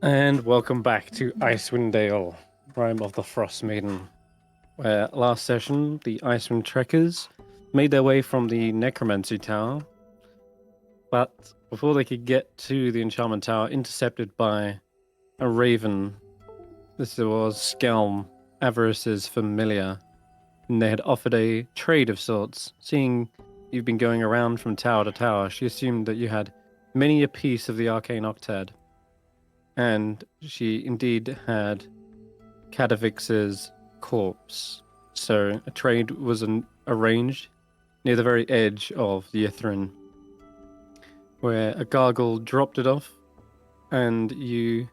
And welcome back to Icewindale, Rime of the Frostmaiden, where last session the Icewind Trekkers made their way from the Necromancy Tower, but before they could get to the Enchantment Tower, intercepted by a raven. This was Skelm, Avarice's familiar, and they had offered a trade of sorts. Seeing you've been going around from tower to tower, she assumed that you had many a piece of the Arcane Octad. And she indeed had Kadavix's corpse. So a trade was arranged near the very edge of the Ithrin, where a gargle dropped it off, and you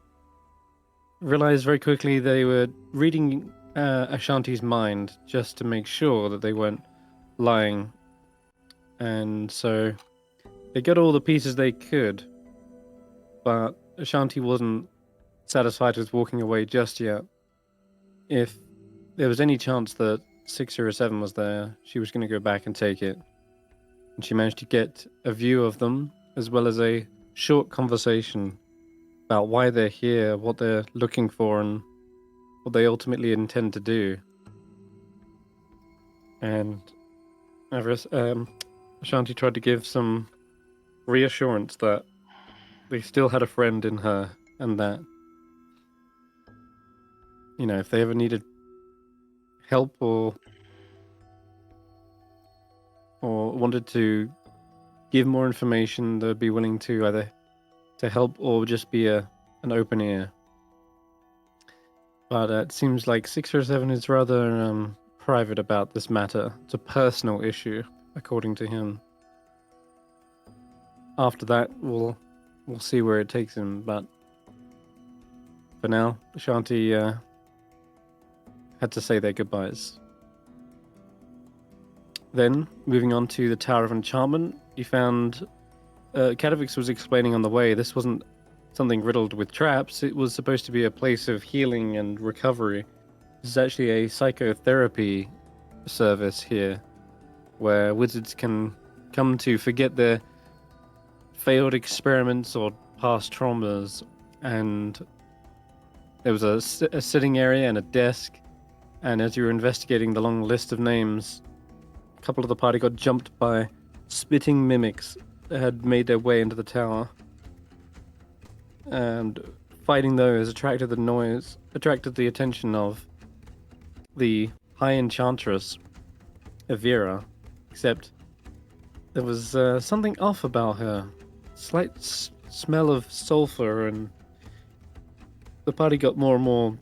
realized very quickly they were reading Ashanti's mind just to make sure that they weren't lying. And so they got all the pieces they could, but Ashanti wasn't satisfied with walking away just yet. If there was any chance that 607 was there, she was going to go back and take it. And she managed to get a view of them, as well as a short conversation about why they're here, what they're looking for, and what they ultimately intend to do. And Ashanti tried to give some reassurance that they still had a friend in her, and that, you know, if they ever needed help or wanted to give more information, they'd be willing to either to help or just be an open ear. But it seems like 607 is rather private about this matter. It's a personal issue, according to him. After that, we'll see where it takes him. But for now, Ashanti had to say their goodbyes. Then, moving on to the Tower of Enchantment, you found Kadavix was explaining on the way this wasn't something riddled with traps. It was supposed to be a place of healing and recovery. This is actually a psychotherapy service here, where wizards can come to forget their failed experiments or past traumas. And there was a sitting area and a desk, and as you were investigating the long list of names, a couple of the party got jumped by spitting mimics that had made their way into the tower. And fighting those attracted the attention of the High Enchantress, Evira, except there was something off about her. Slight smell of sulfur, and the party got more and more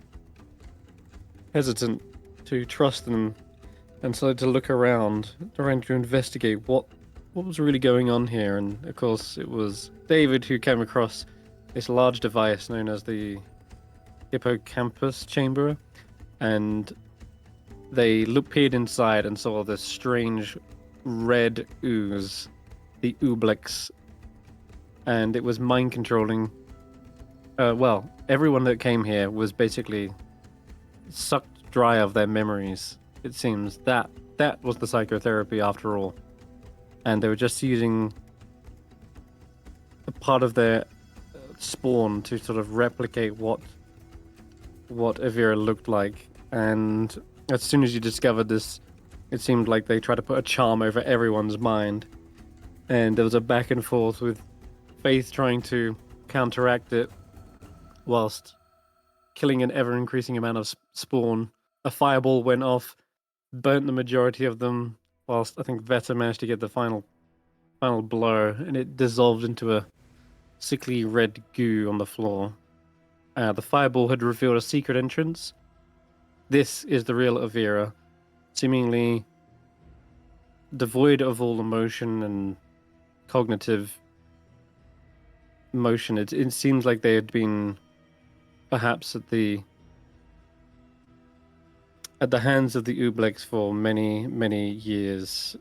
hesitant to trust them and started to look around, trying to investigate what was really going on here. And of course, it was David who came across this large device known as the hippocampus chamber, and they peered inside and saw this strange red ooze, the Ooblex, and it was mind controlling. Everyone that came here was basically sucked dry of their memories. It seems that was the psychotherapy after all, and they were just using a part of their spawn to sort of replicate what Evira looked like. And as soon as you discovered this, it seemed like they tried to put a charm over everyone's mind, and there was a back and forth with Faith trying to counteract it whilst killing an ever-increasing amount of spawn. A fireball went off, burnt the majority of them, whilst I think Veta managed to get the final blow, and it dissolved into a sickly red goo on the floor. The fireball had revealed a secret entrance. This is the real Evira, seemingly devoid of all emotion and cognitive motion. It seems like they had been perhaps at the hands of the Ooblex for many, many years,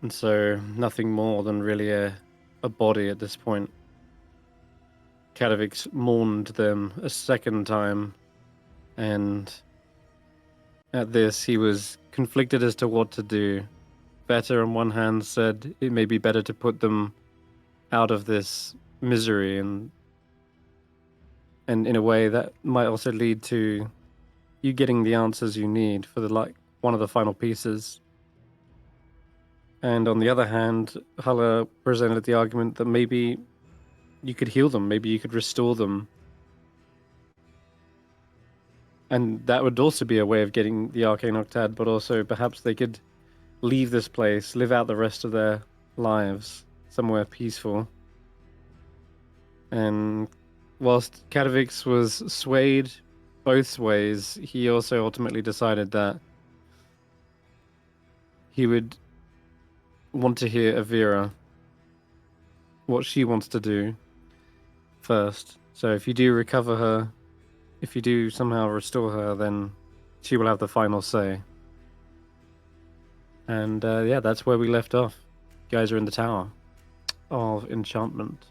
and so nothing more than really a body at this point. Kadavix mourned them a second time, and at this he was conflicted as to what to do. Veta on one hand said it may be better to put them out of this misery, and and in a way that might also lead to you getting the answers you need for one of the final pieces. And on the other hand, Hulla presented the argument that maybe you could heal them, maybe you could restore them. And that would also be a way of getting the Arcane Octad, but also perhaps they could leave this place, live out the rest of their lives somewhere peaceful. And whilst Kadovix was swayed both ways, he also ultimately decided that he would want to hear Avira, what she wants to do first. So if you do recover her, if you do somehow restore her, then she will have the final say. And yeah, that's where we left off. You guys are in the Tower of Enchantment.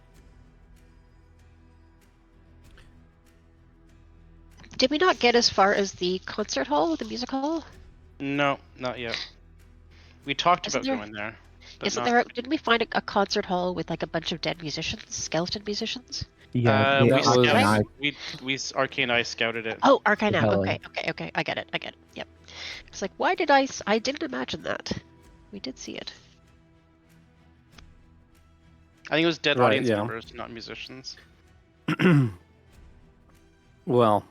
Did we not get as far as the concert hall, the music hall? No, not yet. We talked Isn't about there- going there. But Isn't not... there? Didn't we find a concert hall with like a bunch of dead musicians, skeleton musicians? Yeah, we Arcane Eye scouted it. Oh, Arcane Eye. Hell. Okay. I get it. Yep. It's like, why did I didn't imagine that. We did see it. I think it was dead Right, audience yeah. members, not musicians. Well,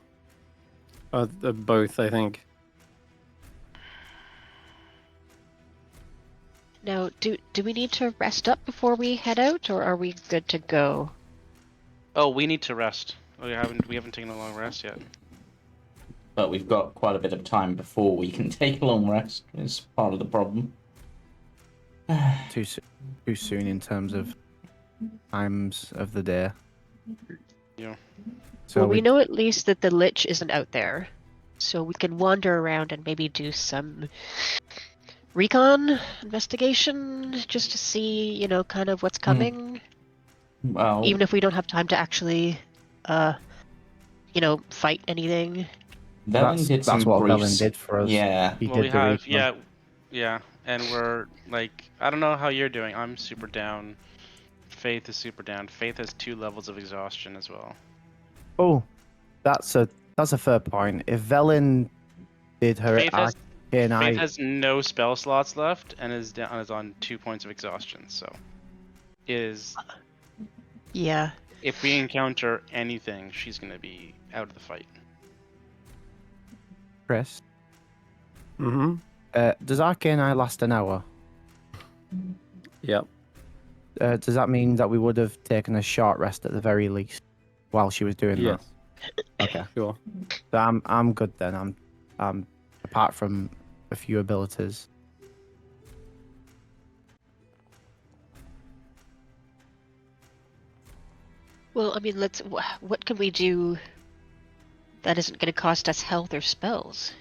both, I think. Now, do we need to rest up before we head out, or are we good to go? Oh, we need to rest. We haven't taken a long rest yet. But we've got quite a bit of time before we can take a long rest. Is part of the problem. Too soon in terms of times of the day. Yeah. So Well, we know at least that the Lich isn't out there, so we can wander around and maybe do some recon investigation just to see, kind of what's coming. Well, Even if we don't have time to actually, fight anything. Velen did some that's what brief... Velen did for us. Yeah. He Well, did we the have, recon. yeah, and we're like, I don't know how you're doing. I'm super down. Faith is super down. Faith has 2 levels of exhaustion as well. Oh, that's a fair point. If Velen did her Faith has, Arcane Faith Eye, has no spell slots left and is on 2 points of exhaustion. So, Yeah. if we encounter anything, she's gonna be out of the fight. Chris, Mm-hmm. does Arcane Eye last an hour? Yep. Does that mean that we would have taken a short rest at the very least while she was doing Yes. that? Okay. Sure. So I'm good then. I'm apart from a few abilities. Well, I mean, what can we do that isn't going to cost us health or spells?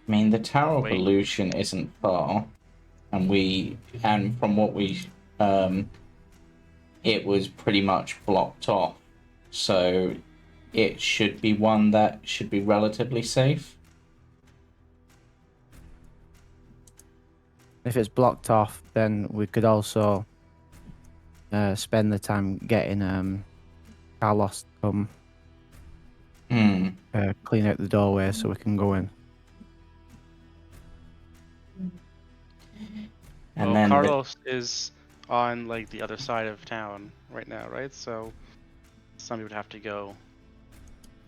I mean, the Tower of Wait. Illusion isn't far, and from what we, it was pretty much blocked off, so it should be one that should be relatively safe. If it's blocked off, then we could also spend the time getting Carlos to come clean out the doorway so we can go in. And Well, then Carlos is on like the other side of town right now, right? So somebody would have to go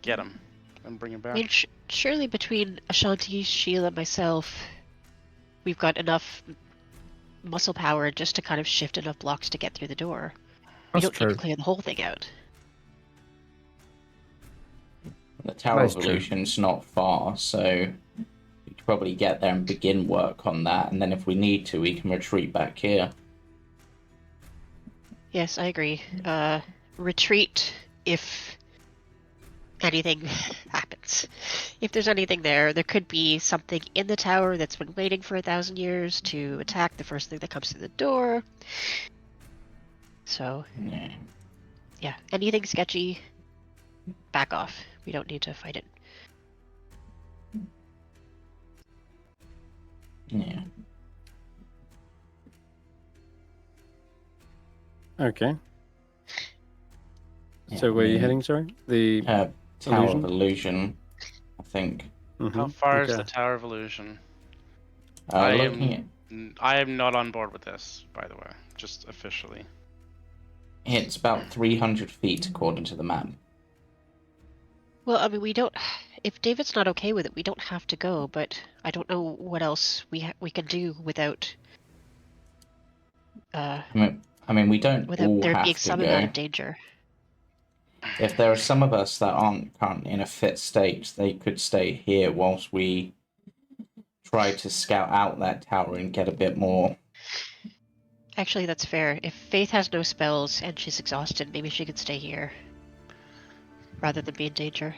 get him and bring him back. I mean, surely between Ashanti, Sheila, myself, we've got enough muscle power just to kind of shift enough blocks to get through the door. We That's don't true. need to clear the whole thing out. the Tower That's of true. Illusion's not far, so we could probably get there and begin work on that, and then if we need to, we can retreat back here. Yes, I agree. Retreat if anything happens. If there's anything there could be something in the tower that's been waiting for 1,000 years to attack the first thing that comes through the door. So, yeah, anything sketchy, back off. We don't need to fight it. Yeah. Okay. Yeah, So where are you heading, sorry? The Tower of Illusion, I think. How far is Okay. the Tower of Illusion? I am not on board with this, by the way, just officially. It's about 300 feet according to the map. Well, I mean, we don't. If David's not okay with it, we don't have to go. But I don't know what else we can do without. I mean, we don't Without all there being have to some amount of go. danger. If there are some of us that aren't currently in a fit state, they could stay here whilst we try to scout out that tower and get a bit more. Actually, that's fair. If Faith has no spells and she's exhausted, maybe she could stay here rather than be in danger.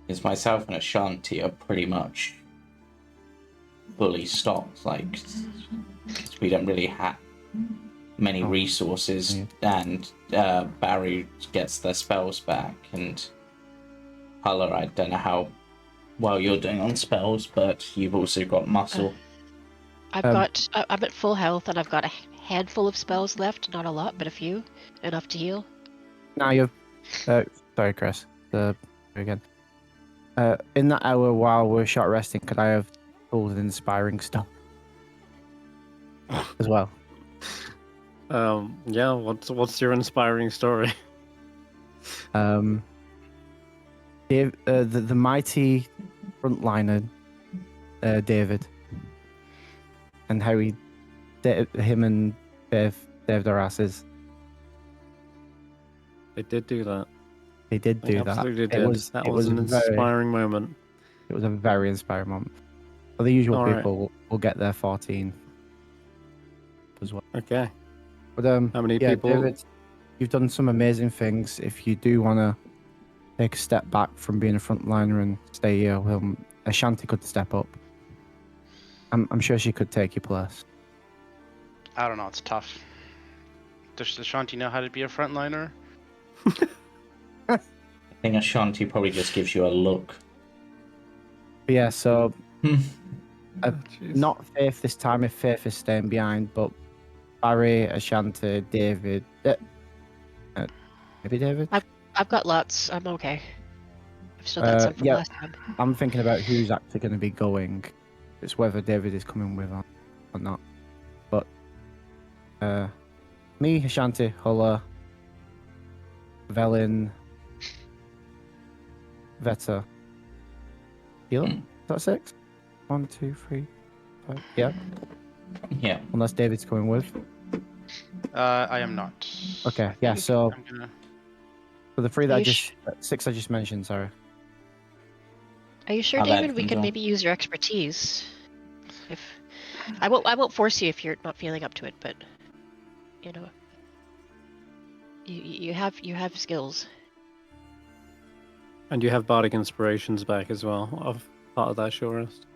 Because myself and Ashanti are pretty much fully stocked, like, because we don't really have many resources, and Barry gets their spells back, and Hulla, I don't know how well you're doing on spells, but you've also got muscle. I'm at full health and I've got a handful of spells left. Not a lot, but a few. Enough to heal. Now you've. Sorry, Chris. Again. In that hour while we're short resting, could I have pulled an inspiring stuff as well? Yeah. What's your inspiring story? The mighty frontliner, David, and how him and Dave saved our asses. They did do that. They did They do that. absolutely did. It was an inspiring moment. It was a very inspiring moment. For the usual All right. people, we'll get there 14 as well. Okay. But How many yeah, people? David, you've done some amazing things. If you do want to take a step back from being a frontliner and stay here, Ashanti could step up. I'm sure she could take your place. I don't know, it's tough. Does Ashanti know how to be a frontliner? I think Ashanti probably just gives you a look. But yeah, so Jeez. not Faith this time if Faith is staying behind, but Barry, Ashanti, David. Maybe David? I've got lots. I'm okay. I've still got some from yeah. last time. I'm thinking about who's actually going to be going. It's whether David is coming with or not. But me, Ashanti, Hulla, Velin, Vetter. Heal? Is that 6? 1, 2, 3, 5. Yeah. Yeah. Unless David's coming with. I am not. Okay. I Yeah. think So I'm gonna... for the 3 that Are I you just 6 I just mentioned. Sorry. Are you sure, I'll add David? We them can down. maybe use your expertise. If I won't force you if you're not feeling up to it, but you know, you have skills. And you have bardic inspirations back as well, of part of that short rest.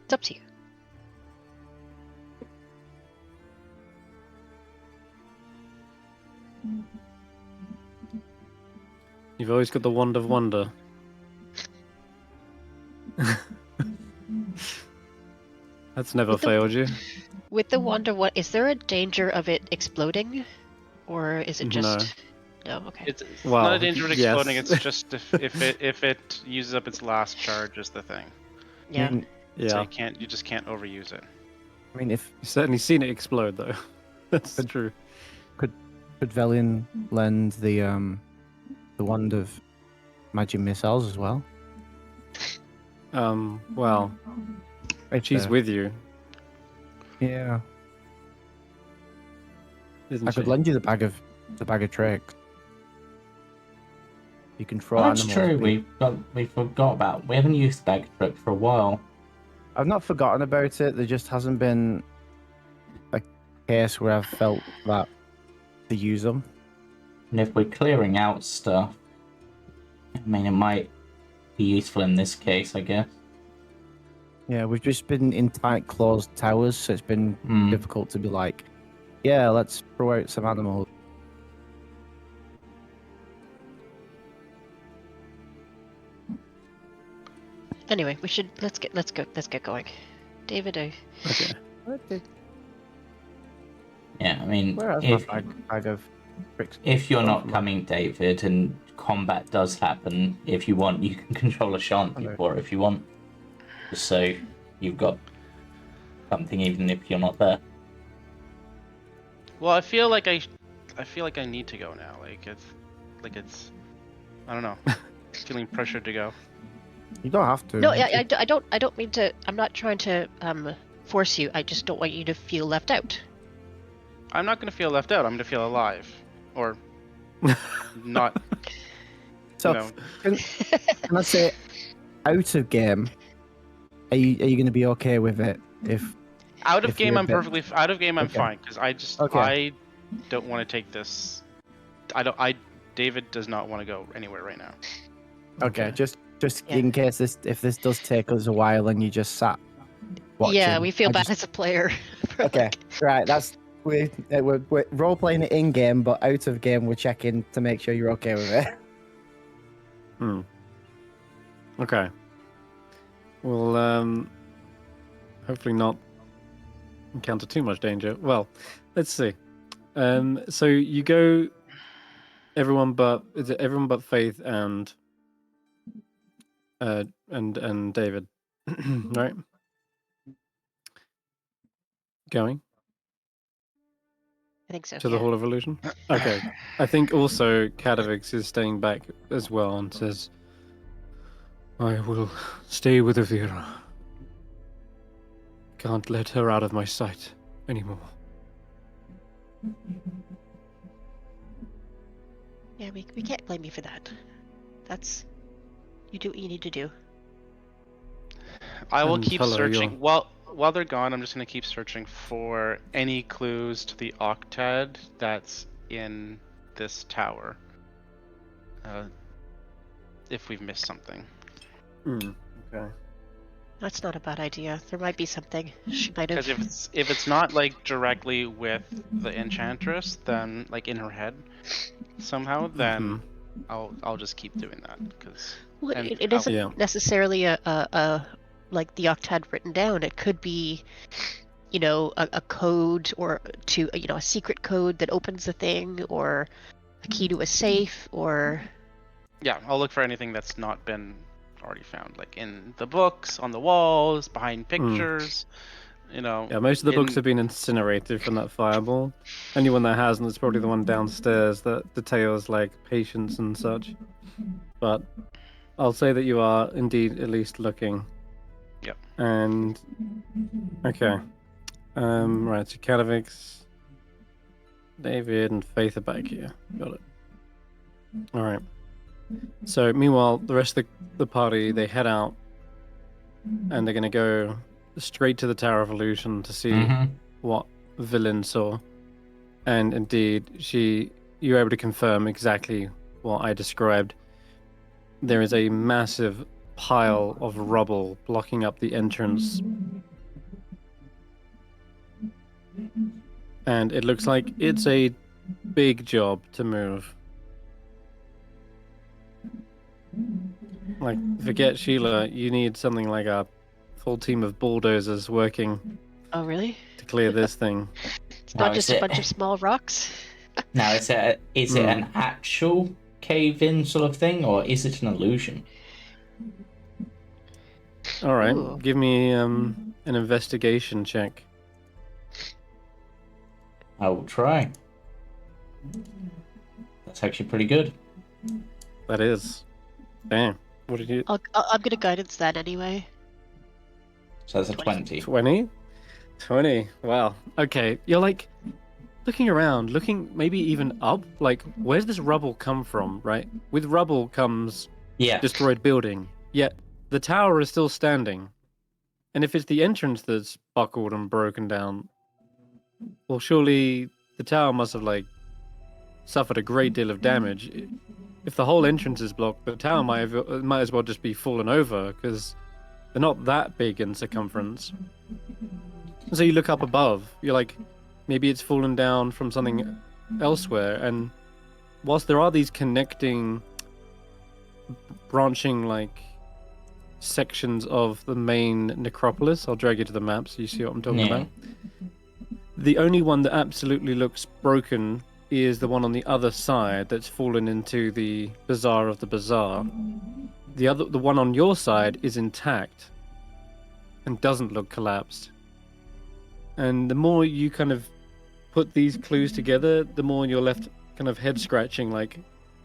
It's up to you. You've always got the wand of wonder. That's never With the- failed you. With the wonder, what is there a danger of it exploding, or is it just no? Okay. It's Well, not a danger of yes. exploding. It's just if it uses up its last charge is the thing. Yeah. I mean, So Yeah. you just can't overuse it. I mean, if You've certainly seen it explode, though. That's But- true. could Velin lend the wand of magic missiles as well? Well, If she's with you, Yeah. isn't I she? could lend you the bag of tricks. You can throw That's animals. true. We forgot about. We haven't used the bag of tricks for a while. I've not forgotten about it. There just hasn't been a case where I've felt that to use them. And if we're clearing out stuff, I mean, it might be useful in this case, I guess. Yeah, we've just been in tight, closed towers, so it's been difficult to be like, yeah, let's throw out some animals. Anyway, let's get going. David, Okay. I mean, Where has my bag of bricks? if you're gone not from? coming, David, and combat does happen, if you want, you can control Ashanti Okay. for it if you want. Just so you've got something, even if you're not there. Well, I feel like I need to go now. It's I don't know. Feeling pressured to go. You don't have to. No, I don't mean to. I'm not trying to force you. I just don't want you to feel left out. I'm not gonna feel left out. I'm gonna feel alive, or not. So, You know, can I say, out of game, are you going to be okay with it if out of if game, you're a I'm bit- perfectly. Out of game, I'm Okay. fine because Okay. I don't want to take this. David does not want to go anywhere right now. Okay, just Yeah. in case if this does take us a while and you just sat watching. Yeah, we feel I bad just- as a player. for, Okay, like- right. That's we're role playing it in game, but out of game we're checking to make sure you're okay with it. Okay. We'll hopefully not encounter too much danger. Well, let's see. So you go. Everyone but Faith and David, right? Going I think so. to the Yeah. Hall of Illusion. Okay. I think also Kadavix is staying back as well and says, "I will stay with Avira. Can't let her out of my sight anymore." Yeah, we can't blame you for that. That's you do what you need to do. I will And keep Hulla, searching. you're- While they're gone, I'm just gonna keep searching for any clues to the octad that's in this tower. If we've missed something. Okay. That's not a bad idea. There might be something. She might have. Because if it's not like directly with the enchantress, then like in her head somehow, then I'll just keep doing that because Well, and it isn't Yeah. necessarily a like the octad written down. It could be, a code or to a secret code that opens a thing, or a key to a safe, or yeah, I'll look for anything that's not been already found, like in the books, on the walls, behind pictures. Yeah, most of the books have been incinerated from that fireball. Anyone that hasn't is probably the one downstairs that details like patience and such. But I'll say that you are indeed at least looking. Yep. And okay. Right, so Kadavix, David, and Faith are back here. Got it. Alright. So meanwhile, the rest of the party, they head out and they're gonna go straight to the Tower of Illusion to see what Villain saw. And indeed, you're able to confirm exactly what I described. There is a massive pile of rubble blocking up the entrance. And it looks like it's a big job to move. Like, forget Sheila, you need something like a full team of bulldozers working oh really? to clear this thing. It's not No, just is a it- bunch of small rocks. Now, is it an actual cave-in sort of thing, or is it an illusion? All right, Ooh. give me an investigation check. I will try. That's actually pretty good. That is. Damn. What did you... I'm gonna guidance that anyway. So that's a 20. 20? 20. Wow. Okay. You're like looking around, looking maybe even up. Like, where's this rubble come from, right? With rubble comes Yeah. destroyed building. Yet the tower is still standing. And if it's the entrance that's buckled and broken down, well, surely the tower must have, like, suffered a great deal of damage. If the whole entrance is blocked, the tower might as well just be fallen over, because they're not that big in circumference. So you look up above, you're like, maybe it's fallen down from something elsewhere, and whilst there are these connecting, branching, like, sections of the main necropolis, I'll drag you to the map so you see what I'm talking Yeah. about. The only one that absolutely looks broken is the one on the other side that's fallen into the Bazaar of the Bazaar. The one on your side is intact and doesn't look collapsed. And the more you kind of put these clues together, the more you're left kind of head scratching, like,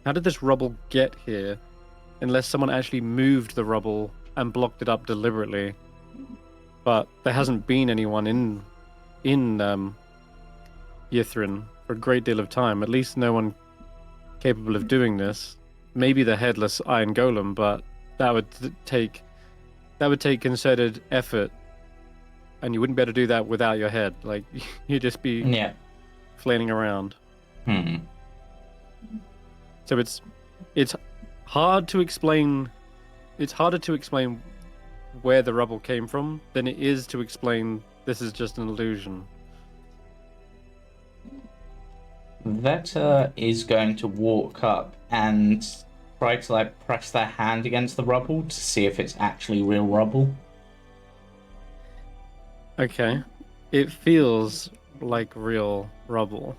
how did this rubble get here? Unless someone actually moved the rubble and blocked it up deliberately. But there hasn't been anyone in Yithrin for a great deal of time. At least no one capable of doing this. Maybe the headless iron golem, but that would take concerted effort, and you wouldn't be able to do that without your head. Like, you'd just be flailing around. So it's hard to explain. It's harder to explain where the rubble came from than it is to explain this is just an illusion. Vetter is going to walk up and try to like press their hand against the rubble to see if it's actually real rubble. Okay. It feels like real rubble.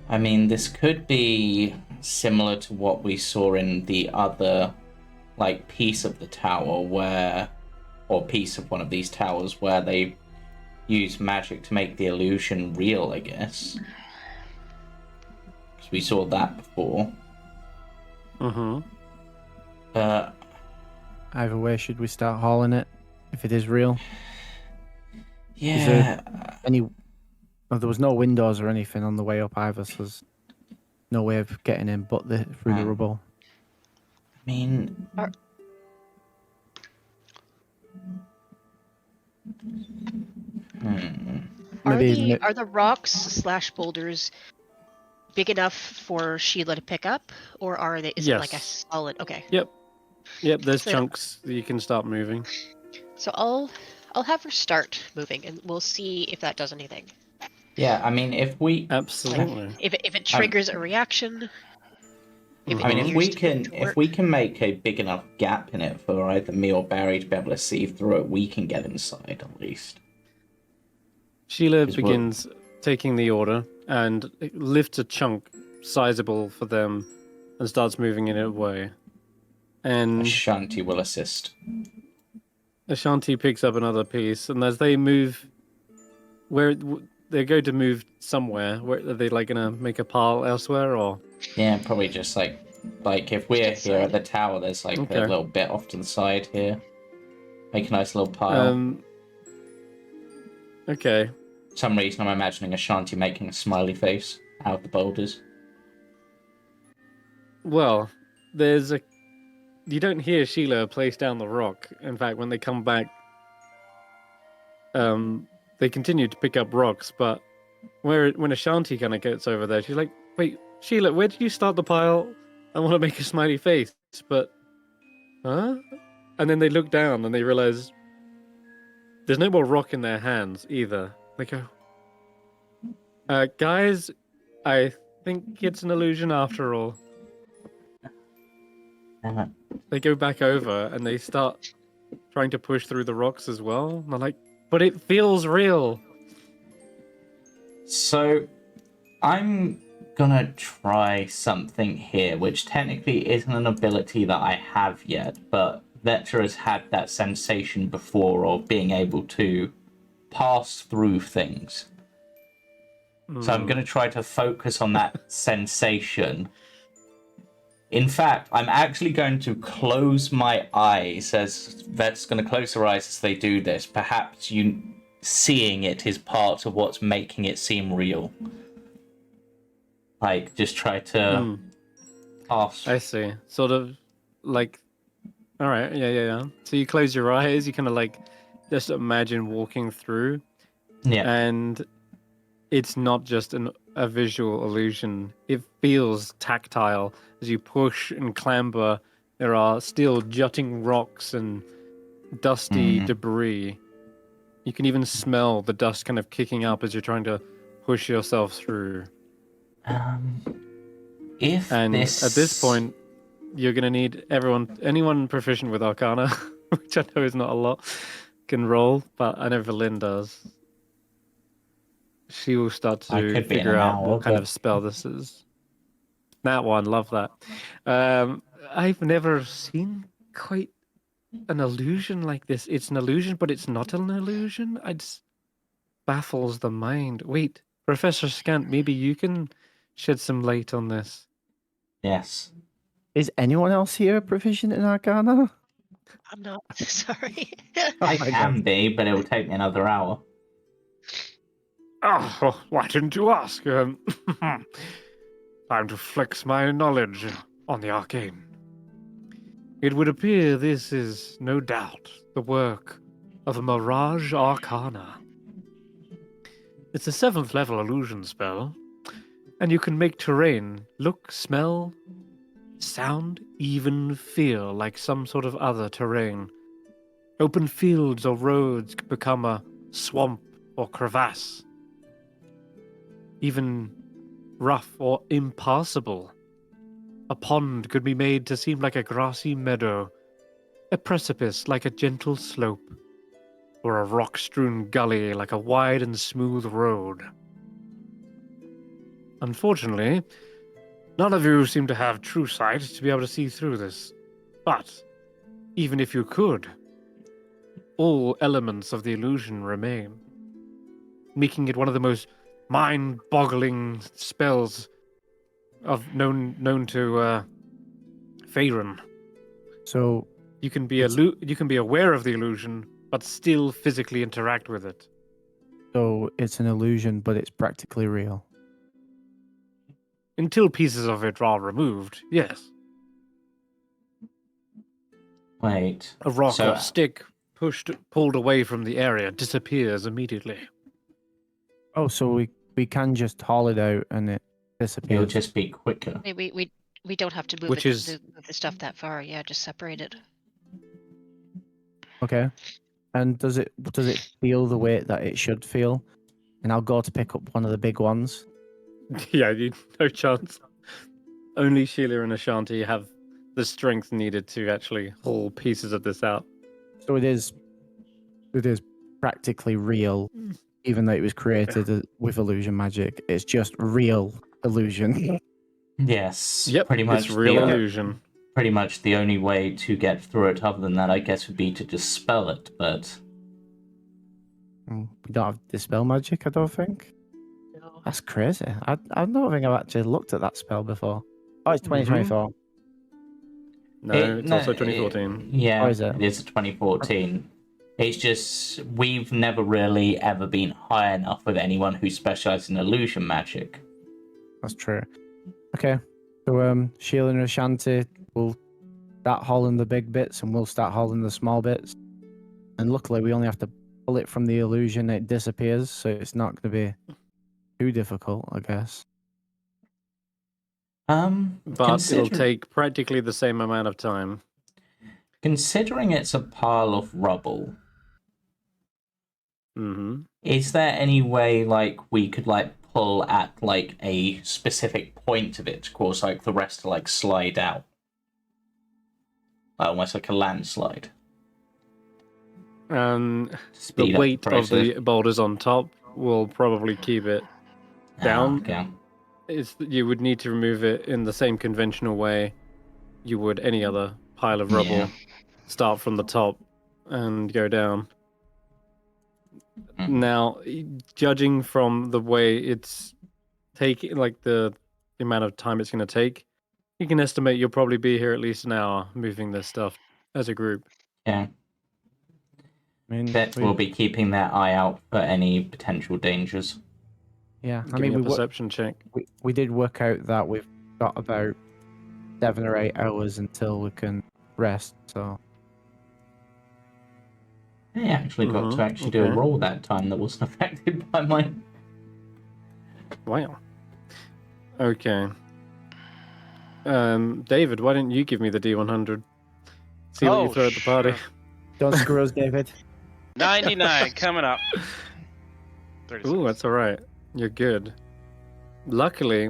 I mean, this could be similar to what we saw in the other, like, piece of the tower or piece of one of these towers where they use magic to make the illusion real, I guess. Because we saw that before. Either way, should we start hauling it if it is real? Yeah. Is there there was no windows or anything on the way up either, so there's no way of getting in but through the rubble. I mean... Are the rocks / boulders big enough for Sheila to pick up, or is it like a solid? Okay. Yep. There's chunks that you can start moving. So I'll have her start moving, and we'll see if that does anything. Yeah, I mean, if we absolutely, if it triggers a reaction. If we can make a big enough gap in it for either me or Barry to be able to see through it, we can get inside at least. Sheila begins taking the order and lifts a chunk sizable for them and starts moving in it away. And Ashanti will assist. Ashanti picks up another piece, and as they move, where they're going to move somewhere, where are they like gonna make a pile elsewhere, or? Yeah, probably just like if we're here at the tower, there's like a little bit off to the side here. Make a nice little pile. Okay. For some reason, I'm imagining Ashanti making a smiley face out of the boulders. Well, you don't hear Sheila place down the rock. In fact, when they come back, they continue to pick up rocks, but when Ashanti kind of gets over there, she's like, wait, Sheila, where did you start the pile? I want to make a smiley face, but... Huh? And then they look down and they realize there's no more rock in their hands either. They go, guys, I think it's an illusion after all. They go back over and they start trying to push through the rocks as well. And they're like, but it feels real. So, I'm gonna try something here, which technically isn't an ability that I have yet, but Vetter has had that sensation before of being able to pass through things. So I'm gonna try to focus on that sensation. In fact, I'm actually going to close my eyes as Vet's going to close her eyes as they do this. Perhaps seeing it is part of what's making it seem real. Like, just try to pass. I see. Sort of like, all right, yeah. So you close your eyes, you kind of like just imagine walking through. Yeah. And it's not just a visual illusion. It feels tactile. As you push and clamber, there are still jutting rocks and dusty debris. You can even smell the dust kind of kicking up as you're trying to push yourself through. At this point, you're going to need anyone proficient with Arcana, which I know is not a lot, can roll, but I know Verlin does. She will start I to could be in figure an out hour, what kind but- of spell this is. That one, love that. I've never seen quite an illusion like this. It's an illusion, but it's not an illusion. It baffles the mind. Wait, Professor Scant, maybe you can shed some light on this. Yes. Is anyone else here proficient in Arcana? I'm not sorry. I my can God. be, but it will take me another hour. Oh, why didn't you ask? Time to flex my knowledge on the arcane. It would appear this is, no doubt, the work of a Mirage Arcana. It's a 7th level illusion spell, and you can make terrain look, smell, sound, even feel like some sort of other terrain. Open fields or roads could become a swamp or crevasse. Even rough or impassable. A pond could be made to seem like a grassy meadow, a precipice like a gentle slope, or a rock-strewn gully like a wide and smooth road. Unfortunately, none of you seem to have true sight to be able to see through this. But, even if you could, all elements of the illusion remain, making it one of the most mind-boggling spells known to Faerun. So You can be It's- you can be aware of the illusion, but still physically interact with it. so it's an illusion, but it's practically real. Until pieces of it are removed, yes. Wait. A rock So- or stick pulled away from the area disappears immediately. Oh, so we can just haul it out and it It'll disappears. just be quicker. We don't have to move Which it, is- move the stuff that far. Yeah, just separate it. Okay. And does it feel the weight that it should feel? And I'll go to pick up one of the big ones. Yeah, no chance. Only Sheila and Ashanti have the strength needed to actually haul pieces of this out. So it is practically real, even though it was created with illusion magic. It's just real illusion. Yes. Yep, Pretty much it's real the, illusion. pretty much the only way to get through it other than that, I guess, would be to dispel it, but We don't have dispel magic, I don't think. No. That's crazy. I don't think I've actually looked at that spell before. Oh, it's 2024. No, it's also 2014. Yeah, Oh, is it? it is 2014. It's just, we've never really ever been high enough with anyone who specializes in illusion magic. That's true. Okay. So Sheila and Ashanti will start hauling the big bits and we'll start hauling the small bits. And luckily we only have to pull it from the illusion, it disappears, so it's not going to be too difficult, I guess. But it'll take practically the same amount of time. Considering it's a pile of rubble, Mm-hmm. is there any way, like, we could, like, pull at, like, a specific point of it to cause, like, the rest to, like, slide out? Like, almost like a landslide. And the Speed up weight of process. the boulders on top will probably keep it down. Okay. You would need to remove it in the same conventional way you would any other pile of rubble. Yeah. Start from the top and go down. Mm. Now, judging from the way it's taking, like the amount of time it's going to take, you can estimate you'll probably be here at least an hour moving this stuff as a group. Yeah. I mean, Vet will be keeping their eye out for any potential dangers. yeah, I Give me mean, a we, perception check. we did work out that we've got about 7 or 8 hours until we can rest, so I actually got to actually do a okay. roll that time that wasn't affected by mine. Wow. Okay. David, why don't you give me the D100? See what you Oh, throw at the party. sure. don't screw us, David. 99 coming up. 36. Ooh, that's all right. You're good. Luckily,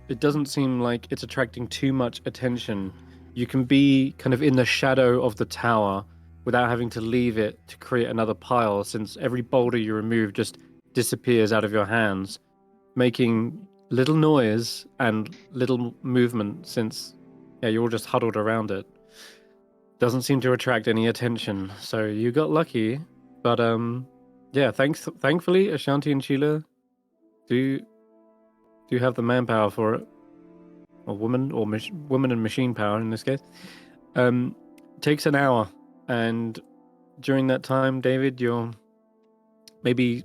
it doesn't seem like it's attracting too much attention. You can be kind of in the shadow of the tower without having to leave it to create another pile, since every boulder you remove just disappears out of your hands, making little noise and little movement since you're all just huddled around it. Doesn't seem to attract any attention, so you got lucky. But thankfully Ashanti and Sheila do have the manpower for it, or woman and machine power in this case. Takes an hour, and during that time, David, you're maybe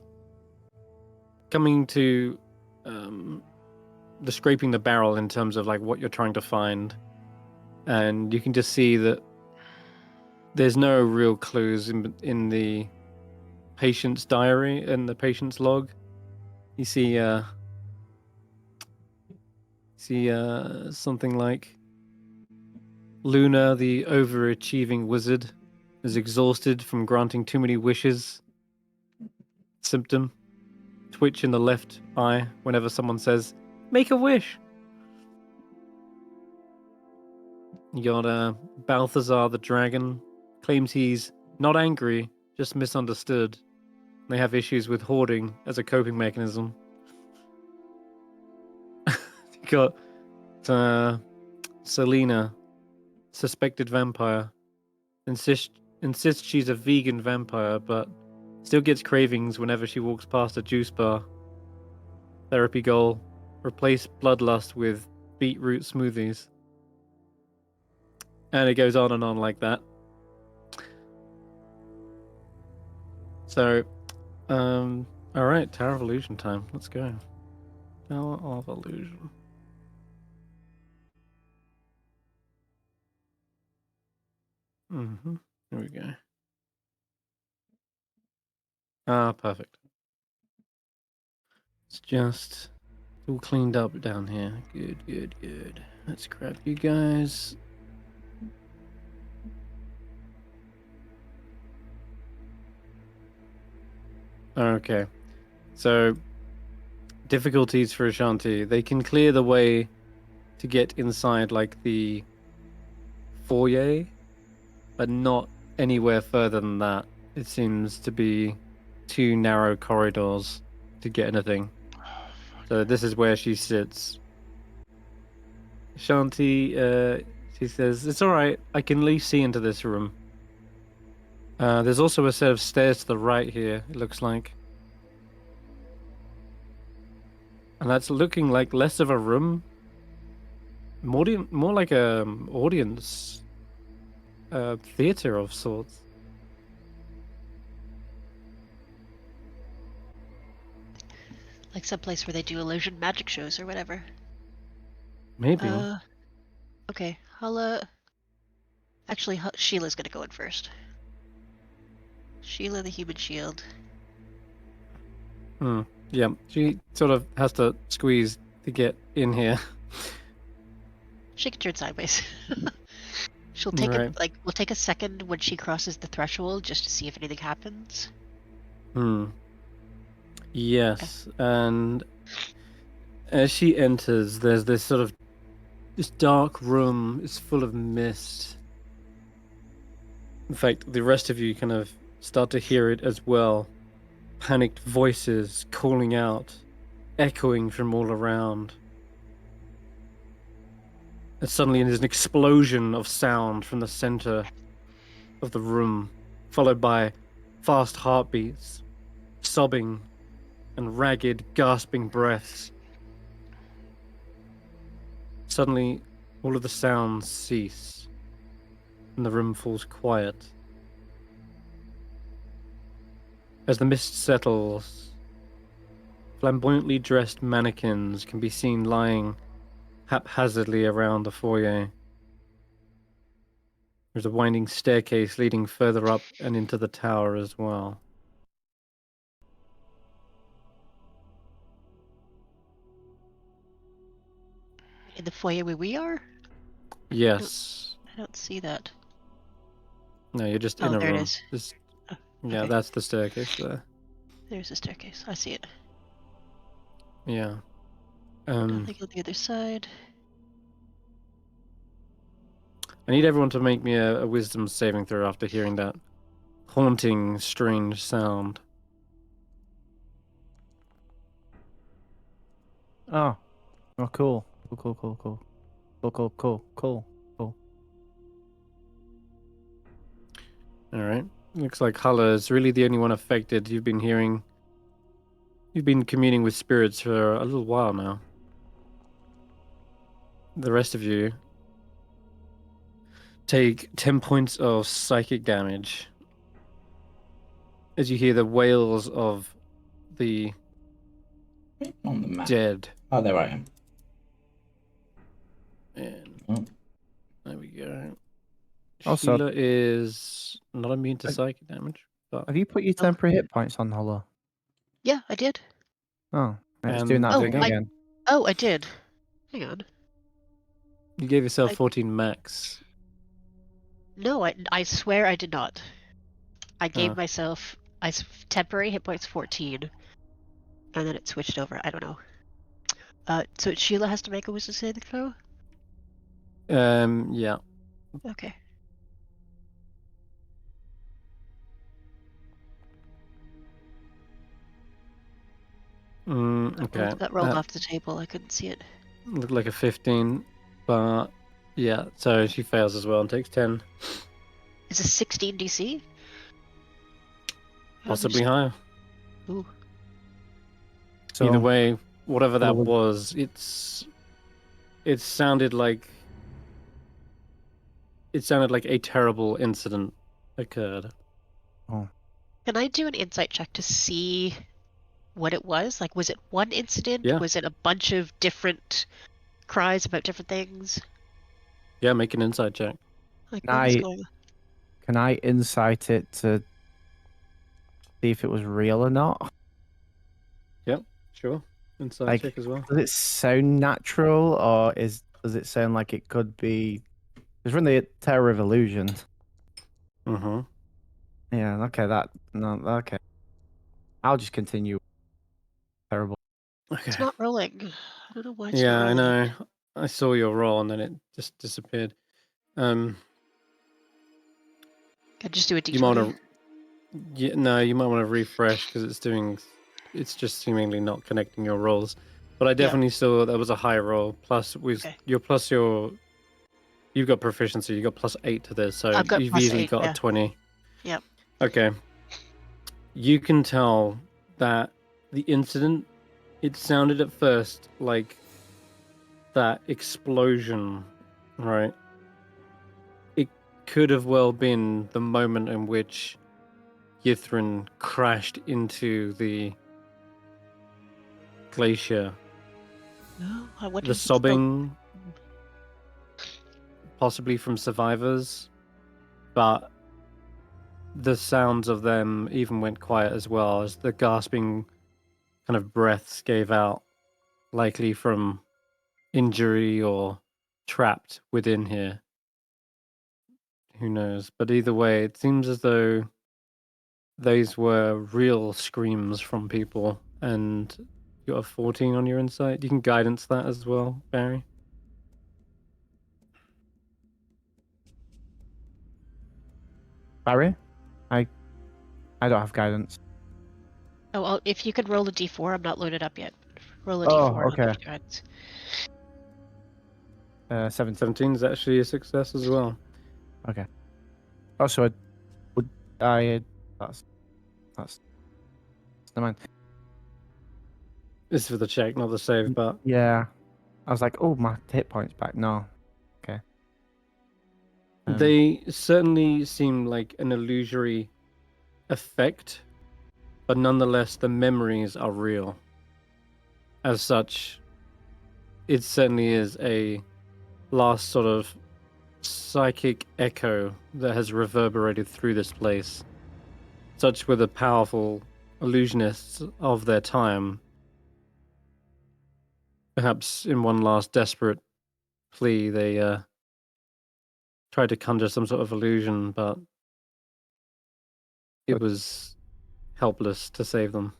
coming to the scraping the barrel in terms of like what you're trying to find, and you can just see that there's no real clues in the patient's diary and the patient's log. You see something like Luna, the overachieving wizard, is exhausted from granting too many wishes. Symptom: twitch in the left eye whenever someone says, "Make a wish." You got Balthazar the dragon, claims he's not angry, just misunderstood. They have issues with hoarding as a coping mechanism. You got Selena, suspected vampire, insists she's a vegan vampire, but still gets cravings whenever she walks past a juice bar. Therapy goal: replace bloodlust with beetroot smoothies. And it goes on and on like that. So, alright, Tower of Illusion time. Let's go. Tower of Illusion. Here we go. Ah, perfect. It's just all cleaned up down here. Good. Let's grab you guys. Okay. So, difficulties for Ashanti. They can clear the way to get inside, like, the foyer, but not anywhere further than that. It seems to be 2 narrow corridors to get anything. So this is where she sits. Ashanti, she says, "It's alright, I can at least see into this room." There's also a set of stairs to the right here, it looks like. And that's looking like less of a room. More like a audience theater of sorts. Like some place where they do illusion magic shows or whatever. Maybe. Okay, Hulla. Actually, Sheila's gonna go in first. Sheila the human shield. Yeah, she sort of has to squeeze to get in here. She can turn sideways. She'll take we'll take a second when she crosses the threshold just to see if anything happens. Yes, okay. And as she enters, there's this dark room. It's full of mist. In fact, the rest of you kind of start to hear it as well. Panicked voices calling out, echoing from all around. And suddenly there's an explosion of sound from the center of the room, followed by fast heartbeats, sobbing, and ragged, gasping breaths. Suddenly, all of the sounds cease, and the room falls quiet. As the mist settles, flamboyantly dressed mannequins can be seen lying haphazardly around the foyer. There's a winding staircase leading further up and into the tower as well. In the foyer where we are? Yes. I don't see that. No, you're just in a there room. it is. Yeah, okay. That's the staircase there. There's the staircase. I see it. Yeah. Nothing on the other side. I need everyone to make me a wisdom saving throw after hearing that haunting, strange sound. Oh. Oh, cool. Cool. All right. Looks like Hulla is really the only one affected. You've been communing with spirits for a little while now. The rest of you take 10 points of psychic damage as you hear the wails of the On the map. dead. Oh, there I am. And Oh. there we go. Also- Sheila is not immune to psychic damage. But Have you put your temporary hit points on Hulla? Yeah, I did. Oh, it's doing that Oh, thing again. Oh, I did. Hang on. you gave yourself I- 14 max. No, I swear I did not. I gave Huh. myself temporary hit points 14, and then it switched over. I don't know. So Sheila has to make a wisdom saving throw. Yeah. Okay. Okay. That rolled off the table. I couldn't see it. Looked like a 15, but yeah, so she fails as well and takes 10. Is it 16 DC? Possibly higher. Ooh. So, Either way, whatever that Hulla was, it sounded like a terrible incident occurred. Can I do an insight check to see what it was? Like, was it one incident? Yeah. Was it a bunch of different cries about different things? Yeah, make an insight check. Like, what was I- going on? Can I insight it to see if it was real or not? Sure. Insight Like- check as well. Does it sound natural, or does it sound like it could be? It's from the Terror of Illusion. Mm-hmm. Yeah. Okay. I'll just continue. Terrible. Okay. It's not rolling. I don't know why it's Yeah, not I rolling. know. I saw your roll and then it just disappeared. I just do a You might d20. want to. You might want to refresh because it's just seemingly not connecting your rolls. But I definitely saw that was a high roll. Plus, Okay. you've got proficiency. You got +8 to this, so I've got you've plus easily 8, got yeah. a 20. Yep. Okay. You can tell that the incident. It sounded at first like that explosion, right? It could have well been the moment in which Yithrin crashed into the glacier. No, I wonder The if it's sobbing, possibly from survivors, but the sounds of them even went quiet as well as the gasping kind of breaths gave out, likely from injury or trapped within here. Who knows? But either way, it seems as though those were real screams from people, and you got a 14 on your insight. You can guidance that as well, Barry. Barry, I don't have guidance. Oh, well, if you could roll a d4, I'm not loaded up yet. Roll a Oh, d4. I'll okay. give you guidance. 17. 17 is actually a success as well. Also, that's never mind. This is for the check, not the save, but Yeah, I was like, oh, my hit points back. No, okay. they certainly seem like an illusory effect, but nonetheless, the memories are real. As such, it certainly is a last sort of psychic echo that has reverberated through this place. Such were the powerful illusionists of their time. Perhaps in one last desperate plea, they tried to conjure some sort of illusion, but it was helpless to save them.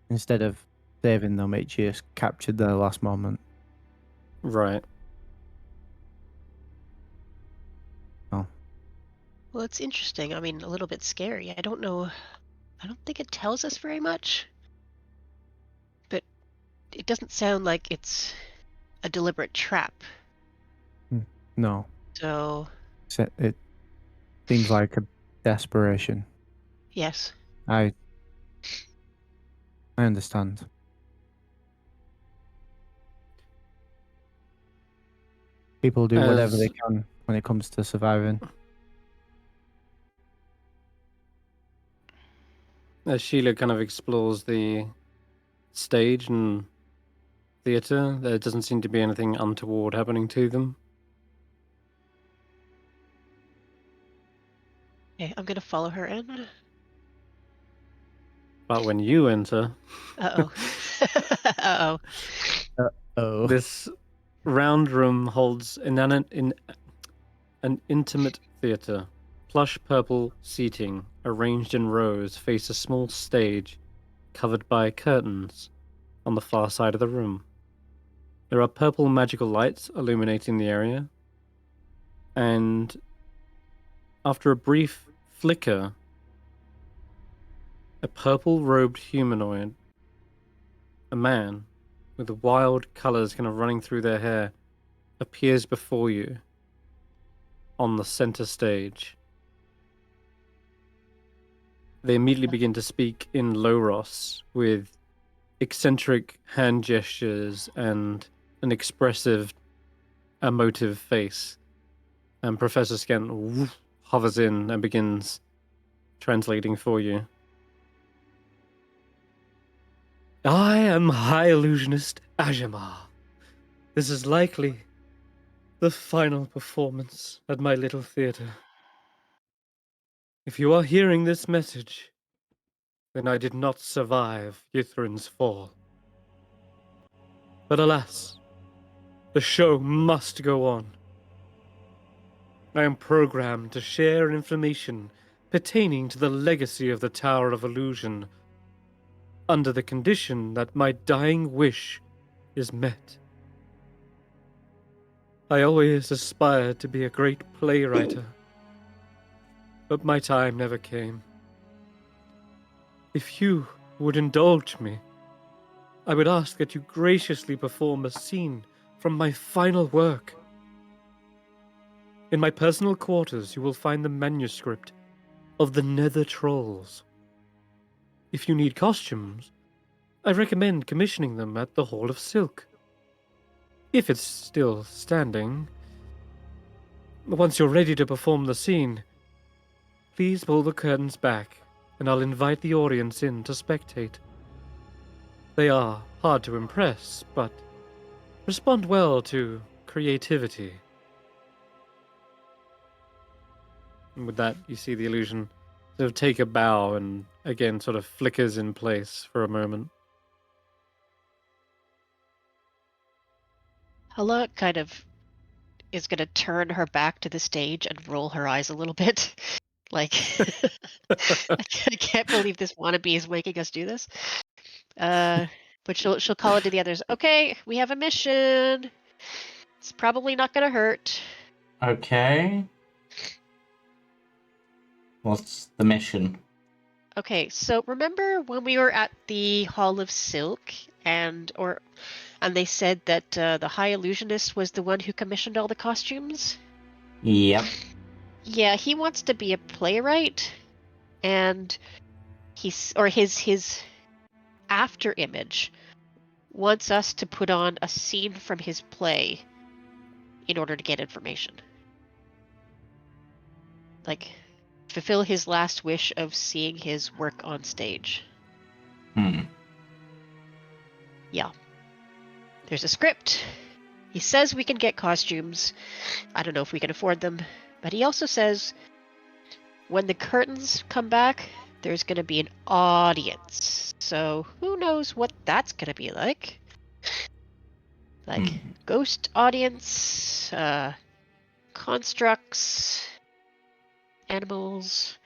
Instead of saving them, it just captured their last moment. Right. Well, it's interesting. I mean, a little bit scary. I don't know. I don't think it tells us very much. But it doesn't sound like it's a deliberate trap. No, So, it seems like a desperation. yes. I understand. People do whatever they can when it comes to surviving. As Sheila kind of explores the stage and theatre, there doesn't seem to be anything untoward happening to them. Okay, I'm gonna follow her in. But when you enter, Uh-oh. Uh-oh. Oh. this round room holds an intimate theatre. Plush purple seating, arranged in rows, face a small stage covered by curtains on the far side of the room. There are purple magical lights illuminating the area, and after a brief flicker, a purple-robed humanoid, a man with wild colors kind of running through their hair, appears before you on the center stage. They immediately begin to speak in Loros with eccentric hand gestures and an expressive, emotive face. And Professor Scant hovers in and begins translating for you. I am High Illusionist Ajamar. This is likely the final performance at my little theatre. If you are hearing this message, then I did not survive Yithrin's fall. But alas, the show must go on. I am programmed to share information pertaining to the legacy of the Tower of Illusion under the condition that my dying wish is met. I always aspired to be a great playwright, but my time never came. If you would indulge me, I would ask that you graciously perform a scene from my final work. In my personal quarters, you will find the manuscript of the Nether Trolls. If you need costumes, I recommend commissioning them at the Hall of Silk. If it's still standing, once you're ready to perform the scene, please pull the curtains back, and I'll invite the audience in to spectate. They are hard to impress, but respond well to creativity. And with that, you see the illusion sort of take a bow and again sort of flickers in place for a moment. Hulla kind of is going to turn her back to the stage and roll her eyes a little bit. Like, I can't believe this wannabe is making us do this. But she'll call it to the others. Okay, we have a mission. It's probably not going to hurt. Okay. What's the mission? Okay, so remember when we were at the Hall of Silk and they said that the High Illusionist was the one who commissioned all the costumes? Yep. Yeah, he wants to be a playwright, and his after image wants us to put on a scene from his play in order to get information. Like, fulfill his last wish of seeing his work on stage. Yeah. There's a script. He says we can get costumes. I don't know if we can afford them. But he also says when the curtains come back, there's going to be an audience. So who knows what that's going to be like. Like ghost audience, constructs, animals,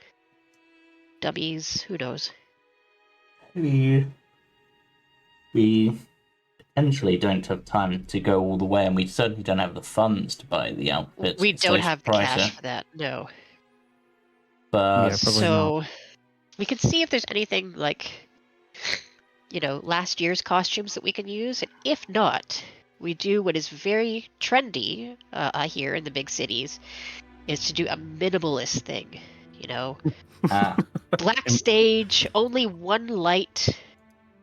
dummies, who knows. We potentially don't have time to go all the way, and we certainly don't have the funds to buy the outfits. We don't have the cash for that, no. But Yeah, probably so we could see if there's anything like last year's costumes that we can use. And if not, we do what is very trendy, I hear, in the big cities, is to do a minimalist thing. Ah, Black stage, only one light,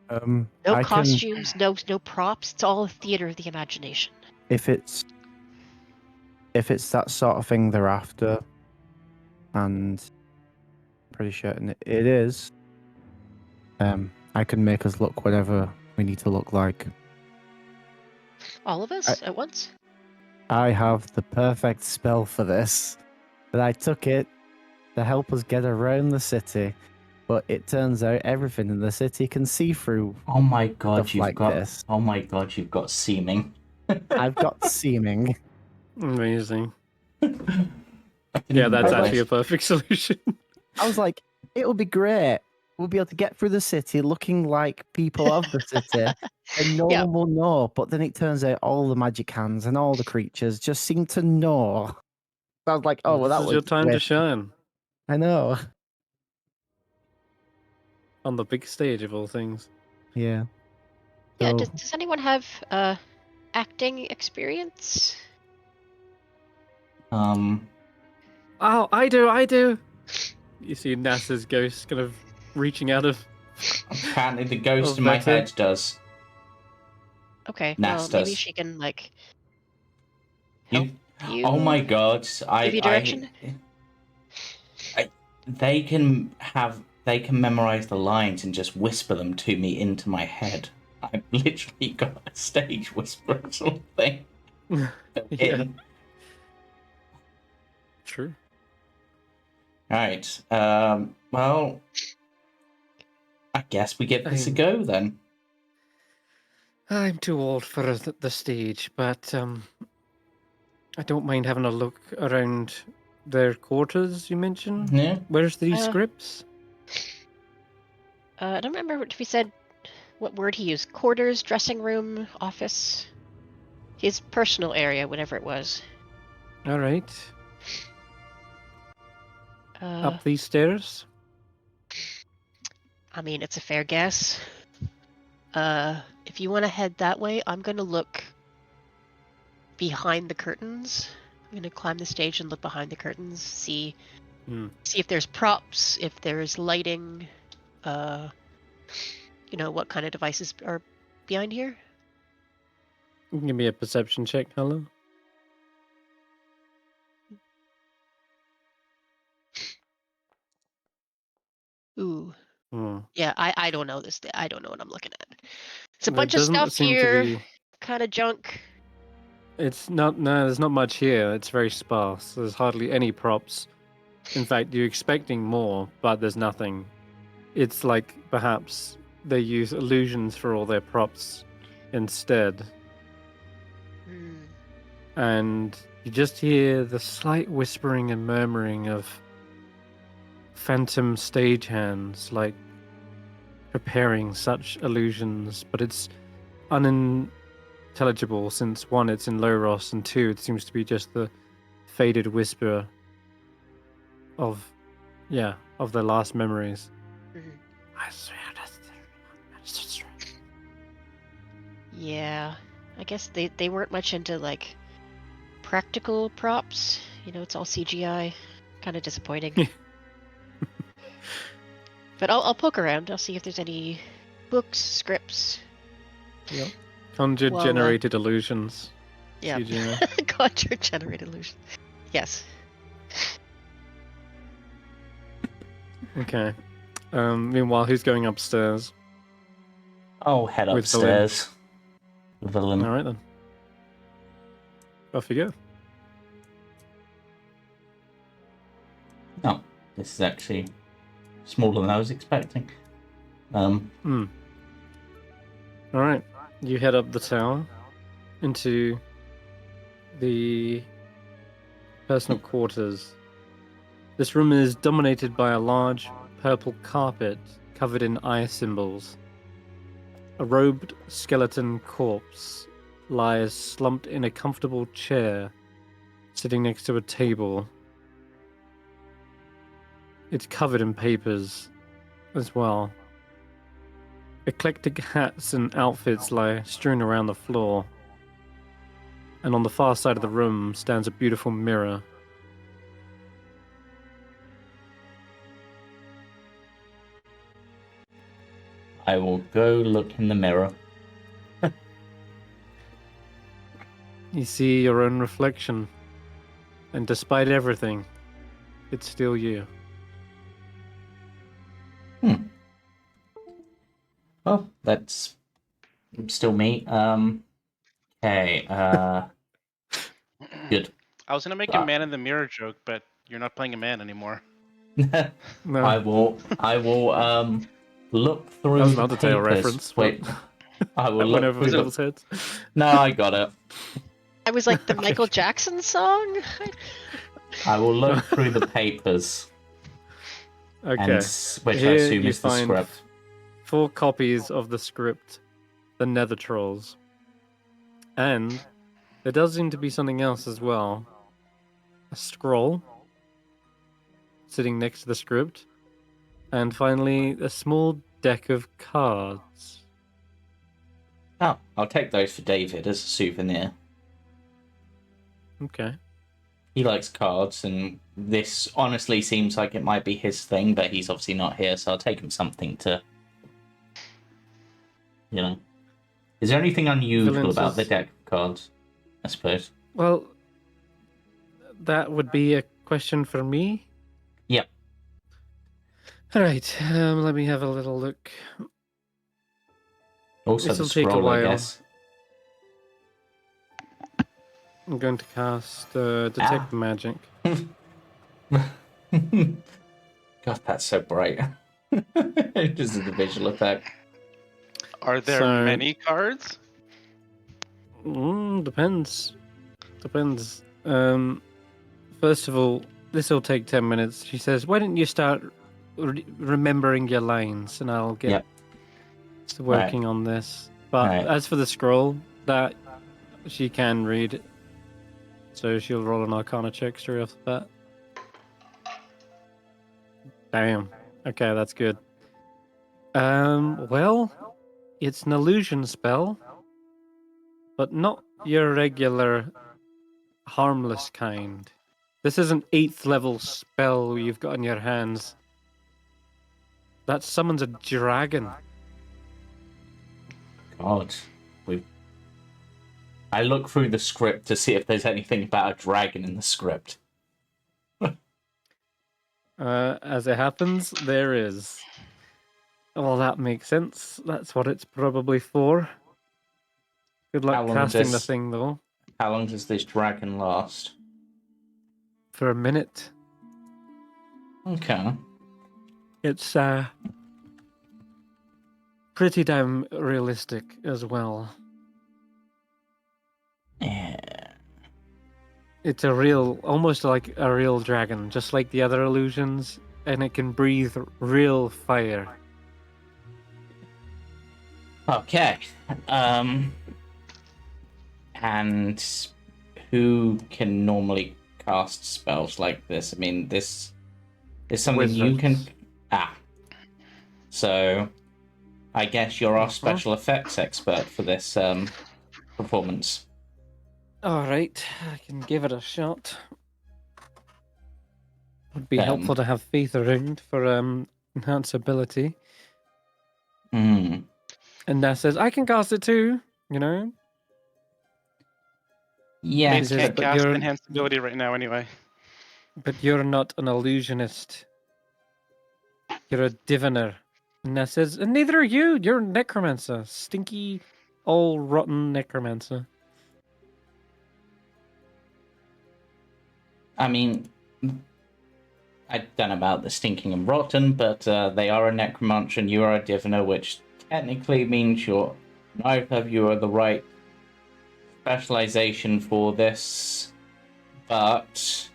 no I costumes, no props. It's all a theater of the imagination. if it's that sort of thing they're after, and pretty certain it is, I can make us look whatever we need to look like. All of us at once? I have the perfect spell for this. But I took it to help us get around the city, but it turns out everything in the city can see through. oh my god, Stuff like this. Oh my god, you've got seeming. I've got seeming. Amazing. I can Yeah, even that's buy actually this. a perfect solution. I was like, it'll be great. We'll be able to get through the city looking like people of the city, and no Yeah. one will know. But then it turns out all the magic hands and all the creatures just seem to know. I was like, oh, well, this that is was your time to great. shine I know. on the big stage of all things. Yeah. Yeah. So, Does anyone have acting experience? Um, Oh, I do. You see NASA's ghost kind of reaching out of. apparently the ghost Of in my better. head does. Okay. Nas Well, maybe does. she can help you. Oh my god! Give you direction? They can memorize the lines and just whisper them to me into my head. I've literally got a stage whisper or something. Yeah. True. Right. Well, I guess we give this a go then. I'm too old for the stage, but I don't mind having a look around their quarters. You mentioned. Yeah. Where's these scripts? I don't remember if he said what word he used. Quarters, dressing room, office. His personal area, whatever it was. All right. Up these stairs. I mean, it's a fair guess. If you want to head that way, I'm going to look behind the curtains. I'm going to climb the stage and look behind the curtains, see if there's props, if there's lighting, what kind of devices are behind here. You can give me a perception check, Hulla. Ooh. Hmm. Yeah, I don't know this. I don't know what I'm looking at. It's a There bunch of doesn't stuff seem here, to be. kind of junk. It's not. No, there's not much here. It's very sparse. There's hardly any props. In fact, you're expecting more, but there's nothing. It's like perhaps they use illusions for all their props instead. And you just hear the slight whispering and murmuring of phantom stagehands, like preparing such illusions, but it's unintelligible since one, it's in low Ross, and two, it seems to be just the faded whisper of their last memories. Yeah, I guess they weren't much into like practical props. It's all CGI. Kind of disappointing. But I'll poke around. I'll see if there's any books, scripts. Yep. Conjured generated illusions. Yeah. CGI. Conjured generated illusions. Yes. Okay. Meanwhile, who's going upstairs? I'll head With upstairs. Villain. All right then. Off you go. Oh, this is actually smaller than I was expecting. All right. You head up the tower into the personal quarters. This room is dominated by a large purple carpet covered in eye symbols. A robed skeleton corpse lies slumped in a comfortable chair, sitting next to a table. It's covered in papers as well. Eclectic hats and outfits lie strewn around the floor. And on the far side of the room stands a beautiful mirror. I will go look in the mirror. You see your own reflection. And despite everything, it's still you. Well, that's still me. Okay, good. I was gonna make a man in the mirror joke, but you're not playing a man anymore. No, I will look through that was an the Undertale papers. reference. Wait, I will that went look over through people's the... heads. No, I got it. I was like the Michael Jackson song. I will look through the papers. Okay. Which I Here assume you is the find script. 4 copies of the script, The Nether Trolls. And there does seem to be something else as well. A scroll sitting next to the script. And finally, a small deck of cards. Oh, I'll take those for David as a souvenir. Okay. He likes cards, and this honestly seems like it might be his thing, but he's obviously not here, so I'll take him something to... You know. Is there anything unusual about the deck of cards, I suppose? Well, that would be a question for me. Yep. Alright, let me have a little look. Also This'll the take a scroll, I while. guess. I'm going to cast Detect Magic. God, that's so bright. Just as a visual effect. Are there So- many cards? Depends. Depends. First of all, this will take 10 minutes. She says, why don't you start remembering your lines and I'll get to working on this. But as for the scroll, that she can read it. So she'll roll an Arcana check straight off the bat. Damn. Okay, that's good. Well, it's an illusion spell, but not your regular harmless kind. This is an 8th level spell you've got in your hands. That summons a dragon. God. I look through the script to see if there's anything about a dragon in the script. As it happens, there is. Well, that makes sense. That's what it's probably for. Good luck casting the thing, though. How long does this dragon last? For a minute. Okay. It's pretty damn realistic as well. Yeah. It's a real, almost like a real dragon, just like the other illusions, and it can breathe real fire. Okay. And who can normally cast spells like this? I mean, this is something you can... So, I guess you're our special effects expert for this performance. Alright, I can give it a shot. Would be helpful to have faith around for enhance ability. And that says, I can cast it too, you know? Yeah, Mates can't cast enhanced ability right now anyway. But you're not an illusionist. You're a diviner. And that says, and neither are you. You're a necromancer. Stinky, all rotten necromancer. I mean, I don't know about the stinking and rotten, but they are a necromancer and you are a diviner, which technically means neither of you are the right specialization for this. But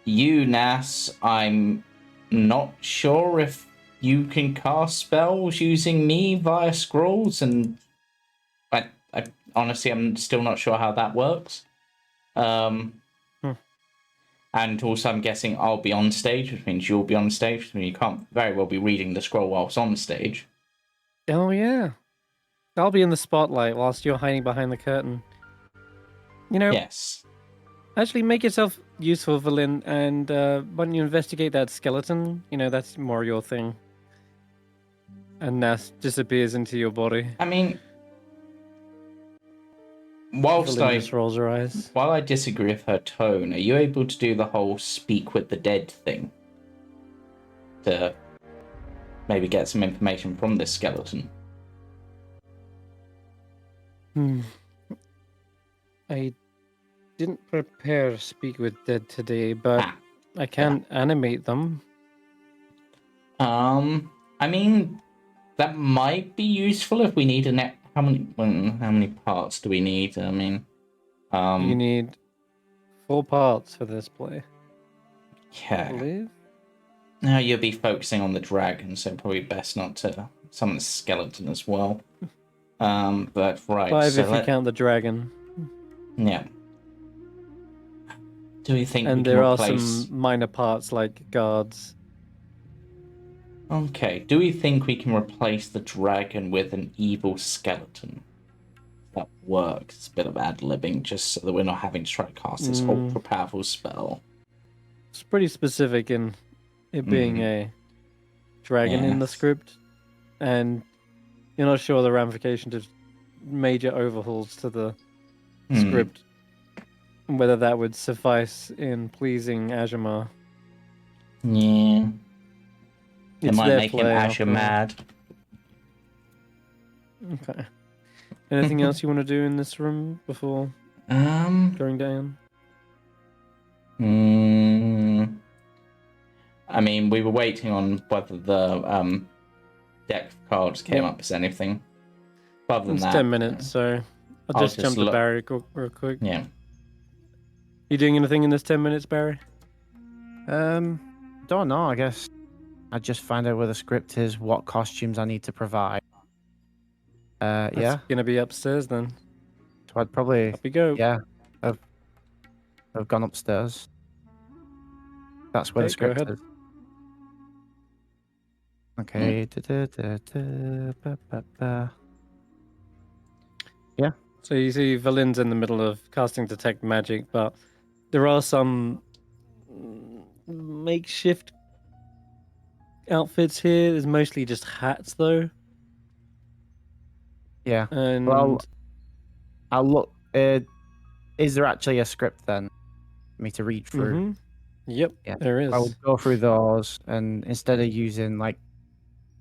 you, Nas, I'm not sure if you can cast spells using me via scrolls, and I honestly, I'm still not sure how that works. And also, I'm guessing I'll be on stage, which means you'll be on stage. I mean, you can't very well be reading the scroll whilst on stage. Oh yeah, I'll be in the spotlight whilst you're hiding behind the curtain. You know, Yes. actually make yourself useful, Valin, and why don't you investigate that skeleton? You know, that's more your thing. And Nas disappears into your body. I mean, whilst Valin just rolls her eyes. while I disagree with her tone, are you able to do the whole speak with the dead thing? To maybe get some information from this skeleton? I didn't prepare to speak with dead today, but I can animate them. I mean, that might be useful if we need a how many parts do we need? I mean, You need 4 parts for this play. I yeah. believe. Now you'll be focusing on the dragon, so probably best not to summon the skeleton as well. But right, 5 so if you count the dragon. Yeah. Do we think And we can there are replace... some minor parts like guards. Okay, do we think we can replace the dragon with an evil skeleton? That works. It's a bit of ad-libbing, just so that we're not having to try to cast this ultra powerful spell. It's pretty specific in it being a dragon in the script, and you're not sure the ramifications of major overhauls to the script, and whether that would suffice in pleasing Ajamar. Yeah. It It's might their make him play, Asher after all. mad. Okay. Anything else you want to do in this room before going down? I mean, we were waiting on whether the deck of cards came up as anything. Other than It's that, 10 minutes, so I'll just jump to Barry real quick. Yeah. You doing anything in this 10 minutes, Barry? Don't know. I guess I just find out where the script is, what costumes I need to provide. That's gonna be upstairs then. So I'd probably Up we go. I've gone upstairs. That's where the Okay, go script ahead. is. Okay. Yeah. So you see Valin's in the middle of casting Detect Magic, but there are some makeshift outfits here. There's mostly just hats, though. Yeah. And Well, I'll look. Is there actually a script then for me to read through? Yep, Yeah. there is. I would go through those, and instead of using like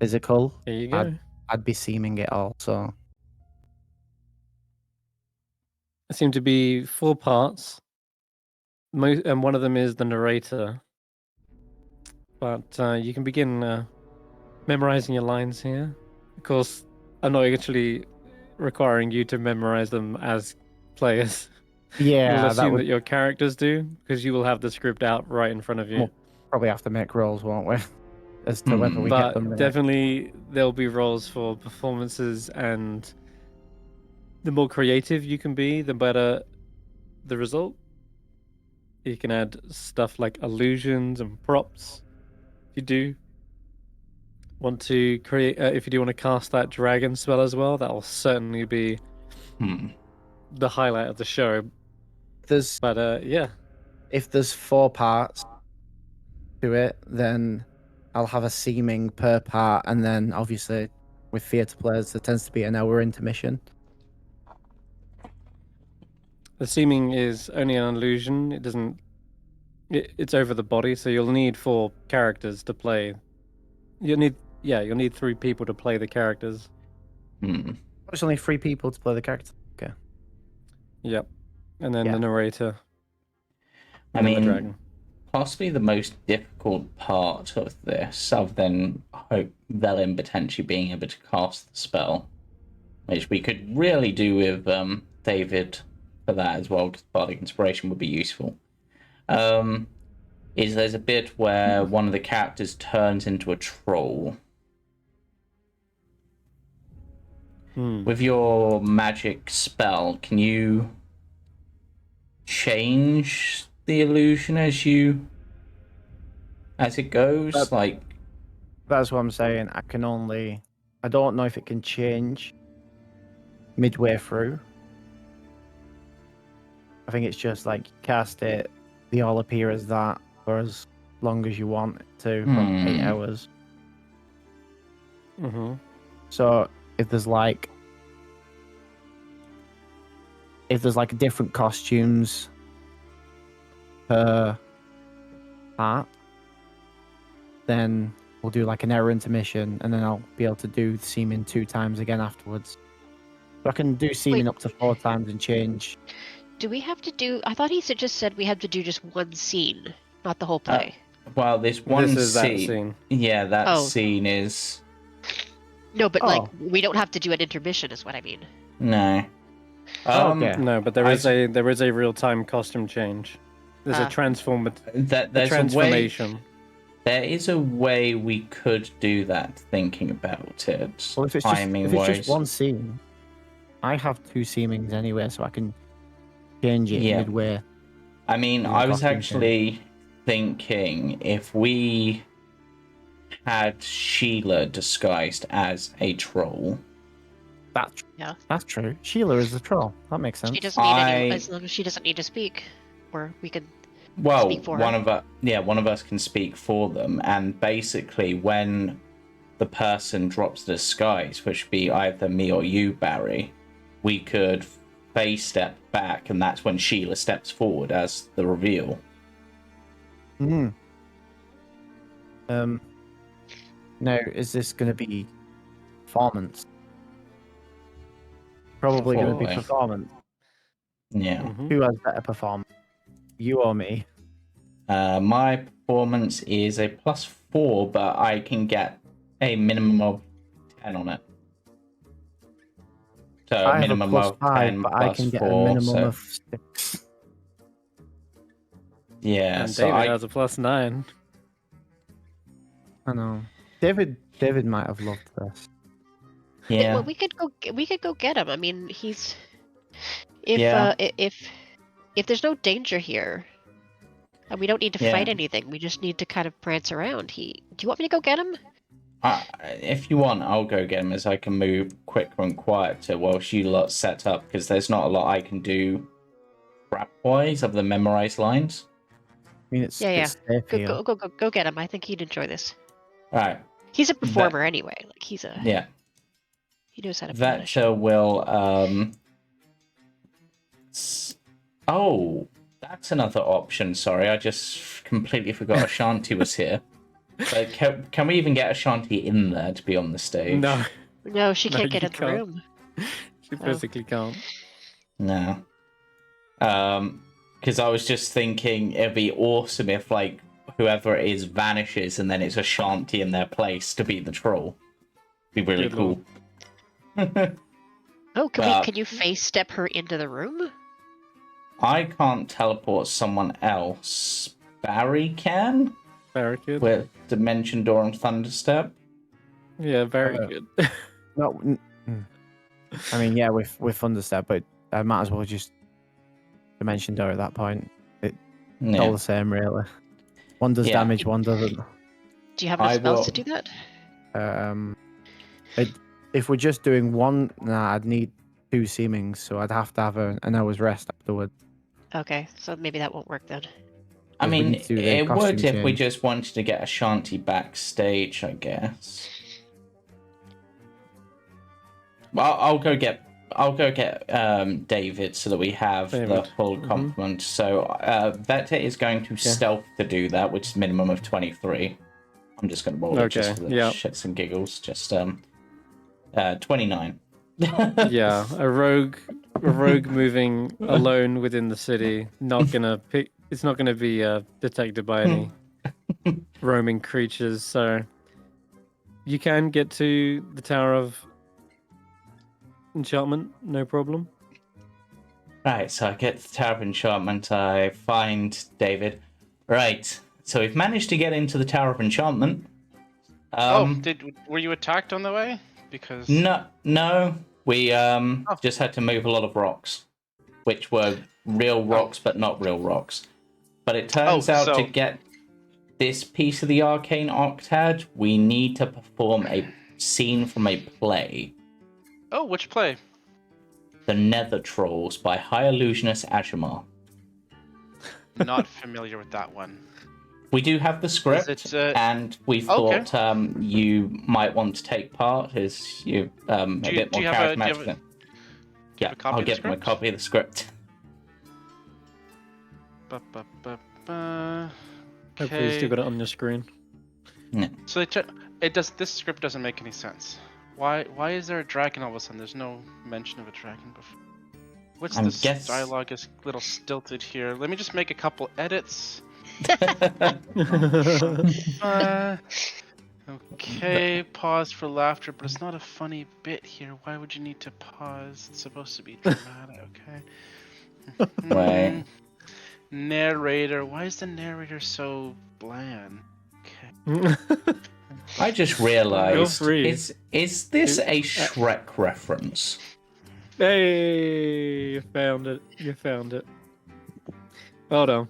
physical, There you go. I'd be seaming it all. So There seem to be 4 parts. And one of them is the narrator. But you can begin memorizing your lines here. Of course, I'm not actually requiring you to memorize them as players. yeah, We'll assume that your characters do, because you will have the script out right in front of you. We'll probably have to make rolls, won't we? As to whether we get them. But right. definitely there'll be roles for performances, and the more creative you can be, the better the result. You can add stuff like illusions and props if you do want to create. If you do want to cast that dragon spell as well, that will certainly be the highlight of the show. Yeah. If there's 4 parts to it, then I'll have a seaming per part, and then obviously with theatre players there tends to be an hour intermission. The seeming is only an illusion. It doesn't. It's over the body, so you'll need 4 characters to play. You'll need 3 people to play the characters. There's only 3 people to play the character. Okay. Yep, and then the narrator. I and mean, the dragon. Possibly the most difficult part of this, other than Velin potentially being able to cast the spell, which we could really do with David for that as well, because Bardic Inspiration would be useful. Is there's a bit where one of the characters turns into a troll. With your magic spell, can you change the illusion as it goes? That's what I'm saying. I can only I don't know if it can change midway through. I think it's just like cast it, they all appear as that for as long as you want it to, for 8 hours. Mm-hmm. So if there's like different costumes per part, then we'll do like an error intermission, and then I'll be able to do seeming 2 times again afterwards. So I can do seeming up to 4 times and change. Do we have to do? I thought he just said we had to do just one scene, not the whole play. Well, there's one This is that scene. scene. Yeah, that Oh. scene is No, but like Oh. we don't have to do an intermission, is what I mean. no. Okay. No, but there is a real-time costume change. There's a Ah. There's a way. transformation. There is a way we could do that. Thinking about it, Well, if it's timing just wise. one seam, I have 2 seamings anyway, so I can change it Yeah. midway. I mean, in the I was costume actually thinking if we had Sheila disguised as a troll. That's true. Sheila is the troll. That makes sense. She doesn't need any, as long as she doesn't need to speak, or we could. Well, Speak for her. one of us can speak for them, and basically, when the person drops the disguise, which would be either me or you, Barry, we could face step back, and that's when Sheila steps forward as the reveal. Hmm. Now, is this going to be performance? Probably going to be Probably. performance. Yeah. Mhm. Who has better performance? You or me? My performance is a +4, but I can get a minimum of 10 on it. So I a have minimum a of +5, 10 but I can get a +4. minimum So of 6. yeah, And so David has a +9. I know. David might have loved this. yeah. Well, we could go get him. I mean, he's if Yeah. if there's no danger here, and we don't need to Yeah. fight anything, we just need to kind of prance around. Do you want me to go get him? If you want, I'll go get him as I can move quicker and quieter whilst you lot set up, because there's not a lot I can do rap-wise other than memorize lines. I mean, it's Yeah. safe here. Go get him. I think he'd enjoy this. Alright, He's a performer anyway. Like he knows how to punish. Vetcher will, Oh, that's another option, sorry, I just completely forgot Ashanti was here. But can we even get Ashanti in there to be on the stage? No, No, she No, can't get you in the can't. room. she physically can't. No. Because I was just thinking it'd be awesome if, like, whoever it is vanishes and then it's Ashanti in their place to be the troll. Be really Good cool. Oh, Well- can you face step her into the room? I can't teleport someone else. Barry can? Very good. With Dimension Door and Thunderstep? Yeah, very Uh, good. No, I mean, yeah, with Thunderstep, but I might as well just Dimension Door at that point. It's all Yeah. the same, really. One does Yeah. damage, one doesn't. Do you have enough I spells will- to do that? If we're just doing one, I'd need 2 seamings, so I'd have to have an hour's rest afterward. Okay, so maybe that won't work then. I Because we mean, need to do the it would costume if we change. just wanted to get Ashanti backstage, I guess. Well, I'll go get David so that we have the David. full Mhm. complement. So Vector is going to stealth to do that, which is minimum of 23. I'm just going to roll it just Okay, for the yeah. shits and giggles. Just 29. Yeah, a rogue moving alone within the city. It's not gonna be detected by any roaming creatures. So you can get to the Tower of Enchantment, no problem. Right, so I get to the Tower of Enchantment. I find David. Right, so we've managed to get into the Tower of Enchantment. Were you attacked on the way? Because No, we just had to move a lot of rocks, which were real rocks, but not real rocks. But it turns out to get this piece of the Arcane Octad, we need to perform a scene from a play, Oh, which play? The Nether Trolls by High Illusionist Ajamar. Not familiar with that one. We do have the script, it, and we okay. thought you might want to take part as you a bit more charismatic. Yeah, I'll give them a copy of the script. Hopefully you still Okay. got it on your screen. So this script doesn't make any sense. Why is there a dragon all of a sudden? There's no mention of a dragon before. What's this dialogue is a little stilted here. Let me just make a couple edits. Okay, pause for laughter, but it's not a funny bit here. Why would you need to pause? It's supposed to be dramatic, okay? Right. Narrator. Why is the narrator so bland? Okay. I just realised, Feel free. is this a Shrek reference? Hey, you found it. You found it. Hold on.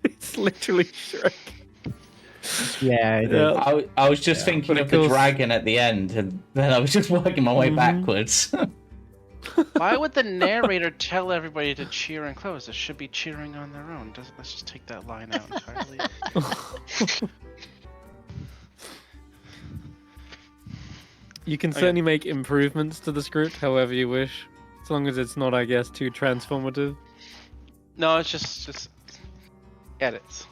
It's literally Shrek. Yeah, it is. Yeah. I was just thinking But of of the course- dragon at the end, and then I was just working my way backwards. Why would the narrator tell everybody to cheer and close? It should be cheering on their own. Let's just take that line out entirely. You can Okay. certainly make improvements to the script however you wish, as long as it's not, I guess, too transformative. No, it's just edits.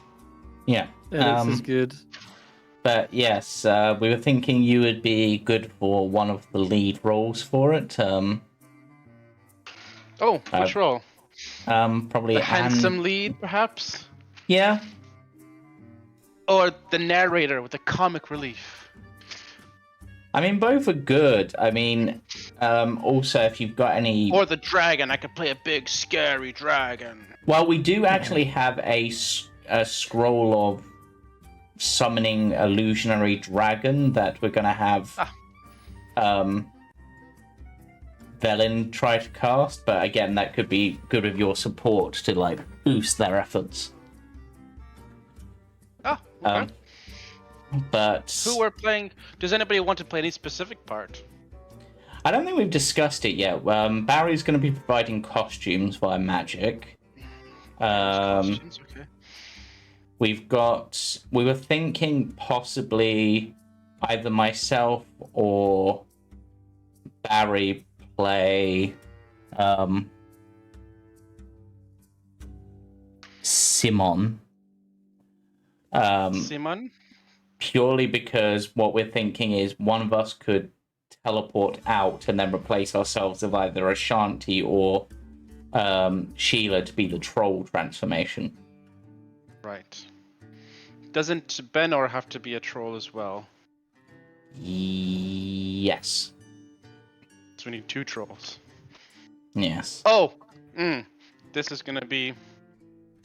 Yeah. Edits is good. But yes, we were thinking you would be good for one of the lead roles for it. Oh, which role? Probably The handsome lead, perhaps? Yeah. Or the narrator with the comic relief? I mean, both are good. I mean, also if you've got any. Or the dragon. I could play a big, scary dragon. Well, we do actually have a scroll of summoning illusionary dragon that we're gonna have Velen try to cast, but again, that could be good with your support to like boost their efforts. Oh, okay. But Who we're playing? Does anybody want to play any specific part? I don't think we've discussed it yet. Barry's going to be providing costumes via magic. Costumes, okay. We were thinking possibly either myself or Barry play Simon. Simon? Purely because what we're thinking is one of us could teleport out and then replace ourselves with either Ashanti or Sheila to be the troll transformation. Right. Doesn't Benor have to be a troll as well? Yes. So we need 2 trolls. Yes. Oh! This is gonna be...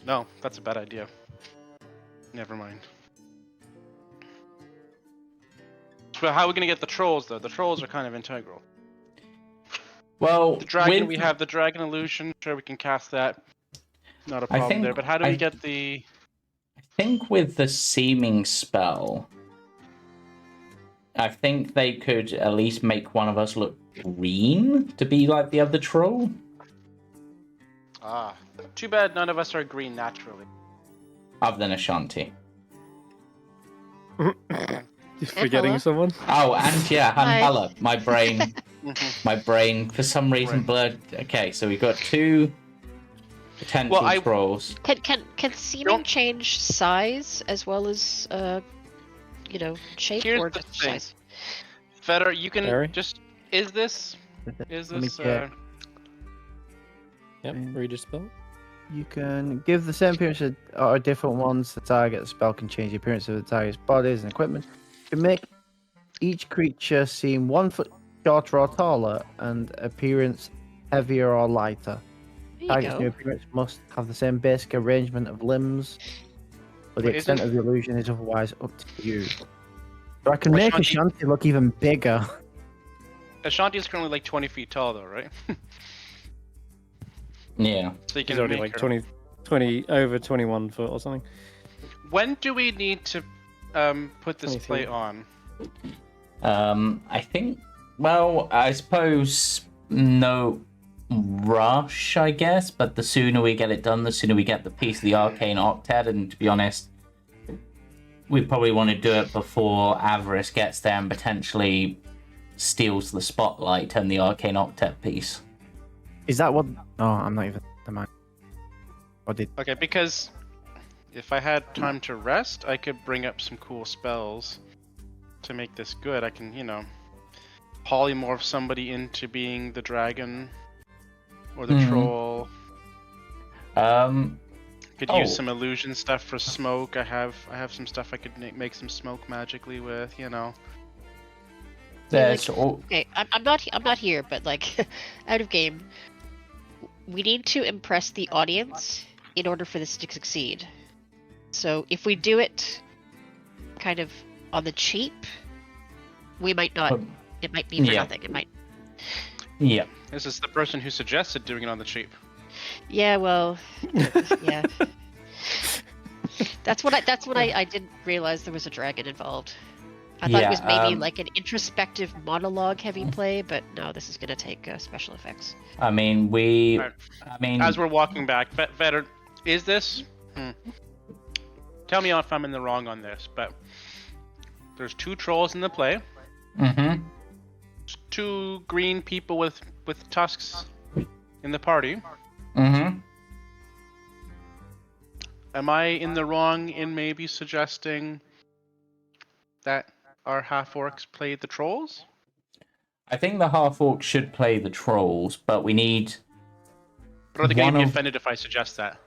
No, that's a bad idea. Never mind. So how are we gonna get the trolls, though? The trolls are kind of integral. Well, The dragon, we have the dragon illusion. Sure, we can cast that. Not a problem there. But how do we get the... I think with the seeming spell, I think they could at least make one of us look green to be like the other troll. Ah. Too bad none of us are green naturally. Other than Ashanti. You're forgetting Hulla? someone? Oh, and yeah, Hi. Hulla. My brain, for some reason, blurred. Okay, so we've got 2 potential trolls. Can seeming change size as well as shape Here's or the just thing. size? Fetter, you can Barry? just... Is this... Let me check. Yep, read your spell. You can give the same appearance or different ones. The target spell can change the appearance of the target's bodies and equipment. You can make each creature seem 1 foot shorter or taller and appearance heavier or lighter. There you Target's new go. appearance must have the same basic arrangement of limbs, but the Wait, extent isn't- of the illusion is otherwise up to you. So I can make Ashanti- Ashanti look even bigger. Ashanti is currently like 20 feet tall, though, right? Yeah. So you He's can already make like her... 20 over 21 foot or something. When do we need to put this 23. play on? I think, well, I suppose no rush, I guess, but the sooner we get it done, the sooner we get the piece of the Arcane Octet, and to be honest, we probably want to do it before Avarice gets there and potentially steals the spotlight and the Arcane Octet piece. Is that what... Oh, I'm not even... Okay, because if I had time to rest, I could bring up some cool spells to make this good. I can, polymorph somebody into being the dragon or the troll. Could use some illusion stuff for smoke. I have some stuff I could make some smoke magically with. Okay, I'm not here, but like, out of game, we need to impress the audience in order for this to succeed. So if we do it kind of on the cheap, we might not. It might be for nothing. It might. Yeah. This is the person who suggested doing it on the cheap. Yeah. Well. Yeah. That's what I didn't realize there was a dragon involved. I thought it was maybe like an introspective monologue heavy play, but no, this is going to take special effects. I mean, as we're walking back, Vetter, is this? Tell me if I'm in the wrong on this, but there's 2 trolls in the play. Mm-hmm. 2 green people with tusks in the party. Mm-hmm. Am I in the wrong in maybe suggesting that our half-orcs play the trolls? I think the half-orcs should play the trolls, but we need... But are they going to be offended if I suggest that?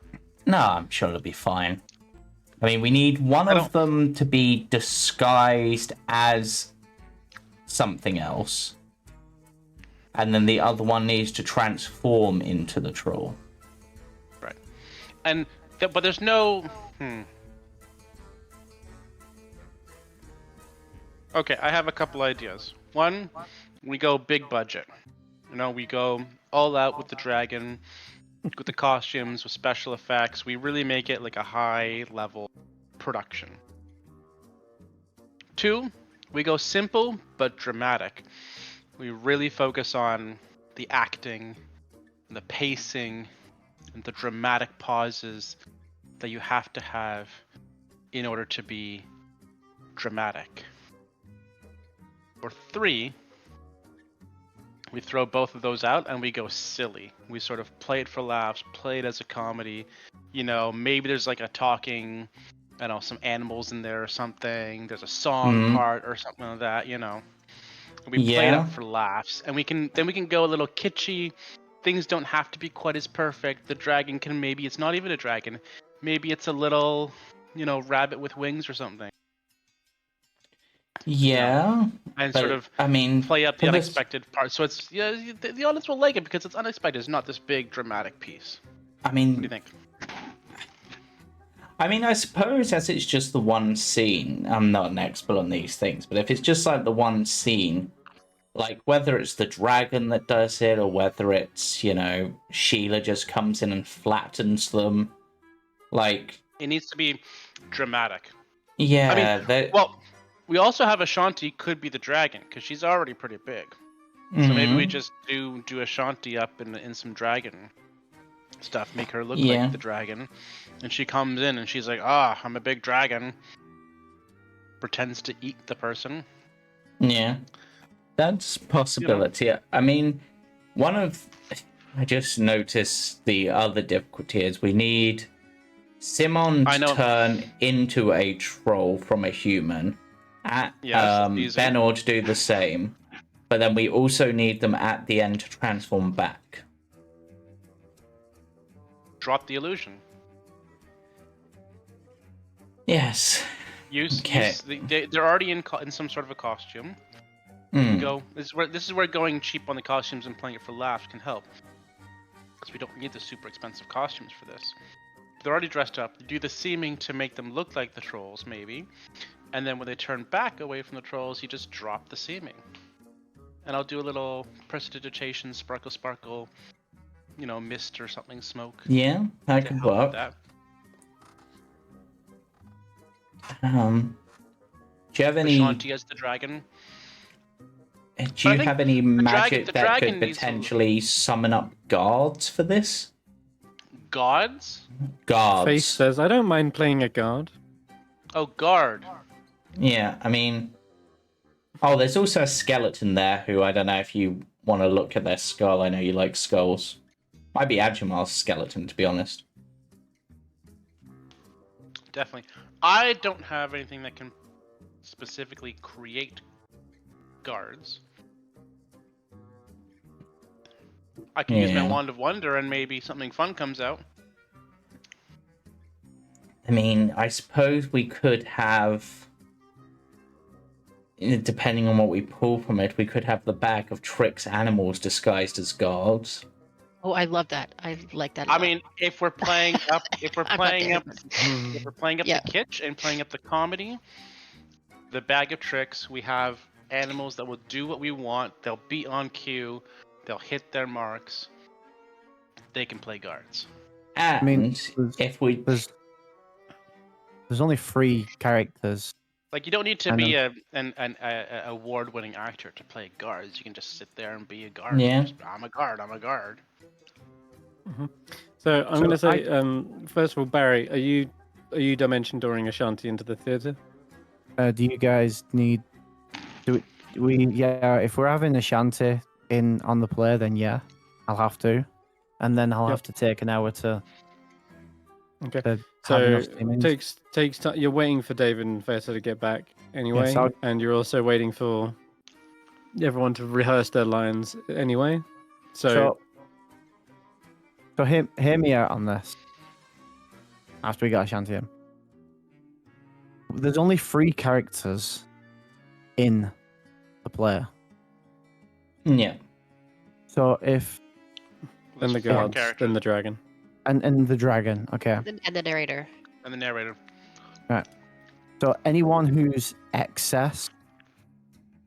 No, I'm sure it'll be fine. I mean, we need one of them to be disguised as something else, and then the other one needs to transform into the troll. Right. But there's no... Okay, I have a couple ideas. One, we go big budget. We go all out with the dragon, with the costumes, with special effects. We really make it like a high-level production. 2, we go simple but dramatic. We really focus on the acting, and the pacing, and the dramatic pauses that you have to have in order to be dramatic. Or 3, we throw both of those out and we go silly. We sort of play it for laughs, play it as a comedy. Maybe there's like a talking, some animals in there or something. There's a song part or something like that, We play it up for laughs, and we can go a little kitschy. Things don't have to be quite as perfect. The dragon it's not even a dragon. Maybe it's a little, rabbit with wings or something. Yeah. And sort of play up the unexpected part. So it's the audience will like it because it's unexpected. It's not this big dramatic piece. What do you think? I suppose as it's just the one scene, I'm not an expert on these things, but if it's just like the one scene, like whether it's the dragon that does it or whether it's, Sheila just comes in and flattens them, like... It needs to be dramatic. Yeah. We also have Ashanti could be the dragon, because she's already pretty big. So maybe we just do Ashanti up in some dragon stuff, make her look like the dragon. And she comes in and she's like, I'm a big dragon. Pretends to eat the person. Yeah. That's a possibility. I just noticed the other difficulty is we need Simon to turn into a troll from a human. Benor to do the same. But then we also need them at the end to transform back. Drop the illusion. Yes. They're already in some sort of a costume. This is where going cheap on the costumes and playing it for laughs can help. Because we don't need the super expensive costumes for this. They're already dressed up. You do the seeming to make them look like the trolls, maybe. And then when they turn back away from the trolls, you just drop the seeming. And I'll do a little prestidigitation, sparkle, sparkle, mist or something, smoke. Yeah, that can work. Do you have any? Ashanti as the dragon. Do you have any magic that could dragon needs potentially summon up guards for this? Gods? Guards. Face says, I don't mind playing a guard. Oh, guard. Yeah, I mean... Oh, there's also a skeleton there who I don't know if you want to look at their skull. I know you like skulls. Might be Ajumar's skeleton, to be honest. Definitely. I don't have anything that can specifically create guards. I can use my Wand of Wonder and maybe something fun comes out. I mean, I suppose we could have... Depending on what we pull from it, we could have the bag of tricks animals disguised as guards. Oh, I love that. I like that. I mean, if we're playing up, if we're playing up the kitsch and playing up the comedy, the bag of tricks, we have animals that will do what we want. They'll be on cue. They'll hit their marks. They can play guards. And I mean, if we... There's only 3 characters. Like, you don't need to be an award-winning actor to play guards. You can just sit there and be a guard. Yeah. I'm a guard. I'm a guard. Mm-hmm. So I'm going to say, first of all, Barry, are you dimension dooring Ashanti into the theatre? Do you guys need? Do we? Yeah. If we're having Ashanti on the play, then yeah, I'll have to, and then I'll have to take an hour to. Okay. So takes time. You're waiting for David and Veta to get back anyway, and you're also waiting for everyone to rehearse their lines anyway. So hear me out on this. After we got Ashanti in, there's only 3 characters in the play. Yeah. So if then the guards, then the dragon. And the dragon, okay. And the narrator. And the narrator. Right. So anyone who's excess,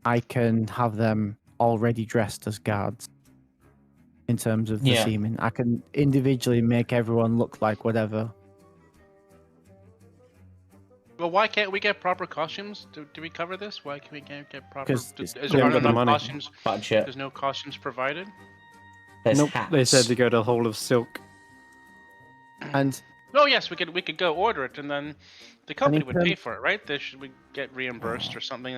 I can have them already dressed as guards. In terms of the seeming, I can individually make everyone look like whatever. Well, why can't we get proper costumes? Do we cover this? Why can we can't get proper? Is there no the money. Costumes? Budget. There's no costumes provided. There's nope. hats. They said to go to Hall of Silk. And oh yes, we could go order it, and then the company would pay for it, right? We get reimbursed or something.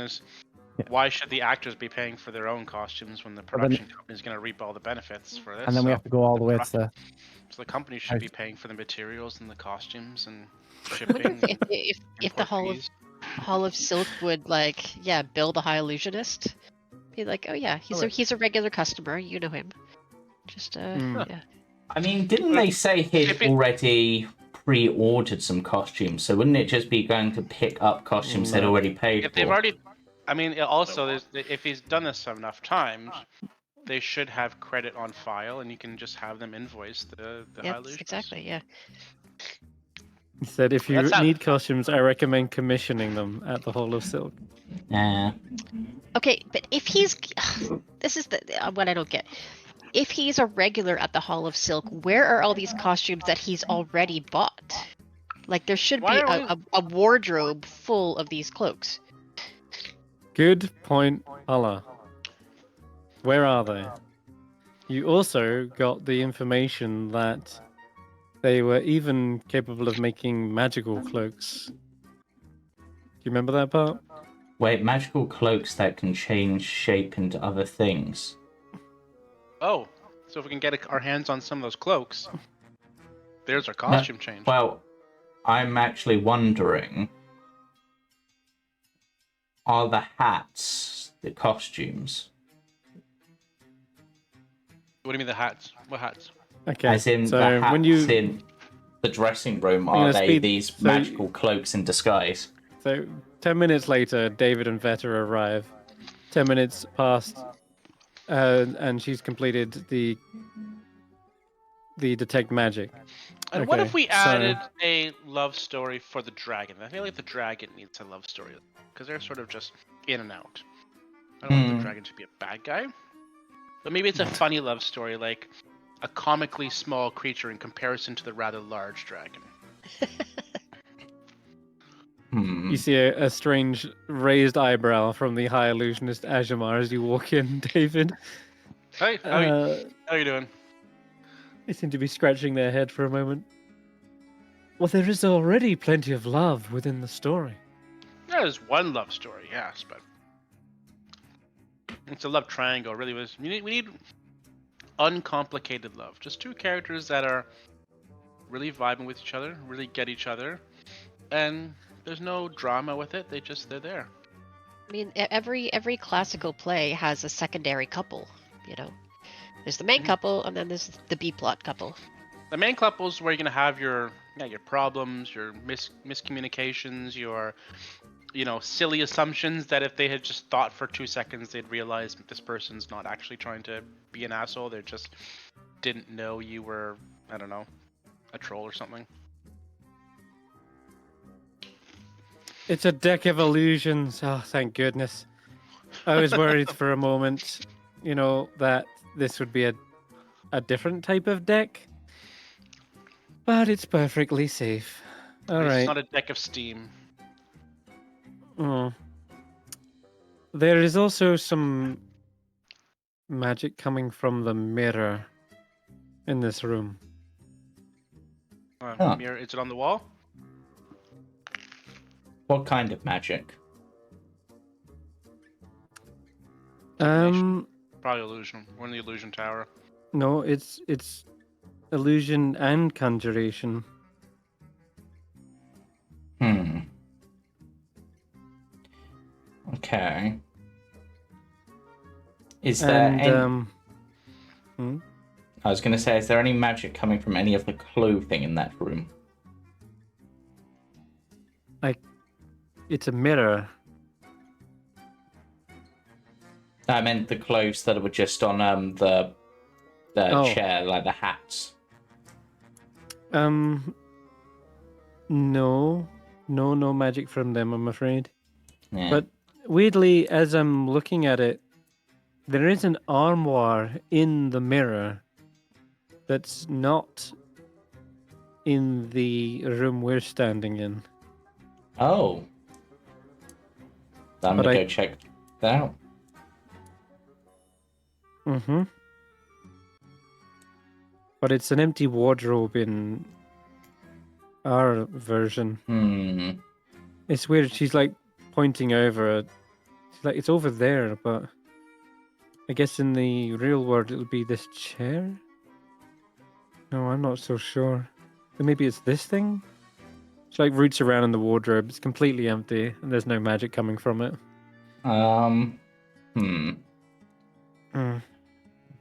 Why should the actors be paying for their own costumes when the production company is going to reap all the benefits for this? And then we have to go all the way to. So the company should be paying for the materials and the costumes and shipping. if the Hall of Silk would build a high illusionist, be like, oh yeah, he's a regular customer, you know him. Just yeah. I mean, didn't they say he'd already pre-ordered some costumes? So wouldn't it just be going to pick up costumes they'd already paid if for? They've already, I mean, also, if he's done this enough times, they should have credit on file, and you can just have them invoice the high illusions. Exactly, yeah. He said, if you need costumes, I recommend commissioning them at the Hall of Silk. Yeah. Okay, but if he's... This is what I don't get. If he's a regular at the Hall of Silk, where are all these costumes that he's already bought? Like, there should be a wardrobe full of these cloaks. Good point, Hulla. Where are they? You also got the information that they were even capable of making magical cloaks. Do you remember that part? Wait, magical cloaks that can change shape into other things. Oh, so if we can get our hands on some of those cloaks, there's our costume change. Well, I'm actually wondering, are the hats the costumes? What do you mean the hats? What hats? Okay, as in so the hats when you in the dressing room, are they these magical cloaks in disguise? So 10 minutes later, David and Veta arrive. 10 minutes past, and she's completed the detect magic. And what if we added a love story for the dragon? I feel like the dragon needs a love story because they're sort of just in and out. I don't want the dragon to be a bad guy, but maybe it's a funny love story, like a comically small creature in comparison to the rather large dragon. You see a strange raised eyebrow from the high illusionist Ajamar as you walk in, David. Hey, how you doing? They seem to be scratching their head for a moment. Well, there is already plenty of love within the story. Yeah, there's one love story, yes, but it's a love triangle. Really, we need uncomplicated love. Just two characters that are really vibing with each other, really get each other, and there's no drama with it. They're there. I mean, every classical play has a secondary couple. You know, there's the main couple, and then there's the B plot couple. The main couple's where you're gonna have your problems, your miscommunications, your silly assumptions that if they had just thought for 2 seconds, they'd realize this person's not actually trying to be an asshole. They just didn't know you were, I don't know, a troll or something. It's a deck of illusions. Oh, thank goodness. I was worried for a moment, that this would be a different type of deck. But it's perfectly safe. All right. It's not a deck of steam. There is also some magic coming from the mirror in this room. Mirror, is it on the wall? What kind of magic? Probably illusion. We're in the illusion tower. No, it's illusion and conjuration. Okay. Is there any... I was going to say, is there any magic coming from any of the clothing in that room? It's a mirror. I meant the clothes that were just on the chair, like the hats. No magic from them, I'm afraid. Yeah. But weirdly, as I'm looking at it, there is an armoire in the mirror that's not in the room we're standing in. Oh. I'm going to go check that out. But it's an empty wardrobe in our version. It's weird. She's like pointing over. She's like, it's over there, but I guess in the real world it'll be this chair? No, I'm not so sure. Then maybe it's this thing? She like roots around in the wardrobe. It's completely empty and there's no magic coming from it.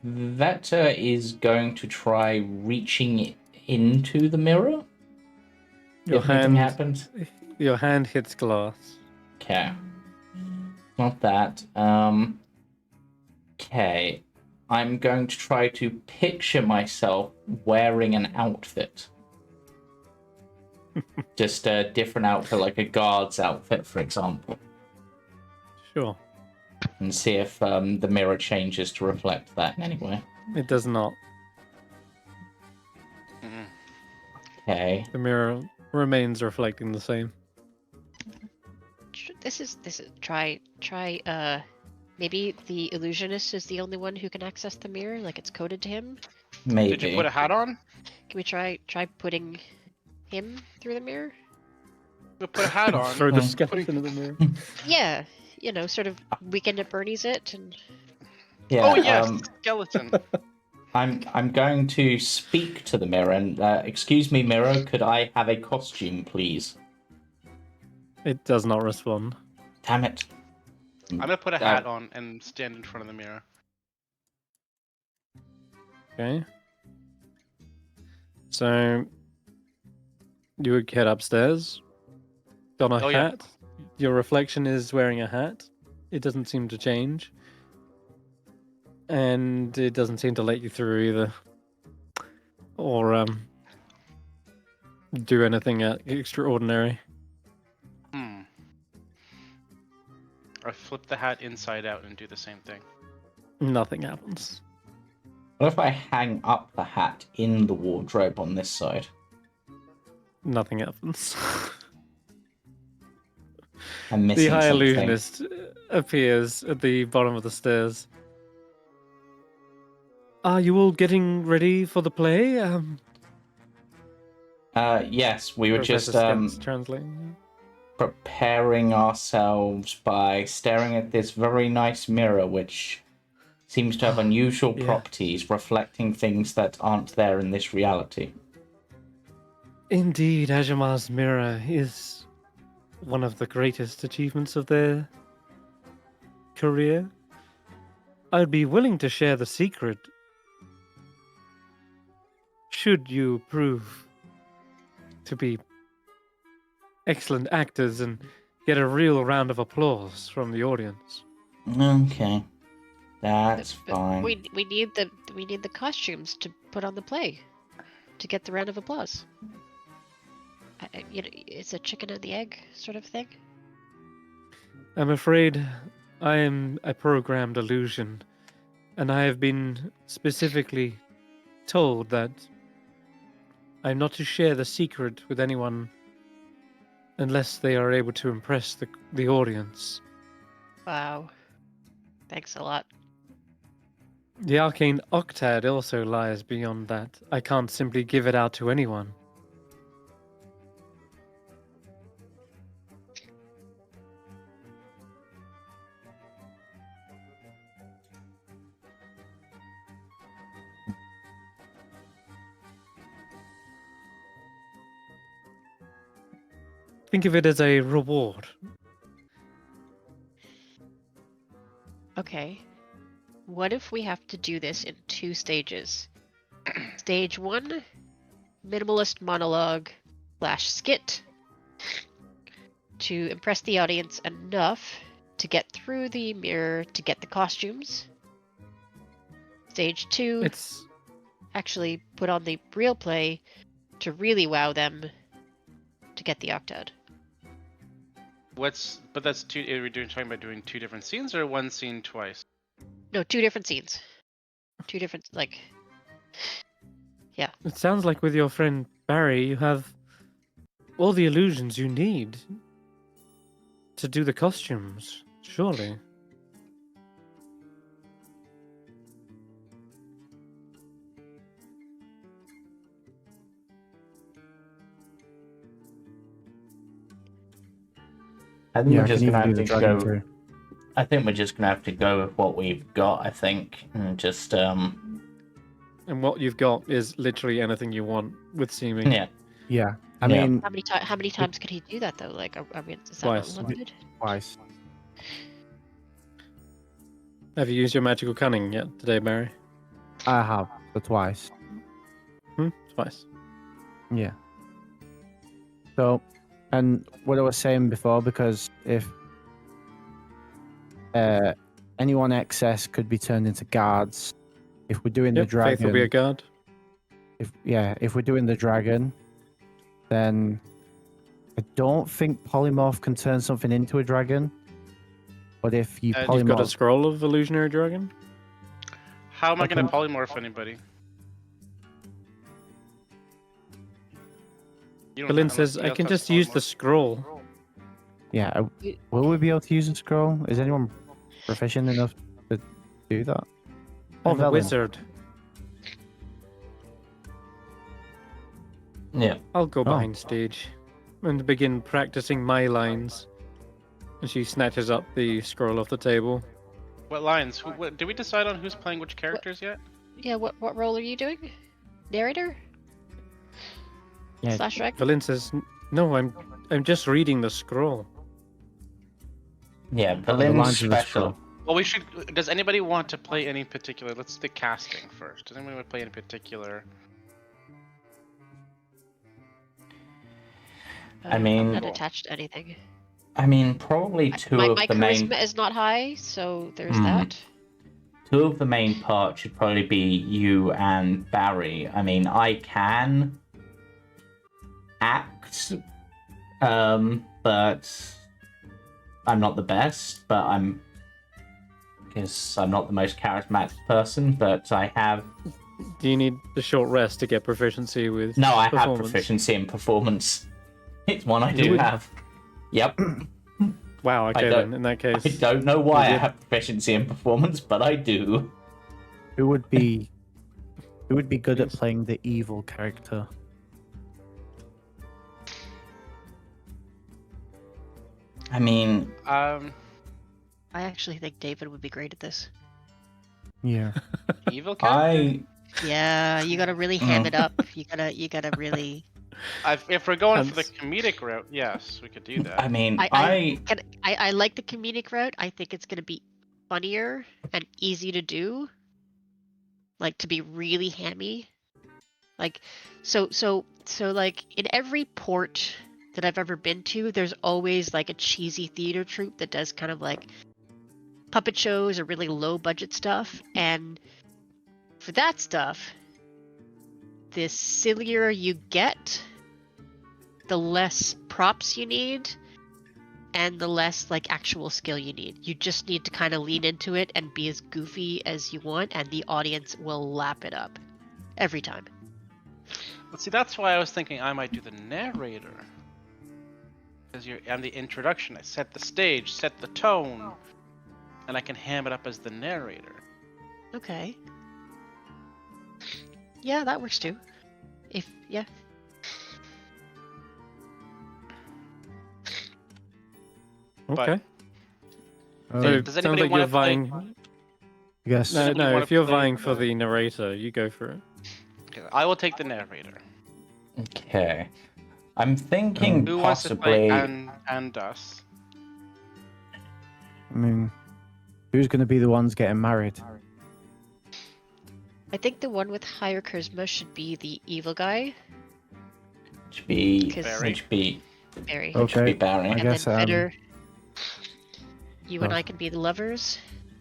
Vetter is going to try reaching into the mirror. Your if anything happens. Your hand hits glass. Okay. Not that. Okay. I'm going to try to picture myself wearing an outfit. Just a different outfit, like a guard's outfit, for example. Sure. And see if the mirror changes to reflect that in any way. It does not. Okay. The mirror remains reflecting the same. This is try maybe the illusionist is the only one who can access the mirror, like it's coded to him. Maybe. Did you put a hat on? Can we try putting him through the mirror? We'll put a hat on. Throw the skeleton in the mirror. Yeah, sort of Weekend at Bernie's it and. Yeah, oh yes, skeleton. I'm going to speak to the mirror and excuse me, mirror, could I have a costume, please? It does not respond. Damn it. I'm gonna put a hat on and stand in front of the mirror. Okay. So you would head upstairs. Got a hat. Yeah. Your reflection is wearing a hat. It doesn't seem to change. And it doesn't seem to let you through either. Or do anything extraordinary. I flip the hat inside out and do the same thing. Nothing happens. What if I hang up the hat in the wardrobe on this side? Nothing happens. I'm The missing high something. illusionist appears at the bottom of the stairs. Are you all getting ready for the play? Yes, we were Professor just Scatt's translating. preparing ourselves by staring at this very nice mirror, which seems to have unusual Yeah. properties, reflecting things that aren't there in this reality. Indeed, Ajamar's mirror is one of the greatest achievements of their career. I'd be willing to share the secret should you prove to be excellent actors and get a real round of applause from the audience. Okay, that's But fine. we need the costumes to put on the play to get the round of applause. It's a chicken and the egg sort of thing. I'm afraid I am a programmed illusion, and I have been specifically told that I'm not to share the secret with anyone unless they are able to impress the audience. Wow. Thanks a lot. The arcane octad also lies beyond that. I can't simply give it out to anyone. Think of it as a reward. Okay. What if we have to do this in 2 stages? Stage 1, minimalist monologue / skit to impress the audience enough to get through the mirror to get the costumes. Stage 2, It's actually put on the real play to really wow them to get the octad. But that's two. Are we talking about doing 2 different scenes or 1 scene twice? No, 2 different scenes. 2 different, yeah. It sounds like with your friend Barry, you have all the illusions you need to do the costumes, surely. I think Yeah, we're I just can gonna even do have the to dragon go. through. I think we're just gonna have to go with what we've got. I think, and just And what you've got is literally anything you want with seeming. yeah. Yeah, I Yeah. mean, How many times could he do that though? Like, I mean, is that not Twice. limited? twice. Have you used your magical cunning yet today, Barry? I have, but twice. Twice. Yeah. So, and what I was saying before, because if anyone excess could be turned into guards, if we're doing the Yep, Faith will be a dragon, guard. if we're doing the dragon, then I don't think polymorph can turn something into a dragon. But if you And you've got a polymorph, scroll of illusionary dragon? How am I going to Okay. polymorph anybody? You don't Berlin unless says, somebody I else can has just use the polymorph. scroll. yeah, will we be able to use the scroll? Is anyone proficient enough to do that? Oh, I'm a Velen. wizard. Yeah. I'll go Oh. behind stage and begin practicing my lines. And she snatches up the scroll off the table. What lines? Did we decide on who's playing which characters yet? Yeah, what role are you doing? Narrator? Yeah. / rec? Berlin says, no, I'm just reading the scroll. Yeah, the Berlin's lines of the special. scroll. Well, we should. Does anybody want to play any particular? Let's do the casting first. Does anybody want to play any particular? I mean- I'm not attached to anything. I mean, probably two My of the charisma main is not high, so there's Hmm. that. two of the main parts should probably be you and Barry. I mean, I can act, but I'm not the best. Because I'm not the most charismatic person. But I have Do you need the short rest to get proficiency with no, I have performance? proficiency in performance. It's one I do would- have. Yep. Wow. Okay, then in that case, I don't know why I did. have proficiency in performance, but I do. Who would be good at playing the evil character? I mean, I actually think David would be great at this. Yeah. Evil character? Yeah, you gotta really ham it up. You gotta really. If we're going for the comedic route, yes, we could do that. I mean, I like the comedic route. I think it's gonna be funnier and easy to do. Like to be really hammy. Like, so like in every port that I've ever been to, there's always like a cheesy theater troupe that does kind of like puppet shows or really low budget stuff. And for that stuff, the sillier you get, the less props you need and the less like actual skill you need. You just need to kind of lean into it and be as goofy as you want, and the audience will lap it up every time. But see, that's why I was thinking I might do the narrator. Because I'm the introduction. I set the stage, set the tone, and I can ham it up as the narrator. Okay. Yeah, that works too. Yeah. Okay. Does Sounds anybody like want you're to play? vying. Yes. No, Anybody wanna if you're play- vying for the narrator, you go for it. Okay, I will take the narrator. okay. I'm thinking Who wants to play possibly. and us? I mean, who's going to be the ones getting married? I think the one with higher charisma should be the evil guy, Which be Barry. which be Barry. Oh. which be Okay. Barry. I And guess, then Vetter, you and oh. I can be the lovers,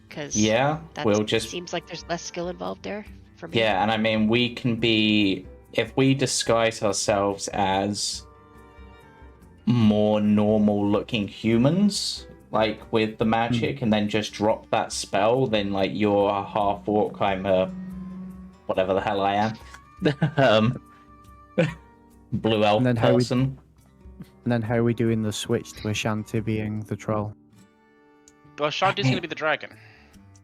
because Yeah, that we'll just seems like there's less skill involved there for me. yeah, and I mean we can be if we disguise ourselves as more normal looking humans, like with the magic, and then just drop that spell, then like you're a half orc, I'm a whatever the hell I am. Blue elf And then how we- person. And then how are we doing the switch to Ashanti being the troll? Well, Shanti's gonna be the dragon.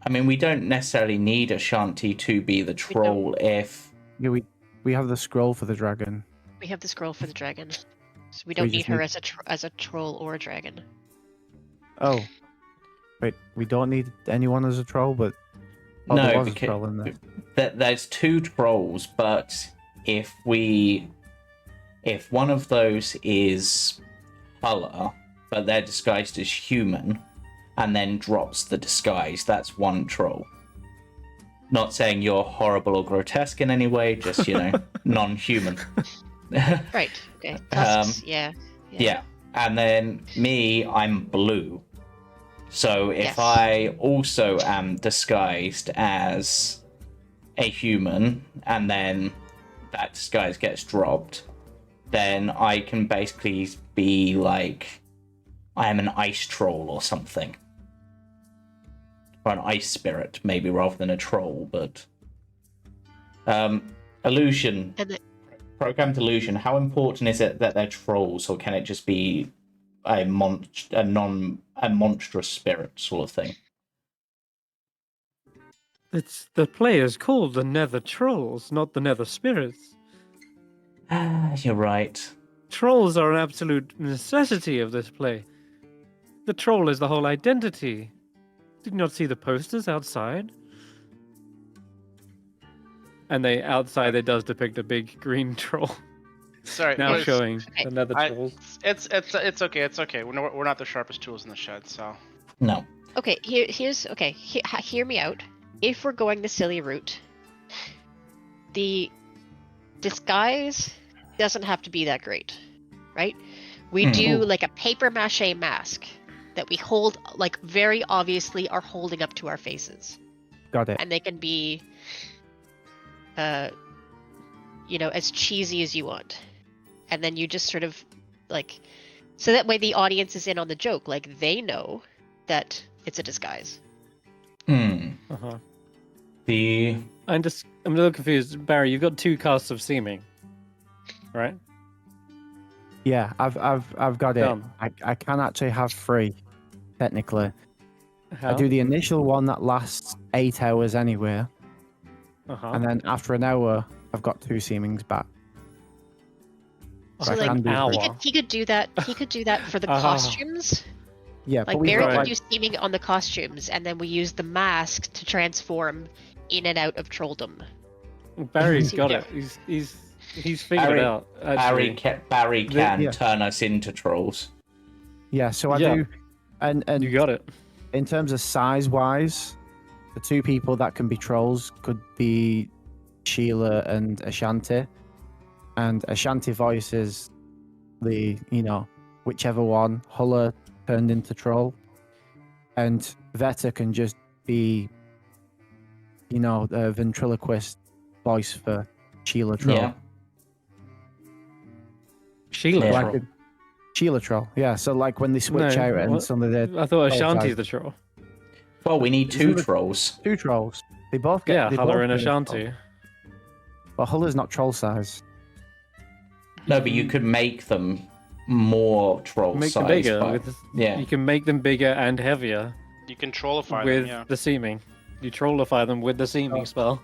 I mean, we don't necessarily need Ashanti to be the troll if Yeah, we have the scroll for the dragon. We have the scroll for the dragon, so we we don't need just her need- as a troll or a dragon. Oh. Wait, we don't need anyone as a troll, but there no, was a because troll in there. there's two trolls, but if one of those is Hulla, but they're disguised as human, and then drops the disguise, that's one troll. Not saying you're horrible or grotesque in any way, just non-human. Right. Okay. Tusks. Yeah, and then me, I'm blue. So if Yes. I also am disguised as a human, and then that disguise gets dropped, then I can basically be like, I am an ice troll or something. Or an ice spirit, maybe, rather than a troll, but... illusion. And Programmed illusion, how important is it that they're trolls, or can it just be a monstrous spirit sort of thing? It's the players called the Nether Trolls, not the Nether Spirits. You're right. Trolls are an absolute necessity of this play. The troll is the whole identity. Did you not see the posters outside? And outside it does depict a big green troll. Sorry. Now but showing the Nether Trolls. It's okay. It's okay. We're not the sharpest tools in the shed, so. No. okay, hear me out. If we're going the silly route, the disguise doesn't have to be that great, right? We do like a paper mache mask that we hold, like very obviously are holding up to our faces, Got it. and they can be, as cheesy as you want, and then you just sort of like, so that way the audience is in on the joke, like they know that it's a disguise. Uh-huh. I'm a little confused. Barry, you've got 2 casts of seeming, right? Yeah, I've got it. Done. I can actually have 3. technically. How? I do the initial one that lasts 8 hours anyway, and then after an hour, I've got 2 seemings back. So I like can do hour. three. he could do that. He could do that for the costumes. Yeah, Like but we've Barry got could like do steaming on the costumes, and then we use the mask to transform in and out of trolldom. Barry's got Yeah. it. He's figured it out. Actually. Barry can yeah. turn us into trolls. yeah. So I Yeah. do, and You got it. in terms of size wise, the 2 people that can be trolls could be Sheila and Ashanti, and Ashanti voices the whichever one. Hulla turned into troll, and Veta can just be the ventriloquist voice for Sheila troll. Yeah. Sheila. Yeah. Troll. Sheila troll. Yeah. So like when they switch No, out and what? some of the I thought troll Ashanti's size- the troll. Well, we need 2 Isn't it- trolls. 2 trolls. They both get. Yeah, they Hulla both and get a troll. Ashanti. But Hulla's not troll size. No, but you could make them more troll Make size. them bigger. but- You can make them bigger and heavier You can trollify with them, yeah. the seeming. You trollify them with the seeming spell.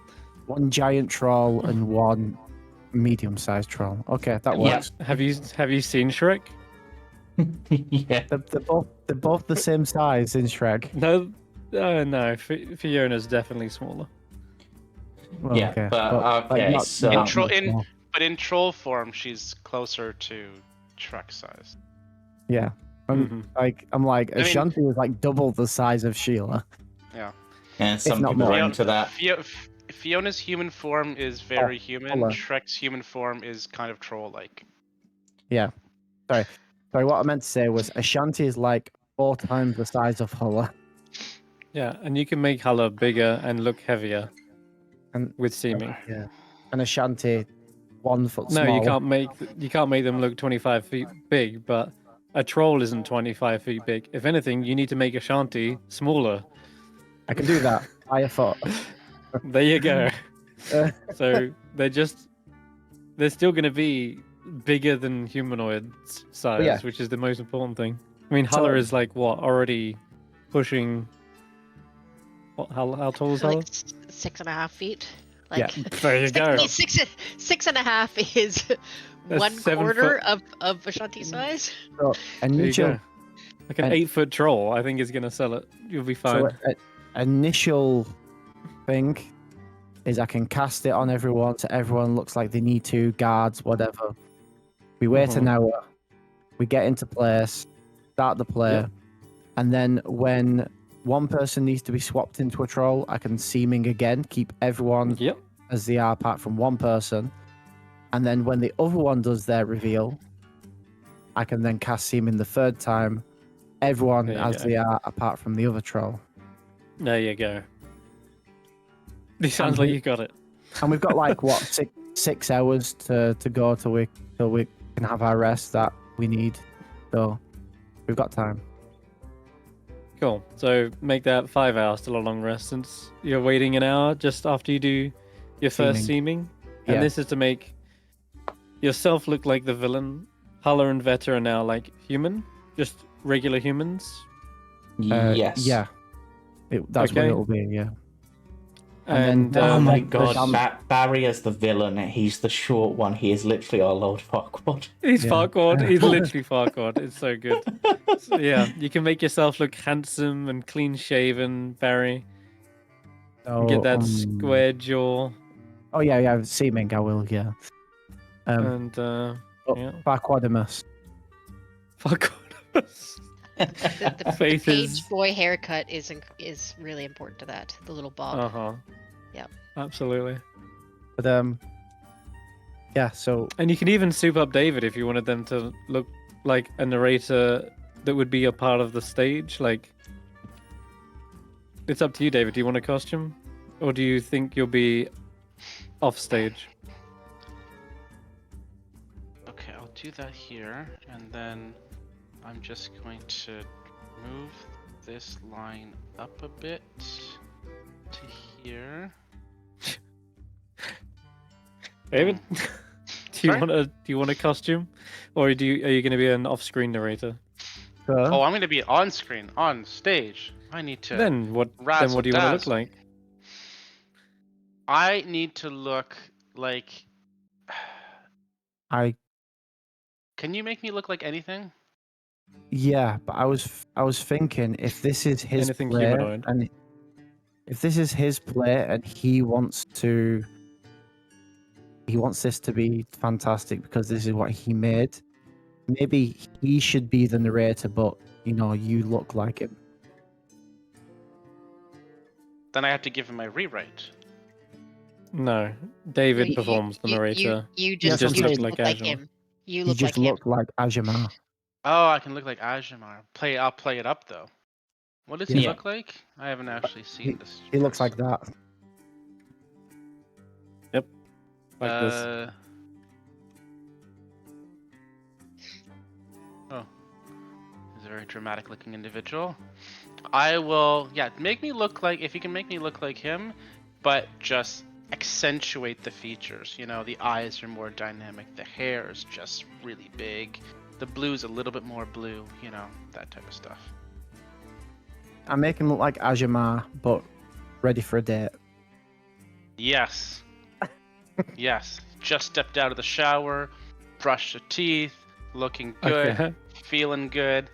1 giant troll and 1 medium-sized troll. Okay, that Yeah. works. Have you seen Shrek? Yeah. They're both the same size in Shrek. No, no. Fiona's definitely smaller. Well, Yeah, okay. but okay, not- so- not Troll- much in- more. But in troll form, she's closer to Shrek size. Yeah. Mhm. I'm like I mean- Ashanti is like double the size of Sheila. And some not people more. are into that. Fiona's human form is very human. Hulla. Shrek's human form is kind of troll-like. Yeah. Sorry, what I meant to say was Ashanti is like 4 times the size of Hulla. Yeah, and you can make Hulla bigger and look heavier And with seeming. yeah. And Ashanti 1 foot No, small. you can't make them look 25 feet big, but a troll isn't 25 feet big. If anything, you need to make Ashanti smaller. I can do that. By a foot. There you go. So they're still going to be bigger than humanoid size, Yeah. which is the most important thing. I mean, So- Hulla is like what, already pushing. What? How tall is Hulla? Like 6.5 feet. Yeah. Like There you go. 6.5 is That's 1/4 of Ashanti size. So There you initial, go. Like an and- 8-foot troll, I think is going to sell it. You'll be fine. so initial thing is I can cast it on everyone, so everyone looks like they need to, guards, whatever. We wait an hour, we get into place, start the play, Yep. and then when one person needs to be swapped into a troll, I can seeming again, keep everyone Yep. as they are apart from one person. And then when the other one does their reveal, I can then cast seeming the 3rd time, everyone There you as go. they are apart from the other troll. There you go. It sounds like you got it. And we've got like what 6 hours to go till we can have our rest that we need. So we've got time. Cool. So make that 5 hours till a long rest, since you're waiting an hour just after you do your first seeming. And Yeah. this is to make yourself look like the villain. Hulla and Veta are now like human, just regular humans. Yes. Yeah. That's what Okay. it'll be. Yeah. And then- Oh my the god, dam- Barry as the villain, he's the short one. He is literally our Lord Farquaad. he's Yeah. Farquaad. He's literally Farquaad. It's so good. So, yeah, you can make yourself look handsome and clean shaven, Barry. So, Get that square jaw. Oh yeah. Seeming, I will. Yeah. And But yeah. Barquadimus. Farquaad. The Faith page is- boy haircut is really important to that. The little bob. Uh-huh. Yep. Absolutely. But yeah. So And you can even soup up David if you wanted them to look like a narrator that would be a part of the stage. Like, it's up to you, David. Do you want a costume? Or do you think you'll be off stage? Okay, I'll do that here, and then I'm just going to move this line up a bit to here. David? Do you Sorry? want a costume? Or are you going to be an off-screen narrator? Oh, I'm going to be on screen, on stage. I need to. Then what? Then razzle what do you want to look dazzle. like? I need to look like. Can you make me look like anything? Yeah, but I was thinking if this is his Anything play, humanoid. and if this is his play, and he wants this to be fantastic because this is what he made. Maybe he should be the narrator, but you look like him. Then I have to give him my rewrite. No, David You- performs the narrator. You Yes, just, I'm you saying. look like Azure. him. You You look just like him. look like Ajamar. Oh, I can look like Ajamar. I'll play it up though. What does he Yeah. look like? I haven't actually seen this. He looks like that. Like this. Oh, he's a very dramatic looking individual. I will, make me look like, if you can make me look like him, but just accentuate the features. The eyes are more dynamic, the hair is just really big, the blue's a little bit more blue, that type of stuff. I make him look like Ajamar, but ready for a date. Yes. Yes. Just stepped out of the shower, brushed the teeth, looking good, Okay. feeling good.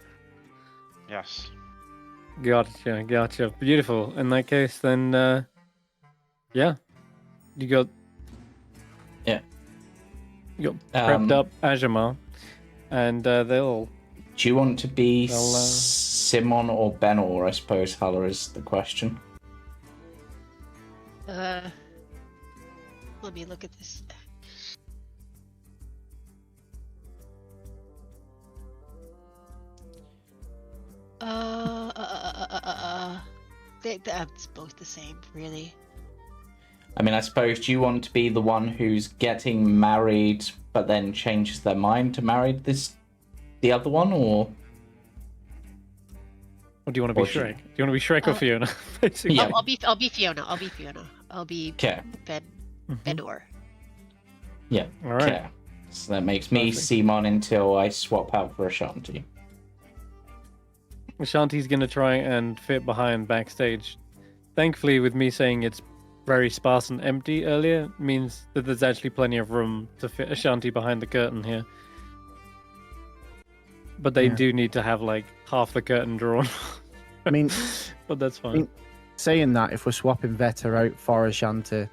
Yes. Gotcha. Beautiful. In that case, then, yeah, you got. Yeah. You got prepped up Ajamar, and they'll. Do you want to be Well, Simon or Benor? I suppose Hulla is the question. Let me look at this. That's both the same, really. I mean, I suppose, do you want to be the one who's getting married but then changes their mind to marry the other one, or? Or do you want to be Or Shrek? Do you want to be Shrek or Fiona? Basically. Yeah. I'll be Fiona. I'll be Okay. Benor. Yeah. All right. Okay. So that makes me Perfect. Simon until I swap out for Ashanti. Ashanti's gonna try and fit behind backstage. Thankfully, with me saying it's very sparse and empty earlier, means that there's actually plenty of room to fit Ashanti behind the curtain here. But they Yeah. do need to have like half the curtain drawn. I mean, but that's fine. mean- saying that, if we're swapping Vetter out for Ashanti,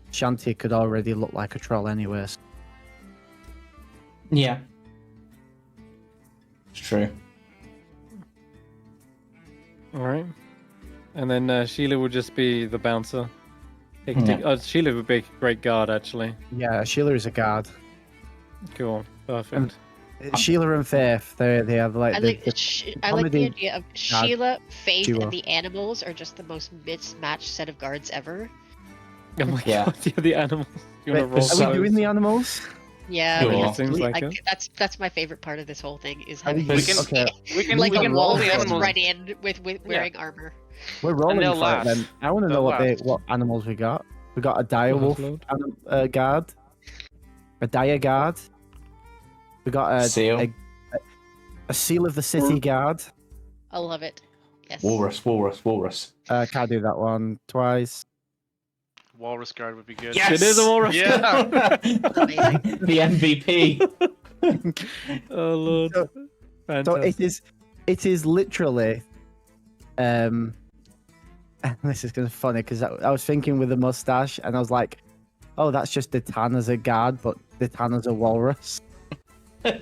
Ashanti could already look like a troll anyways. Yeah. It's true. All right. And then Sheila would just be the bouncer. Yeah. Sheila would be a great guard, actually. Yeah, Sheila is a guard. Cool. Perfect. And Sheila and Faith, they have like I the like the comedy idea of Sheila, Faith, duo. and the animals are just the most mismatched set of guards ever. Oh my Yeah. god, yeah, the animals. You Wait, want to roll are we those? doing the animals? Yeah, Cool. we It have to seems do- like it. that's my favorite part of this whole thing is Are we having can- okay, We can like we a can roll wall the just animals. run in with wearing armor. we're rolling they'll for laugh. it then. I want to They'll know laugh. what animals we got. We got a dire wolf Lord. guard, a dire guard. We got Seal. a seal of the city guard. I love it. Yes. Walrus. Can't do that one twice. Walrus guard would be good. Yes! It is a walrus. Yeah. Amazing. The MVP. Oh lord. So Fantastic. it is literally, and this is kind of funny because I was thinking with a mustache and I was like, oh, that's just Ditan as a guard, but Ditan as a walrus. Oh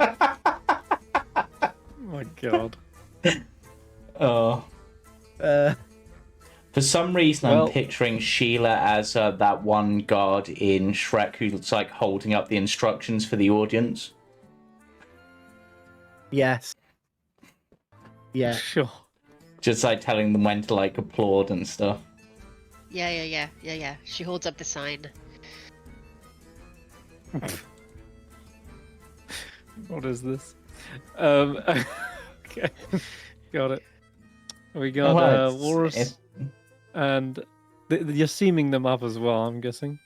my god. Oh. For some reason, Well- I'm picturing Sheila as that one guard in Shrek who's like holding up the instructions for the audience. Yes. Yeah. Sure. Just like telling them when to like applaud and stuff. Yeah. She holds up the sign. What is this? Okay. Got it. We got Oh, walrus and you're seaming them up as well, I'm guessing.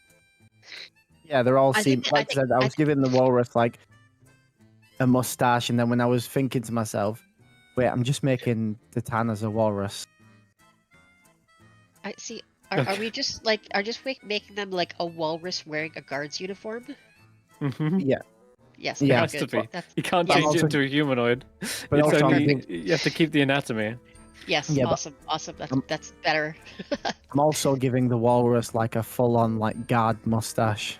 Yeah, they're all I seem think- like I said, I was giving the walrus like a mustache, and then when I was thinking to myself, Wait, I'm just making the Tan as a walrus. I see. Are we just making them like a walrus wearing a guard's uniform? Mm-hmm. Yeah. Yes. It Yeah. has to Good. be. That's, You can't yes. change it also- into a humanoid. But It's also, only you have to keep the anatomy. Yes. Yeah, but- Awesome. That's better. I'm also giving the walrus like a full-on like guard mustache.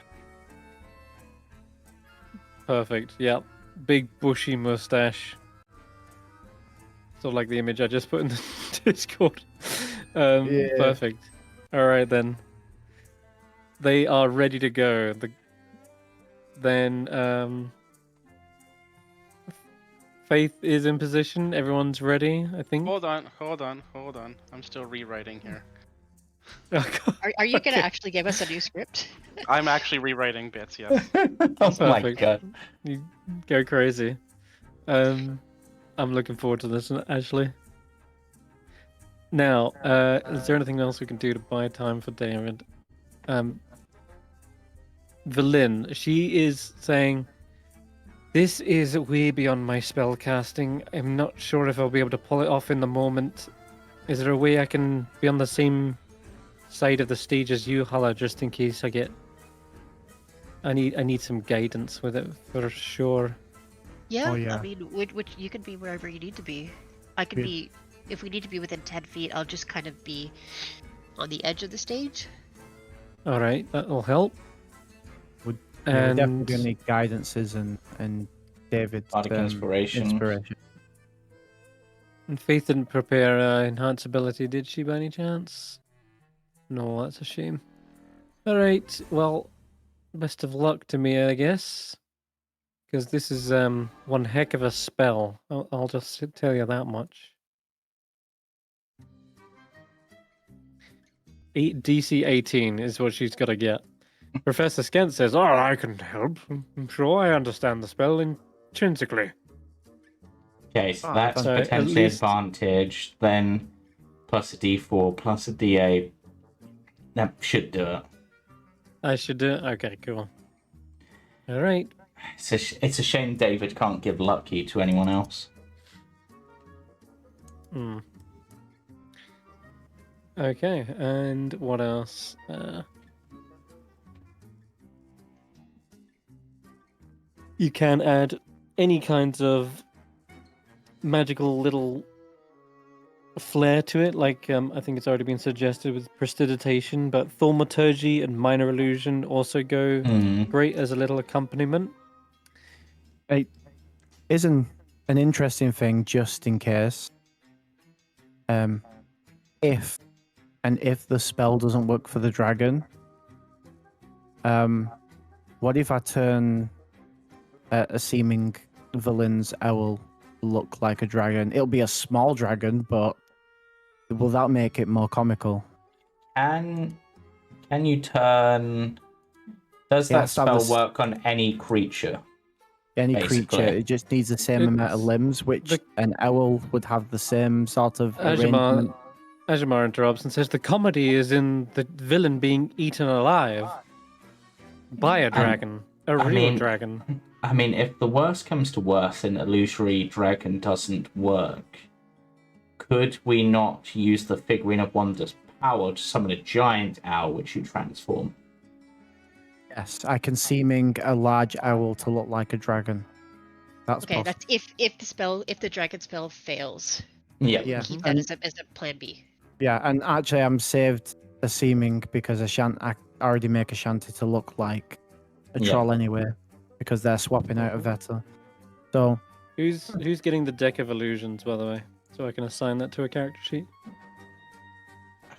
Perfect. Yep. Big bushy mustache. Sort of like the image I just put in the Discord. Yeah. Perfect. All right then. They are ready to go. Then Faith is in position. Everyone's ready, I think. Hold on. I'm still rewriting here. Are you gonna Okay. actually give us a new script? I'm actually rewriting bits, yes. Oh my Perfect. god. You go crazy. I'm looking forward to this, actually. Now, is there anything else we can do to buy time for David? Velin, she is saying, this is way beyond my spell casting. I'm not sure if I'll be able to pull it off in the moment. Is there a way I can be on the same side of the stage as you, Hulla, just in case I get... I need some guidance with it for sure. Yeah. Oh, yeah. I mean, which you can be wherever you need to be. I can Yeah. be. If we need to be within 10 feet, I'll just kind of be on the edge of the stage. All right, that'll help. Yeah, we're And definitely gonna need guidances and David's Bardic inspiration. And Faith didn't prepare enhance ability, did she, by any chance? No, that's a shame. All right, well, best of luck to me, I guess, because this is one heck of a spell. I'll just tell you that much. DC 18 is what she's got to get. Professor Skent says, "Oh, I can help. I'm sure I understand the spell intrinsically." Okay, so Oh, that's so at potentially least- advantage. Then plus a d4 plus a d8. That should do it. I should do it. Okay, cool. All right. It's a shame David can't give lucky to anyone else. Hmm. Okay, and what else? You can add any kinds of magical little flair to it, like I think it's already been suggested with prestidigitation, but thaumaturgy and minor illusion also go Hmm. great as a little accompaniment. Isn't an interesting thing just in case. If the spell doesn't work for the dragon, what if I turn a seeming villain's owl look like a dragon? It'll be a small dragon, but will that make it more comical? Can you turn? Does Yeah, that so spell this- work on any creature? Any Basically. creature, it just needs the same amount of It's- limbs, which the- an owl would have the same sort of arrangement. Ajamar interrupts and says the comedy is in the villain being eaten alive by a dragon, a I real mean- dragon. I mean, if the worst comes to worst and illusory dragon doesn't work, could we not use the figurine of wonder's power to summon a giant owl which you transform? Yes, I can seeming a large owl to look like a dragon. That's Okay, possible. that's if the dragon spell fails. Yeah. Yeah, Keep that and, as a plan B. yeah, and actually, I'm saved a seeming because I already make Ashanti to look like a Yeah. troll anyway, because they're swapping out a Vetter. So Who's getting the deck of illusions, by the way, so I can assign that to a character sheet.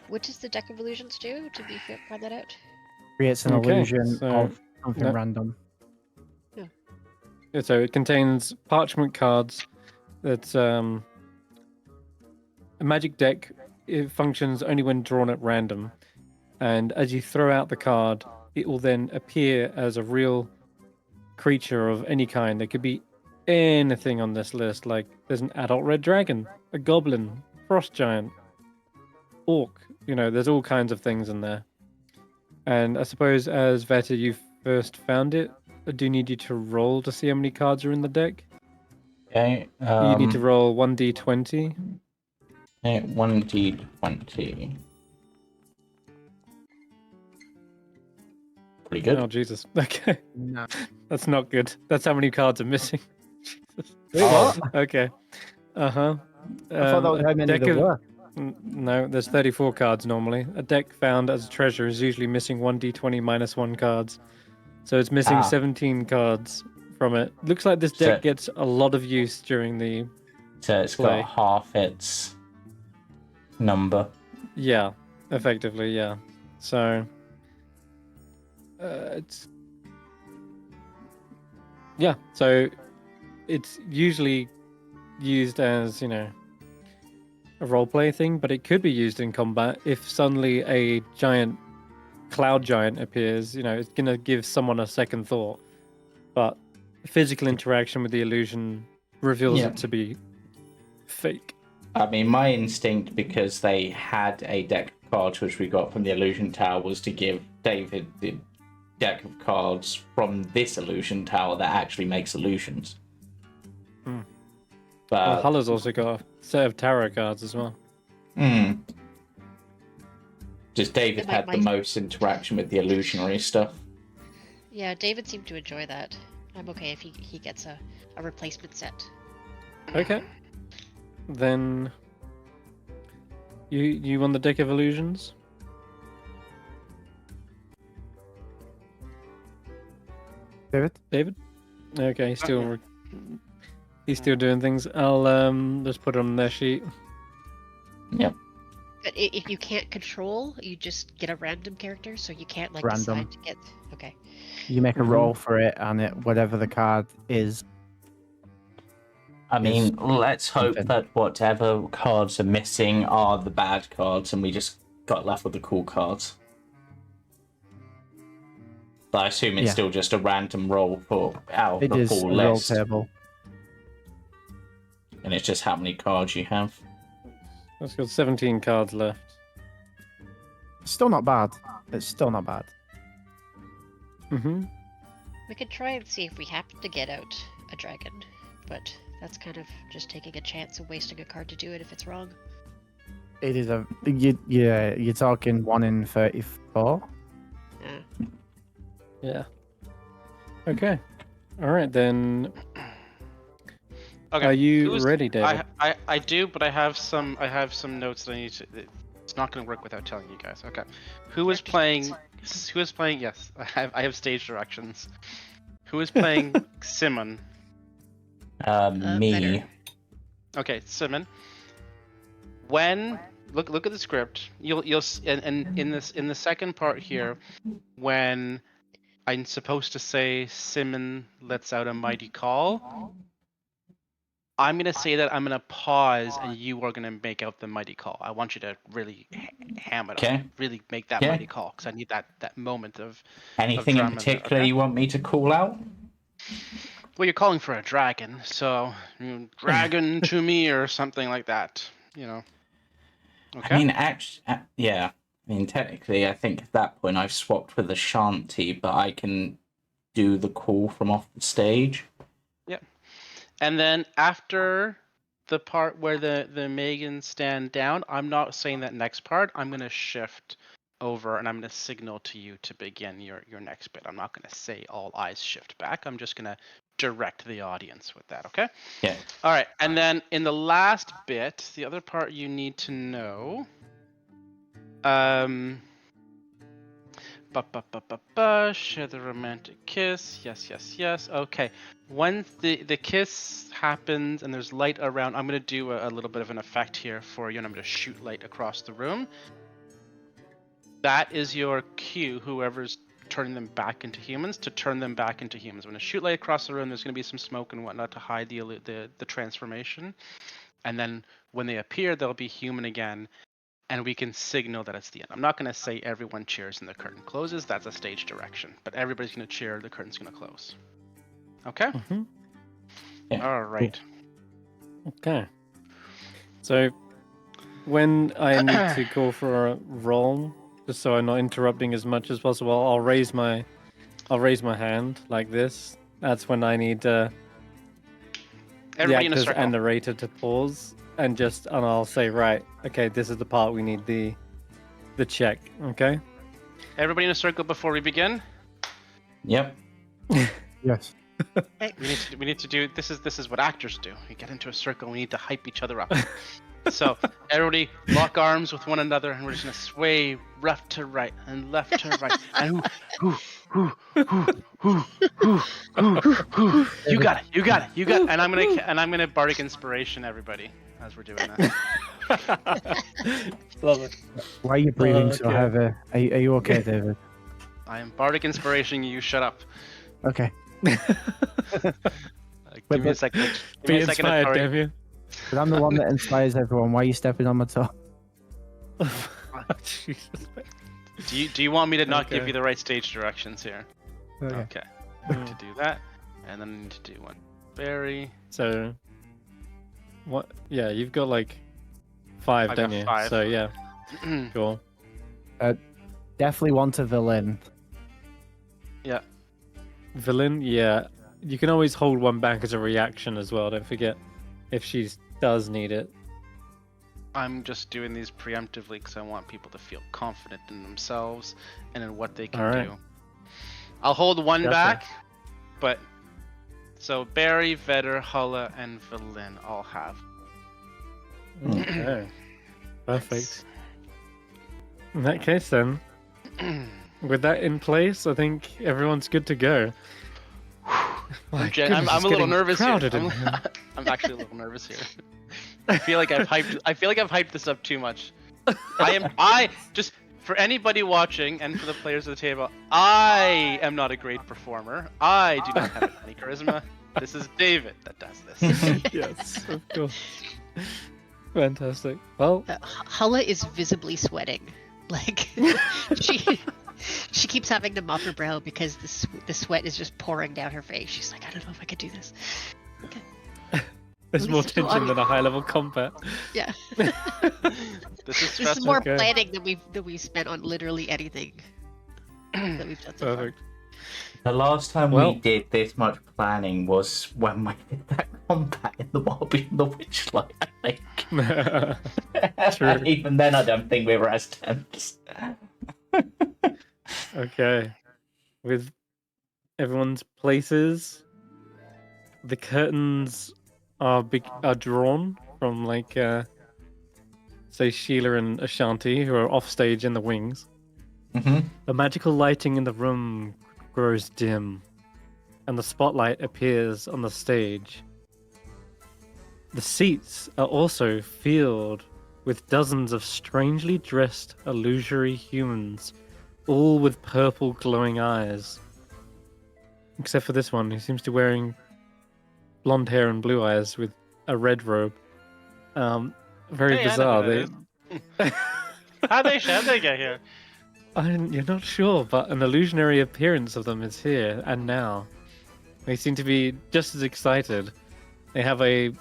What does the deck of illusions do? To be fair, find that out. creates an Okay, illusion so- of something no. random. Yeah, so it contains parchment cards. That's a magic deck. It functions only when drawn at random, and as you throw out the card, it will then appear as a real creature of any kind. There could be anything on this list. Like there's an adult red dragon, a goblin, frost giant, orc. You know, there's all kinds of things in there. And I suppose as Veta, you first found it. I do need you to roll to see how many cards are in the deck. Okay. You need to roll 1d20. 1d20. Pretty good. Oh, Jesus. Okay. No. That's not good. That's how many cards are missing. Jesus. What? Okay. Uh-huh. I thought that was how many there were. No, there's 34 cards normally. A deck found as a treasure is usually missing 1d20 minus 1 cards. So it's missing 17 cards from it. Looks like this deck gets a lot of use during the So it's play. got half its number. Yeah, effectively, yeah. So it's so it's usually used as, a roleplay thing, but it could be used in combat if suddenly a giant cloud giant appears. It's gonna give someone a second thought, but physical interaction with the illusion reveals it to be fake. I mean, my instinct, because they had a deck of cards which we got from the illusion tower, was to give David the deck of cards from this illusion tower that actually makes illusions. But Hulla's also got a set of tarot cards as well. Just David had the most interaction with the illusionary stuff. Yeah, David seemed to enjoy that. I'm okay if he gets a replacement set. Okay. Then you won the deck of illusions? David? Okay, he's still doing things. I'll just put it on their sheet. Yep. But if you can't control, you just get a random character, so you can't Random. decide to get. Okay. You make a roll for it, and whatever the card is. I mean, let's hope that whatever cards are missing are the bad cards, and we just got left with the cool cards. But I assume it's still just a random roll out of the full list. Roll table. And it's just how many cards you have. That's got 17 cards left. Still not bad. It's still not bad. We could try and see if we happen to get out a dragon, but that's kind of just taking a chance and wasting a card to do it if it's wrong. It is you're talking 1 in 34. Yeah. Okay. All right then. Okay. Are you ready, David? I do, but I have some notes that I need to. It's not going to work without telling you guys. Okay. Who is playing? Yes, I have stage directions. Who is playing Simon? Me. Better. Okay, Simon. When look at the script, you'll and in the second part here, when I'm supposed to say Simon lets out a mighty call, I'm gonna say that I'm gonna pause and you are gonna make out the mighty call. I want you to really ham it up, really make that mighty call, because I need that moment of. Anything in particular you want me to call out? Well, you're calling for a dragon, so dragon to me or something like that. Okay. I mean, I mean, technically, I think at that point I've swapped with Ashanti, but I can do the call from off the stage. Yeah. And then after the part where the Megans stand down, I'm not saying that next part. I'm going to shift over and I'm going to signal to you to begin your next bit. I'm not going to say all eyes shift back. I'm just going to direct the audience with that, okay? Yeah. All right. And then in the last bit, the other part you need to know... share the romantic kiss. Yes. Okay. When the kiss happens and there's light around, I'm going to do a little bit of an effect here for you, and I'm going to shoot light across the room. That is your cue, whoever's turning them back into humans, to turn them back into humans. I'm going to shoot light across the room. There's going to be some smoke and whatnot to hide the transformation. And then when they appear, they'll be human again. And we can signal that it's the end. I'm not going to say everyone cheers and the curtain closes. That's a stage direction. But everybody's going to cheer. The curtain's going to close. Okay? Yeah. All right. Okay. So when I need to go for a roll, just so I'm not interrupting as much as possible, I'll raise my hand like this. That's when I need Everybody in a actors circle. and narrator to pause and I'll say, right, okay, this is the part we need the check, okay? Everybody in a circle before we begin. Yep. Yes. We need to do this is what actors do. We get into a circle, we need to hype each other up. So everybody lock arms with one another and we're just gonna sway left to right and left to right. And who. You got it. And I'm gonna bardic inspiration everybody as we're doing that. Love it. Why are you breathing so Okay. heavy? Are you okay, David? I am bardic inspiration. You shut up. Okay. Give me a second. Give Be me a second. inspired, Tori. damn you. But I'm the one that inspires everyone. Why are you stepping on my toe? Jesus. Do you want me to not give Okay. you the right stage directions here? Okay. Okay. I need to do that, and then I need to do one berry. So, what? Yeah, you've got like 5, I don't got you? 5. So yeah, cool. Definitely want a villain. Yeah. Villain, yeah. You can always hold one back as a reaction as well. Don't forget if she does need it. I'm just doing these preemptively because I want people to feel confident in themselves and in what they can Alright. do. I'll hold one Gotcha. back, but so Barry, Vetter, Hulla, and Villain all have. Okay. Perfect. In that case, then, with that in place, I think everyone's good to go. My goodness, I'm it's a little getting nervous here. crowded in here. I'm actually a little nervous here. I feel like I've hyped this up too much. I just for anybody watching and for the players of the table, I am not a great performer. I do not have any charisma. This is David that does this. Yes, of course. Fantastic. Well, Hulla is visibly sweating. Like she keeps having to mop her brow because the sweat is just pouring down her face. She's like, I don't know if I could do this. there's At more least it's tension on- than a high-level combat. Yeah. This is This is stressful. more Okay. planning than we've spent on literally anything that we've done so far. Perfect. The last time Well- we did this much planning was when we did that combat in the Wild Beyond the Witchlight, I think. True. Even then, I don't think we were as tense. Okay. With everyone's places, the curtains are drawn from say Sheila and Ashanti, who are off stage in the wings. Mm-hmm. The magical lighting in the room grows dim, and the spotlight appears on the stage. The seats are also filled with dozens of strangely dressed illusory humans, all with purple glowing eyes. Except for this one, who seems to be wearing blonde hair and blue eyes with a red robe. Very Hey, I know bizarre. who that How'd they get here? You're not sure, but an illusionary appearance of them is here and now. They seem to be just as excited. They have a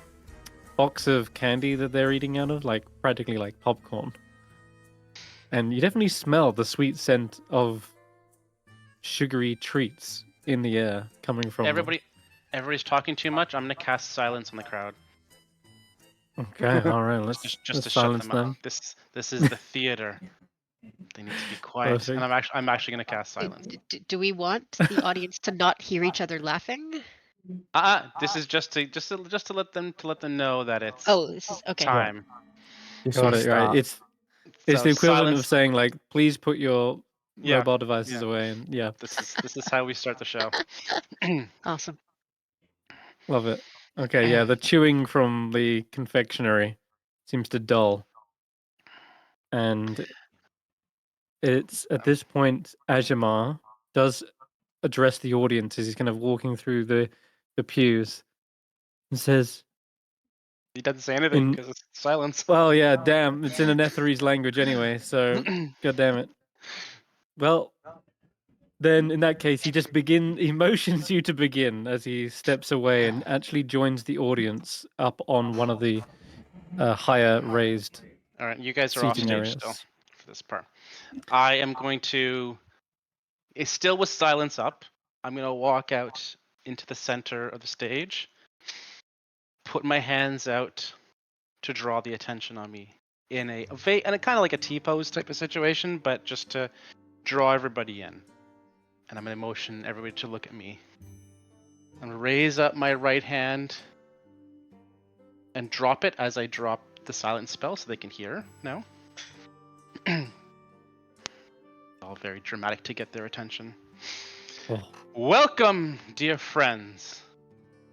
box of candy that they're eating out of, like practically like popcorn. And you definitely smell the sweet scent of sugary treats in the air coming from them. Everybody's talking too much. I'm gonna cast silence on the crowd. Okay, all right, let's Just let's to shut silence them them. up. This is the theater. They need to be quiet. Perfect. And I'm actually gonna cast silence. Do we want the audience to not hear each other laughing? This is just to let them know that it's Oh, this is okay. time. Just Got so it, start. right. It's So the equivalent silence. of saying like, please put your Yeah, mobile devices yeah. away, and yeah, This is how we start the show. Awesome. love it. Okay, yeah, the chewing from the confectionery seems to dull. And it's at this point Ajamar does address the audience as he's kind of walking through the pews and says, He doesn't say anything In- because it's silence. well, yeah, damn, it's in a Netherese language anyway, so god damn it. Well, then in that case, he motions you to begin as he steps away and actually joins the audience up on one of the higher raised All right, you guys are off seating stage areas. still for this part. I am going to, it's still with silence up. I'm gonna walk out into the center of the stage, put my hands out to draw the attention on me in a kind of like a T-pose type of situation, but just to draw everybody in. And I'm going to motion everybody to look at me. I'm going to raise up my right hand and drop it as I drop the silent spell so they can hear now. All very dramatic to get their attention. Oh. Welcome, dear friends,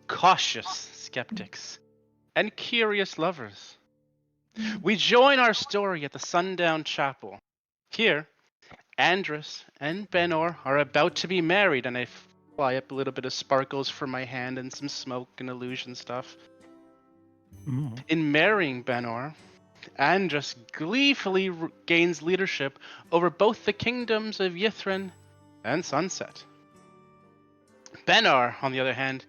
cautious skeptics, and curious lovers. We join our story at the Sundown Chapel. Here, Andrus and Benor are about to be married, and I fly up a little bit of sparkles from my hand and some smoke and illusion stuff. In marrying Benor, Andrus gleefully gains leadership over both the kingdoms of Yithrin and Sunset. Benor, on the other hand,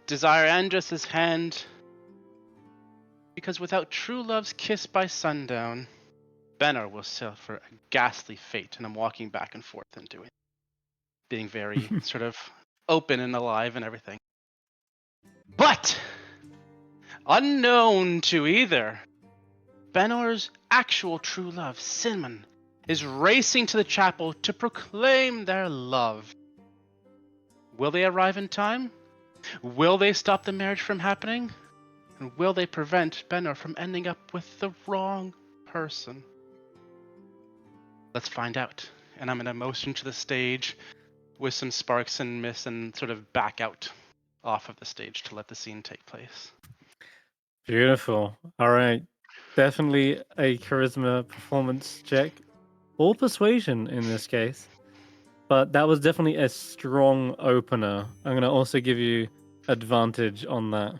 desire Andrus's hand because without true love's kiss by sundown, Benor will suffer a ghastly fate. And I'm walking back and forth and being very sort of open and alive and everything. But unknown to either, Benor's actual true love, Simon, is racing to the chapel to proclaim their love. Will they arrive in time? Will they stop the marriage from happening? And will they prevent Benor from ending up with the wrong person? Let's find out. And I'm going to motion to the stage with some sparks and mist and sort of back out off of the stage to let the scene take place. Beautiful. All right. Definitely a charisma performance check or persuasion in this case. But that was definitely a strong opener. I'm going to also give you advantage on that,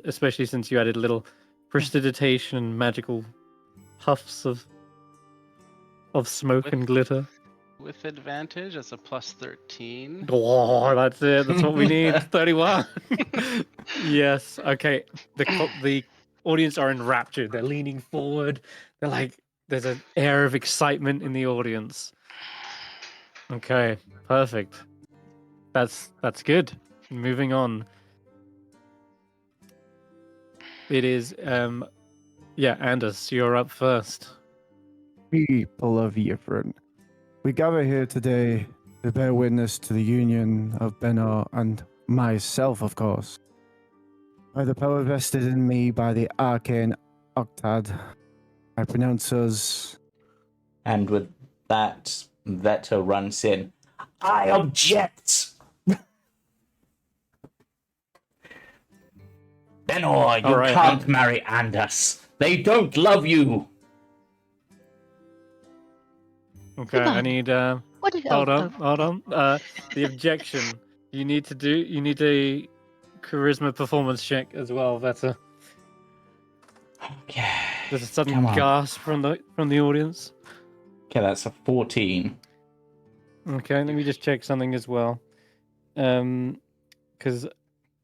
especially since you added a little prestidigitation and magical puffs of smoke and glitter. With advantage, that's a plus 13. Oh, that's it. That's what we need. 31. Yes. Okay. The audience are enraptured. They're leaning forward. They're like, there's an air of excitement in the audience. Okay. Perfect. That's good. Moving on. It is Anders, you're up first. People of Yithrin, we gather here today to bear witness to the union of Benor and myself, of course. By the power vested in me by the arcane Octad, I pronounce us. And with that, Vetter runs in. I object! Benor, you can't marry Anders. They don't love you. Okay, I need hold on. The objection. You need a charisma performance check as well, Vetter. Okay. There's a sudden gasp from the audience. Okay, that's a 14. Okay, let me just check something as well. Because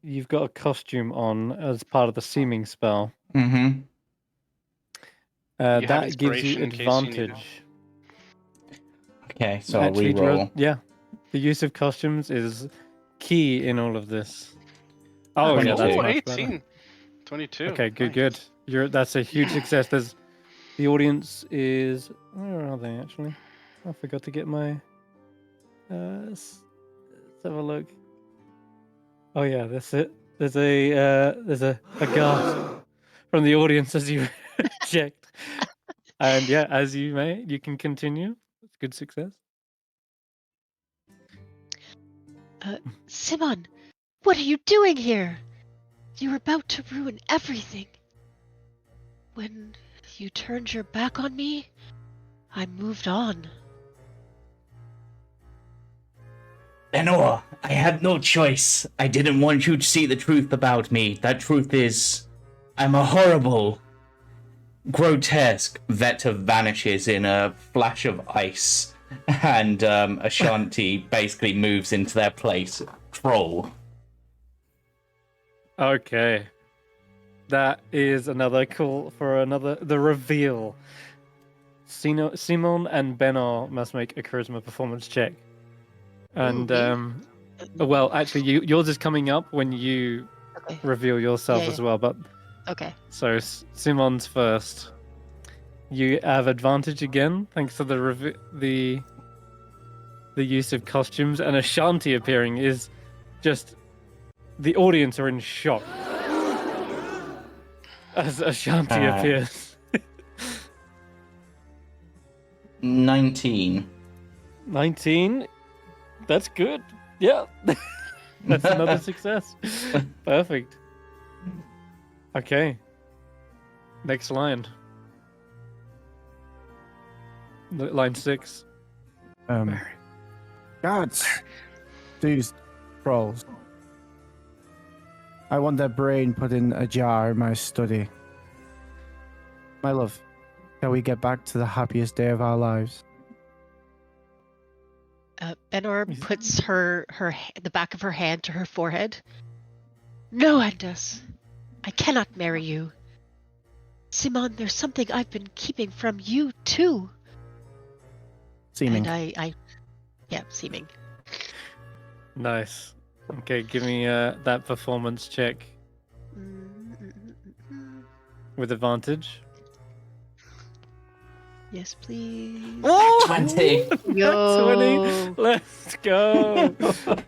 you've got a costume on as part of the seeming spell. Mm-hmm. That gives you advantage. Okay, so I'll reroll. Yeah, the use of costumes is key in all of this. Oh yeah, that's much 18, better. 22. Okay, nice. good. That's a huge success. The audience is, where are they actually? I forgot to get my. Let's have a look. Oh yeah, that's it. There's a gasp from the audience as you checked. And yeah, as you can continue. It's good success. Simon, what are you doing here? You're about to ruin everything. When you turned your back on me, I moved on. Benor, I had no choice. I didn't want you to see the truth about me. That truth is, I'm a horrible, grotesque. Vetter vanishes in a flash of ice, and Ashanti basically moves into their place. Troll. Okay. That is another call for the reveal. Simon and Benor must make a charisma performance check. And well, actually, yours is coming up when you reveal yourself Yeah, as well. But Okay. so Simon's first. You have advantage again thanks to the use of costumes, and Ashanti appearing is just the audience are in shock as Ashanti appears. 19. 19. That's good. Yeah. That's another success. Perfect. Okay. Next line. Line 6. Gods, these trolls. I want their brain put in a jar in my study. My love, shall we get back to the happiest day of our lives? Benor puts the back of her hand to her forehead. No, Andas. I cannot marry you. Simon, there's something I've been keeping from you, too. Seeming. And yeah, seeming. Nice. Okay, give me that performance check with advantage. Yes, please. Oh! 20. Yo. 20. Let's go.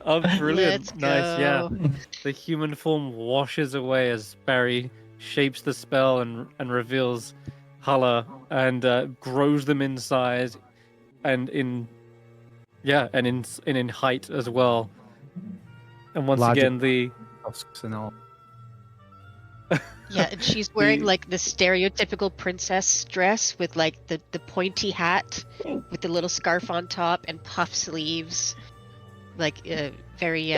Oh, brilliant. Let's Nice, yeah. go. The human form washes away as Barry shapes the spell and reveals Hulla and grows them in size and in height as well. And once Larger again, the tusks and all. Yeah, and she's wearing like the stereotypical princess dress with like the pointy hat with the little scarf on top and puff sleeves. Like very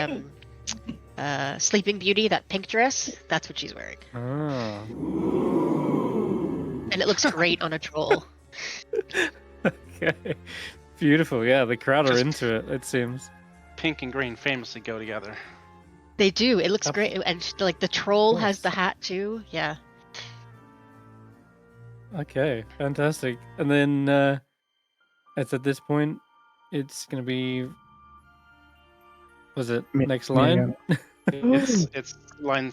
Sleeping Beauty, that pink dress. That's what she's wearing. Ah. And it looks great on a troll. Okay. Beautiful. Yeah, the crowd are Just- into it seems. Pink and green famously go together. They do. It looks great. And like the troll has Nice. the hat too. Yeah. Okay, fantastic. And then it's at this point it's going to be was it next line? It's line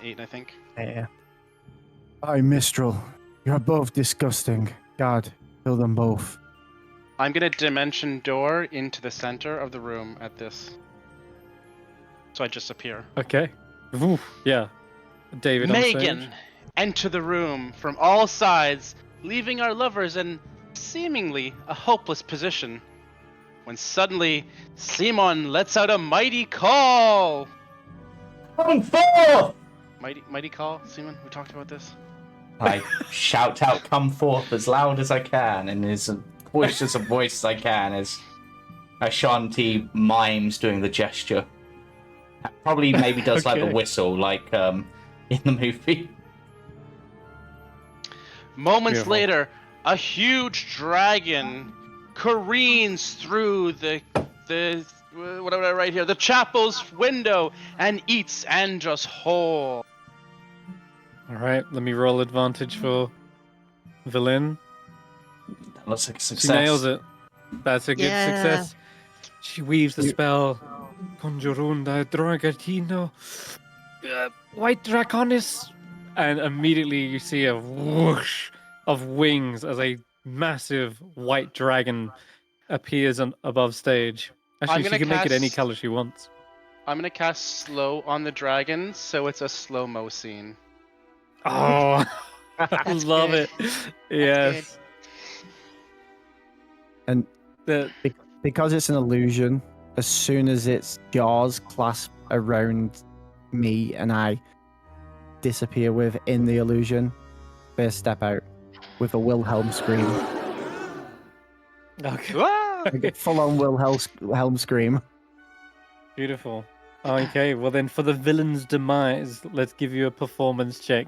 8, I think. Yeah. Hi, Mistral. You're both disgusting. God, kill them both. I'm gonna dimension door into the center of the room at this. So I just appear. Okay. Oof, yeah. David on stage. Megan, enter the room from all sides, leaving our lovers in seemingly a hopeless position. When suddenly, Simon lets out a mighty call. Come forth! Mighty call, Simon. We talked about this. I shout out, come forth as loud as I can, and as boisterous a voice as I can, as Ashanti mimes doing the gesture. Probably maybe does like the Okay. whistle, like in the movie. Moments Beautiful. later, a huge dragon careens through the what do I write here? The chapel's window and eats Andros whole. All right, let me roll advantage for Velin. That looks like a success. She nails it. That's a good Yeah. success. She weaves the spell. Conjurunda Dragatino. White Draconis. And immediately you see a whoosh of wings as a massive white dragon appears above stage. Actually, she gonna can make it any cast- color she wants. I'm gonna cast slow on the dragon, so it's a slow-mo scene. Oh, I That's love good. it. Yes. And The, because it's an illusion, as soon as its jaws clasp around me and I disappear within the illusion, they step out with a Wilhelm scream. okay. Ah! Like full-on Wilhelm scream. Beautiful. Okay, well then for the villain's demise, let's give you a performance check.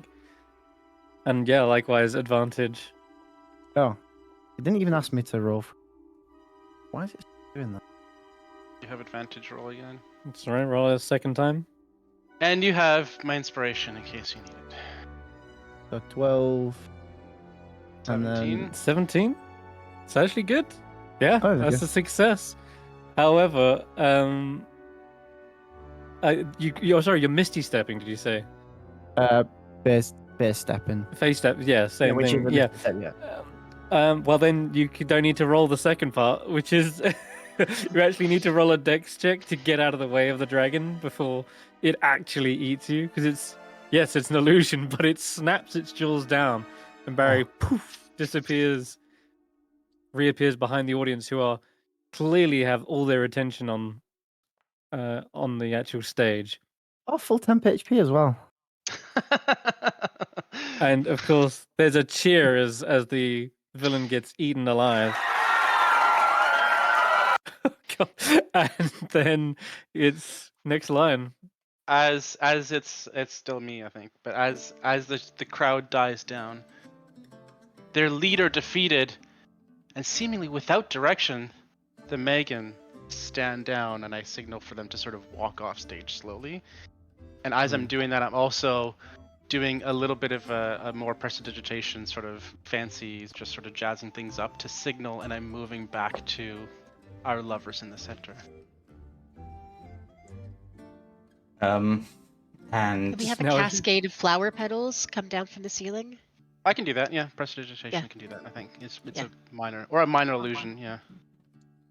And yeah, likewise, advantage. Oh, it didn't even ask me to roll. Why is it doing that? You have advantage roll again. That's all right, roll a second time. And you have my inspiration in case you need it. So 12. And 17. then 17? It's actually good. Yeah, Oh, that's okay. a success. However, You're misty stepping. Did you say? Bear stepping. Face step. Yeah, same thing. Yeah. Well, then you don't need to roll the second part, which is you actually need to roll a dex check to get out of the way of the dragon before it actually eats you. Because it's an illusion, but it snaps its jaws down, and Barry poof reappears behind the audience, who are clearly have all their attention on the actual stage. Oh, full temp HP as well. And of course, there's a cheer as the villain gets eaten alive. God. And then it's next line. As it's still me, I think, but as the crowd dies down, their leader defeated, and seemingly without direction, the Megan stand down, and I signal for them to sort of walk off stage slowly. And as I'm doing that, I'm also doing a little bit of a more prestidigitation, sort of fancy, just sort of jazzing things up to signal, and I'm moving back to our lovers in the center. And Can we have a cascade of flower petals come down from the ceiling? I can do that, yeah. Prestidigitation can do that, I think. It's a minor illusion, yeah.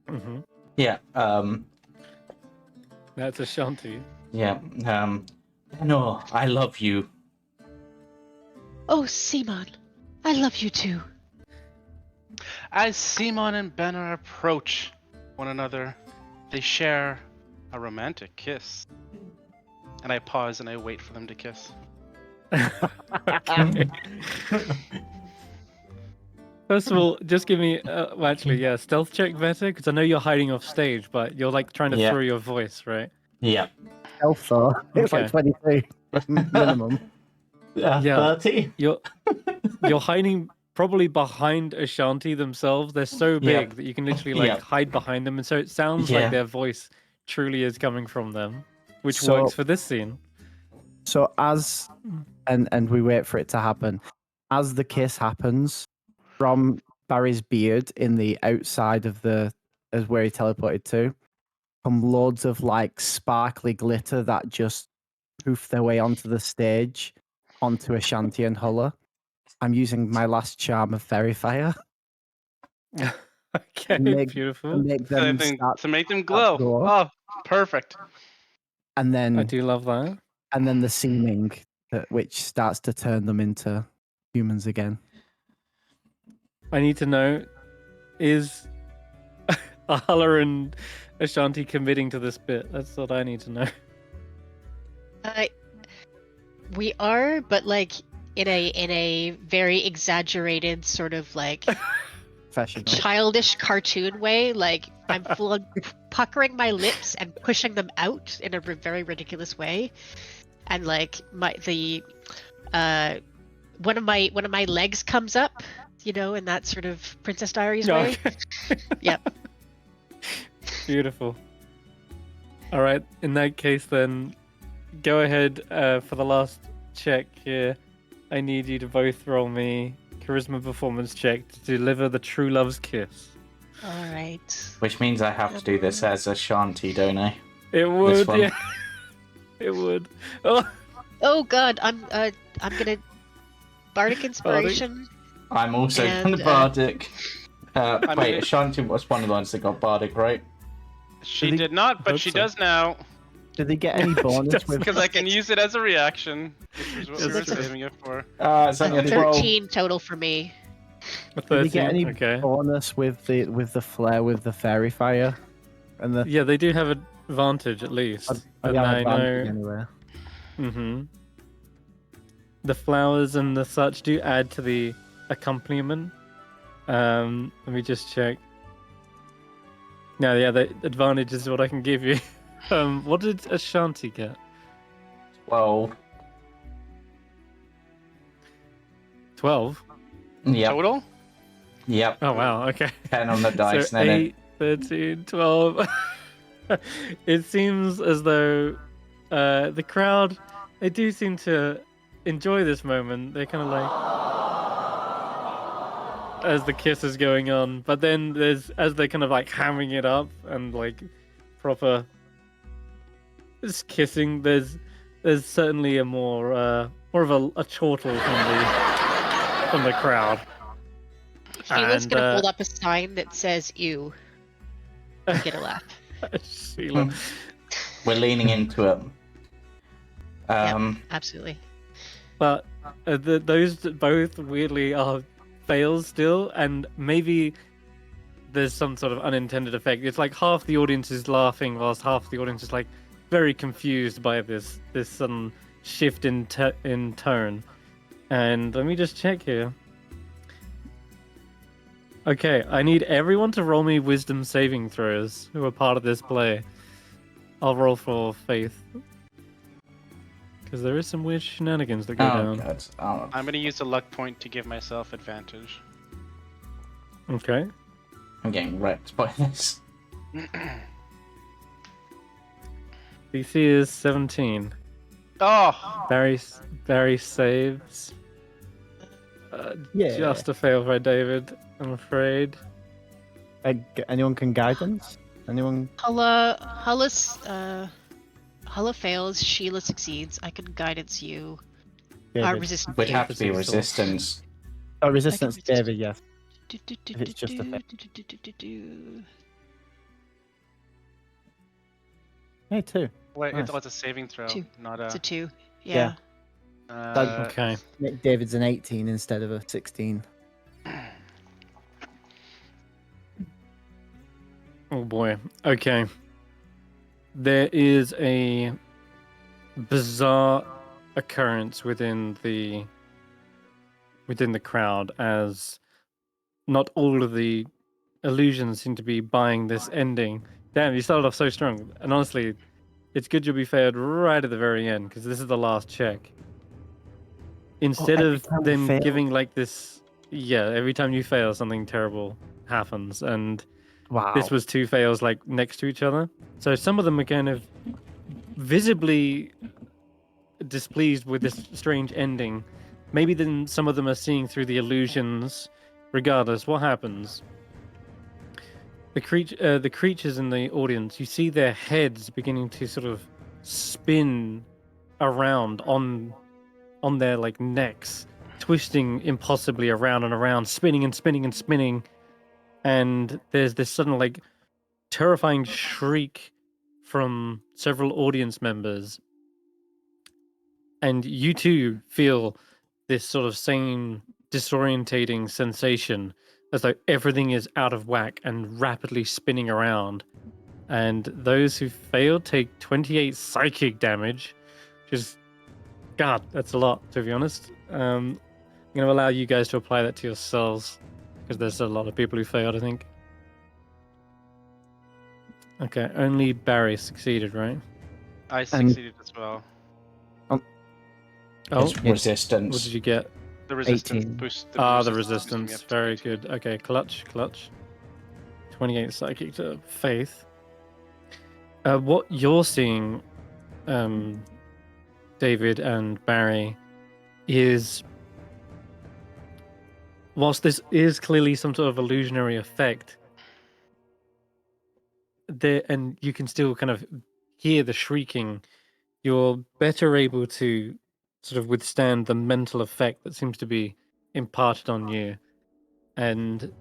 Mm-hmm. Yeah, That's Ashanti. yeah, no, I love you. Oh, Simon, I love you too. As Simon and Benner approach one another, they share a romantic kiss. And I pause and I wait for them to kiss. Okay. First of all, just give me stealth check, Veta, because I know you're hiding off stage, but you're like trying to throw your voice, right? Yeah. Stealth though. It's like 23 minimum. Yeah, 30. You're hiding probably behind Ashanti themselves. They're so big that you can literally hide behind them, and so it sounds like their voice truly is coming from them, which works for this scene. So as and we wait for it to happen, as the kiss happens, from Barry's beard in the outside of as where he teleported to, come loads of like sparkly glitter that just poof their way onto the stage, onto Ashanti and Hulla. I'm using my last charm of Fairy Fire. Okay, beautiful. To make them glow. Oh, perfect. And then I do love that. And then the seeming, which starts to turn them into humans again. I need to know, is Hulla and Ashanti committing to this bit? That's what I need to know. We are, but like in a very exaggerated sort of like childish cartoon way. Like I'm full on puckering my lips and pushing them out in a very ridiculous way, and like one of my legs comes up, in that sort of Princess Diaries way. Yep. Beautiful. All right. In that case, then, go ahead for the last check here. I need you to both roll me charisma performance check to deliver the true love's kiss. All right. Which means I have to do this as Ashanti, don't I? It would, yeah. It would. Oh God, I'm gonna bardic inspiration. I'm also gonna bardic. Wait, Ashanti was one of the ones that got bardic, right? She did not, but she does now. Did they get any bonus with? Because I can use it as a reaction, which is what we were saving it for. It's only a 13 total for me. Did they get any bonus with the flare with the fairy fire? And they do have advantage at least. I know. Anyway. Mm-hmm. The flowers and the such do add to the accompaniment. Let me just check. No, the advantage is what I can give you. What did Ashanti get? 12. 12? Yep. Total? Yep. Oh, wow, okay. 10 on the dice. So 8, 13, 12. It seems as though the crowd, they do seem to enjoy this moment. They're kind of like, as the kiss is going on, but then as they're kind of like hamming it up and like proper It's kissing. There's certainly a more of a chortle from the crowd. Sheila's And, gonna hold up a sign that says "ew." Get a laugh. Sheila. We're leaning into it. Yep, absolutely. But those both weirdly are fails still, and maybe there's some sort of unintended effect. It's like half the audience is laughing, whilst half the audience is like very confused by this sudden shift in tone. And let me just check here. Okay, I need everyone to roll me wisdom saving throws who are part of this play. I'll roll for faith. Because there is some weird shenanigans that go down. God. Oh. I'm gonna use a luck point to give myself advantage. Okay. I'm getting wrecked by this. DC is 17. Oh! Barry saves. Yeah. Just a fail by David, I'm afraid. Anyone can guidance? Anyone? Hulla fails. Sheila succeeds. I can guidance you. David. Resistance. Would you. have to be resistance. Oh, resistance, resist- David, yes. If it's just a fail. Hey, 2. Wait, Nice. it's a saving throw, Two. not a. It's a 2. Yeah. Okay. David's an 18 instead of a 16. Oh boy. Okay. There is a bizarre occurrence within the crowd, as not all of the illusions seem to be buying this ending. Damn, you started off so strong. And honestly, it's good you'll be failed right at the very end, because this is the last check. Instead every of time we them fail? giving like this, yeah, every time you fail, something terrible happens, and Wow. this was 2 fails like next to each other. So some of them are kind of visibly displeased with this strange ending. Maybe then some of them are seeing through the illusions. Regardless, what happens? The creatures in the audience, you see their heads beginning to sort of spin around on their like necks, twisting impossibly around and around, spinning and spinning and spinning. And there's this sudden like terrifying shriek from several audience members. And you too feel this sort of same disorientating sensation, as though everything is out of whack and rapidly spinning around. And those who fail take 28 psychic damage, which is, God, that's a lot, to be honest. I'm going to allow you guys to apply that to yourselves, because there's a lot of people who failed, I think. Okay, only Barry succeeded, right? I succeeded as well. Oh, It's resistance. what did you get? The resistance 18. boost. The resistance boosted me resistance. up to Very 18. good. Okay, clutch. 28 psychic to faith. What you're seeing, David and Barry, is, whilst this is clearly some sort of illusionary effect, there, and you can still kind of hear the shrieking, you're better able to sort of withstand the mental effect that seems to be imparted on you. And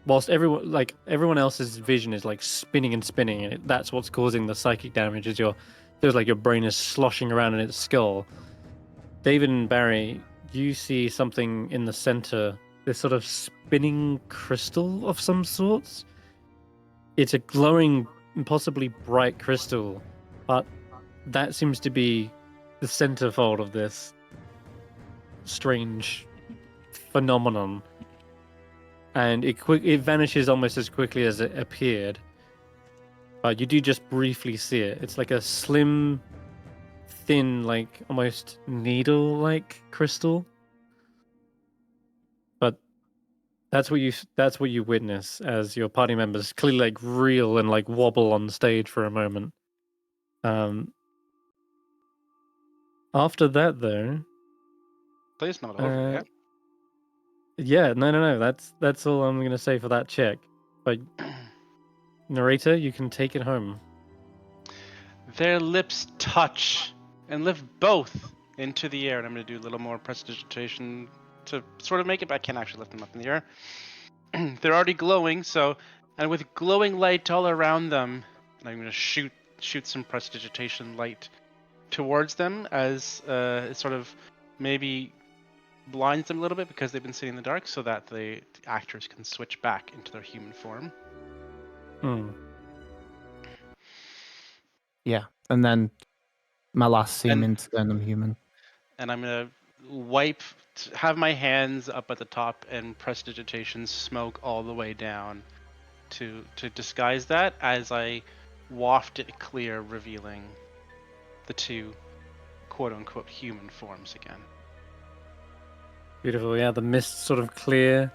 whilst everyone else's vision is like spinning and spinning, and that's what's causing the psychic damage, is feels like your brain is sloshing around in its skull. David and Barry, you see something in the center, this sort of spinning crystal of some sorts. It's a glowing, possibly bright crystal, but that seems to be the centerfold of this strange phenomenon. And it vanishes almost as quickly as it appeared. But you do just briefly see it. It's like a slim, thin, like almost needle-like crystal. But that's what you witness as your party members clearly like reel and like wobble on stage for a moment. After that, though, Play's not over yet. yeah, no. That's all I'm gonna say for that check. But narrator, you can take it home. their lips touch and lift both into the air. And I'm going to do a little more prestidigitation to sort of make it, but I can't actually lift them up in the air. They're already glowing, and with glowing light all around them, I'm going to shoot some prestidigitation light towards them as it sort of maybe blinds them a little bit because they've been sitting in the dark, so that the actors can switch back into their human form. Yeah, and then my last scene to turn them human. And I'm gonna have my hands up at the top and prestidigitation smoke all the way down to disguise that as I waft it clear, revealing the two quote-unquote human forms again. Beautiful, yeah. The mist sort of clear,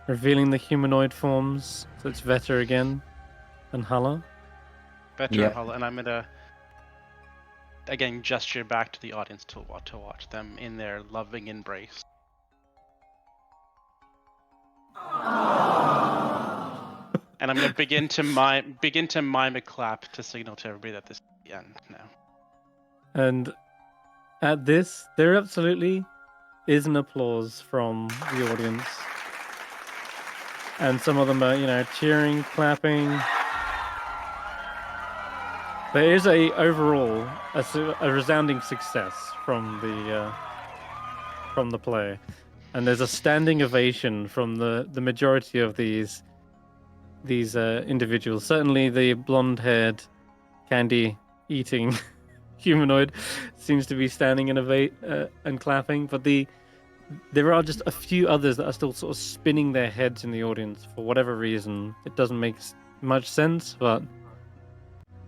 revealing the humanoid forms. So it's Vetter again, and Hulla. Vetter and Hulla, and I'm gonna again gesture back to the audience to watch them in their loving embrace. And I'm gonna begin to mime a clap to signal to everybody that this is the end now. And at this, there absolutely is an applause from the audience. And some of them are, cheering, clapping. There is overall a resounding success from the play. And there's a standing ovation from the majority of these individuals. Certainly the blonde-haired, candy-eating humanoid seems to be standing and clapping, but there are just a few others that are still sort of spinning their heads in the audience for whatever reason. It doesn't make much sense, but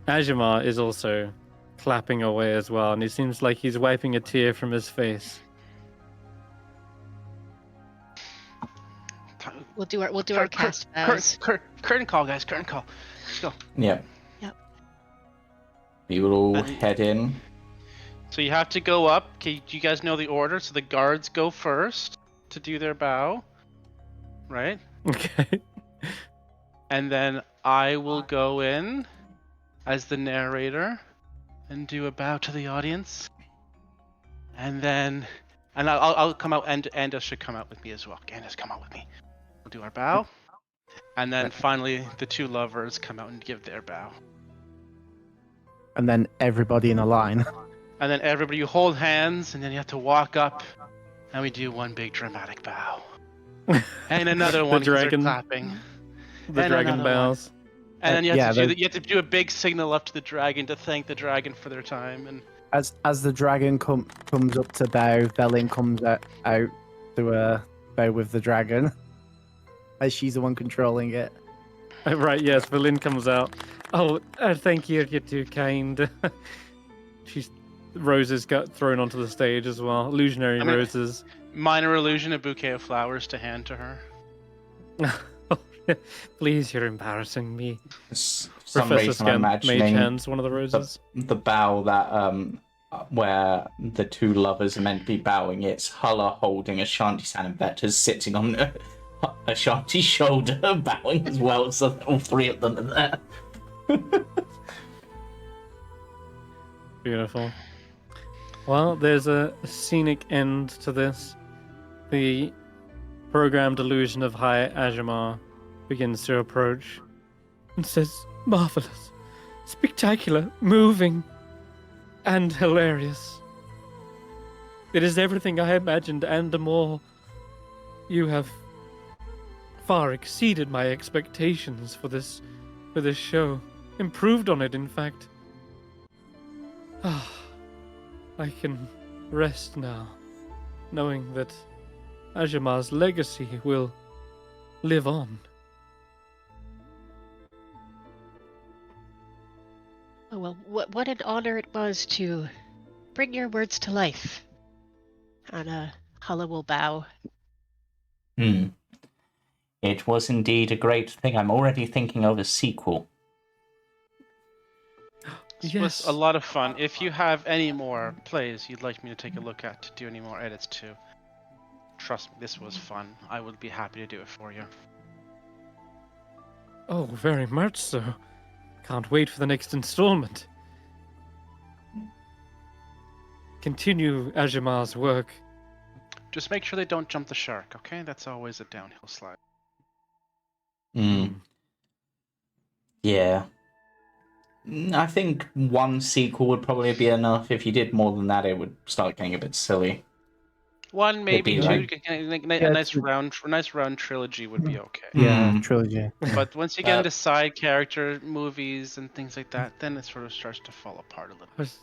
Ajamar is also clapping away as well, and it seems like he's wiping a tear from his face. We'll do our cast bows. Curtain call, guys. Curtain call. Let's go. Yep. We will all head in. So you have to go up. Okay, do you guys know the order? So the guards go first to do their bow, right? Okay. And then I will go in as the narrator and do a bow to the audience. And I'll come out, and Anda should come out with me as well. Anda's come out with me. We'll do our bow. And then finally the two lovers come out and give their bow. And then everybody in a line. And then everybody, you hold hands, and then you have to walk up, and we do one big dramatic bow. And another one, because they're clapping. The dragon bows. One. And then you have to do a big signal up to the dragon to thank the dragon for their time. And as the dragon comes up to bow, Velin comes out to bow with the dragon, as she's the one controlling it. Right, yes, Velin comes out. Oh, thank you, you're too kind. Roses got thrown onto the stage as well. Illusionary roses. Minor illusion, a bouquet of flowers to hand to her. Please, you're embarrassing me. For some reason, I'm imagining mage hands one of the roses. The bow that where the two lovers are meant to be bowing. It's Hulla holding Ashanti and Vetter's sitting on Ashanti's shoulder, bowing as well. So all three of them are there. Beautiful. Well, there's a scenic end to this. The programmed illusion of High Ajamar begins to approach and says, "Marvelous, spectacular, moving, and hilarious. It is everything I imagined and more. You have far exceeded my expectations for this show. Improved on it, in fact. I can rest now, knowing that Ajamar's legacy will live on." Oh, well, what an honor it was to bring your words to life. And Hulla will bow. It was indeed a great thing. I'm already thinking of a sequel. This was a lot of fun. If you have any more plays you'd like me to take a look at, to do any more edits to, trust me, this was fun. I would be happy to do it for you. Oh, very much so. Can't wait for the next installment. continue Ajimar's work. Just make sure they don't jump the shark, okay? That's always a downhill slide. Yeah. I think one sequel would probably be enough. If you did more than that, it would start getting a bit silly. One, maybe be two. like- A nice round trilogy would be okay. Yeah, trilogy. But once you get into side character movies and things like that, then it sort of starts to fall apart a little.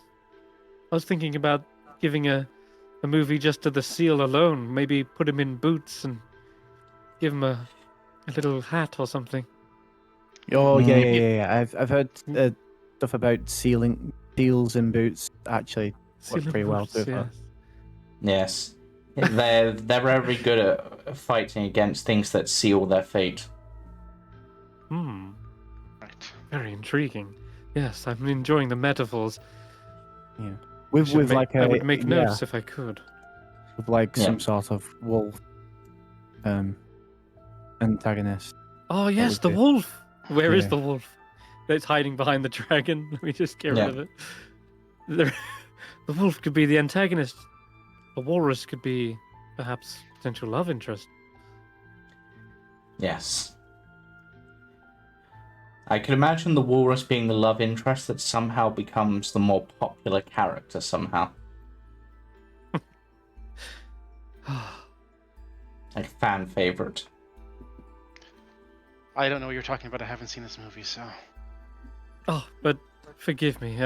I was thinking about giving a movie just to the seal alone. Maybe put him in boots and give him a little hat or something. Oh yeah. I've heard stuff about seals in boots actually work pretty well so far. Yes. They're very good at fighting against things that seal their fate. Hmm. Right. Very intriguing. Yes, I'm enjoying the metaphors. Yeah. I would make notes if I could. With some sort of wolf antagonist. Oh yes, the wolf. Where is the wolf? It's hiding behind the dragon. Let me just get rid of it. The wolf could be the antagonist. The walrus could be perhaps potential love interest. Yes. I could imagine the walrus being the love interest that somehow becomes the more popular character somehow. Like fan favorite. I don't know what you're talking about. I haven't seen this movie, so. Oh, but forgive me.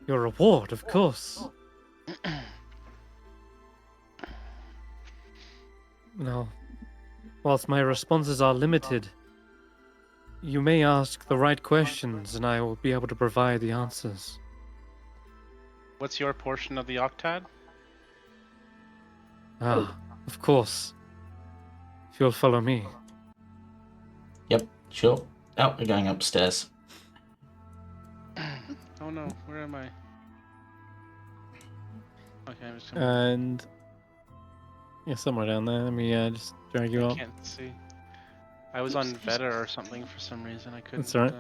Your reward, of course. Now, whilst my responses are limited, you may ask the right questions and I will be able to provide the answers. What's your portion of the octad? Ah, of course. If you'll follow me. Yep, sure. Oh, we're going upstairs. Oh no, where am I? Okay, I'm just coming. And... yeah, somewhere down there. Let me just drag you I up. can't see. I was on Vetter or something for some reason. I couldn't. That's all right.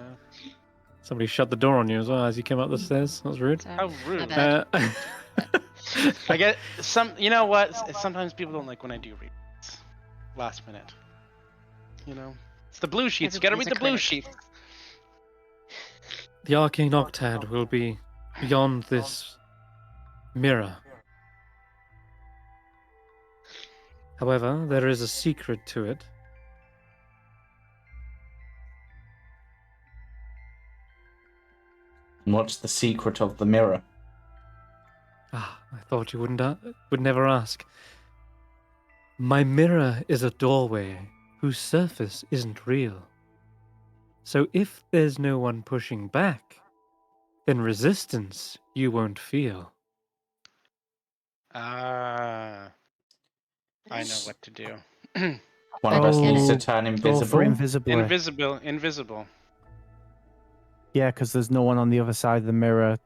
Somebody shut the door on you as well as you came up the stairs. That was rude. How rude. My I get some. You know what? Sometimes people don't like when I do reads. Last minute. You know, it's the blue sheets. You gotta read the blue sheets. The Arcane Octad will be beyond this mirror. However, there is a secret to it. And what's the secret of the mirror? Ah, I thought you would never ask. My mirror is a doorway whose surface isn't real. So if there's no one pushing back, then resistance you won't feel. I know what to do. One of us needs to turn invisible. Invisible. Yeah, because there's no one on the other side of the mirror to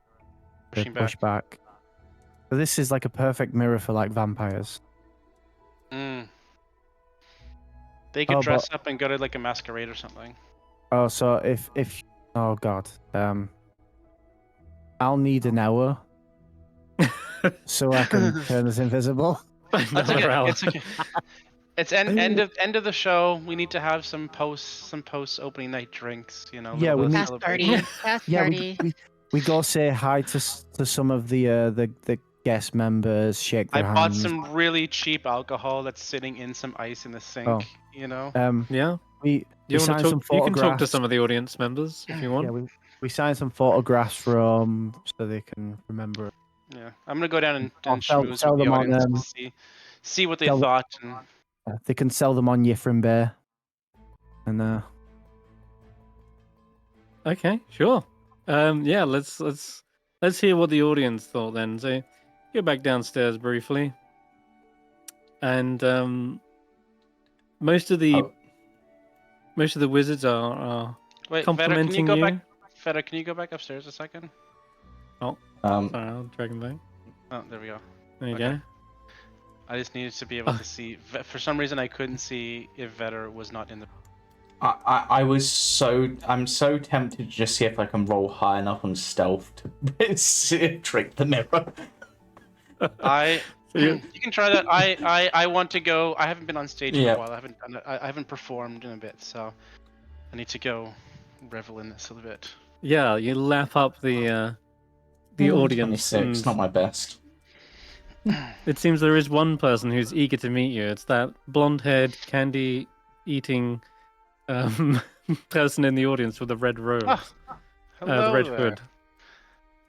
Pushing push back. So this is like a perfect mirror for vampires. They could dress up and go to a masquerade or something. Oh, so if oh god, I'll need an hour so I can turn us invisible. That's okay. It's okay. It's end of the show. We need to have some post opening night drinks. You know. Yeah, we need party. We go say hi to some of the guest members. Shake their hands. I bought some really cheap alcohol that's sitting in some ice in the sink. You know. Yeah. We you signed some photographs. You can talk to some of the audience members if you want. Yeah, we signed some photographs from so they can remember. Yeah, I'm gonna go down and schmooze sell with them the audience on, to see what they thought. And... they can sell them on Yifrin Bear. And okay, sure. Yeah, let's hear what the audience thought then. So, go back downstairs briefly, and most of the wizards are Wait, complimenting you. Feta, can you go back upstairs a second? Oh, sorry, I'll drag him back. Oh, there we go. There you go. I just needed to be able to see. For some reason, I couldn't see if Vetter was not in the. I'm so tempted to just see if I can roll high enough on stealth to trick the mirror. So you- You can try that. I want to go. I haven't been on stage in Yeah. a while. I haven't performed in a bit, so I need to go revel in this a little bit. Yeah, you lap up the audience, 26, and not my best. it seems there is one person who's eager to meet you. It's that blonde-haired, candy-eating person in the audience with the red robes, Hello the red there. hood.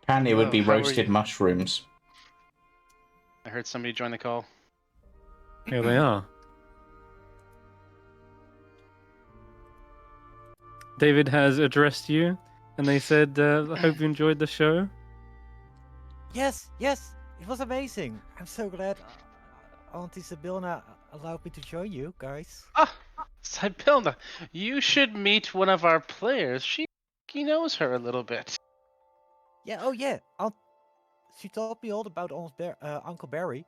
Apparently, it would be How are roasted you? mushrooms. I heard somebody join the call. Here they are. David has addressed you, and they said, "I hope you enjoyed the show." Yes, it was amazing. I'm so glad Auntie Sibilna allowed me to join you guys. Ah, Sibilna, you should meet one of our players. She knows her a little bit. Yeah, oh yeah. She told me all about Uncle Barry.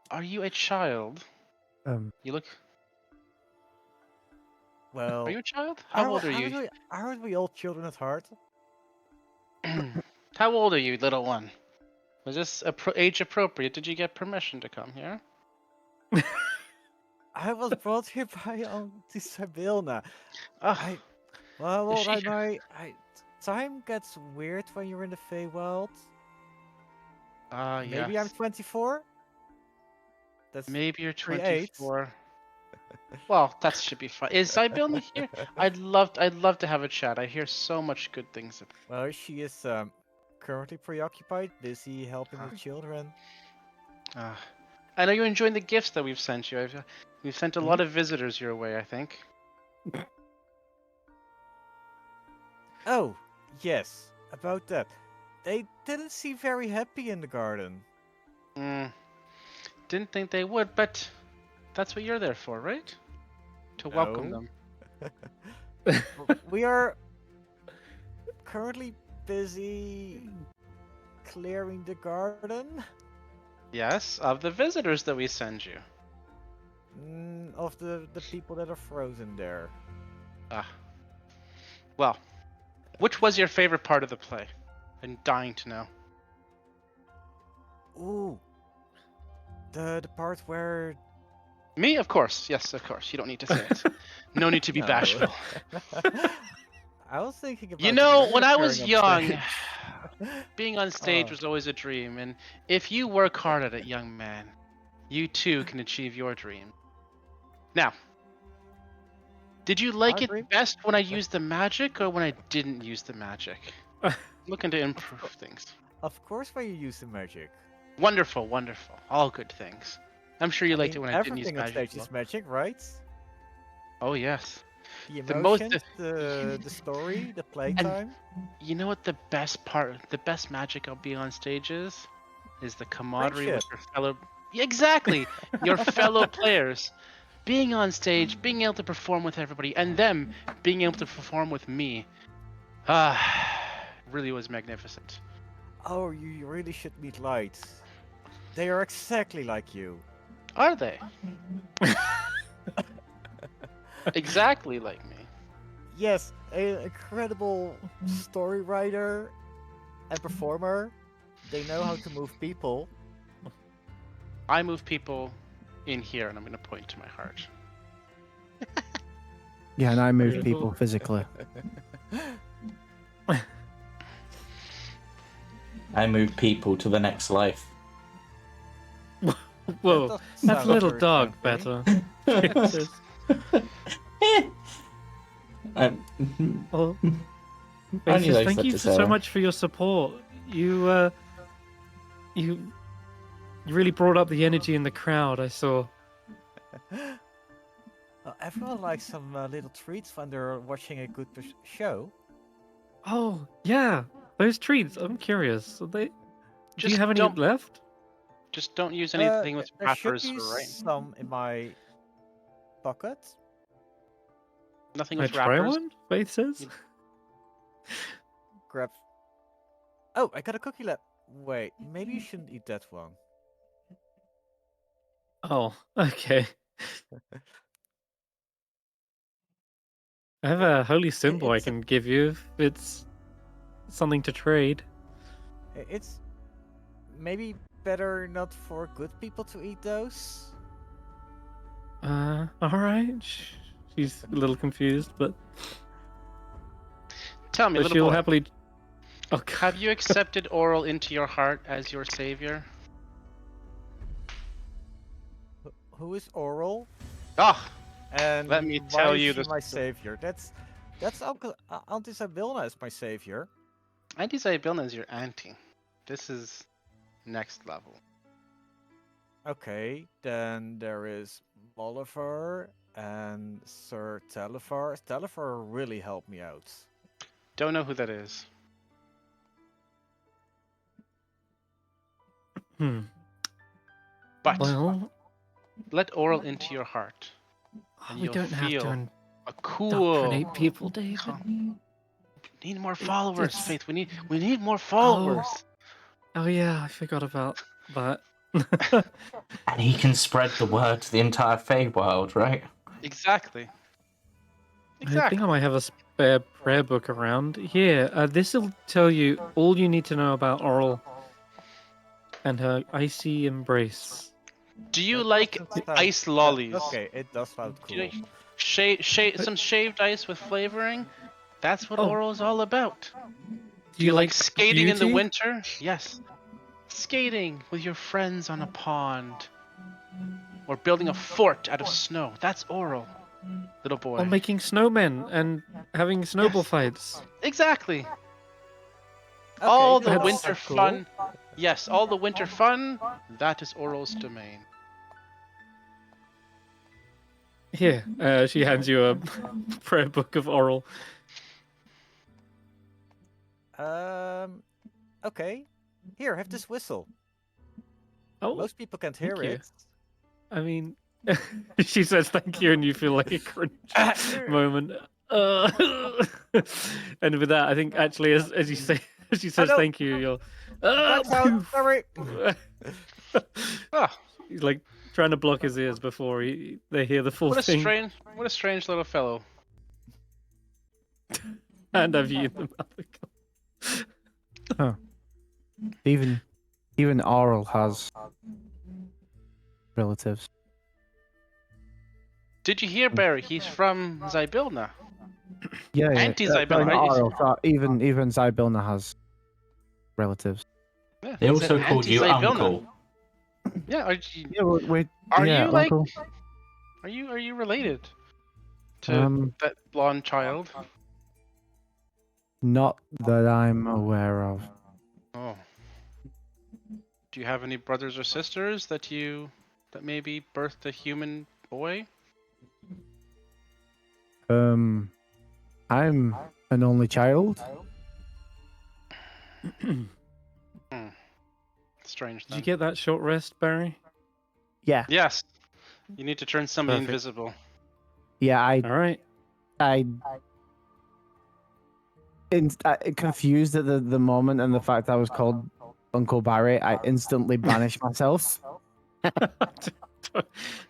Are you a child? You look. Well, Are you a child? How old are you? Aren't we all children at heart? How old are you, little one? Was this age appropriate? Did you get permission to come here? I was brought here by Auntie Sibilna. Ah, Well, Is she- time gets weird when you're in the Feywild. Maybe I'm yes. 24. That's Maybe you're 38. 24. Well, that should be fine. Is Sibilna here? I'd love to have a chat. I hear so much good things about. Well, she is currently preoccupied, busy helping the children. I know you're enjoying the gifts that we've sent you. We've sent a lot of visitors your way, I think. Oh, yes, about that. They didn't seem very happy in the garden. Didn't think they would, but that's what you're there for, right? To welcome No. them. We are currently busy clearing the garden Yes, of the visitors that we send you. of the people that are frozen there. Well, which was your favorite part of the play? I'm dying to know. Ooh, the part where Me, of course. Yes, of course. You don't need to say it. No need to be No. bashful. I was thinking about You know, you when I was appearing on young, stage. being on stage was always a dream, and if you work hard at it, young man, you too can achieve your dream. Now, did you like Our it dream? best when I used the magic or when I didn't use the magic? Looking to improve things. Of course, when you use the magic. Wonderful, wonderful. All good things. I'm sure you liked it when I didn't use everything on magic. stage is magic, right? Oh yes. The The most- emotions, the story, the playtime. You know what the best magic I'll be on stage is the camaraderie with your fellow. Yeah, exactly, your fellow players. Being on stage, being able to perform with everybody, and them being able to perform with me. Really was magnificent. Oh, you really should meet Lights. They are exactly like you. Are they? Exactly like me. Yes, an incredible story writer and performer. They know how to move people. I move people in here, and I'm going to point to my heart. Yeah, and I move Beautiful. people physically. I move people to the next life. Whoa, That that's a sounds little very dark, friendly. better. Oh, Only Basis, those thank that you deserve so it. much for your support. You really brought up the energy in the crowd. I saw. Well, everyone likes some little treats when they're watching a good show. Oh yeah, those treats. I'm curious. Are they? Do you Just have any don't- left? Just don't use anything with There should wrappers be or right. some in my pocket. Nothing Can I with try wrappers. one? Faith says. Grab. Oh, I got a cookie left. Wait, maybe you shouldn't eat that one. Oh, okay. I have a holy symbol I it's a- can give you if it's something to trade. It's maybe better not for good people to eat those? All right. She's a little confused, but Tell me, little she'll boy, happily. Oh, have you accepted Oral into your heart as your savior? Who is Oral? Ah, And let me why tell is you she this. my savior? That's Uncle Auntie Sibilna is my savior. Auntie Sibilna is your auntie. This is next level. Okay, then there is Molliver and Sir Telefar. Telefar really helped me out. Don't know who that is. But Well, let Oral into your heart, and we you'll don't have feel to a cool. indoctrinate people, David. We need more followers, It's- Faith. We need more followers. Oh yeah, I forgot about that. And he can spread the word to the entire Feywild, right? Exactly. I think I might have a spare prayer book around. Here, this will tell you all you need to know about Oral and her icy embrace. Do you That like doesn't sound- ice lollies? Okay, it does sound Do you cool. like some shaved ice with flavoring? That's what Oh. Oral is all about. Do you like skating in the beauty? winter? Yes. Skating with your friends on a pond. Or building a fort out of snow. That's Oral, little boy. Or making snowmen and having snowball Yes. fights. Exactly. Okay, All that the does winter sound cool. fun. Yes, all the winter fun. That is Oral's domain. Here, she hands you a prayer book of Oral. Okay. Here, have this whistle. Oh, Most people can't hear thank you. it. I mean, she says thank you, and you feel like a cringe moment. And with that, I think actually, as you say, as she says no. thank you, you're. That's out. Sorry. Ah, He's like trying to block his ears before they hear the full what a thing. what a strange little fellow. And I've eaten them. Even Oral has relatives. Did you hear, Barry? He's from Zybilna. Yeah, yeah. Anti-Zybilna, not right? Oral, so even Zybilna has relatives. Yeah, They he's also an called you anti-Zybilna. uncle. Yeah, Yeah, are yeah, you like? Uncle. Are you related to that blonde child? Not that I'm aware of. Oh. Do you have any brothers or sisters that maybe birthed a human boy? I'm an only child. Strange. Did Then. you get that short rest, Barry? Yeah, Yes. You need to turn somebody Perfect. invisible. yeah. All right. I confused at the moment and the fact I was called Uncle Barry. I instantly banished myself.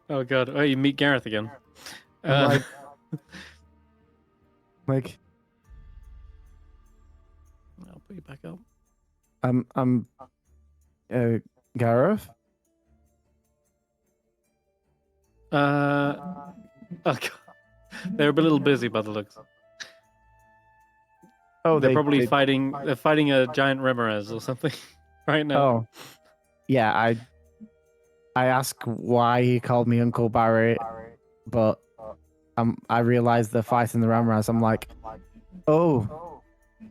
Oh god! Oh, you meet Gareth again. I'm like, I'll put you back up. I'm Gareth. Oh god. They're a little busy by the looks. Oh, They're probably fighting. They're fighting a giant Remoraz or something right now. Oh, yeah. I asked why he called me Uncle Barry, but I realized they're fighting the Ramras. I'm like, oh,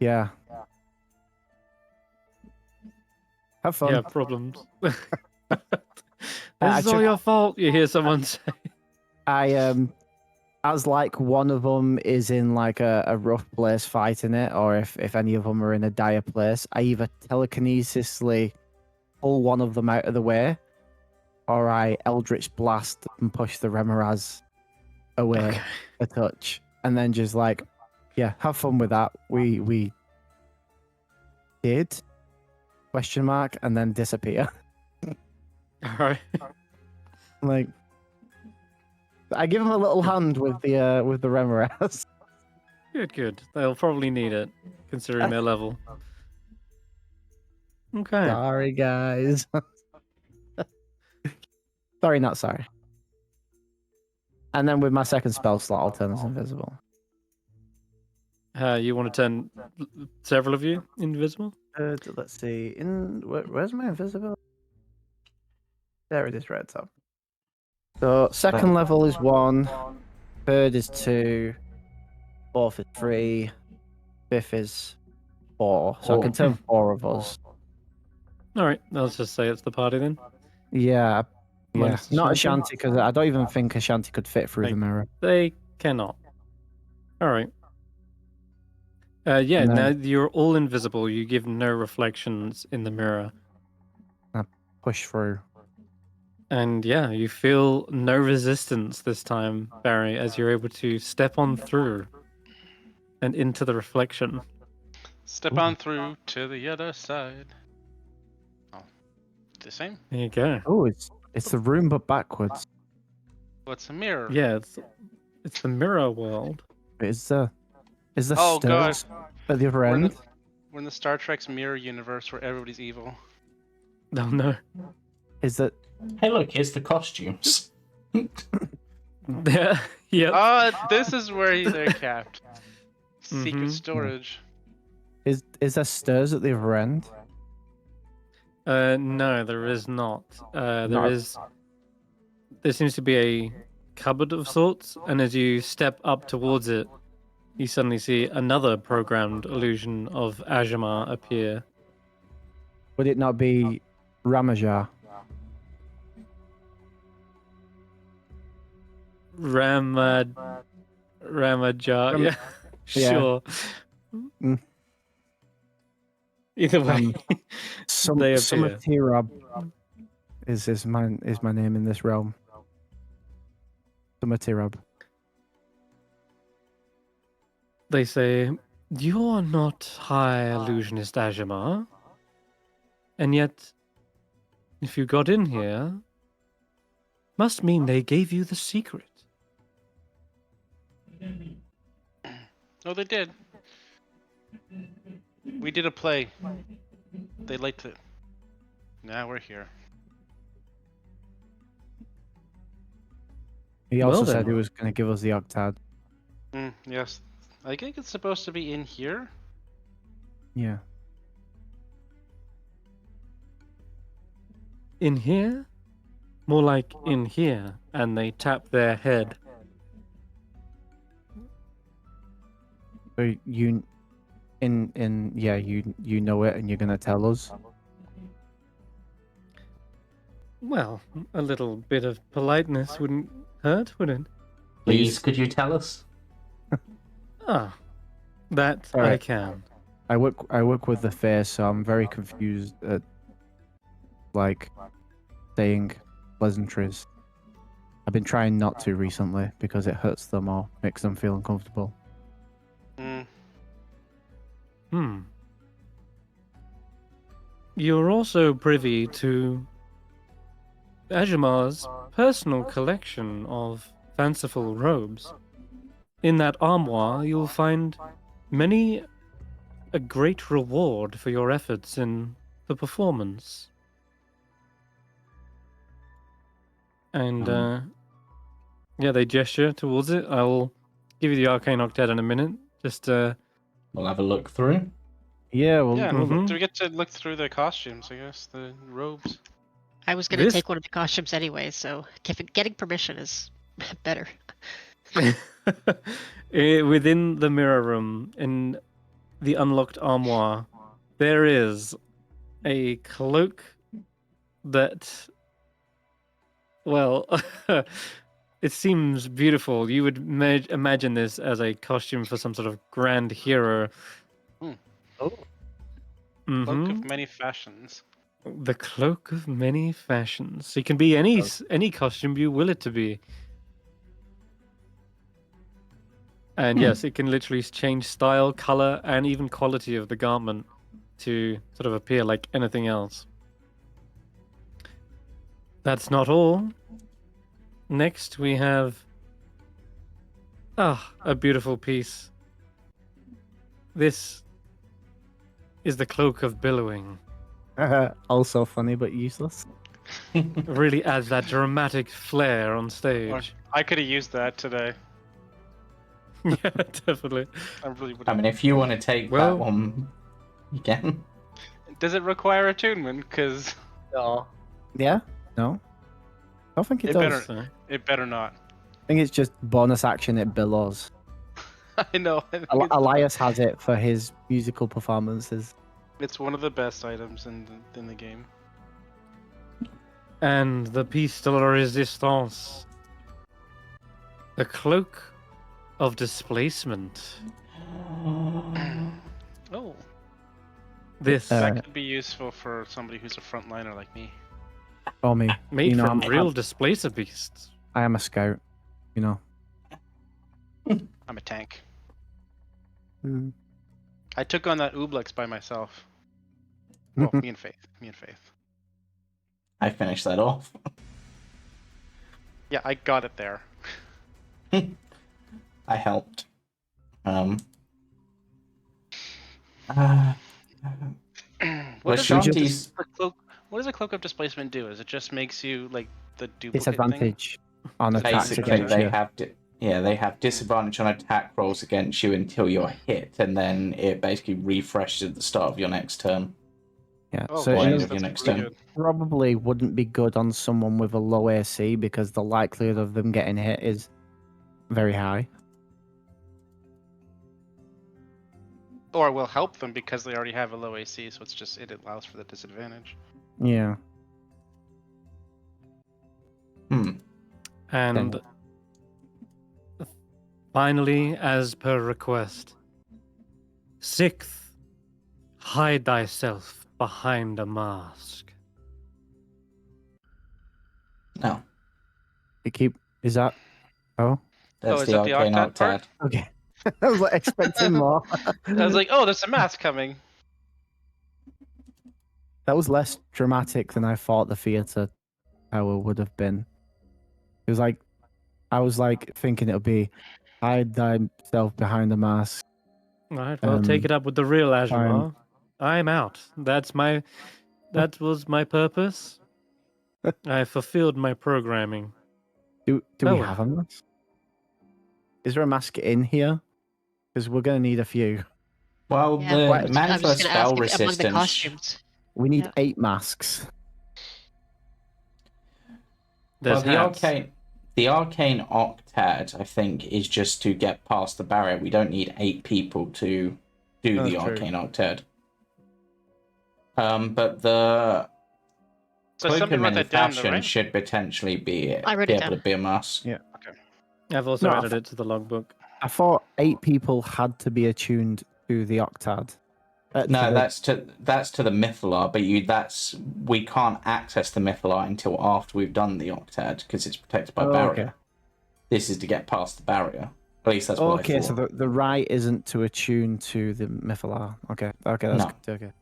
yeah. Have fun. Yeah, problems. This is all your fault. You hear someone say. As like one of them is in like a rough place fighting it, or if any of them are in a dire place, I either telekinesisly pull one of them out of the way, or I Eldritch Blast and push the Remoraz away a touch, and then just like, yeah, have fun with that. We did ? And then disappear. All right. Like, I give him a little hand with the Remoraz. Good. They'll probably need it, considering their level. Okay. Sorry, guys. Sorry, not sorry. And then with my second spell slot, I'll turn us invisible. You want to turn several of you invisible? Let's see. Where's my invisible? There it is, right top. So second level is 1, third is 2, fourth is 3, fifth is 4. So I can turn 4 of us. All right, let's just say it's the party then. Yeah. Minus Not Ashanti? Ashanti, because I don't even think Ashanti could fit through the mirror. They cannot. All right. Yeah, No. now you're all invisible. You give no reflections in the mirror. I push through. And yeah, you feel no resistance this time, Barry, as you're able to step on through and into the reflection. Step on through to the other side. Oh, the same? There you go. Oh, it's the room but backwards. What's a mirror? Yeah, it's the mirror world. Is the Oh, God. stairs at the other We're in end? We're in the Star Trek's mirror universe where everybody's evil. Oh no. Is that? Hey, look, here's the costumes. Yeah. Yep. This is where they're kept. Secret Mhm. storage. Is there stairs at the other end? No, there is not. There seems to be a cupboard of sorts, and as you step up towards it, you suddenly see another programmed illusion of Ajamar appear. Would it not be Ramajar? Ramajar, yeah. Yeah. Sure. Mm. Either way, they appear. Summatirab is my name in this realm. Summatirab. They say, "You're not High Illusionist Ajamar, and yet, if you got in here, must mean they gave you the secret." Oh, they did. We did a play. They liked it. Now we're here. He also Well said then. he was going to give us the octad. Yes. I think it's supposed to be in here. Yeah. In here? More like in here, and they tap their head. So you know it, and you're going to tell us. Well, a little bit of politeness wouldn't hurt, would it? Please, could you tell us? Ah, that All I right. can. I work with the fair, so I'm very confused at saying pleasantries. I've been trying not to recently because it hurts them or makes them feel uncomfortable. You're also privy to Ajamar's personal collection of fanciful robes. In that armoire, you'll find many a great reward for your efforts in the performance. And, yeah, they gesture towards it. I'll give you the Arcane Octet in a minute. Just, We'll have a look through. Yeah, well, Yeah, Mhm. do we get to look through the costumes, I guess? The robes? I was gonna This- take one of the costumes anyway, so getting permission is better. Within the mirror room, in the unlocked armoire, there is a cloak that, well, it seems beautiful. You would imagine this as a costume for some sort of grand hero. Cloak Mhm. of many fashions. The cloak of many fashions. It can be any costume you will it to be. And yes, it can literally change style, color, and even quality of the garment to sort of appear like anything else. That's not all. Next, we have a beautiful piece. This is the cloak of billowing. also funny but useless. Really adds that dramatic flair on Or stage. I could have used that today. Yeah, definitely. I really would. I mean, if you want to take Well- that one, you can. Does it require attunement? Because No. Yeah? No? I don't think it It does. better- So, it better not. I think it's just bonus action it billows. I know. I think it's, Elias has it for his musical performances. it's one of the best items in the game. and the piece de la resistance. The cloak of displacement. Oh, This that could be useful for somebody who's a frontliner like me. For me. made you know, from I'm- real displacer beasts. I am a scout, you know. I'm a tank. Mm. I took on that Ooblex by myself. Well, me and Faith. I finished that off. Yeah, I got it there. I helped. What does Ashanti's the cloak? What does a cloak of displacement do? Is it just makes you like the duplicate thing? Disadvantage on attacks basically against they you. have they have disadvantage on attack rolls against you until you're hit, and then it basically refreshes at the start of your next turn. Yeah, Oh, so Or it end geez, of your that's next really turn. good. probably wouldn't be good on someone with a low AC because the likelihood of them getting hit is very high. Or it will help them because they already have a low AC, so it allows for the disadvantage. Yeah. And finally, as per request, sixth, hide thyself behind a mask. No, Is that? Oh, that's is the that the arcane octet part? octad. okay. I was like expecting more. I was like, oh, there's a mask coming. That was less dramatic than I thought the theatre tower would have been. It was like, I was like thinking it would be hide thyself behind a mask. Alright, well, take it up with the real Ajamar. fine. I'm out. That was my purpose. I fulfilled my programming. Do Oh, we well. have a mask? Is there a mask in here? Because we're going to need a few. Well, Yeah, the I was mantle just gonna ask spell if among the resistance. costumes. We need Yeah. 8 masks. There's Well, hats. the arcane octad, I think, is just to get past the barrier. We don't need 8 people to do That's the true. arcane octad. But the So cloak somebody of wrote many that down, though, fashions right? should potentially be I wrote it able down. to be a mask. Yeah. I've also No, added it to the logbook. I thought 8 people had to be attuned to the octad. No, that's to the Mythalar, but we can't access the Mythalar until after we've done the octad because it's protected by barrier. Okay. This is to get past the barrier. At least that's what I Okay, thought. so the right isn't to attune to the Mythalar. Okay, that's No. good. Okay.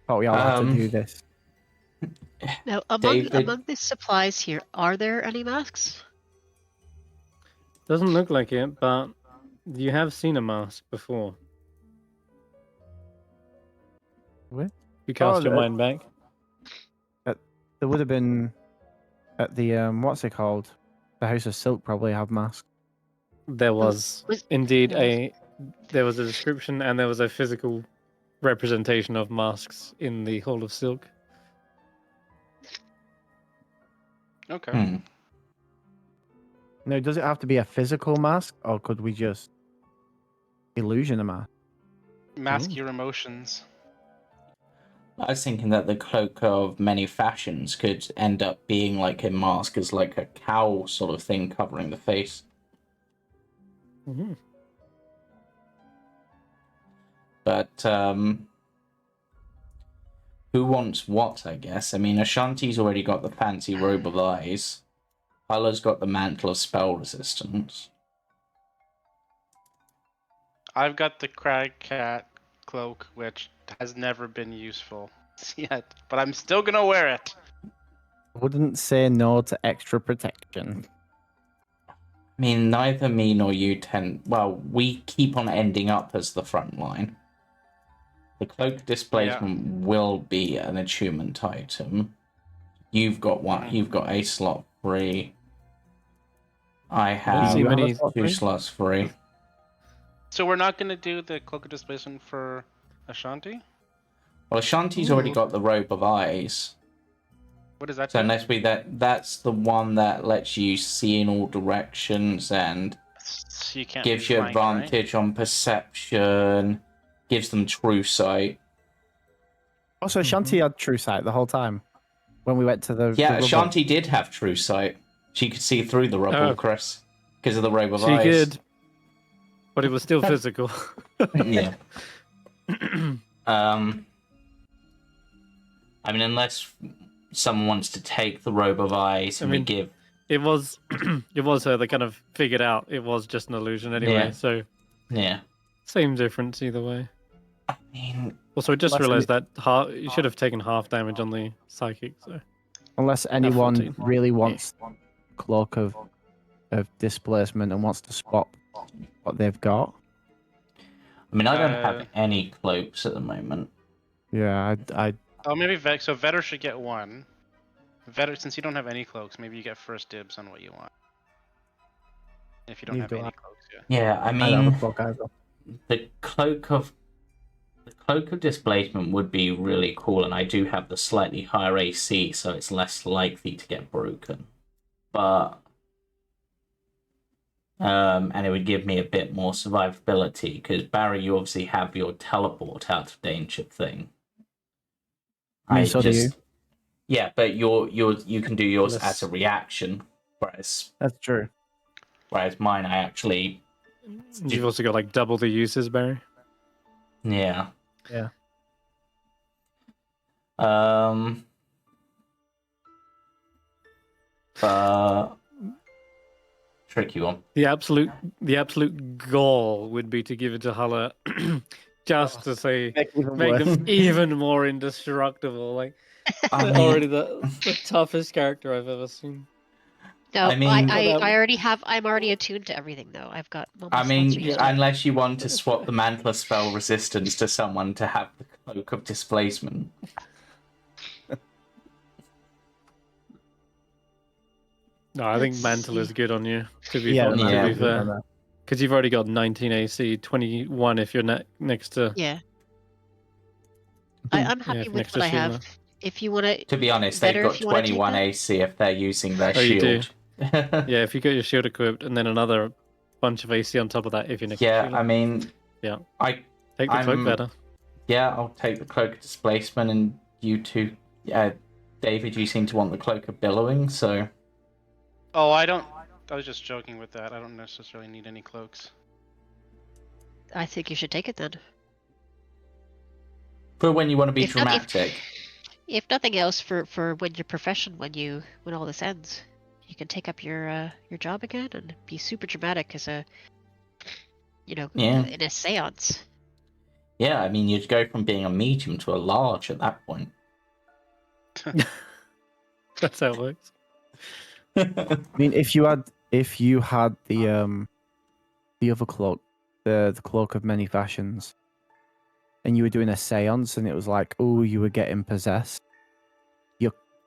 Oh, we all have to do this. Now, David- among the supplies here, are there any masks? Doesn't look like it, but you have seen a mask before. Where? You cast your Oh, mind back. There would have been at the what's it called? The House of Silk probably have masks. There was was- indeed there there was a description and there was a physical representation of masks in the Hall of Silk. Okay. Hmm. Now, does it have to be a physical mask, or could we just illusion a mask? Mask Ooh. your emotions. I was thinking that the cloak of many fashions could end up being like a mask, as like a cowl sort of thing covering the face. Mm-hmm. But who wants what? I guess. I mean, Ashanti's already got the fancy robe of eyes. Hulla's got the mantle of spell resistance. I've got the crag cat cloak, which has never been useful yet, but I'm still gonna wear it. Wouldn't say no to extra protection. I mean, neither me nor you tend. Well, we keep on ending up as the front line. The cloak displacement will be an attunement item. You've got one. You've got a slot free. I have two slots free. So we're not going to do the cloak of displacement for Ashanti? Well, Ashanti's already got the robe of eyes. What does that so do? Next week, that's the one that lets you see in all directions and so you can't gives you advantage on perception, gives them true sight. Also, Ashanti had true sight the whole time when we went to the Yeah, the rubble. Ashanti did have true sight. She could see through the rubble, Chris, because of the robe of eyes. She could, but it was still physical. Yeah. I mean, unless someone wants to take the robe of eyes and we give... It was her that kind of figured out it was just an illusion anyway, so... Yeah. Same difference either way. I mean... Also, I just realised that you should have taken half damage on the psychic, so... Unless anyone really wants Cloak of Displacement and wants to swap what they've got. I mean, I don't have any cloaks at the moment. Yeah, Oh, maybe so Vetter should get one. Vetter, since you don't have any cloaks, maybe you get first dibs on what you want. If you don't have any cloaks, Yeah, I mean, the cloak of displacement would be really cool, and I do have the slightly higher AC, so it's less likely to get broken. But and it would give me a bit more survivability, because Barry, you obviously have your teleport out of danger thing. So do you. Yeah, but you can do yours as a reaction, whereas that's true. Whereas mine, I actually. You've also got like double the uses, Barry. Yeah. Yeah. Tricky one. The absolute goal would be to give it to Hulla, just to say make them even more indestructible. Like already the toughest character I've ever seen. No, I mean, I'm already attuned to everything though. I've got. Unless you want to swap the Mantler spell resistance to someone to have the Cloak of Displacement. No, I think Mantle is good on you, to be fair. Because you've already got 19 AC, 21 if you're next to... Yeah. I'm happy with what I have. If you want to... To be honest, they've got 21 AC if they're using their shield. Yeah, if you got your shield equipped, and then another bunch of AC on top of that if you're next to I mean... Yeah. Take the cloak better. Yeah, I'll take the Cloak of Displacement, and you two... David, you seem to want the Cloak of Billowing, so... Oh, I don't... I was just joking with that. I don't necessarily need any cloaks. I think you should take it then. For when you want to be dramatic. If nothing else, for when your profession, when all this ends, you can take up your job again and be super dramatic as in a seance. Yeah, I mean, you'd go from being a medium to a large at that point. That's how it works. I mean, if you had the other cloak, the Cloak of Many Fashions, and you were doing a seance, and it was like, oh, you were getting possessed,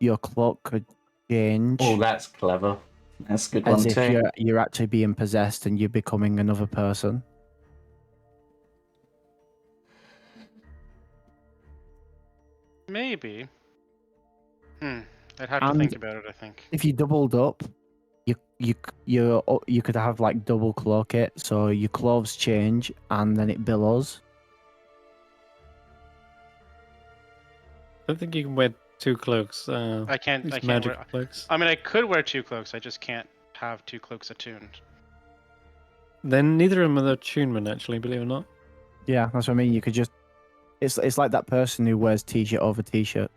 your cloak could change. Oh, that's clever. That's a good one as too. If you're actually being possessed and you're becoming another person. Maybe. I'd have to think about it, I think. If you doubled up, you could have like double cloak it, so your clothes change and then it billows. I don't think you can wear two cloaks. I can't magic wear cloaks. I mean, I could wear two cloaks. I just can't have two cloaks attuned. Then neither of them are attunement, actually, believe it or not. Yeah, that's what I mean. You could just. It's like that person who wears t-shirt over t-shirt.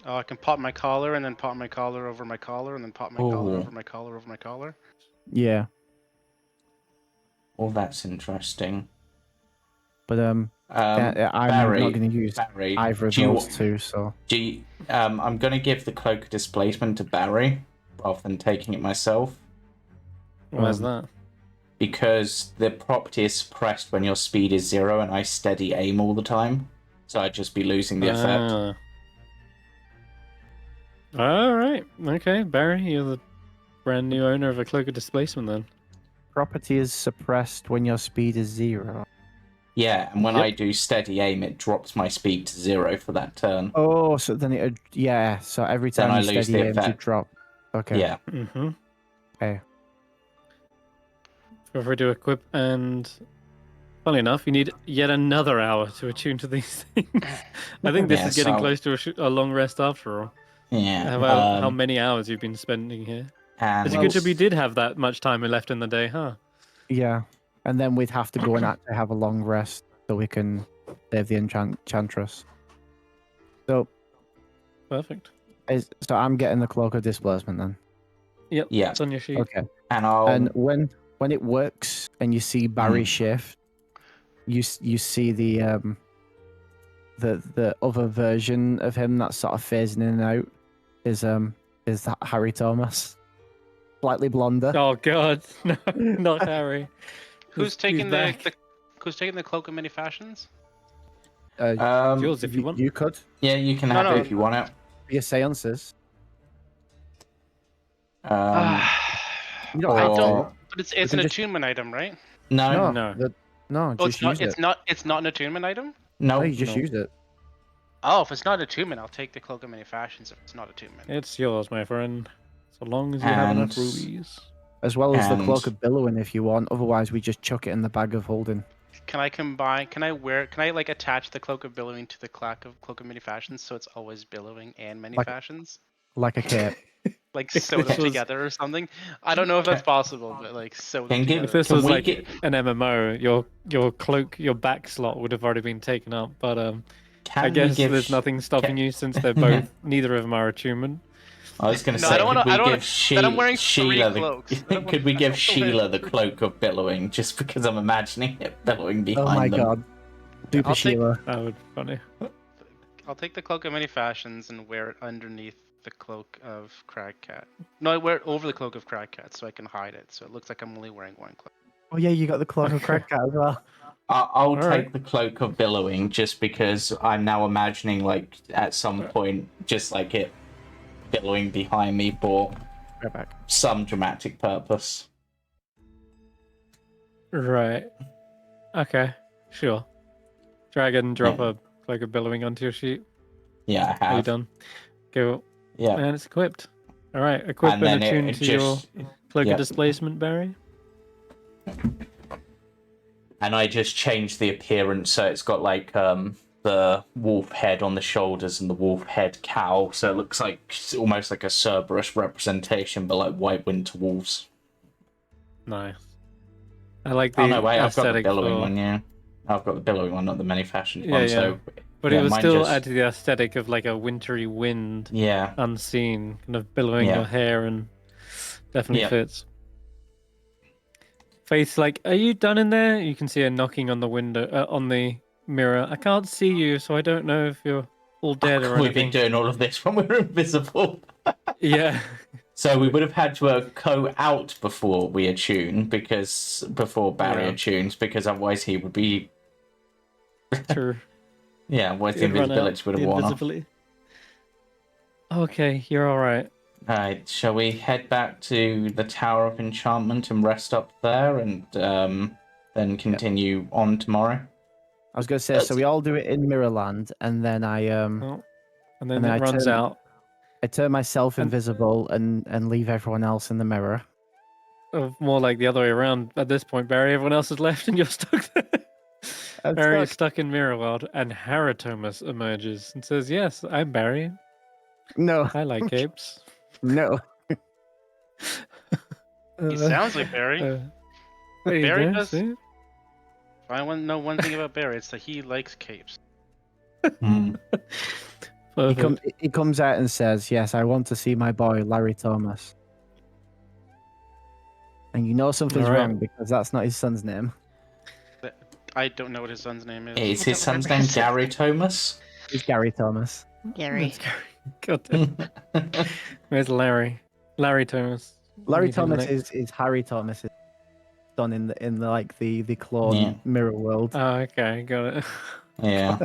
Oh, I can pop my collar and then pop my collar over my collar and then pop my collar over my collar over my collar. Yeah. Oh, that's interesting. But I'm Barry, not going to use either of those two. So I'm going to give the Cloak of Displacement to Barry rather than taking it myself. Why's that? because the property is suppressed when your speed is 0 and I steady aim all the time. So I'd just be losing the effect. All right. Okay, Barry, you're the brand new owner of a Cloak of Displacement then. Property is suppressed when your speed is 0. Yeah, and when I do steady aim, it drops my speed to 0 for that turn. Oh, so then so every time Then I you lose steady the aim, you effect. drop. Okay. Yeah. Mm-hmm. Okay. Feel free to equip, and funny enough, you need yet another hour to attune to these things. I think this is getting close to a long rest after all. Yeah. How many hours you've been spending here? And It's a good job you did have that much time left in the day, huh? Yeah. And then we'd have to go and actually have a long rest so we can save the enchantress. So Perfect. So I'm getting the Cloak of Displacement then. Yep. Yeah. It's on your sheet. Okay. And when it works and you see Barry shift, you see the other version of him that's sort of phasing in and out is that Barritomus, slightly blonder. Oh God, no, not Harry. Who's taking the back. Who's taking the Cloak of Many Fashions? Yours, if you want. You could. Yeah, you can have it if you want it. Your seances. You don't have or- to, but it's can an just- attunement item, right? No. No. Oh, Just use it. it's not an attunement item. No. No, you just No. use it. Oh, if it's not attunement, I'll take the Cloak of Many Fashions. If it's not attunement, It's yours, my friend. So long as you have enough And- rubies. As well as the And- Cloak of Billowing if you want. Otherwise, we just chuck it in the bag of holding. can I combine? Can I like attach the Cloak of Billowing to the Cloak of Many Fashions so it's always billowing and many Like- fashions? Like a cape. Like sew them this was- together or something? I don't know if that's possible, but like sew them Can give- If together. this Can was we like get- an MMO, your cloak, your back slot would have already been taken up. But I Can we guess give there's nothing stopping you since they're both. Neither of them are attunement. I was going to No, say, I don't wanna- could we I don't give wanna- then I'm wearing Sheila three cloaks. I don't could we wanna- give I don't Sheila wanna- the Cloak of Billowing just because I'm imagining it billowing behind Oh my them? god. Super I'll take- Sheila. That would be funny. I'll take the Cloak of Many Fashions and wear it underneath the Cloak of Cragcat. No, I wear it over the Cloak of Cragcat so I can hide it, so it looks like I'm only wearing one cloak. Oh yeah, you got the Cloak of Cragcat as well. I'll take Alright. the Cloak of Billowing just because I'm now imagining, like, at some point, just like it billowing behind me for Right back. some dramatic purpose. Right. Okay. Sure. Drag and drop a cloak of billowing onto your sheet. Yeah, I Are you have. done? Cool. Yeah. And it's equipped. All right. Equip And and then attune it to just... your cloak yeah. of displacement, Barry. And I just changed the appearance so it's got like the wolf head on the shoulders and the wolf head cowl, so it looks like almost like a Cerberus representation, but like white winter wolves. Nice. I like the Oh no, wait, I've got the aesthetic billowing for... one, yeah. I've got the billowing one, not the many fashioned Yeah, one. yeah. So, But yeah, it would mine still just- add to the aesthetic of like a wintry wind, yeah, unseen, kind of billowing Yeah. your hair, and definitely Yeah. fits. Faith's like, "Are you done in there?" You can see her knocking on the window, on the mirror. I can't see you, so I don't know if you're all dead or we've been anything. doing all of this when we were invisible. Yeah. So we would have had to go out before we attune, before Barry Yeah. attunes, because otherwise he would be... True. Yeah, otherwise the You'd run out, invisibility would have the worn off. invisibility. Okay, you're all right. Alright, shall we head back to the Tower of Enchantment and rest up there, and then continue on tomorrow? I was gonna say, so we all do it in Mirrorland, and then I Oh, and then And then it I runs turn- out. turn myself And- invisible and leave everyone else in the mirror. Of more like the other way around. At this point, Barry, everyone else is left, and you're stuck there. I'm Barry is stuck in Mirror World, and Barritomus emerges and says, "Yes, I'm Barry. No, I like capes." no. He sounds like Barry. There you Barry go, does- see? If I want to know one thing about Barry, it's that he likes capes. Perfect. He comes out and says, "Yes, I want to see my boy Barritomus." And you know something's Alright. wrong because that's not his son's name. I don't know what his son's name is. Is I his don't son's remember name his- Gary Thomas? It's Barritomus. Gary. That's Gary. God damn. Where's Larry? Larry Thomas. Larry Need him Thomas next. is Harry Thomas. on in the like the clone mirror world. Oh, okay, got it. Yeah.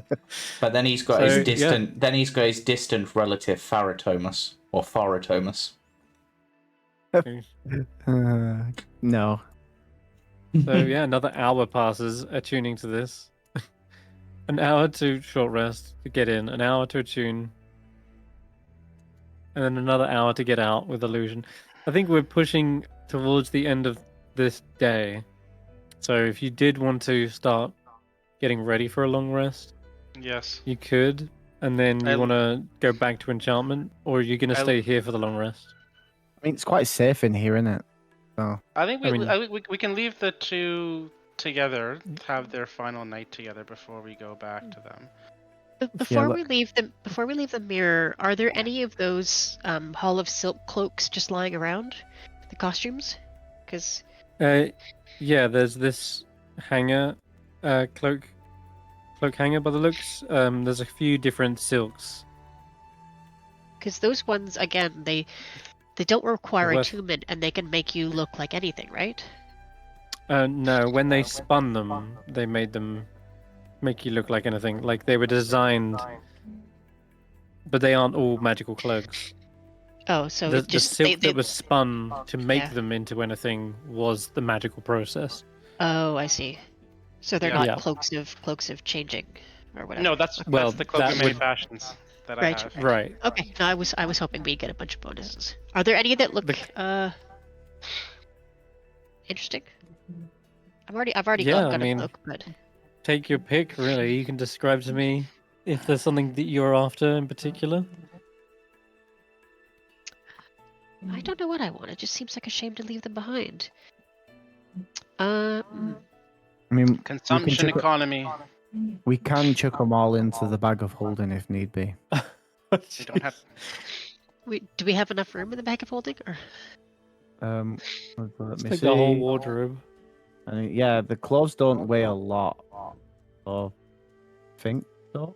But then he's got So, his yeah. distant. Then he's got his distant relative Barritomus or Barritomus. No. So yeah, another hour passes attuning to this. An hour to short rest to get in, an hour to attune, and then another hour to get out with illusion. I think we're pushing towards the end of this day. So if you did want to start getting ready for a long rest, Yes. you could, and then you want to go back to enchantment, or are you going to stay here for the long rest? I mean, it's quite safe in here, isn't it? So I think I mean- we can leave the two together, have their final night together before we go back to them. Before look- we leave the mirror, are there any of those Hall of Silk cloaks just lying around? The costumes? Because Yeah, there's this hanger, cloak hanger by the looks. There's a few different silks. those ones, again, they don't require What? attunement, and they can make you look like anything, right? No, when they spun them, they made them make you look like anything. Like they were designed, but they aren't all magical cloaks. Oh, so The just silk that was spun to make Yeah. them into anything was the magical process. Oh, I see. So they're Yeah. not Yeah. cloaks of changing, or whatever. No, that's Well, the cloak that of many would- fashions that Right. I have. Right. Okay. No, I was hoping we'd get a bunch of bonuses. Are there any that look interesting? I've already Yeah, got I a mean- cloak, but Take your pick, really. You can describe to me if there's something that you're after in particular. I don't know what I want. It just seems like a shame to leave them behind. I mean, Consumption chuck- economy. we can chuck them all into the bag of holding if need be. We don't have. Do we have enough room in the bag of holding? Or Let It's me like see. the whole wardrobe. I mean, yeah, the clothes don't weigh a lot. So, I think so.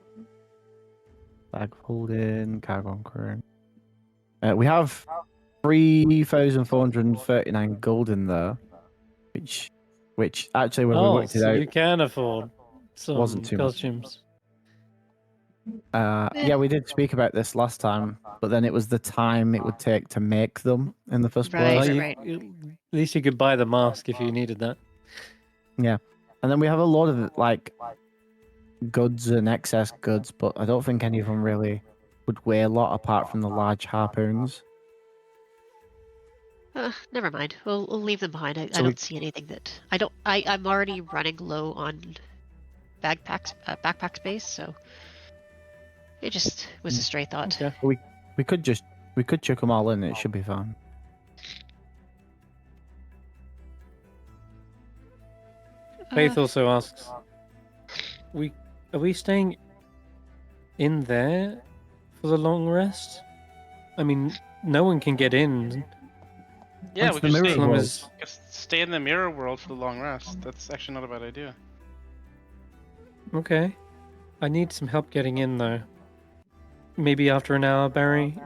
Bag of holding, cargo and current. We have 3,439 gold in there, which actually when we worked it so out, you can afford some wasn't too much. costumes. yeah, we did speak about this last time, but then it was the time it would take to make them in the first Right, place. Well, right. at least you could buy the mask if you needed that. Yeah, and then we have a lot of like goods and excess goods, but I don't think any of them really would weigh a lot apart from the large harpoons. Never mind. We'll leave them behind. I So we- don't see anything that I'm already running low on backpack space, so it just was a stray thought. Okay. We could chuck them all in. It should be fine. Faith also asks, are we staying in there for the long rest? I mean, no one can get in. Yeah, That's we the could mirror stay, As long world. as stay in the mirror world for the long rest. That's actually not a bad idea. okay. I need some help getting in though. Maybe after an hour, Barry.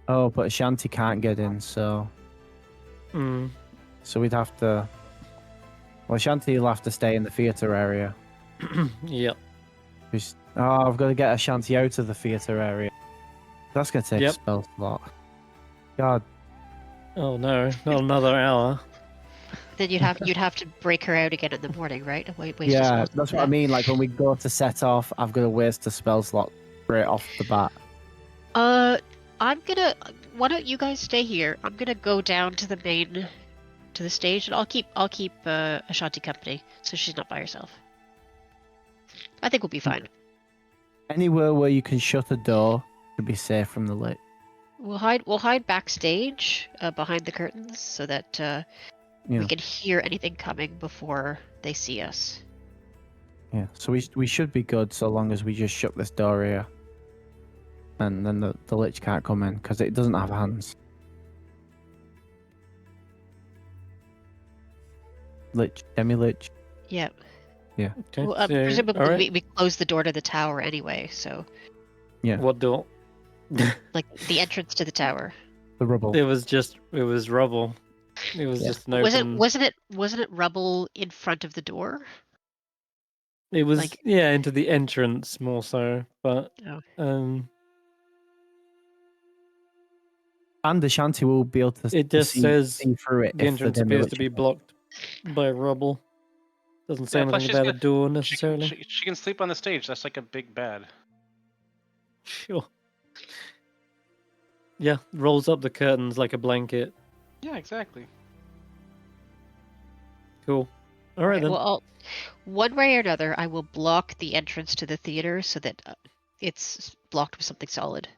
Oh, but Ashanti can't get in, so we'd have to. Well, Ashanti will have to stay in the theatre area. Yep. I've got to get Ashanti out of the theatre area. That's gonna take a Yep. spell slot. God, Oh no, not another hour. Then you'd have to break her out again in the morning, right? Waste a yeah, spell that's slot. what I mean. Like when we go to set off, I've got to waste a spell slot straight off the bat. Why don't you guys stay here? I'm gonna go down to the stage, and I'll keep Ashanti company, so she's not by herself. I think we'll be fine. Anywhere where you can shut a door to be safe from the lit. We'll hide backstage behind the curtains so that Yeah. we can hear anything coming before they see us. Yeah, so we should be good so long as we just shut this door here. And then the lich can't come in because it doesn't have hands. Lich, demi-lich. Yeah. Okay. Well, so, presumably all right. we closed the door to the tower anyway, so Yeah. What door? like the entrance to the tower. The rubble. It was rubble. It was Yeah. just an open. Wasn't it rubble in front of the door? It was like- into the entrance more so, but Oh. And Ashanti will be able to It just see says through it the if entrance the dim appears to be electric- blocked by rubble. Doesn't say Yeah, plus anything she's about the got- door She necessarily. can, she can sleep on the stage. That's like a big bad. Sure. Yeah, rolls up the curtains like a blanket. Yeah, exactly. Cool. All right Okay, then. well, one way or another, I will block the entrance to the theater so that it's blocked with something solid.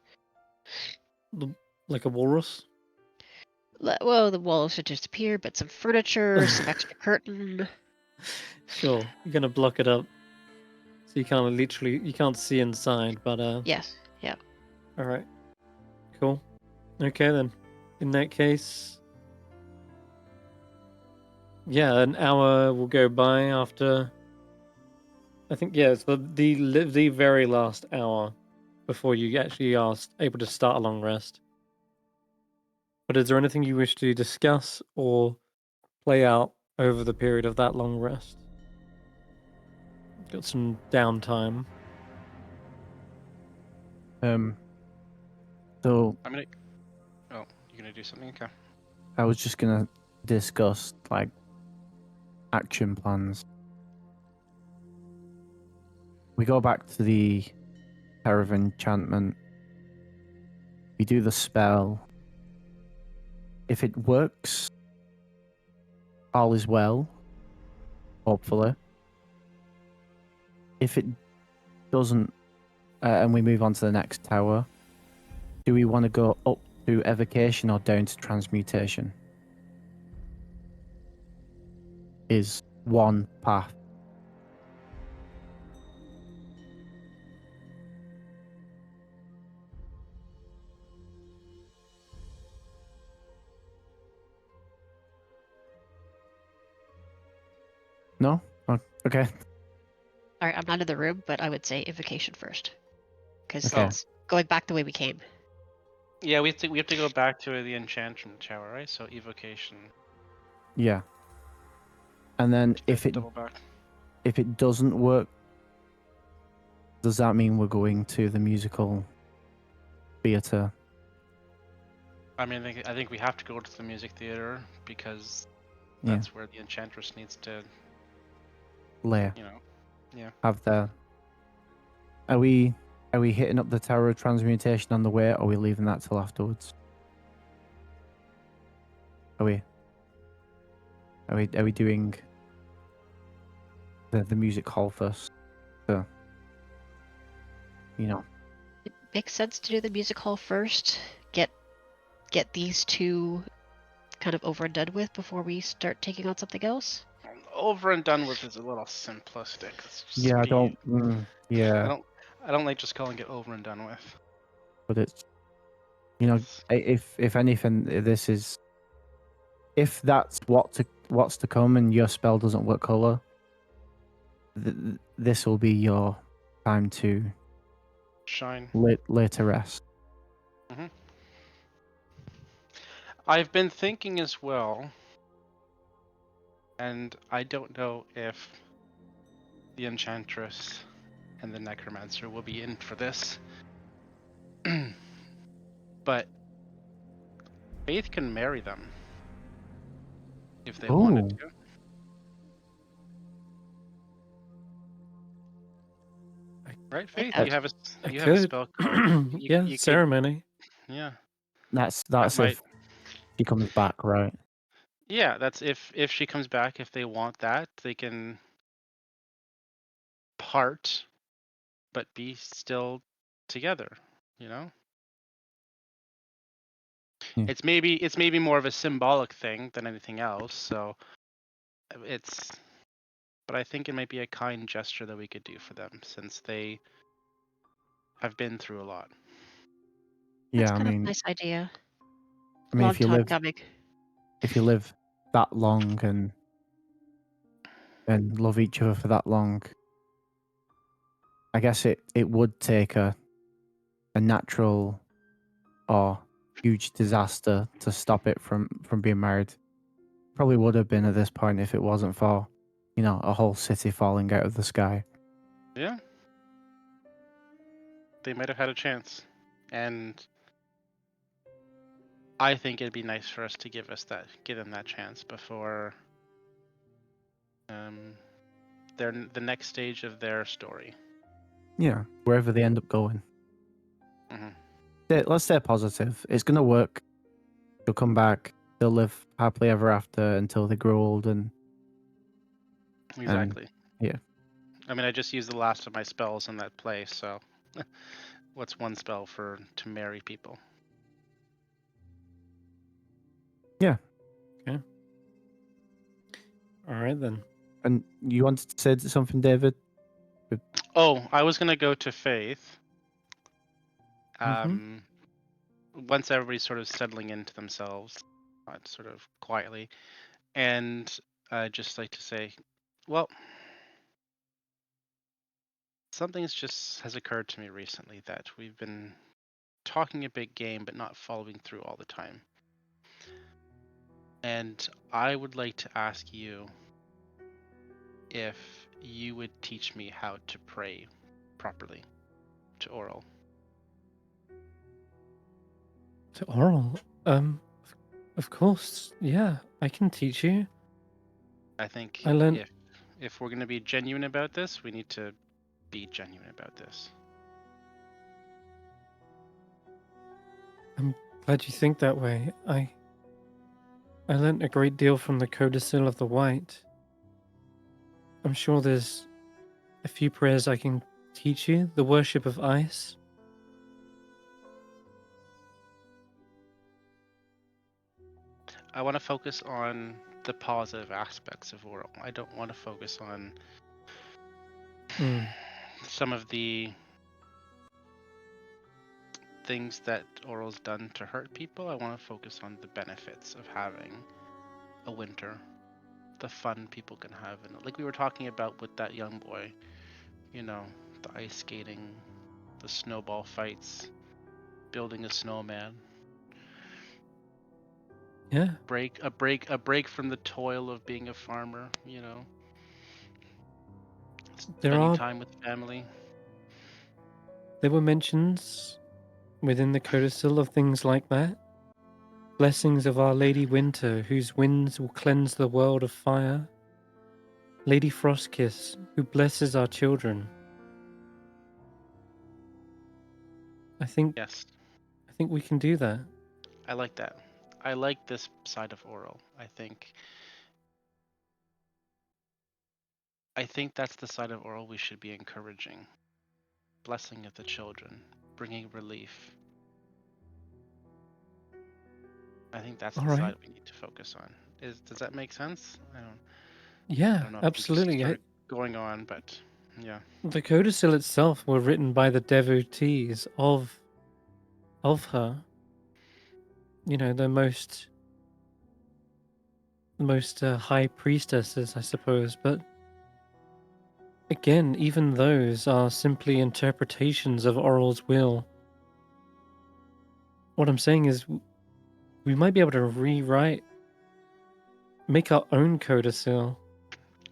Like a walrus. Well, the walls should disappear, but some furniture, some extra curtain. Sure, you're gonna block it up, so you can't see inside. But Yes. Yeah. all right, cool. Okay then. In that case, yeah, an hour will go by after. I think it's the very last hour before you actually are able to start a long rest. But is there anything you wish to discuss or play out over the period of that long rest? Got some downtime. So I'm gonna. Oh, you're gonna do something? Okay. I was just gonna discuss like action plans. We go back to the Tower of Enchantment. We do the spell. If it works, all is well. Hopefully. If it doesn't, and we move on to the next tower, do we want to go up to evocation or down to transmutation? Is one path. No? Oh, okay. All right, I'm not in the room, but I would say invocation first, because Okay. it's going back the way we came. Yeah, we have to go back to the enchantment tower, right? So evocation. Yeah. And then if it double back. doesn't work, does that mean we're going to the musical theatre? I mean, I think we have to go to the music theater because Yeah. that's where the enchantress needs to, Lair. you know. Yeah. Have their. Are we hitting up the Tower of Transmutation on the way, or are we leaving that till afterwards? Are we doing the music hall first? So, you know. It makes sense to do the music hall first. Get these two kind of over and done with before we start taking on something else. Over and done with is a little simplistic. It's just Yeah, I speed. don't. Yeah. I don't like just calling it over and done with. But it's, you know, if anything, this is, if that's what's to come, and your spell doesn't work color, this will be your time to Shine. later rest. I've been thinking as well, and I don't know if the enchantress and the necromancer will be in for this. But Faith can marry them if they wanted to. Right, Faith? I You have a could. spell card. Yeah, you could, ceremony. yeah. That's might- if he comes back, right? Yeah, that's if she comes back. If they want that, they can part, but be still together. You know. Yeah. It's maybe more of a symbolic thing than anything else. So it's, but I think it might be a kind gesture that we could do for them since they have been through a lot. Yeah, That's I kind of a mean, nice idea. if Long time coming. if you live that long and love each other for that long, I guess it would take a natural or huge disaster to stop it from being married. probably would have been at this point if it wasn't for, a whole city falling out of the sky. Yeah. They might have had a chance. And I think it'd be nice for us to give them that chance before the next stage of their story. Yeah, wherever they end up going. Mhm. Let's stay positive. It's going to work. They'll come back. They'll live happily ever after until they grow old and... Exactly. yeah. I mean, I just used the last of my spells in that place, so what's one spell to marry people? Yeah. Okay. All right, then. And you wanted to say something, David? Oh, I was going to go to Faith. Mhm. Once everybody's sort of settling into themselves, sort of quietly, and I'd just like to say, well, something has occurred to me recently that we've been talking a big game but not following through all the time. And I would like to ask you if you would teach me how to pray properly to Oral. To Oral? Of course. Yeah, I can teach you. I think I learned... if we're going to be genuine about this, we need to be genuine about this. I'm glad you think that way. I learnt a great deal from the Codicil of the White. I'm sure there's a few prayers I can teach you. The worship of ice. I want to focus on the positive aspects of Oral. I don't want to focus on some of the things that Oral's done to hurt people. I want to focus on the benefits of having a winter, the fun people can have, and like we were talking about with that young boy, the ice skating, the snowball fights, building a snowman. Yeah. A break from the toil of being a farmer, Spending time with family. There were mentions within the Codicil of things like that. Blessings of Our Lady Winter, whose winds will cleanse the world of fire. Lady Frostkiss, who blesses our children. I think we can do that. I like that. I like this side of Oral. I think that's the side of Oral we should be encouraging. Blessing of the children, bringing relief. I think that's the side we need to focus on. Does that make sense? I don't know if absolutely. I'm just going on, but yeah. The Codicil itself were written by the devotees of her. The most high priestesses, I suppose. But again, even those are simply interpretations of Oral's will. What I'm saying is, we might be able to make our own Codicil.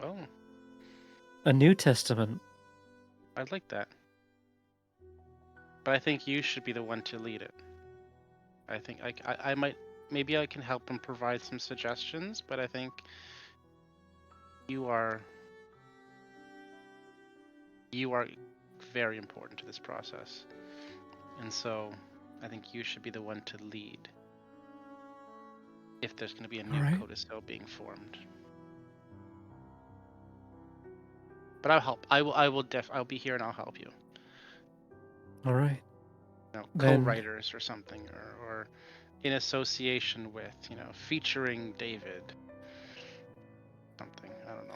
Oh. A New Testament. I'd like that. But I think you should be the one to lead it. I think I might, maybe I can help and provide some suggestions, but I think you are very important to this process. And so I think you should be the one to lead if there's going to be a new Codicil being formed. But I'll help. I'll be here and I'll help you. All right. Co-writers or something, or in association with, featuring David. Something. I don't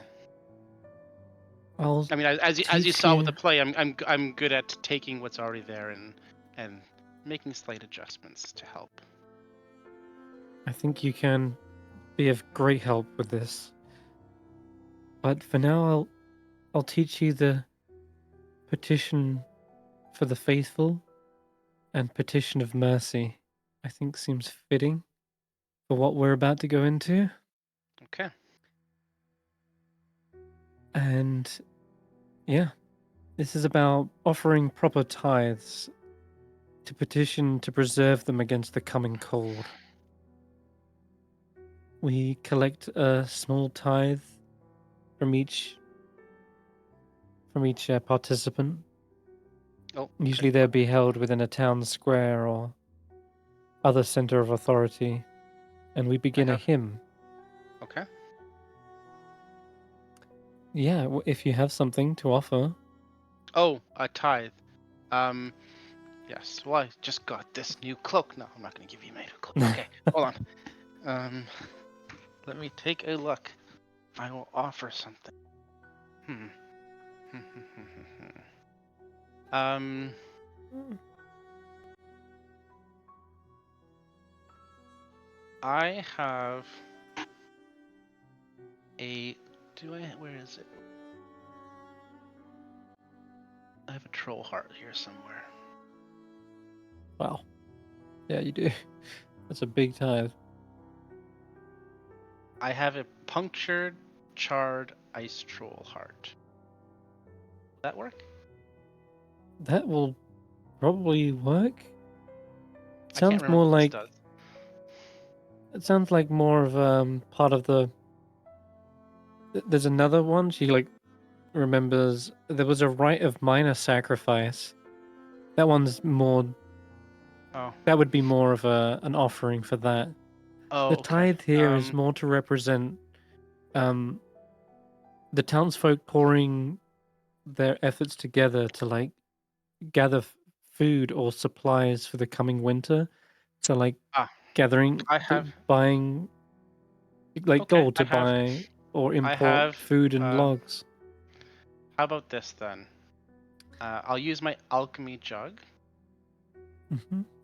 know. I mean, as you saw with the play, I'm good at taking what's already there and making slight adjustments to help. I think you can be of great help with this. But for now, I'll teach you the petition for the faithful and petition of mercy. I think seems fitting for what we're about to go into. Okay. And yeah, this is about offering proper tithes to petition to preserve them against the coming cold. We collect a small tithe from each participant. Oh, okay. Usually they'll be held within a town square or other center of authority, and we begin a hymn. Okay. Yeah, if you have something to offer. Oh, a tithe. Yes. Well, I just got this new cloak. No, I'm not going to give you my new cloak. Okay, hold on. Let me take a look. I will offer something. I have a. Where is it? I have a troll heart here somewhere. Wow. Yeah, you do. That's a big tithe. I have a punctured, charred ice troll heart. Will that work? That will probably work. I can't Sounds remember more what like this does. it sounds like more of part of the. There's another one. She like remembers there was a rite of minor sacrifice. That one's more. Oh. That would be more of an offering for that. Oh. The Okay. tithe here is more to represent the townsfolk pouring their efforts together to like gather food or supplies for the coming winter. So like gathering, buying like gold to buy or import food and logs. How about this then? I'll use my alchemy jug,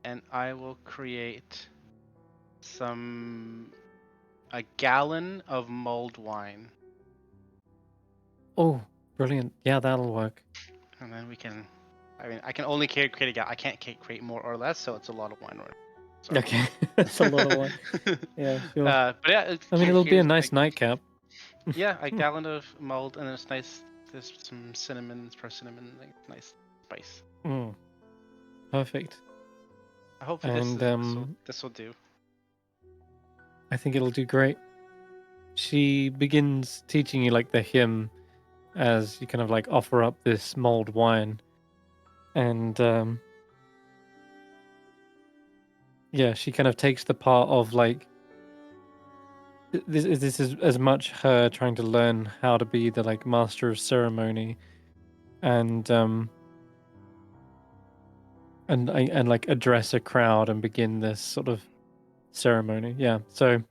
and I will create a gallon of mulled wine. Oh, brilliant! Yeah, that'll work. And then we can. I mean, I can only create a gallon. I can't create more or less, so it's a lot of wine. Sorry. Okay, that's a lot of wine. Yeah, sure. But yeah, I mean, it'll be a nice nightcap. Yeah, a gallon of mulled, and it's nice. There's some cinnamon, like nice spice. Perfect. Hopefully this will do. I think it'll do great. She begins teaching you like the hymn as you kind of like offer up this mulled wine, and yeah, she kind of takes the part of like this is as much her trying to learn how to be the like master of ceremony, and like address a crowd and begin this sort of ceremony. Yeah, so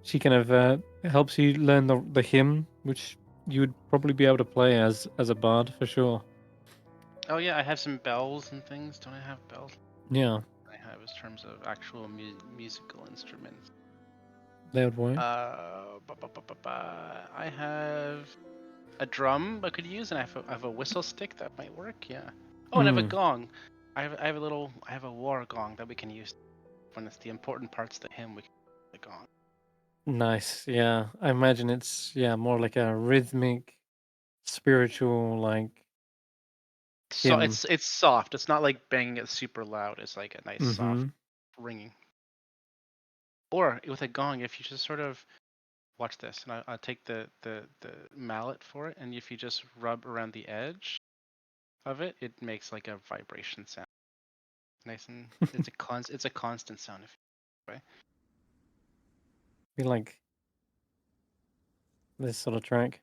she kind of helps you learn the hymn, which you would probably be able to play as a bard for sure. Oh yeah, I have some bells and things. Don't I have bells? Yeah. I have in terms of actual musical instruments. They would work. I have a drum I could use, and I have a whistle stick that might work. Yeah. Oh, and I have a gong. I have a war gong that we can use when it's the important parts of the hymn. We can use the gong. Nice. Yeah, I imagine it's more like a rhythmic, spiritual like. So it's soft. It's not like banging it super loud. It's like a nice soft ringing. Or with a gong, if you just sort of watch this, and I'll take the mallet for it, and if you just rub around the edge of it, it makes like a vibration sound. Nice, and it's a constant sound. Right? We like this sort of track.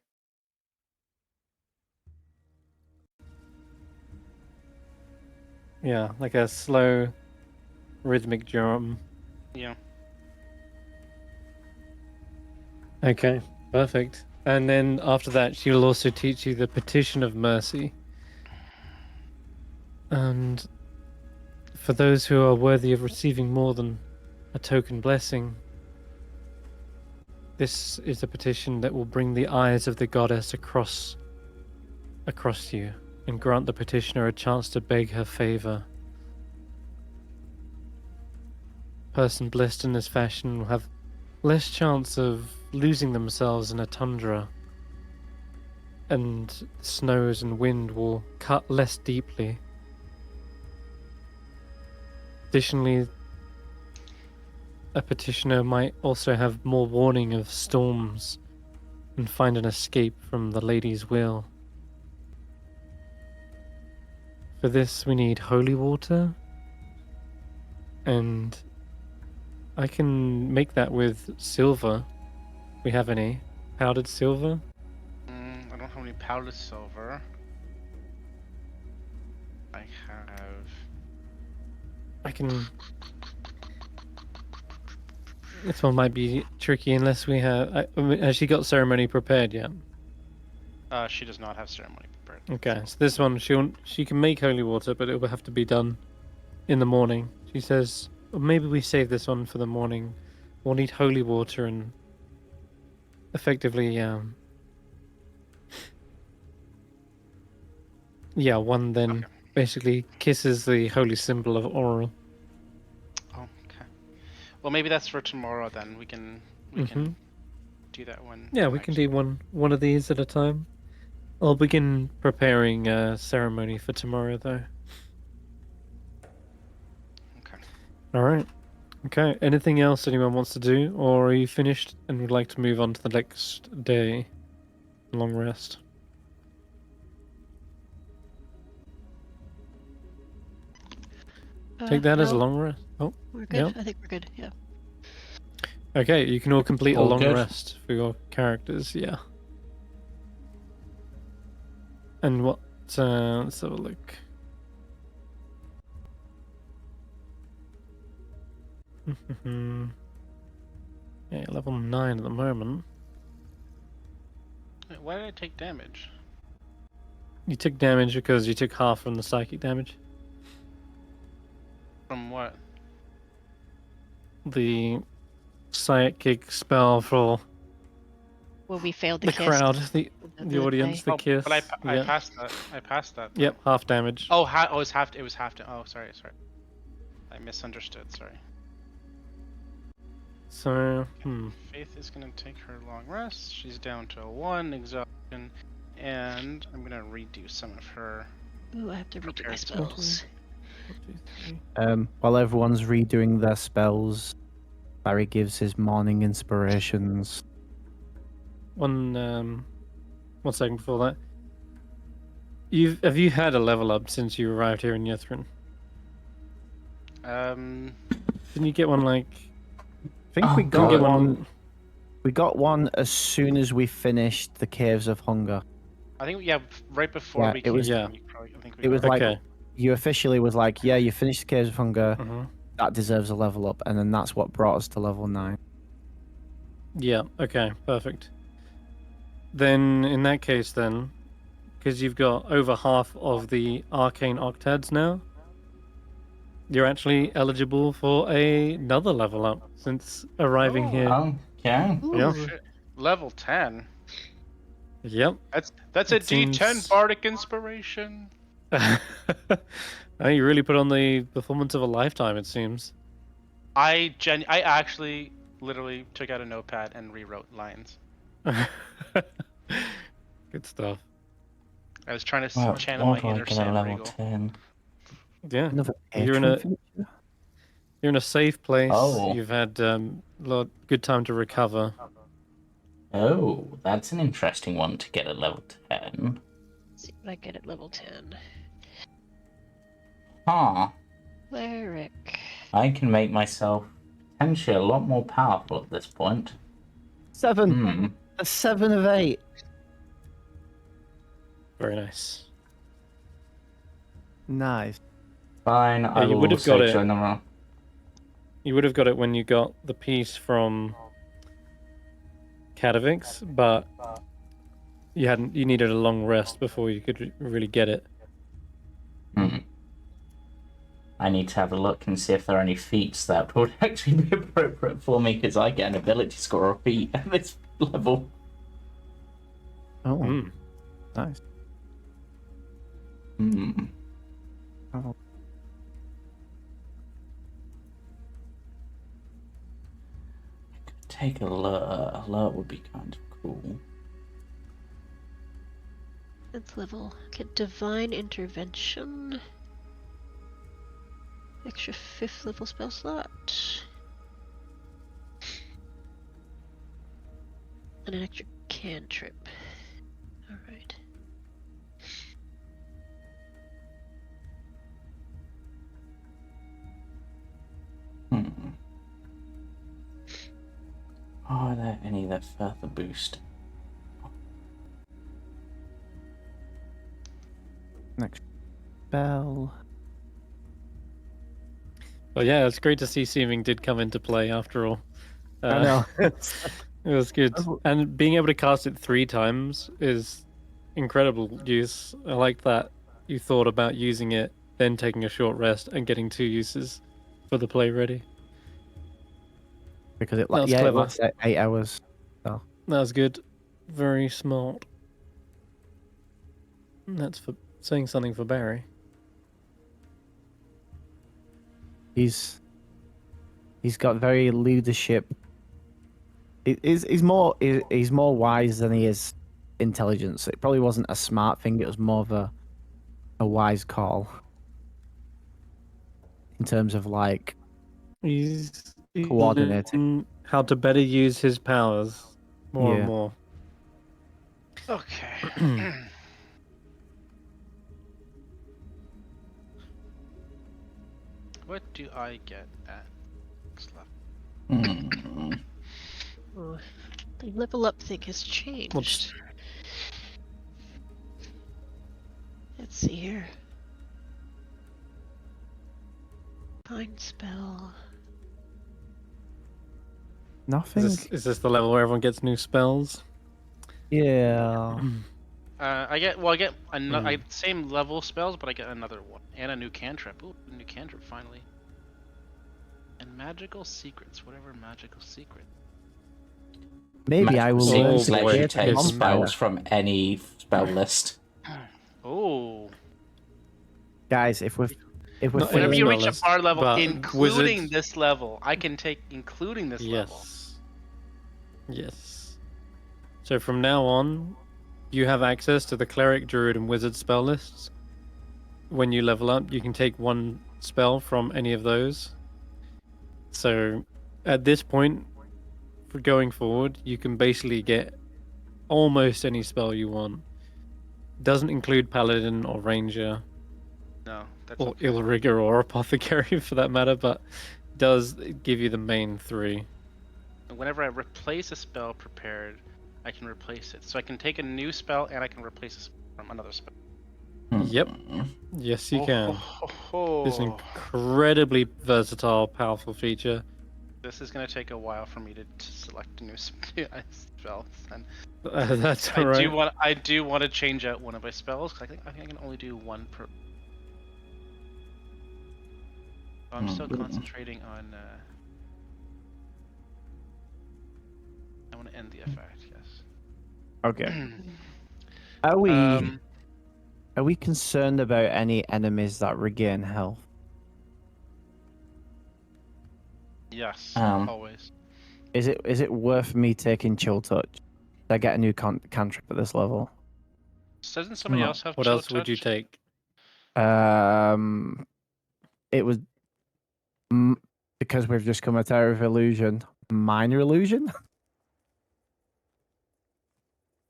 Yeah, like a slow, rhythmic drum. Yeah. Okay, perfect. And then after that, she will also teach you the petition of mercy. And for those who are worthy of receiving more than a token blessing, this is a petition that will bring the eyes of the goddess across you and grant the petitioner a chance to beg her favor. Person blessed in this fashion will have less chance of losing themselves in a tundra, and snows and wind will cut less deeply. Additionally, a petitioner might also have more warning of storms and find an escape from the lady's will. For this, we need holy water, and I can make that with silver. If we have any powdered silver. I don't have any powdered silver. I can. This one might be tricky unless we have. Has she got ceremony prepared yet? She does not have ceremony prepared. Okay, so this one she can make holy water, but it will have to be done in the morning. She says, or maybe we save this one for the morning. We'll need holy water and effectively, one then basically kisses the holy symbol of Oral. Okay. Well, maybe that's for tomorrow then. We can do that one. Yeah, we can do one of these at a time. I'll begin preparing ceremony for tomorrow, though. Okay. All right. Okay. Anything else anyone wants to do, or are you finished and would like to move on to the next day? Long rest. Take that as a no, long rest. Oh, we're good. yeah. I think we're good. Yeah. Okay, you can all complete a All long good. rest for your characters. Yeah. And what? Let's have a look. Yeah, level 9 at the moment. Wait, why did I take damage? You took damage because you took half from the psychic damage. From what? The psychic spell for Well, we failed the the kiss. crowd, the the audience, the kiss. But I yeah. passed that. I passed that. though. Yep, half damage. Oh, it was half. It was half. Oh, sorry. I misunderstood. Sorry. So, Faith is gonna take her long rest. She's down to 1 exhaustion, and I'm gonna redo some of her. Ooh, I have to redo my Prepared spells. 1, 2, 3. While everyone's redoing their spells, Barry gives his morning inspirations. One second before that. Have you had a level up since you arrived here in Yethrin? Didn't you get one like? I think we Didn't got you get one. We got one as soon as we finished the Caves of Hunger. I think right before Yeah, we it came. was- Yeah. I think we It was got like Okay. you officially was like, yeah, you finished the Caves of Hunger. Uh-huh. That deserves a level up, and then that's what brought us to level 9. Yeah. Okay. Perfect. Then, in that case, because you've got over half of the arcane octads now, you're actually eligible for another level up since arriving Oh. here. Okay. Yeah. Shit. Level 10. Yep. That's a It D10 seems- bardic inspiration. Oh, you really put on the performance of a lifetime, it seems. I actually literally took out a notepad and rewrote lines. Good stuff. I was trying to Well, channel how my do I inner get a Sam level Regal. 10? Yeah. Another You're in patron a- feature? You're in a safe place. Oh. You've had good time to recover. Oh, that's an interesting one to get at level 10. Let's see what I get at level 10. Huh. Cleric. I can make myself potentially a lot more powerful at this point. 7. Hmm. A 7 of 8. Very nice. Nice. Fine, I you will would have also got it. join the run. You would have got it when you got the piece from Katowix, but you needed a long rest before you could really get it. Hmm. I need to have a look and see if there are any feats that would actually be appropriate for me, because I get an ability score or feat at this level. Oh, Mm. nice. Hmm. Oh. take alert. Alert would be kind of cool. 10th level. Get divine intervention. Extra 5th level spell slot. And an extra cantrip. Alright. Are there any that further boost? Next spell. Well, yeah, it's great to see Seeming did come into play after all. I know. It was good. And being able to cast it 3 times is incredible use. I like that you thought about using it, then taking a short rest and getting 2 uses for the play ready. Because it, That was it clever. lasts 8 hours. So. That was good. Very smart. That's for saying something for Barry. He's got very leadership. He's more wise than he is intelligent. So it probably wasn't a smart thing. It was more of a wise call in terms of like He's coordinating how to better use his powers more and Yeah. more. Okay. What do I get at next level? Oh, the level up thing has changed. Whoops. Let's see here. Find spell. nothing. Is this the level where everyone gets new spells? Yeah. I get same level spells, but I get another one and a new cantrip. Ooh, a new cantrip finally. And magical secrets, whatever magical secret. Maybe I will learn Secrets to lets you create take a spells bonfire. from any spell list. Oh. Guys, if we're Not Whenever any you spell reach a list, bar level, but including wizards- this level, I can take including this level. Yes. So from now on, you have access to the cleric, druid, and wizard spell lists. When you level up, you can take 1 spell from any of those. So at this point, for going forward, you can basically get almost any spell you want. Doesn't include paladin or ranger No, that's or okay. illrigger or apothecary for that matter, but does give you the main 3. Whenever I replace a spell prepared, I can replace it. So I can take a new spell and I can replace a spell from another spell. Yep. Yes, you can. It's an Oh. incredibly versatile, powerful feature. This is gonna take a while for me to select a new spell. And That's alright. I do want to change out one of my spells. 'Cause I think I can only do 1 per. I'm still concentrating on. I want to end the effect. Yes. Okay. Are we concerned about any enemies that regain health? Yes. Um, Always. Is it worth me taking chill touch? Did I get a new cantrip at this level? Doesn't somebody else have What chill else would you touch? take? It was because we've just come a Terror of Illusion, minor illusion.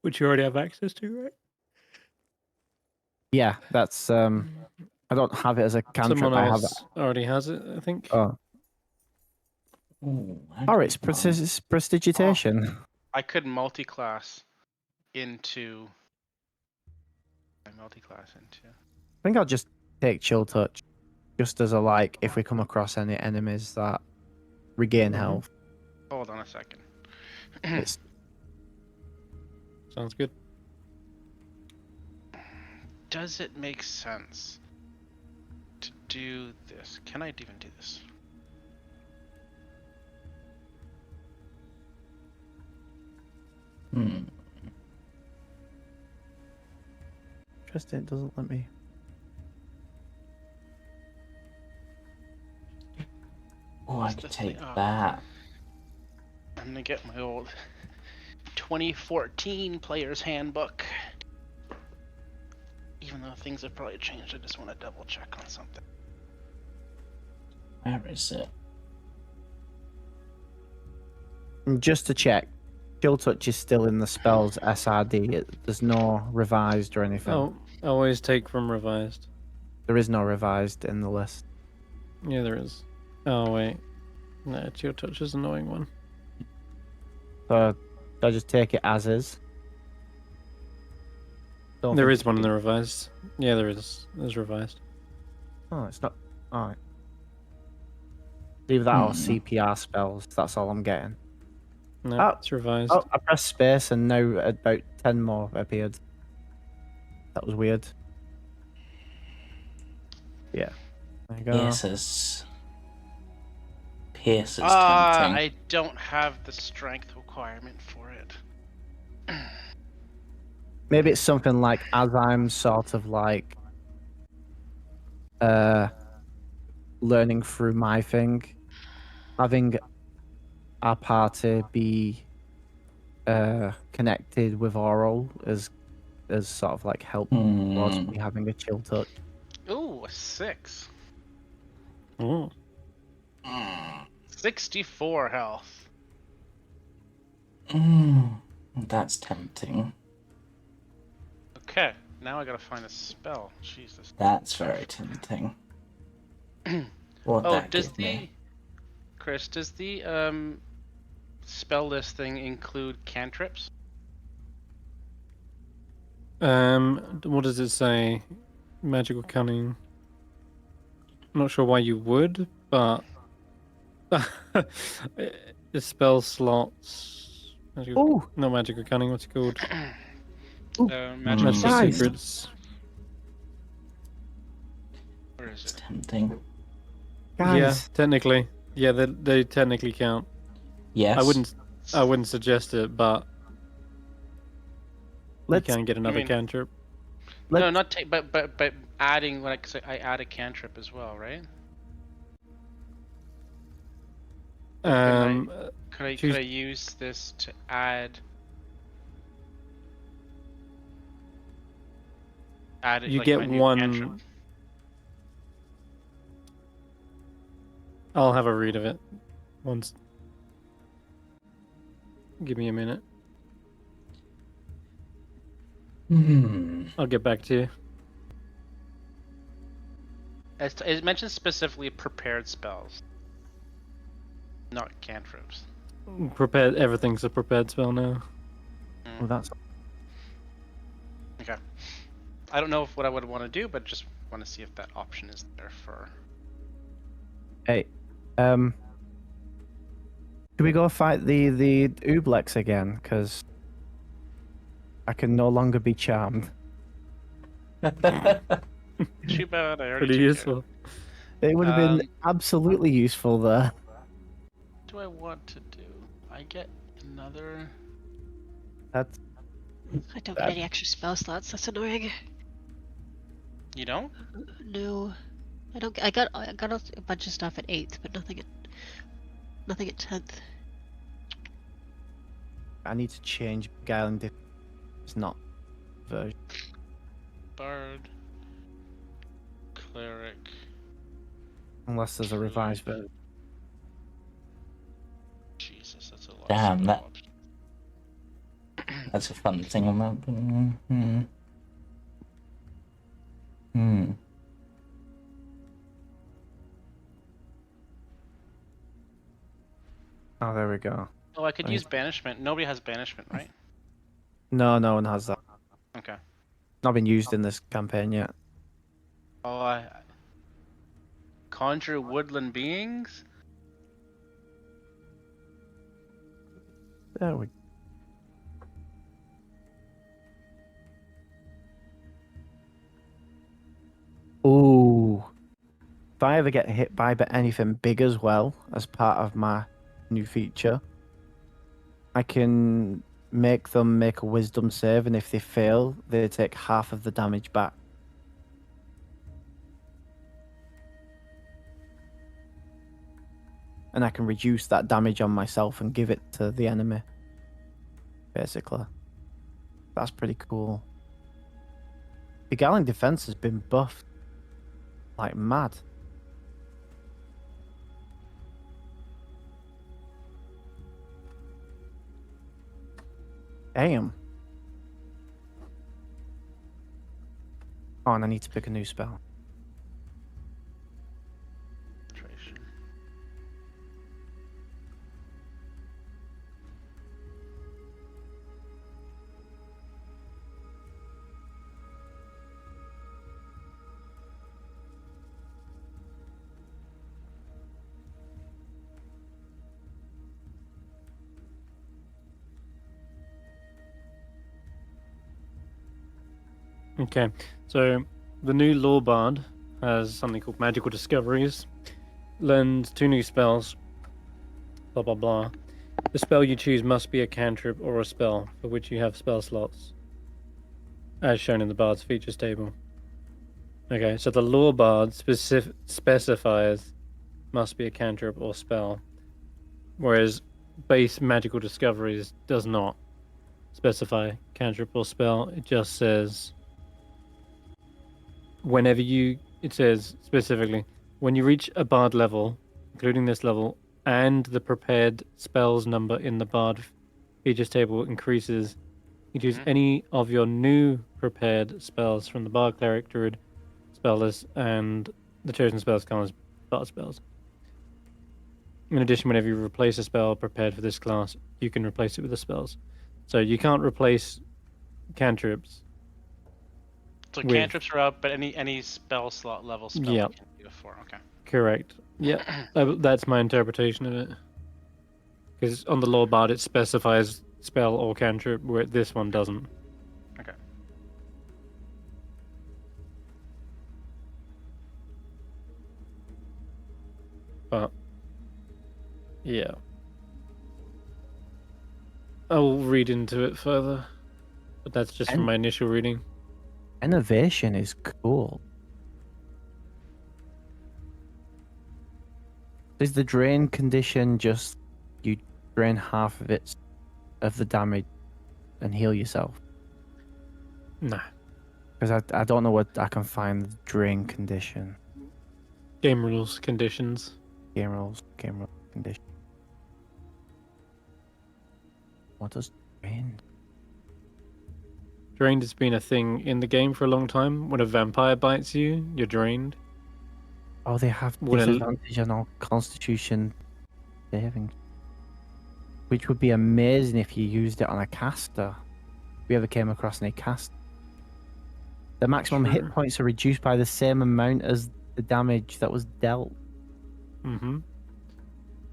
Which you already have access to, right? Yeah, that's I don't have it as a cantrip. Someone I have else already has it, I think. Oh, it's prestidigitation. I could multi-class into. I think I'll just take chill touch, just as a like if we come across any enemies that regain health. Hold on a second. It's Sounds good. Does it make sense to do this? Can I even do this? interesting. It doesn't let me. Oh, I could take that. I'm gonna get my old 2014 player's handbook. Even though things have probably changed, I just want to double check on something. Where is it? And just to check, Chill Touch is still in the spells SRD. There's no revised or anything. Oh, always take from revised. There is no revised in the list. Yeah, there is. Oh wait, no, Chill Touch is an annoying one. So I just take it as is. There is one in the revised. Yeah, there is. There's revised. Oh, it's not. Alright. Leave that or CPR spells. That's all I'm getting. No, it's revised. Oh, I pressed space and now about 10 more appeared. That was weird. Yeah. There you go. Pierces. Pierces tempting. I don't have the strength requirement for it. Maybe it's something like as I'm sort of like learning through my thing, having our party be connected with oral is sort of like help towards me having a chill touch. Ooh, a 6. Oh. 64 health. That's tempting. Okay, now I gotta find a spell. Jesus. That's very tempting. What that does give the me? Chris, does the spell listing include cantrips? What does it say? Magical cunning. I'm not sure why you would, but the spell slots. No magical cunning. What's it called? Magical Magical secrets. Where is It's it? tempting. Guys. Yeah, technically. Yeah, they technically count. Yes. I wouldn't suggest it, but you can get another I mean, cantrip. No, not take, but adding, like, say, I add a cantrip as well, right? Could I use this to add it? You like get my new one. cantrip? I'll have a read of it once. Give me a minute. I'll get back to you. It mentions specifically prepared spells, not cantrips. Prepared. Everything's a prepared spell now. Well, that's Okay. I don't know what I would want to do, but just want to see if that option is there for. Hey, can we go fight the Ublex again? Because I can no longer be charmed. Too bad. I already Pretty took useful. It would have been absolutely useful there. What do I want to do? I get another. That's I don't get any extra spell slots. That's annoying. You don't? No, I don't. I got a bunch of stuff at 8th, but nothing at 10th. I need to change Galen. It's not version. Bard, cleric. Unless there's a revised version. Jesus, that's a lot. Damn, of that- spell That's a fun thing about. Oh, there we go. Oh, I could use banishment. Nobody has banishment, right? No one has that. Okay. Not been used in this campaign yet. Oh, I conjure woodland beings. There we go. Ooh. If I ever get hit by anything big as well as part of my new feature, I can make them make a wisdom save, and if they fail, they take half of the damage back. and I can reduce that damage on myself and give it to the enemy. Basically, that's pretty cool. The Gallon defense has been buffed like mad. Damn. Oh, and I need to pick a new spell. Okay, so the new Law Bard has something called Magical Discoveries. Learns 2 new spells. Blah blah blah. The spell you choose must be a cantrip or a spell for which you have spell slots, as shown in the Bard's features table. Okay, so the Law Bard specifies must be a cantrip or spell, whereas base Magical Discoveries does not specify cantrip or spell. It just says it says specifically, when you reach a Bard level, including this level, and the prepared spells number in the Bard features table increases, you choose any of your new prepared spells from the Bard, Cleric, Druid spell list, and the chosen spells count as Bard spells. In addition, whenever you replace a spell prepared for this class, you can replace it with the spells. So you can't replace cantrips. So cantrips are out, but any spell slot level spell Yep. can be a 4. Okay. Correct. Yeah, that's my interpretation of it. Because on the Law Bard it specifies spell or cantrip, where this one doesn't. Okay. But yeah, I'll read into it further. But that's just from my initial reading. Innovation is cool. Is the drain condition just you drain half of the damage and heal yourself? Nah. Because I don't know what I can find the drain condition. Game rules conditions. Game rules condition. What does drain? Drained has been a thing in the game for a long time. When a vampire bites you, you're drained. Oh, they have disadvantage on all Constitution saving, which would be amazing if you used it on a caster. If we ever came across any cast, the maximum hit points are reduced by the same amount as the damage that was dealt. Mm-hmm.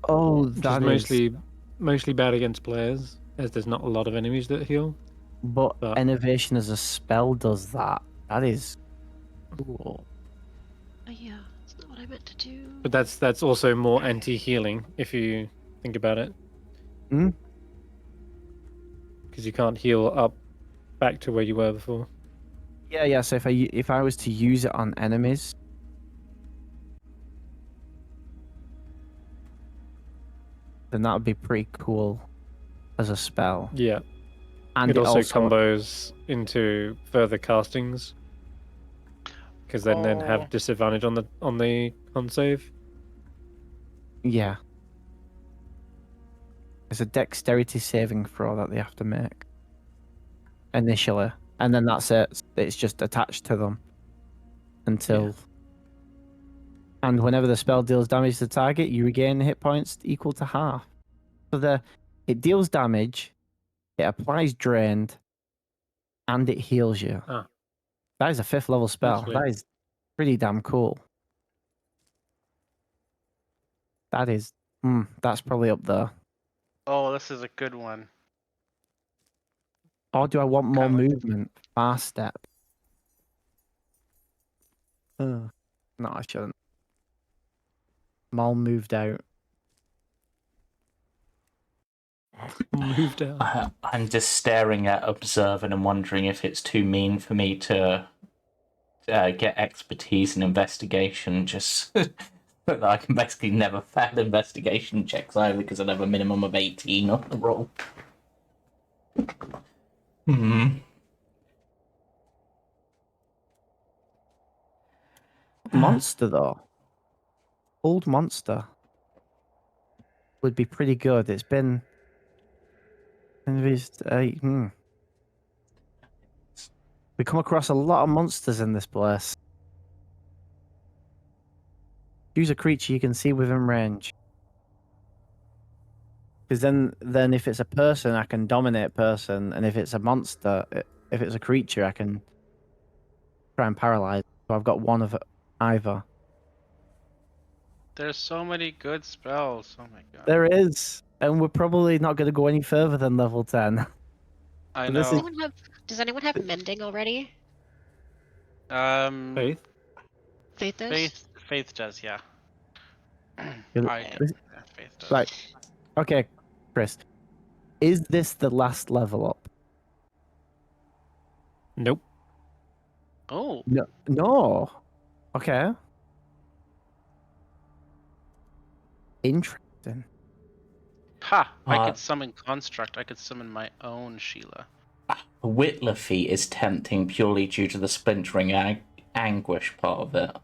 Oh, that is mostly bad against players, as there's not a lot of enemies that heal. But innovation as a spell does that. That is cool. Yeah, that's not what I meant to do. But that's also more anti-healing if you think about it. Hmm. Because you can't heal up back to where you were before. Yeah. So if I was to use it on enemies, then that would be pretty cool as a spell. Yeah. And it also combos into further castings, because then have disadvantage on the con save. Yeah. It's a dexterity saving throw that they have to make initially, and then that's it. It's just attached to them until. Yeah. And whenever the spell deals damage to the target, you regain hit points equal to half. So it deals damage. It applies drained, and it heals you. Ah. That is a 5th level spell. That is pretty damn cool. That is, that's probably up there. Oh, this is a good one. Or do I want more movement? Fast step. No, I shouldn't. I'm all moved out. Moved out. I'm just staring at observing and wondering if it's too mean for me to get expertise in investigation. Just But I can basically never fail investigation checks either because I'd have a minimum of 18 on the roll. Monster, though. Old monster would be pretty good. It's been... We come across a lot of monsters in this place. Choose a creature you can see within range. Because then if it's a person, I can dominate person, and if it's a monster, if it's a creature, I can try and paralyze. So I've got one of either. There's so many good spells. Oh my god. There is, and we're probably not going to go any further than level 10. I This know. is- Does anyone have mending already? Faith? Faith does? Faith does, yeah. This- Yeah, Faith does. Right. Okay, Chris. Is this the last level up? Nope. Oh, No. Okay. Interesting. ha! I Uh, could summon Construct. I could summon my own Sheila. The Whittler feat is tempting purely due to the splintering anguish part of it.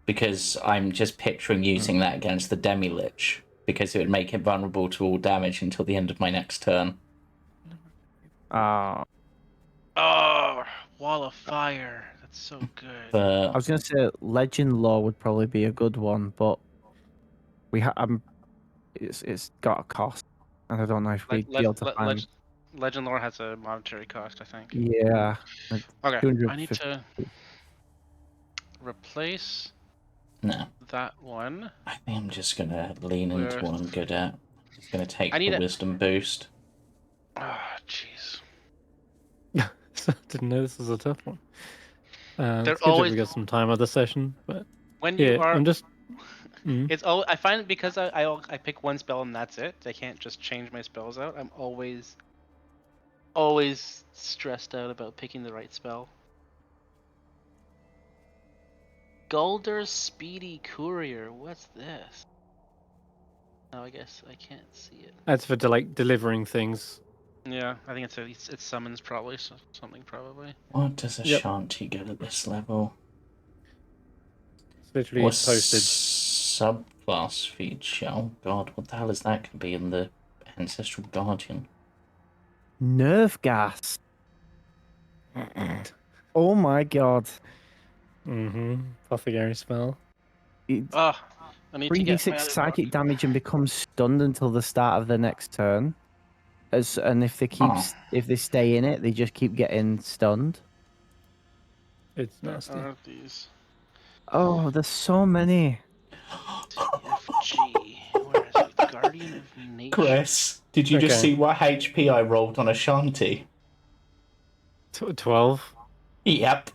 Because I'm just picturing using that against the Demi-Lich, because it would make it vulnerable to all damage until the end of my next turn. Oh, Wall of Fire. That's so good. I But was going to say Legend Law would probably be a good one, but it's got a cost, and I don't know if we'd be able to find. Legend Lore has a monetary cost, I think. Yeah. Okay, 250. I need to replace no, that one. I think I'm just going to lean into what I'm good at. Just going to take I need the a- wisdom boost. Ah, jeez. Didn't know this was a tough one. They're It's good that always- we got some time of the session, but When yeah, you are, I'm just. Mm. it's all. I find because I pick one spell and that's it. I can't just change my spells out. I'm always stressed out about picking the right spell. Gulder's Speedy Courier. What's this? Oh, I guess I can't see it. That's for delivering things. Yeah, I think it's summons probably something probably. What does Yep. Ashanti get at this level? It's literally What's posted. subclass feature? Oh god, what the hell is that going to be in the Ancestral Guardian? Nerve gas. Oh my god. Apothecary spell. Ah, I need to get 3d6 my other psychic book. damage and becomes stunned until the start of the next turn. And if they if they stay in it, they just keep getting stunned. It's nasty. Are these Oh, there's so many. TFG? Where is it? Guardian of Nature. Chris, did you just Okay. see what HP I rolled on Ashanti? 12. Yep.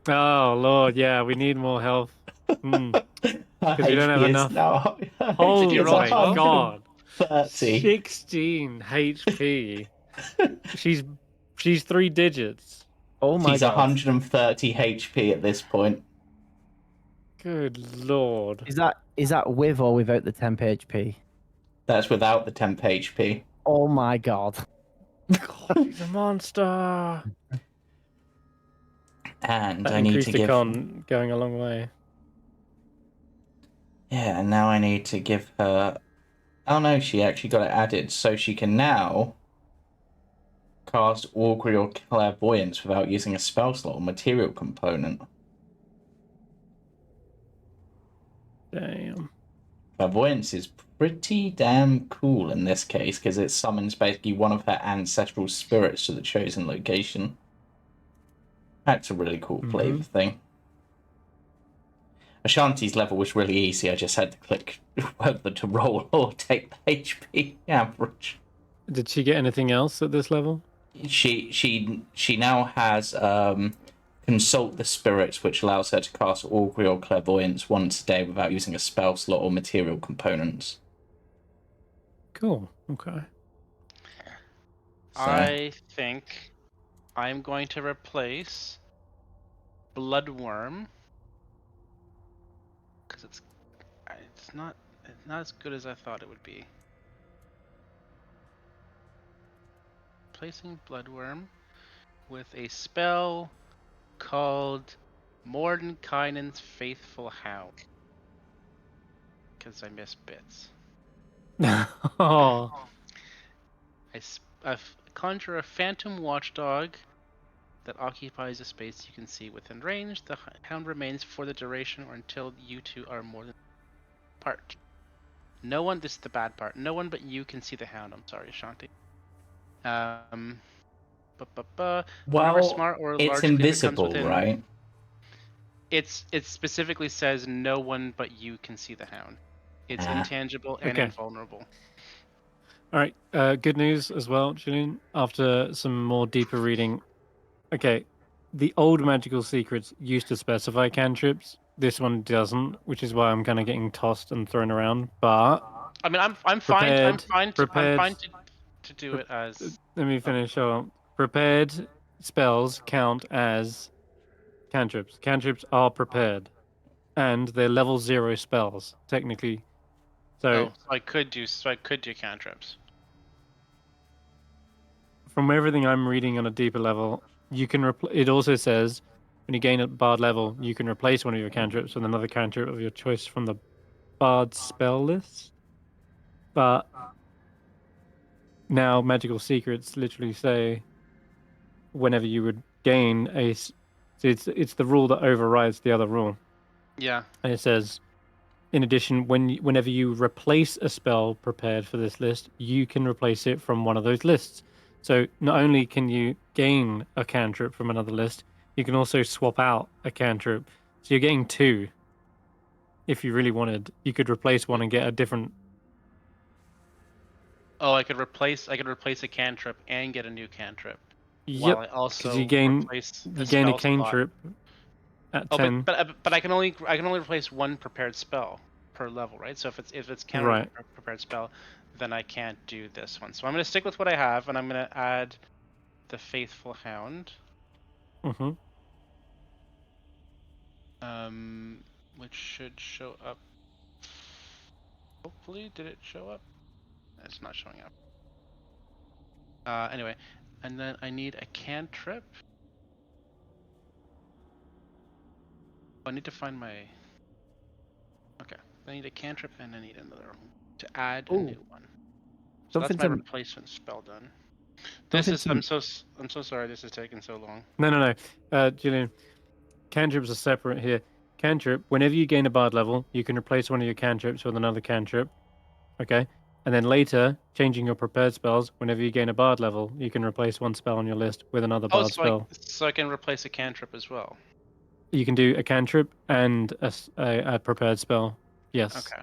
Oh lord, yeah, we need more health. Because Because we don't have enough. Now, Oh you roll my as well? god. 30. 16 HP. she's 3 digits. Oh my She's god. 130 HP at this point. Good lord. Is that with or without the temp HP? That's without the temp HP. Oh my god. God, she's a monster. And That I need increased to the give... con going a long way. Yeah, and now I need to give her... Oh no, she actually got it added, so she can now cast Augury or Clairvoyance without using a spell slot or material component. Damn. Clairvoyance is pretty damn cool in this case, because it summons basically one of her ancestral spirits to the chosen location. That's a really cool flavor thing. Ashanti's level was really easy, I just had to click whether to roll or take the HP average. Did she get anything else at this level? She now has Consult the Spirits, which allows her to cast Augury or Clairvoyance once a day without using a spell slot or material components. Cool. Okay. So, I think I'm going to replace Bloodworm because it's not as good as I thought it would be. Placing Bloodworm with a spell called Mordenkainen's Faithful Hound. Because I missed bits. Oh. I conjure a phantom watchdog that occupies a space you can see within range. The hound remains for the duration or until you two are more than apart. No one, this is the bad part, no one but you can see the hound. I'm sorry, Ashanti. Whenever smart or it's large creature comes invisible, within, right? it specifically says no one but you can see the hound. It's intangible and invulnerable. All right. Good news as well, Julian. After some more deeper reading, okay, the old magical secrets used to specify cantrips. This one doesn't, which is why I'm kind of getting tossed and thrown around. But I mean, I'm fine to do it as. Let me finish. Prepared spells count as cantrips. Cantrips are prepared, and they're level 0 spells technically. So I could do cantrips. From everything I'm reading on a deeper level, you can. It also says when you gain a bard level, you can replace one of your cantrips with another cantrip of your choice from the bard spell list. But now magical secrets literally say whenever you would gain a. So it's the rule that overrides the other rule. Yeah. And it says, in addition, whenever you replace a spell prepared for this list, you can replace it from one of those lists. So not only can you gain a cantrip from another list, you can also swap out a cantrip. So you're getting 2. If you really wanted, you could replace one and get a different. Oh, I could replace a cantrip and get a new cantrip. Yep. While I also you gain a cantrip at 10. But I can only replace one prepared spell per level, right? So if it's counter prepared spell, then I can't do this one. So I'm gonna stick with what I have, and I'm gonna add the Faithful Hound. Mm-hmm. Which should show up. Hopefully, did it show up? It's not showing up. Anyway, and then I need a cantrip. I need to find my. Okay, I need a cantrip and I need another one to add a new one. So that's my replacement spell done. I'm so sorry this is taking so long. No. Julian, cantrips are separate here. Cantrip, whenever you gain a bard level, you can replace one of your cantrips with another cantrip. Okay? And then later, changing your prepared spells, whenever you gain a bard level, you can replace one spell on your list with another bard spell. So I can replace a cantrip as well. You can do a cantrip and a prepared spell. Yes. Okay.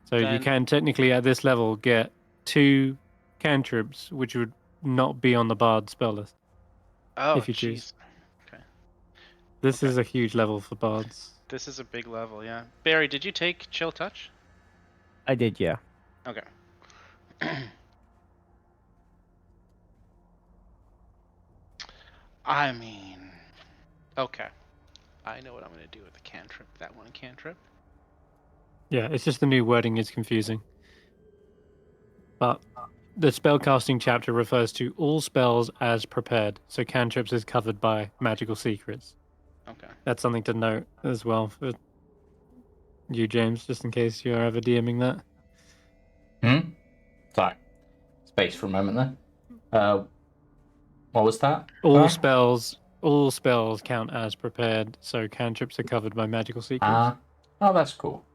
So you can technically at this level get 2 cantrips, which would not be on the bard spell list. Oh, if you choose. Okay. This is a huge level for bards. This is a big level, yeah. Barry, did you take Chill Touch? I did, yeah. Okay. I mean, okay. I know what I'm going to do with the cantrip. That one cantrip. Yeah, it's just the new wording is confusing. But the spellcasting chapter refers to all spells as prepared, so cantrips is covered by magical secrets. Okay. That's something to note as well for you, James, just in case you're ever DMing that. Sorry. Space for a moment there. What was that? All spells count as prepared, so cantrips are covered by magical secrets. Oh, that's cool.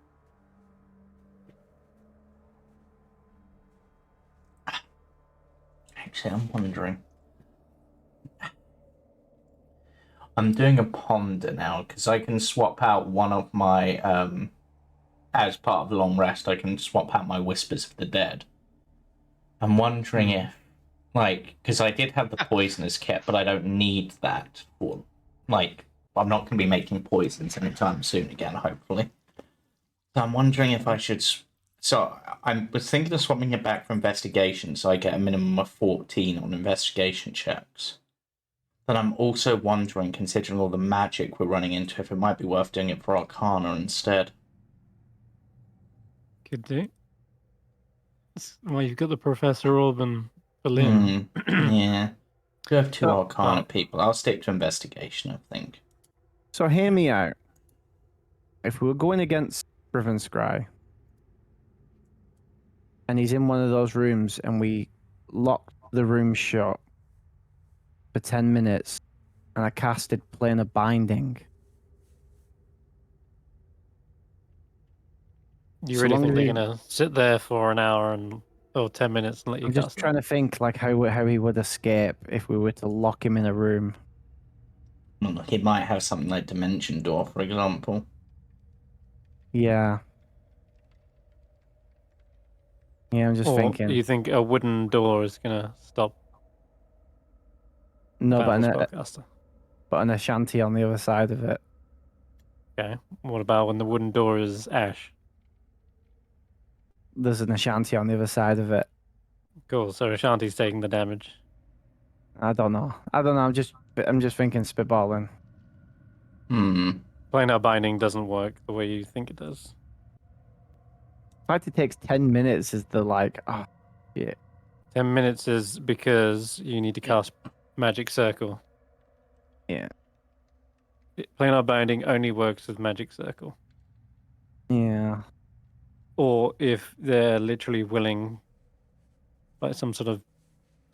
Actually, I'm wondering. I'm doing a ponder now because I can swap out one of my as part of long rest. I can swap out my Whispers of the Dead. I'm wondering if, because I did have the poisonous kit, but I don't need that for, I'm not going to be making poisons anytime soon again, hopefully. So I'm wondering if I should. So I was thinking of swapping it back for investigation, so I get a minimum of 14 on investigation checks. But I'm also wondering, considering all the magic we're running into, if it might be worth doing it for Arcana instead. Could do. Well, you've got the Professor Orb and Berlin. Yeah. We have two So- Arcana people. I'll stick to investigation, I think. So hear me out. If we were going against Scry, and he's in one of those rooms, and we locked the room shut for 10 minutes, and I casted Planar Binding. You So really long think as they're he- gonna sit there for an hour or 10 minutes and let you I'm cast just trying to think like how he would escape if we were to lock him in a room. Well, he might have something like Dimension Door, for example. Yeah. Yeah, I'm just Or thinking. you think a wooden door is gonna stop No, but battle an, spellcaster? but an Ashanti on the other side of it. Okay. What about when the wooden door is ash? There's an Ashanti on the other side of it. Cool. So Ashanti's taking the damage. I don't know. I'm just thinking spitballing. Planar binding doesn't work the way you think it does. The fact it takes 10 minutes is the like, oh, shit. 10 minutes is because you need to cast Magic Circle. Yeah. Planar binding only works with Magic Circle. Yeah. Or if they're literally willing, like some sort of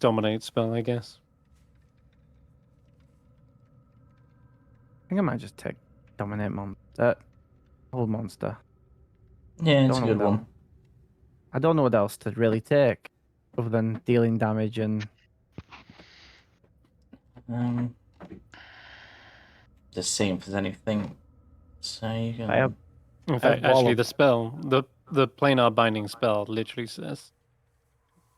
dominate spell, I guess. I think I might just take Dominate Monster. Hold Monster. Yeah, it's Don't a know good what one. I don't know what else to really take other than dealing damage and. Just seeing if there's anything. So you can. I have In fact, wall actually, of- the spell, the planar binding spell, literally says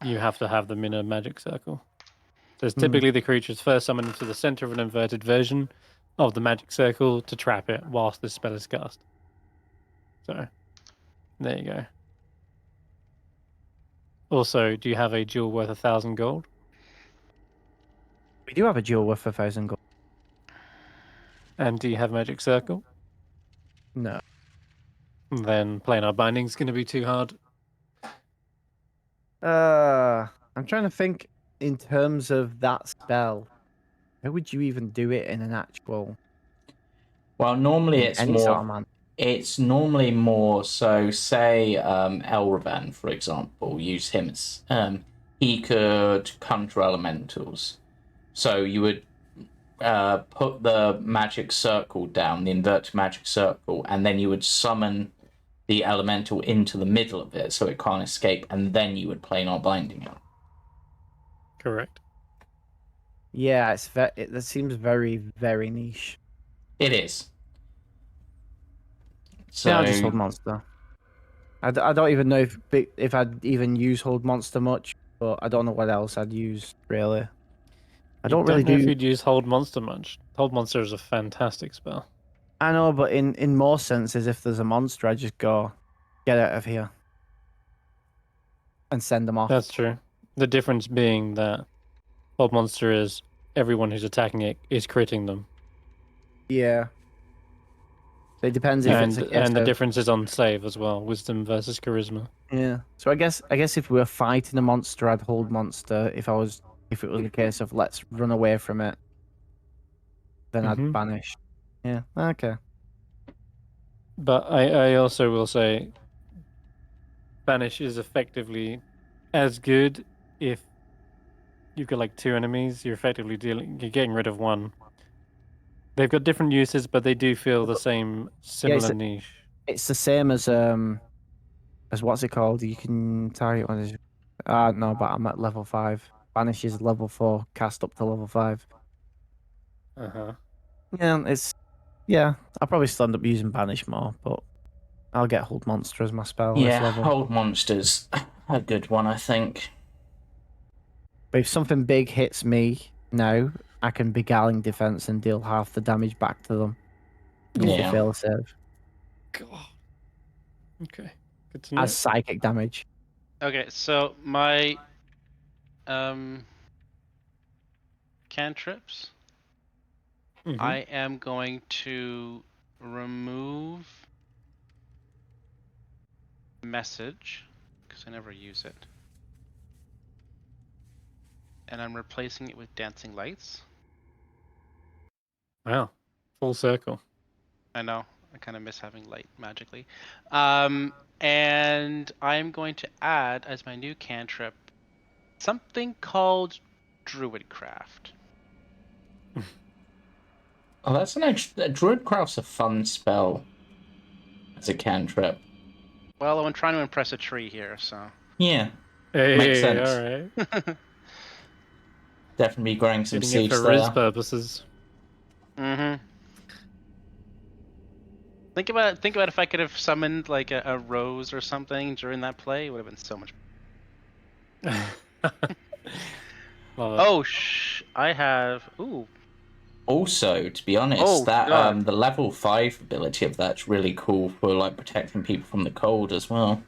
you have to have them in a magic circle. So it's typically the creature's first summoned into the center of an inverted version of the magic circle to trap it whilst this spell is cast. So, there you go. Also, do you have a jewel worth 1,000 gold? We do have a jewel worth 1,000 gold. And do you have magic circle? No. Then planar binding's going to be too hard. I'm trying to think in terms of that spell. How would you even do it in an actual? Well, normally in it's any more. sort of man? It's normally more so. Say Elravan, for example, use him as he could conjure elementals. So you would put the magic circle down, the inverted magic circle, and then you would summon the elemental into the middle of it so it can't escape, and then you would planar binding it. Correct. Yeah, that seems very, very niche. It is. So Yeah, I'll just hold monster. I don't even know if I'd even use hold monster much, but I don't know what else I'd use really. I don't really know if do. you'd use hold monster much. Hold monster is a fantastic spell. I know, but in most senses, if there's a monster, I just go get out of here and send them off. That's true. The difference being that hold monster is everyone who's attacking it is critting them. Yeah. So it depends if it's a case and the of- difference is on save as well. Wisdom versus charisma. Yeah. So I guess if we were fighting a monster, I'd hold monster. If it was a case of let's run away from it, then I'd banish. Yeah. Okay. But I also will say banish is effectively as good if you've got like two enemies, you're getting rid of one. They've got different uses, but they do feel the same similar niche. It's the same as what's it called? You can target one. No, but I'm at level 5. Banish is level 4, cast up to level 5. Yeah, I'll probably still end up using banish more, but I'll get hold monster as my spell. yeah, this level. hold monster's a good one, I think. But if something big hits me now, I can beguiling defense and deal half the damage back to them. If they fail a save. God. Okay. Good to know. As psychic damage. Okay, so my cantrips I am going to remove message because I never use it, and I'm replacing it with dancing lights. Wow, full circle. I know. I kind of miss having light magically. And I'm going to add as my new cantrip something called Druidcraft. Oh, that's an extra. Druidcraft's a fun spell. As a cantrip. Well, I'm trying to impress a tree here, so. Yeah. Hey, Makes sense. all right. Definitely growing some Getting it seeds for Riz there. purposes. Think about if I could have summoned like a rose or something during that play. It would have been so much. Oh, I have. Ooh. Also, to be honest, Oh, that God. the level 5 ability of that's really cool for like protecting people from the cold as well.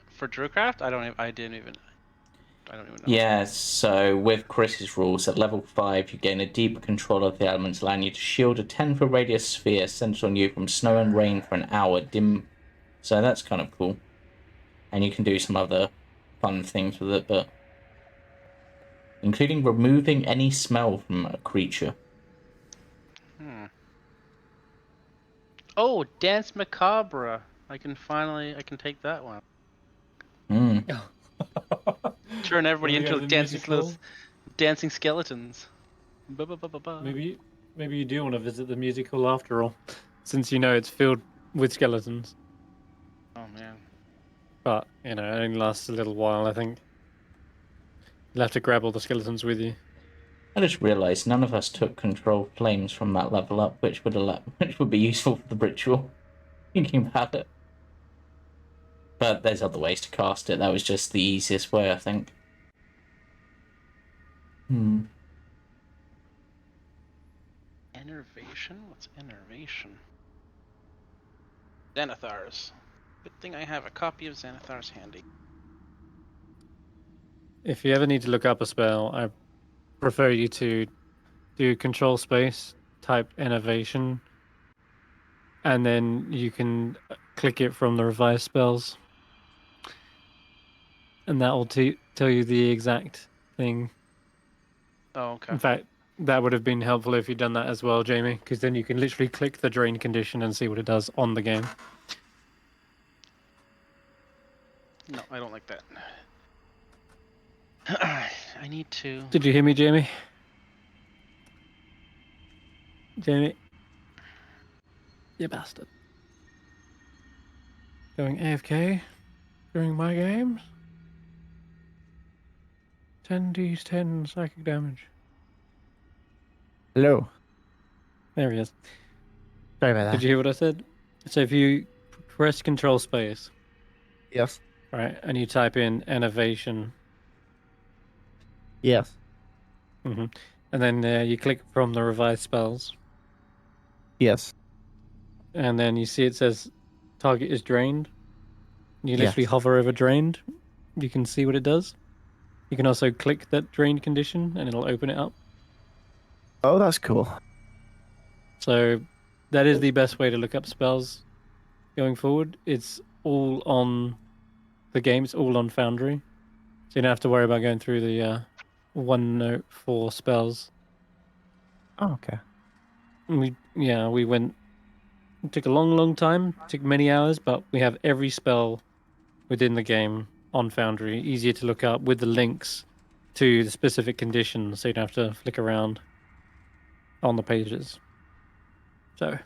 For Druidcraft, I don't even know. Yeah, so with Chris's rules, at level 5, you gain a deeper control of the elements, allowing you to shield a 10-foot radius sphere centered on you from snow and rain for an hour. So that's kind of cool. And you can do some other fun things with it, but including removing any smell from a creature. Oh, Dance Macabre. I can take that one. Turn everybody into dancing skeletons. Maybe you do want to visit the music hall after all, since you know it's filled with skeletons. Oh man. But it only lasts a little while. I think you'll have to grab all the skeletons with you. I just realised none of us took control flames from that level up, which would be useful for the ritual. Thinking about it. But there's other ways to cast it. That was just the easiest way, I think. Enervation? What's enervation? Xanathars. Good thing I have a copy of Xanathars handy. If you ever need to look up a spell, I prefer you to do control space, type innovation, and then you can click it from the revised spells. And that will tell you the exact thing. Oh, okay. In fact, that would have been helpful if you'd done that as well, Jamey, because then you can literally click the drain condition and see what it does on the game. No, I don't like that. I need to... Did you hear me, Jamey? Jamey? You bastard. Going AFK during my games? 10d10 psychic damage. Hello. There he is. Sorry about that. Did you hear what I said? So if you press control space, Yes. right, and you type in innovation, Yes. and then you click from the revised spells, Yes. and then you see it says target is drained. You literally hover over drained. You can see what it does. You can also click that drained condition, and it'll open it up. Oh, that's cool. So that is the best way to look up spells going forward. It's all on the game. It's all on Foundry. So you don't have to worry about going through the OneNote for spells. Oh, okay. We went. It took a long time. It took many hours, but we have every spell within the game on Foundry. Easier to look up with the links to the specific conditions, so you don't have to flick around on the pages. So.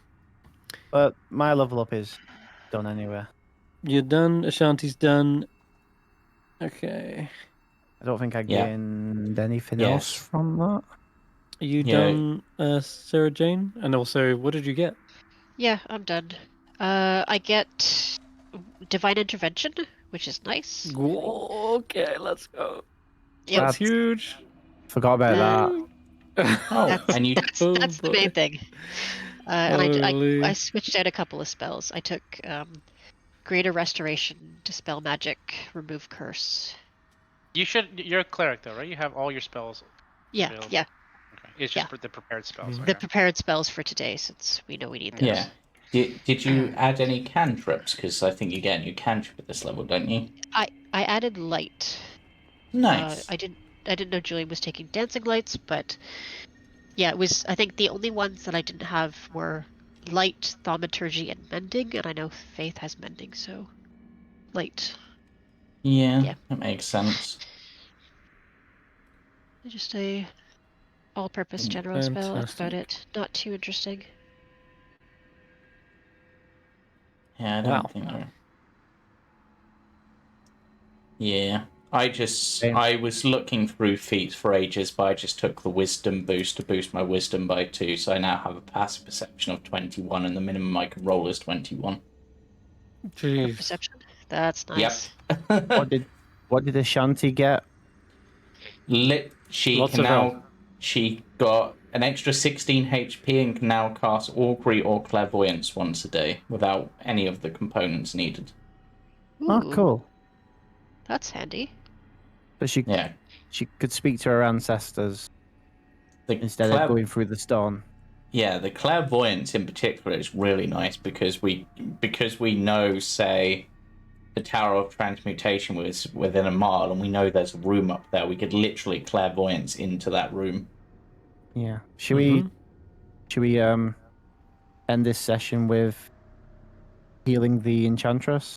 But my level up is done anyway. You're done. Ashanti's done. Okay. I don't think I gained anything else from that. Are you done, Sara-Jane? And also, what did you get? Yeah, I'm done. I get Divine Intervention, which is nice. Okay, let's go. Yep. That's huge. Forgot about that. That's the main thing. And I switched out a couple of spells. I took Greater Restoration, Dispel Magic, Remove Curse. You're a cleric though, right? You have all your spells. Yeah, available. yeah. Okay. It's just the prepared spells. The Okay. prepared spells for today, since we know we need those. Yeah. Did you add any cantrips? Because I think you get a new cantrip at this level, don't you? I added light. Nice. I didn't know Julian was taking dancing lights, but yeah, it was. I think the only ones that I didn't have were light, thaumaturgy, and mending, and I know Faith has mending, so light. Yeah, that makes sense. Just a all-purpose general spell. That's about Fantastic. it. Not too interesting. Yeah, I don't think they're... Yeah. I was looking through feats for ages, but I just took the wisdom boost to boost my wisdom by 2, so I now have a passive perception of 21, and the minimum I can roll is 21. Jeez. Perception. That's nice. Yep. What did Ashanti get? She Lots can of now... health. She got an extra 16 HP and can now cast Augury or Clairvoyance once a day without any of the components needed. Oh, Ooh, cool. That's handy. So she could speak to her ancestors instead of going through the stone. Yeah, the Clairvoyance in particular is really nice because we know, say, the Tower of Transmutation was within a mile, and we know there's a room up there. We could literally Clairvoyance into that room. Yeah. Should we end this session with healing the Enchantress?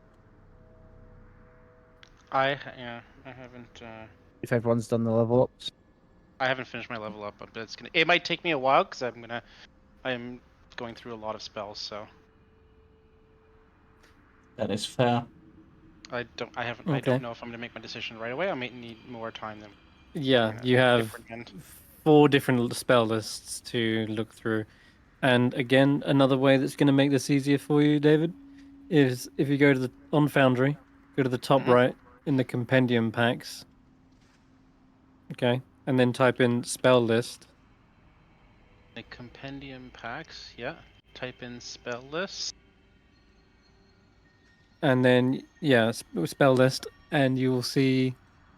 I haven't. If everyone's done the level ups. I haven't finished my level up, but it might take me a while because I'm going through a lot of spells, so. That is fair. I don't know if I'm gonna make my decision right away. I might need more time than. Yeah, you have 4 different spell lists to look through. And again, another way that's going to make this easier for you, David, is if you go to on Foundry, go to the top right in the compendium packs. Okay, and then type in spell list. The compendium packs, yeah. Type in spell list. And then spell list, and you will see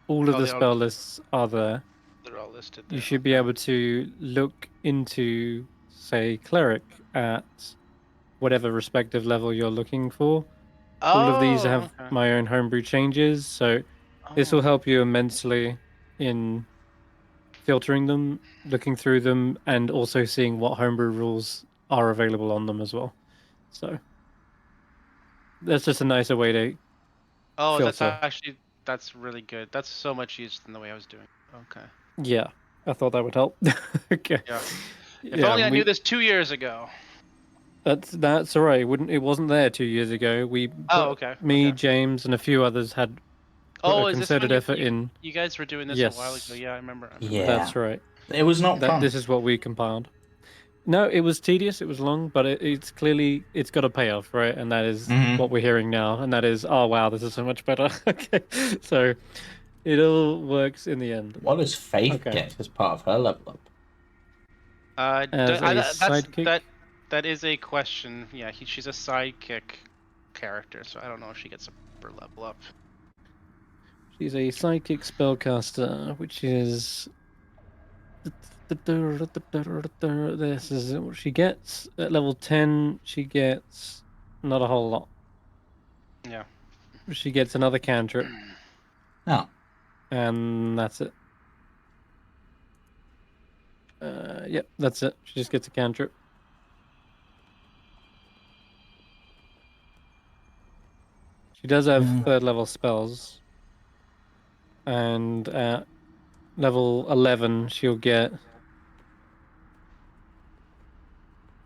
all of the spell lists are there. They're all listed there. You should be able to look into, say, cleric at whatever respective level you're looking for. All of these have my own homebrew changes, so this will help you immensely in filtering them, looking through them, and also seeing what homebrew rules are available on them as well. So that's just a nicer way to filter. That's really good. That's so much easier than the way I was doing. Okay. Yeah, I thought that would help. Okay. Yeah. If only I knew this 2 years ago. That's all right. It wasn't there 2 years ago. Me, James, and a few others had put a concerted effort in. You guys were doing this a while ago. Yeah, I remember. Yeah, that's right. It was not fun. This is what we compiled. No, it was tedious. It was long, but it's got a payoff, right? And that is what we're hearing now. And that is, oh wow, this is so much better. Okay, so it all works in the end. What does Faith get as part of her level up? That is a question. Yeah, she's a sidekick character, so I don't know if she gets a proper level up. She's a psychic spellcaster, which is. This is what she gets. At level 10, she gets not a whole lot. Yeah. She gets another cantrip. Oh. And that's it. Yep, that's it. She just gets a cantrip. She does have 3rd level spells. And at level 11, she'll get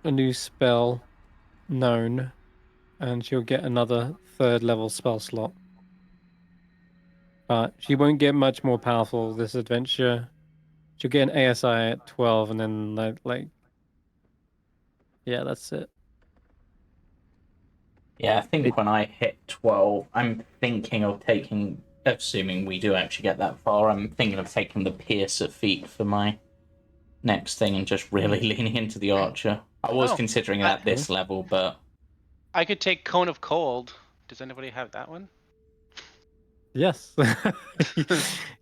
a new spell known, and she'll get another 3rd level spell slot. But she won't get much more powerful this adventure. She'll get an ASI at 12, and then yeah, that's it. Yeah, I think when I hit 12, I'm thinking of taking, assuming we do actually get that far, I'm thinking of taking the Piercer feat for my next thing and just really leaning into the Archer. I was considering it at this level, but... I could take Cone of Cold. Does anybody have that one? Yes.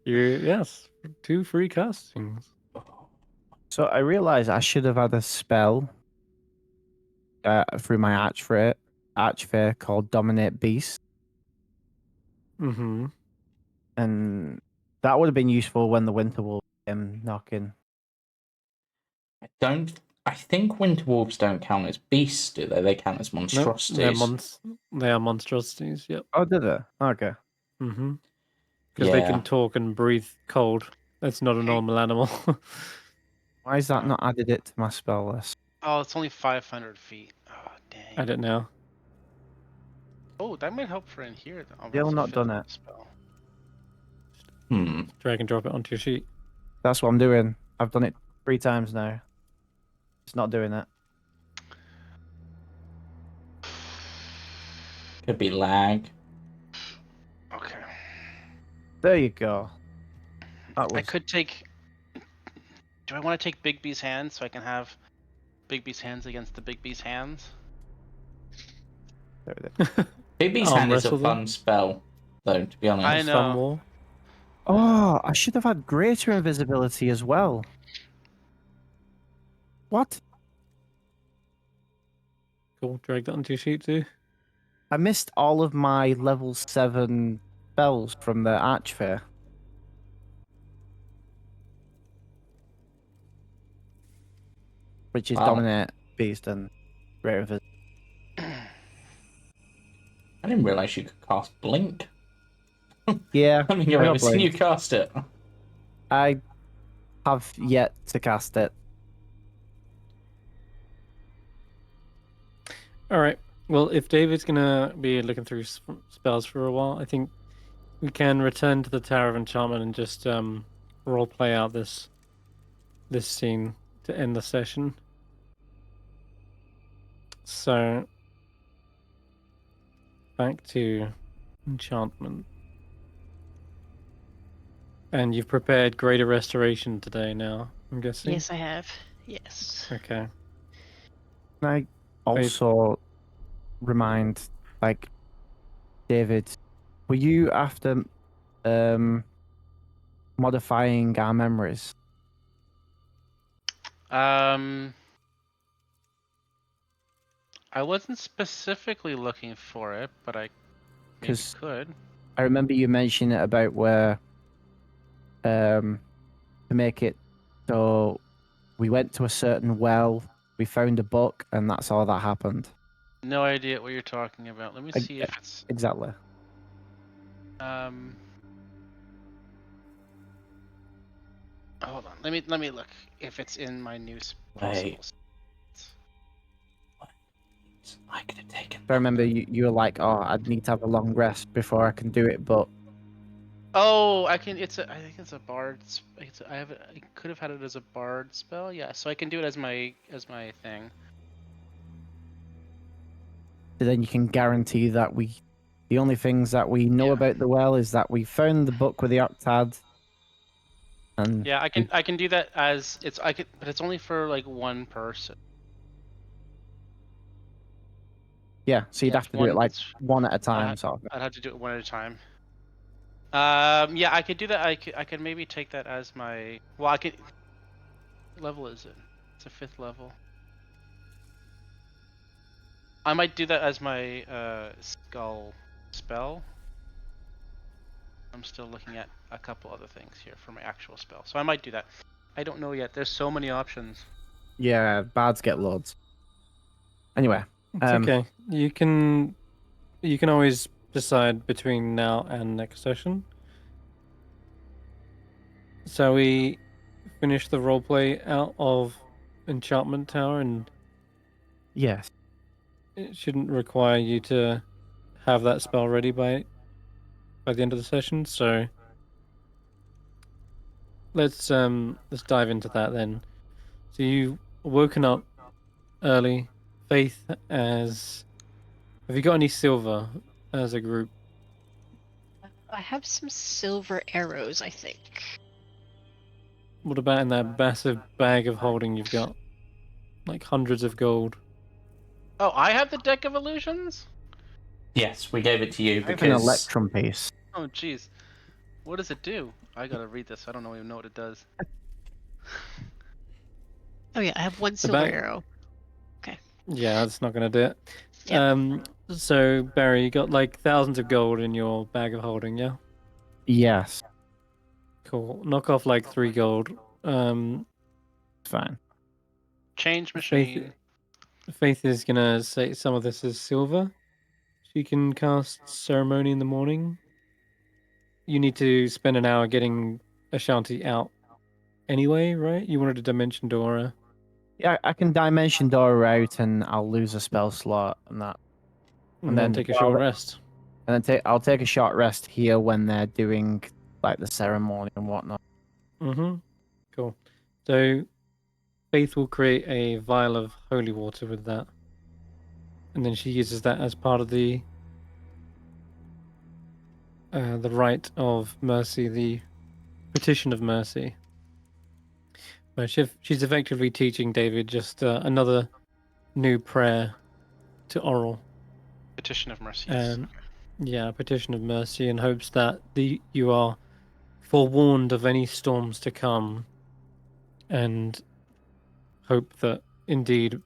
Yes. 2 free castings. So I realized I should have had a spell through my archfey called Dominate Beast. Mm-hmm. And that would have been useful when the Winter Wolf came knocking. I think winter wolves don't count as beasts, do they? They count as monstrosities. They are monstrosities. Yep. Oh, did they? Okay. Mm-hmm. Because they Yeah. can talk and breathe cold. That's not a normal animal. Why is that not added it to my spell list? Oh, it's only 500 feet. Oh, dang. I don't know. Oh, that might help for in here. Though. Still not done it. Spell. Drag and drop it onto your sheet. That's what I'm doing. I've done it 3 times now. It's not doing it. Could be lag. Okay. There you go. I could take. Do I want to take Big B's hands so I can have Big B's hands against the Big B's hands? There it is. Big B's hand is a fun spell, though, to be honest. I know. Oh, I should have had greater invisibility as well. What? Cool. Drag that onto your sheet too. I missed all of my level 7 spells from the Archfey. Which is Dominate Beast and Greater Invisibility. I didn't realise you could cast Blink. Yeah. I mean, I've never seen you cast it. I have yet to cast it. All right. Well, if David's gonna be looking through spells for a while, I think we can return to the Tower of Enchantment and just role play out this scene to end the session. So back to enchantment. And you've prepared Greater Restoration today now, I'm guessing? Yes, I have. Yes. Okay. Can I also remind, like, David, were you after modifying our memories? I wasn't specifically looking for it, but I maybe could. I remember you mentioning it about where to make it so we went to a certain well, we found a book, and that's all that happened. No idea what you're talking about. Let me see if it's exactly. Hold on. Let me look if it's in my new Wait. I could have taken. I remember you were like, "Oh, I'd need to have a long rest before I can do it," but oh, I can. I think it's a bard. I could have had it as a bard spell. Yeah, so I can do it as my thing. So then you can guarantee that the only things that we know about the well is that we found the book with the octad. And yeah, I can do that as but it's only for like one person. Yeah, so you'd have to do it like one at a time. I'd have to do it one at a time. Yeah, I could do that. I could maybe take that as my. Well, I could. What level is it? It's a 5th level. I might do that as my skull spell. I'm still looking at a couple other things here for my actual spell, so I might do that. I don't know yet. There's so many options. Yeah, bards get loads. Anyway, it's okay. You can always decide between now and next session. So we finish the roleplay out of Enchantment Tower, and yes, it shouldn't require you to have that spell ready by the end of the session. So let's dive into that then. So you've woken up early. Faith, have you got any silver as a group? I have some silver arrows, I think. What about in that massive bag of holding you've got? Like hundreds of gold. Oh, I have the deck of illusions? Yes, we gave it to you because... an electrum piece. Oh, jeez. What does it do? I gotta read this. I don't even know what it does. Oh yeah, I have one The silver bag. arrow. Yeah, that's not gonna do it. Yeah. So Barry, you got like thousands of gold in your bag of holding, yeah? Yes, Cool. Knock off like 3 gold. fine. Change Faith, machine. Faith is gonna say some of this is silver. She can cast ceremony in the morning. You need to spend an hour getting Ashanti out anyway, right? You wanted a dimension Dora. Yeah, I can dimension door out, and I'll lose a spell slot, and that, And then take a short rest. and then I'll take a short rest here when they're doing like the ceremony and whatnot. Mm-hmm. Cool. So Faith will create a vial of holy water with that. And then she uses that as part of the rite of mercy, the petition of mercy. Where she's effectively teaching David just another new prayer to oral. Petition of mercy. And yeah, petition of mercy, in hopes that you are forewarned of any storms to come, and hope that indeed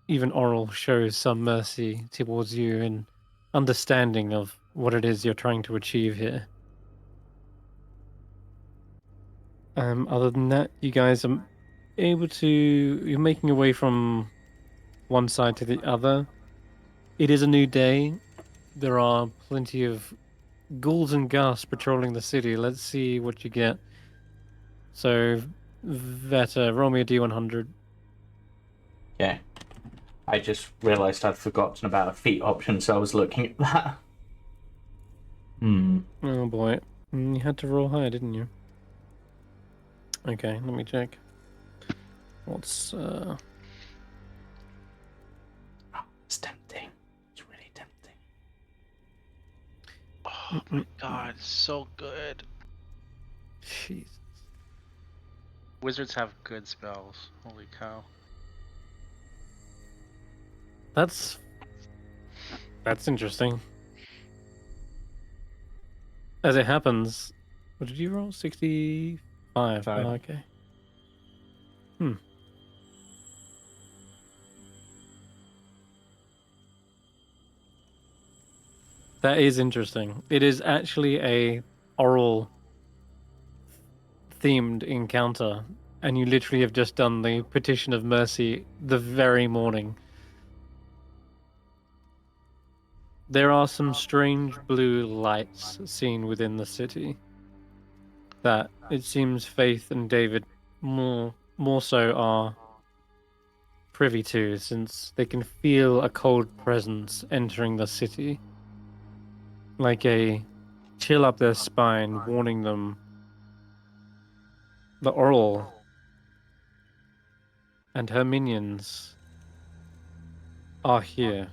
even oral shows some mercy towards you in understanding of what it is you're trying to achieve here. Other than that, you guys are able to... You're making your way from one side to the other. It is a new day. There are plenty of ghouls and ghasts patrolling the city. Let's see what you get. So, Veta, roll me a D100. Yeah. I just realised I'd forgotten about a feat option, so I was looking at that. Oh boy. You had to roll high, didn't you? Okay, let me check. What's It's tempting. It's really tempting. Oh my god, so good. Jeez. Wizards have good spells. Holy cow. That's interesting. As it happens, what did you roll? 65. Oh, okay. That is interesting. It is actually a oral themed encounter, and you literally have just done the petition of mercy the very morning. There are some strange blue lights seen within the city that it seems Faith and David more so are privy to, since they can feel a cold presence entering the city, like a chill up their spine, warning them the Oral and her minions are here.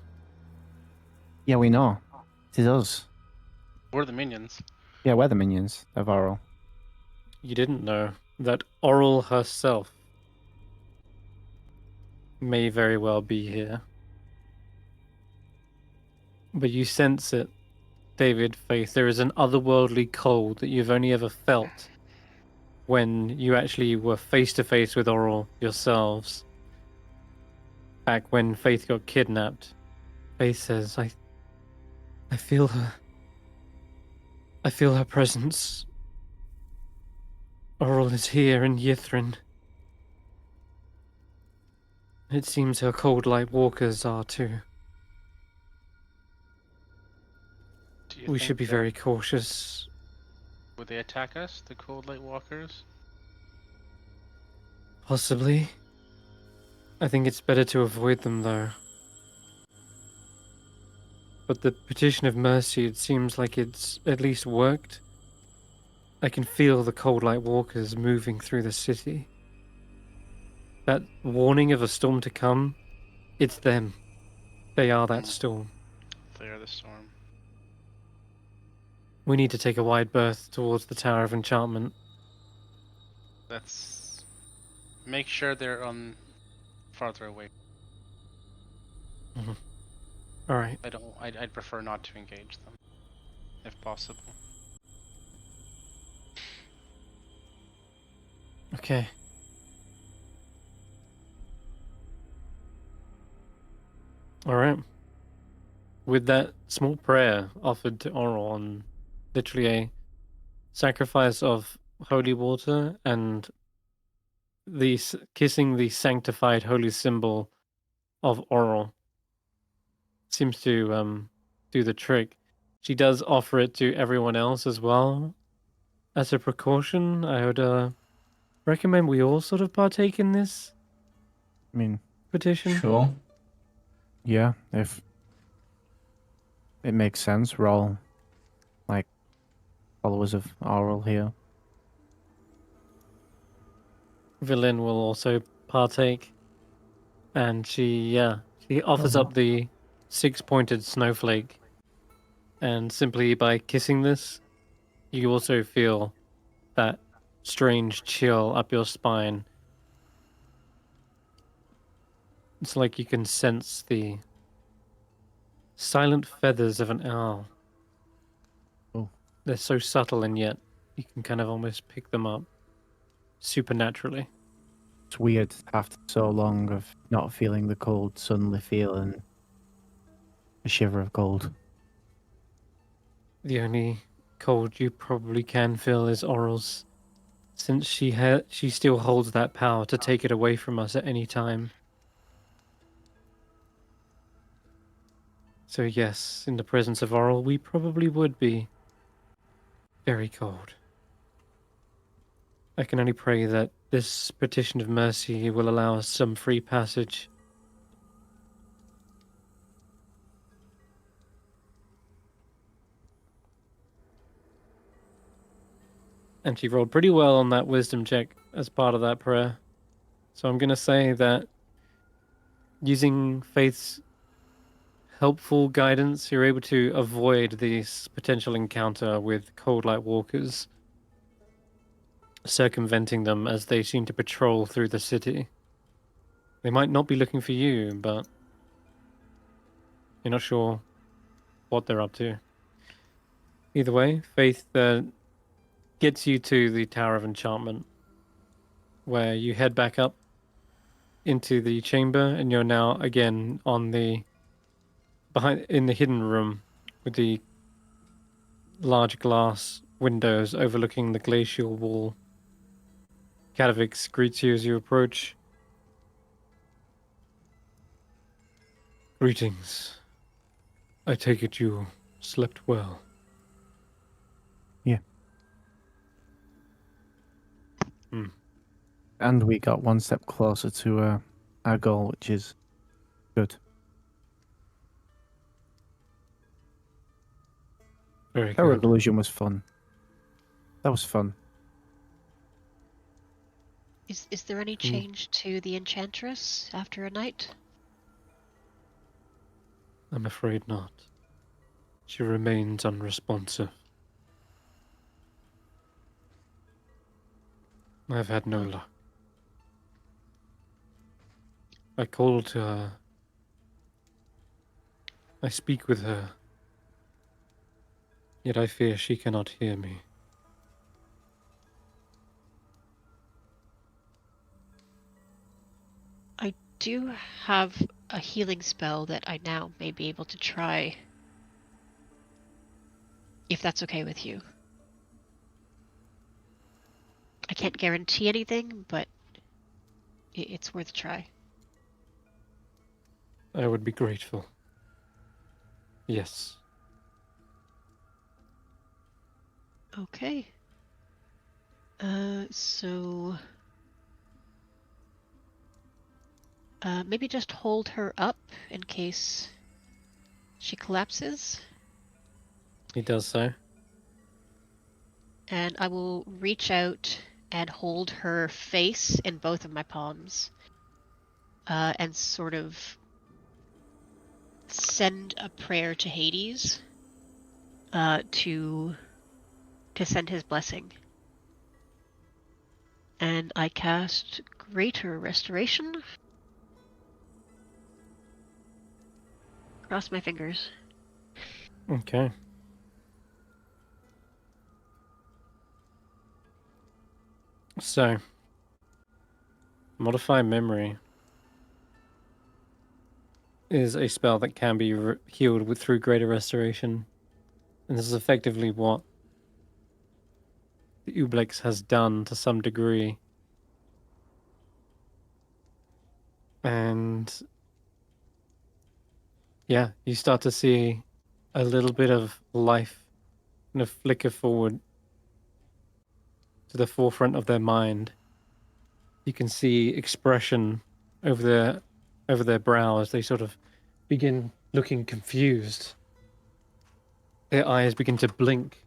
Yeah, we know. It is us. We're the minions. Yeah, we're the minions of Oral. You didn't know that Oral herself may very well be here. But you sense it, David, Faith. There is an otherworldly cold that you've only ever felt when you actually were face to face with Oral yourselves. Back when Faith got kidnapped, Faith says, I feel her. I feel her presence. Oral is here in Yithrin. It seems her cold light walkers are too. We should be very cautious. Would they attack us, the Cold Light Walkers? Possibly. I think it's better to avoid them, though. But the petition of mercy, it seems like it's at least worked. I can feel the cold light walkers moving through the city. That warning of a storm to come, it's them. They are that storm. They are the storm. We need to take a wide berth towards the Tower of Enchantment. Let's make sure they're farther away. Mm-hmm. All right. I'd prefer not to engage them, if possible. Okay. All right. With that small prayer offered to Oral on literally a sacrifice of holy water and kissing the sanctified holy symbol of Oral seems to do the trick. She does offer it to everyone else as well. As a precaution, I would recommend we all sort of partake in this I mean, petition. Sure. yeah, if it makes sense, we're all like followers of Oral here. Villain will also partake, and she offers up the 6-pointed snowflake, and simply by kissing this, you also feel that strange chill up your spine. It's like you can sense the silent feathers of an owl. Oh. They're so subtle, and yet you can kind of almost pick them up supernaturally. It's weird after so long of not feeling the cold, suddenly feeling a shiver of cold. The only cold you probably can feel is Oral's, since she still holds that power to take it away from us at any time. So yes, in the presence of Oral, we probably would be very cold. I can only pray that this petition of mercy will allow us some free passage. And she rolled pretty well on that wisdom check as part of that prayer. So I'm going to say that using Faith's helpful guidance, you're able to avoid this potential encounter with Cold Light Walkers, circumventing them as they seem to patrol through the city. They might not be looking for you, but you're not sure what they're up to. Either way, Faith gets you to the Tower of Enchantment, where you head back up into the chamber, and you're now again on the in the hidden room with the large glass windows overlooking the glacial wall. Kadavix greets you as you approach. Greetings. I take it you slept well. Yeah. Hmm. And we got one step closer to our goal, which is good. Very Our good. illusion was fun. That was fun. Is there any change to the Enchantress after a night? I'm afraid not. She remains unresponsive. I've had no luck. I call to her. I speak with her. Yet I fear she cannot hear me. I do have a healing spell that I now may be able to try. If that's okay with you. I can't guarantee anything, but it's worth a try. I would be grateful. Yes. Okay. So maybe just hold her up in case she collapses. He does so. And I will reach out and hold her face in both of my palms. And sort of send a prayer to Hades to send his blessing. And I cast Greater Restoration. Cross my fingers. Okay. So, modify memory. is a spell that can be healed through Greater Restoration. And this is effectively what the Ublex has done to some degree. And yeah, you start to see a little bit of life kind of flicker forward to the forefront of their mind. You can see expression over their brow as they sort of begin looking confused. Their eyes begin to blink.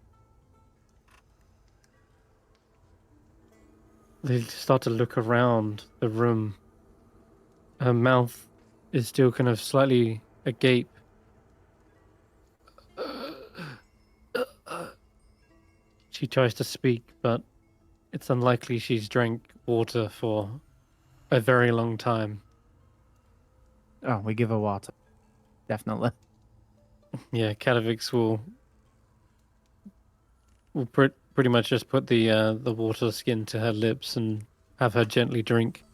They start to look around the room. Her mouth is still kind of slightly agape. She tries to speak, but it's unlikely she's drank water for a very long time. Oh, we give her water. Definitely. Yeah, Katavix will pretty much just put the water skin to her lips and have her gently drink.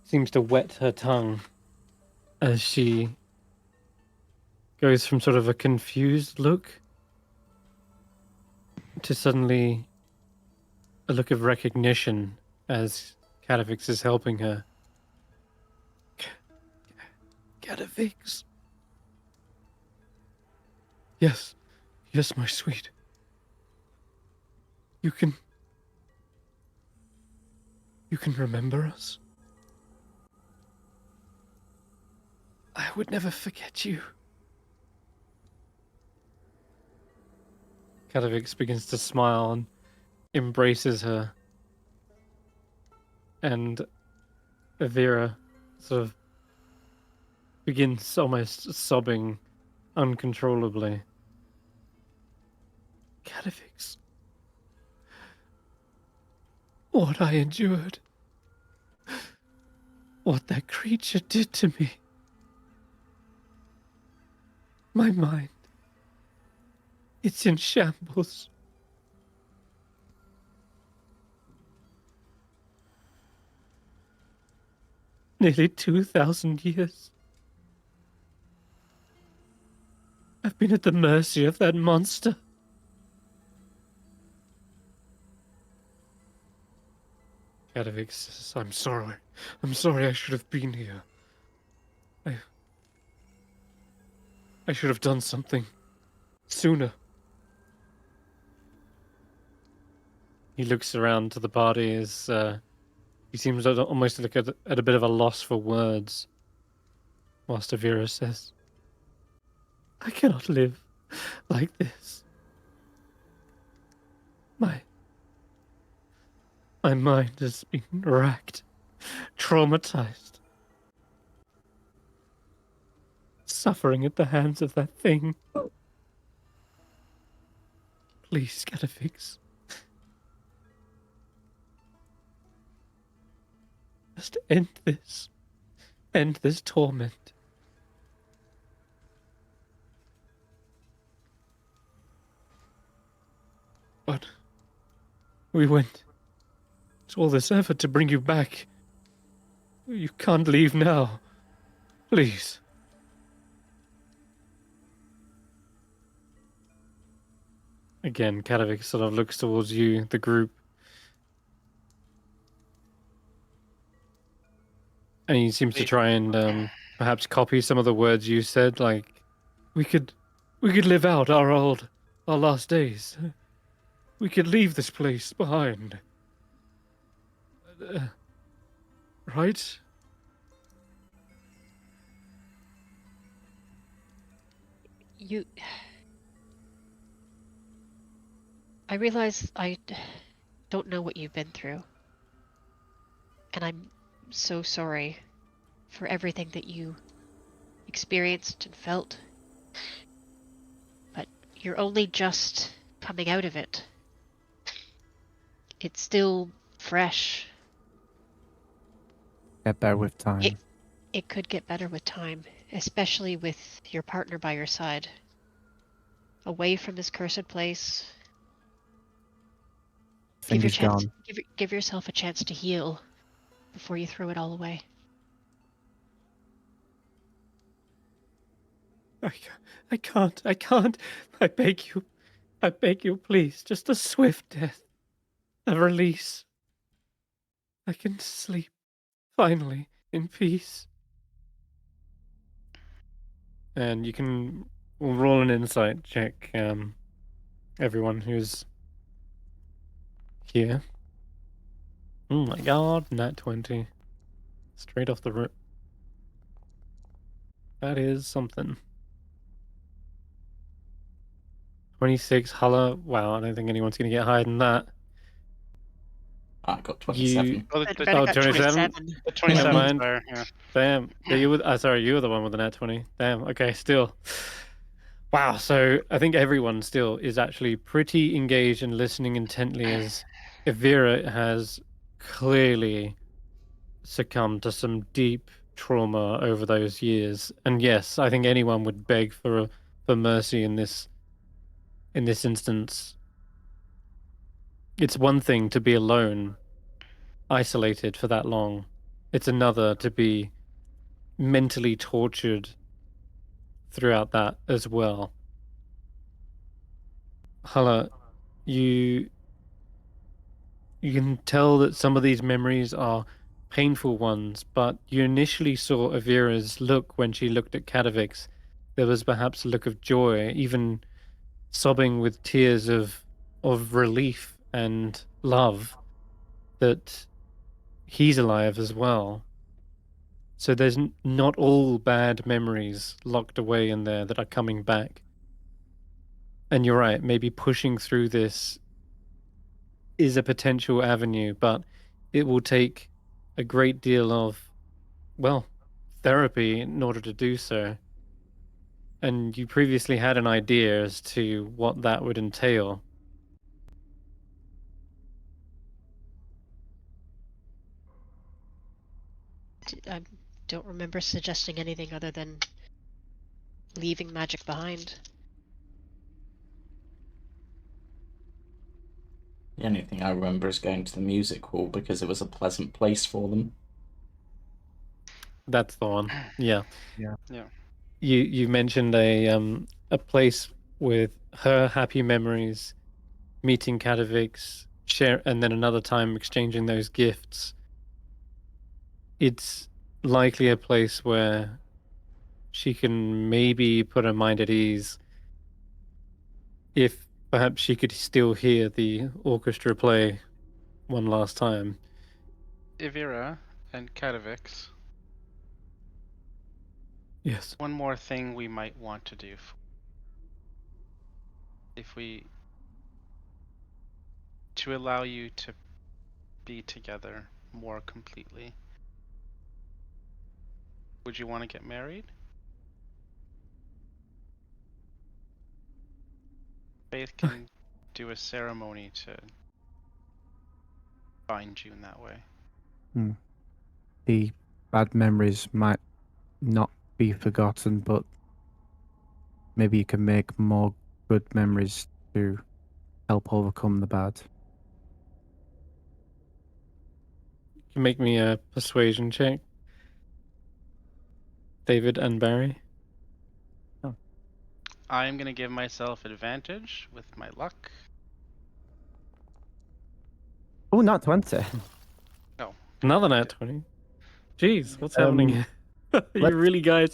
Seems to wet her tongue as she goes from sort of a confused look to suddenly a look of recognition as Katavix is helping her. Katavix. Yes, yes, my sweet. You can remember us? I would never forget you. Katavix begins to smile and embraces her. And Avira sort of begins almost sobbing uncontrollably. Katavix. What I endured. What that creature did to me. My mind. It's in shambles. Nearly 2,000 years. I've been at the mercy of that monster. Katavix says, I'm sorry. I'm sorry I should have been here. I should have done something sooner. He looks around to the party as he seems almost like at a bit of a loss for words. Whilst Avira says, I cannot live like this. My mind has been racked, traumatized, suffering at the hands of that thing. Please, Katavix. Just end this. End this torment. But we went to all this effort to bring you back. You can't leave now. Please. Again, Katavix sort of looks towards you, the group. And he seems to try and perhaps copy some of the words you said, like, we could live out our last days. We could leave this place behind. Right? I realize I don't know what you've been through. And I'm so sorry for everything that you experienced and felt. But you're only just coming out of it. It's still fresh. Get better with time. It could get better with time, especially with your partner by your side. Away from this cursed place. Give yourself a chance to heal before you throw it all away. I can't. I beg you, please. Just a swift death. A release. I can sleep, finally, in peace. And you can roll an insight check, everyone who's here. Oh my god, nat 20. Straight off the rip. That is something. 26, Hulla. Wow, I don't think anyone's going to get higher than that. I got 27. You... Oh, I'd the, better Oh, got 27? 27. the 27 is mind. higher, yeah. Damn. Yeah, you were... sorry, you were the one with the nat 20. Damn, okay, still. Wow, so I think everyone still is actually pretty engaged and listening intently as Evira has clearly succumbed to some deep trauma over those years. And yes, I think anyone would beg for mercy in this instance. It's one thing to be alone, isolated for that long. It's another to be mentally tortured throughout that as well. Hulla, you can tell that some of these memories are painful ones, but you initially saw Avira's look when she looked at Kadavix. There was perhaps a look of joy, even sobbing with tears of relief and love that he's alive as well. So there's not all bad memories locked away in there that are coming back. And you're right, maybe pushing through this is a potential avenue, but it will take a great deal of, well, therapy in order to do so. And you previously had an idea as to what that would entail. I don't remember suggesting anything other than leaving magic behind. The only thing I remember is going to the music hall because it was a pleasant place for them. That's the one. Yeah. Yeah. You mentioned a place with her happy memories, meeting Kadavix, and then another time exchanging those gifts. It's likely a place where she can maybe put her mind at ease if perhaps she could still hear the orchestra play one last time. Evira and Kadavix. Yes. One more thing we might want to do. If we... to allow you to be together more completely. Would you want to get married? Faith can do a ceremony to bind you in that way. The bad memories might not be forgotten, but maybe you can make more good memories to help overcome the bad. You make me a persuasion check, David and Barry. I'm gonna give myself advantage with my luck. Oh, not 20. No. Another nat 20. Jeez, what's happening here? You really guys,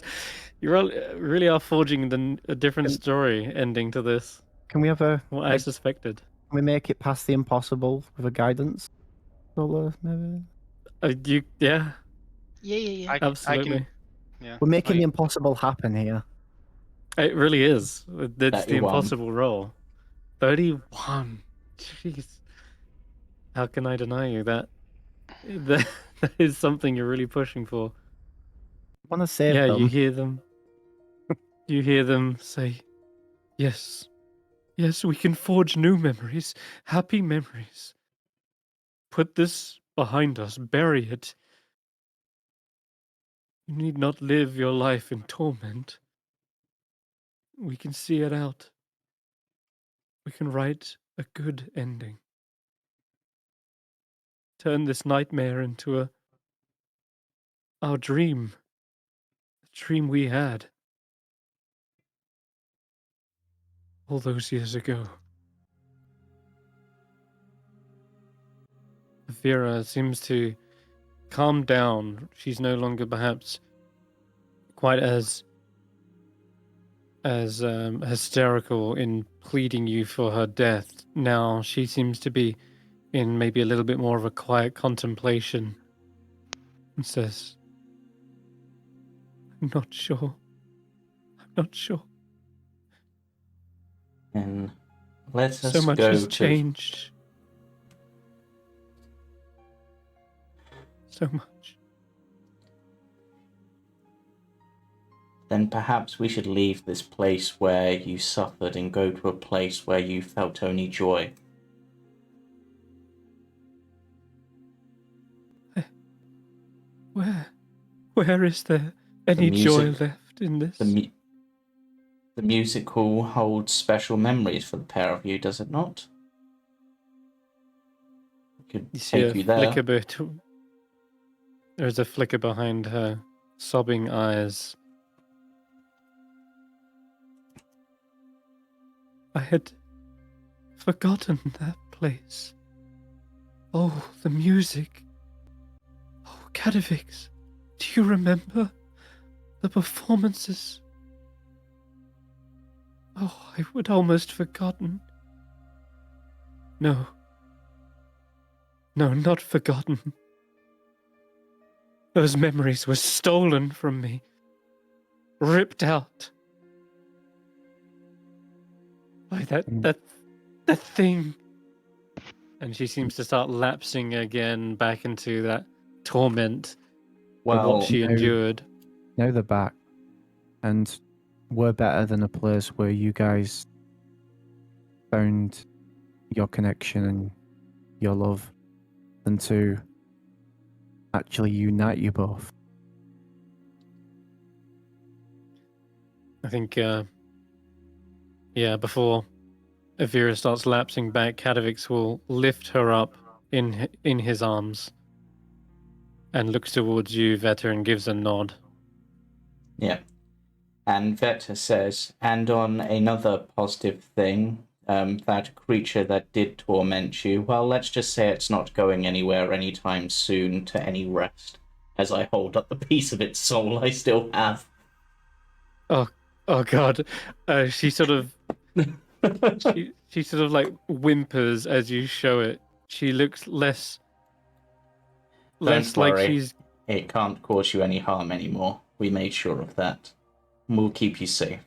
you really are forging a different story ending to this. Can we have what I suspected? Can we make it past the impossible with a guidance? Roller, maybe? Yeah. Yeah. Absolutely. Yeah. We're making the impossible happen here. It really is. It's the 31. impossible roll. 31. Jeez. How can I deny you that? That is something you're really pushing for. I want to save Yeah, them. you hear them. You hear them say, yes. Yes, we can forge new memories. Happy memories. Put this behind us. Bury it. You need not live your life in torment. We can see it out. We can write a good ending. Turn this nightmare into our dream. The dream we had. all those years ago. Vera seems to calm down. She's no longer perhaps quite as hysterical in pleading you for her death. Now she seems to be in maybe a little bit more of a quiet contemplation and says, I'm not sure. I'm not sure. And let So us much go has to... changed. So much. Then perhaps we should leave this place where you suffered and go to a place where you felt only joy. Where is there any joy left in this? The music hall holds special memories for the pair of you, does it not? I could You see take you there. There's a flicker behind her sobbing eyes. I had forgotten that place. Oh, the music. Oh, Kadavix, do you remember the performances? Oh, I would almost forgotten. No, not forgotten. Those memories were stolen from me, ripped out by that thing. And she seems to start lapsing again back into that torment of what she endured. Now they're back, and we're better than a place where you guys found your connection and your love than to actually unite you both. I think, before Avira starts lapsing back, Kadavix will lift her up in his arms and looks towards you, Vetter, and gives a nod. Yeah. And Vetter says, and on another positive thing, that creature that did torment you, well, let's just say it's not going anywhere anytime soon to any rest, as I hold up the piece of its soul I still have. Oh God. She sort of... she sort of like whimpers as you show it. She looks less Don't like worry. she's... It can't cause you any harm anymore. We made sure of that. We'll keep you safe.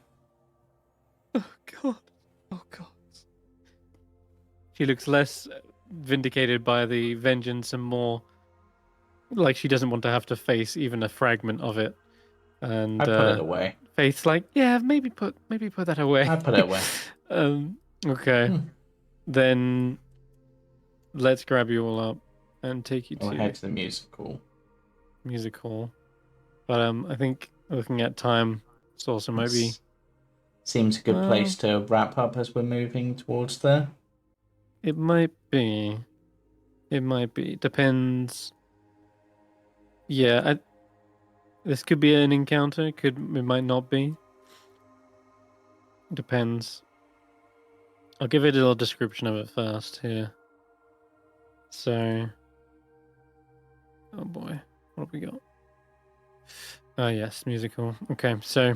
Oh God. She looks less vindicated by the vengeance and more like she doesn't want to have to face even a fragment of it. And I put it away. Faith's like, yeah, maybe put that away. I put it away. Okay. Then let's grab you all up and take you We'll to head to the music hall. But I think looking at time, it's also maybe... Seems a good place to wrap up as we're moving towards there. It might be. Depends. Yeah, this could be an encounter. It might not be. Depends. I'll give it a little description of it first here. So, oh boy, what have we got? Oh yes, musical. Okay, so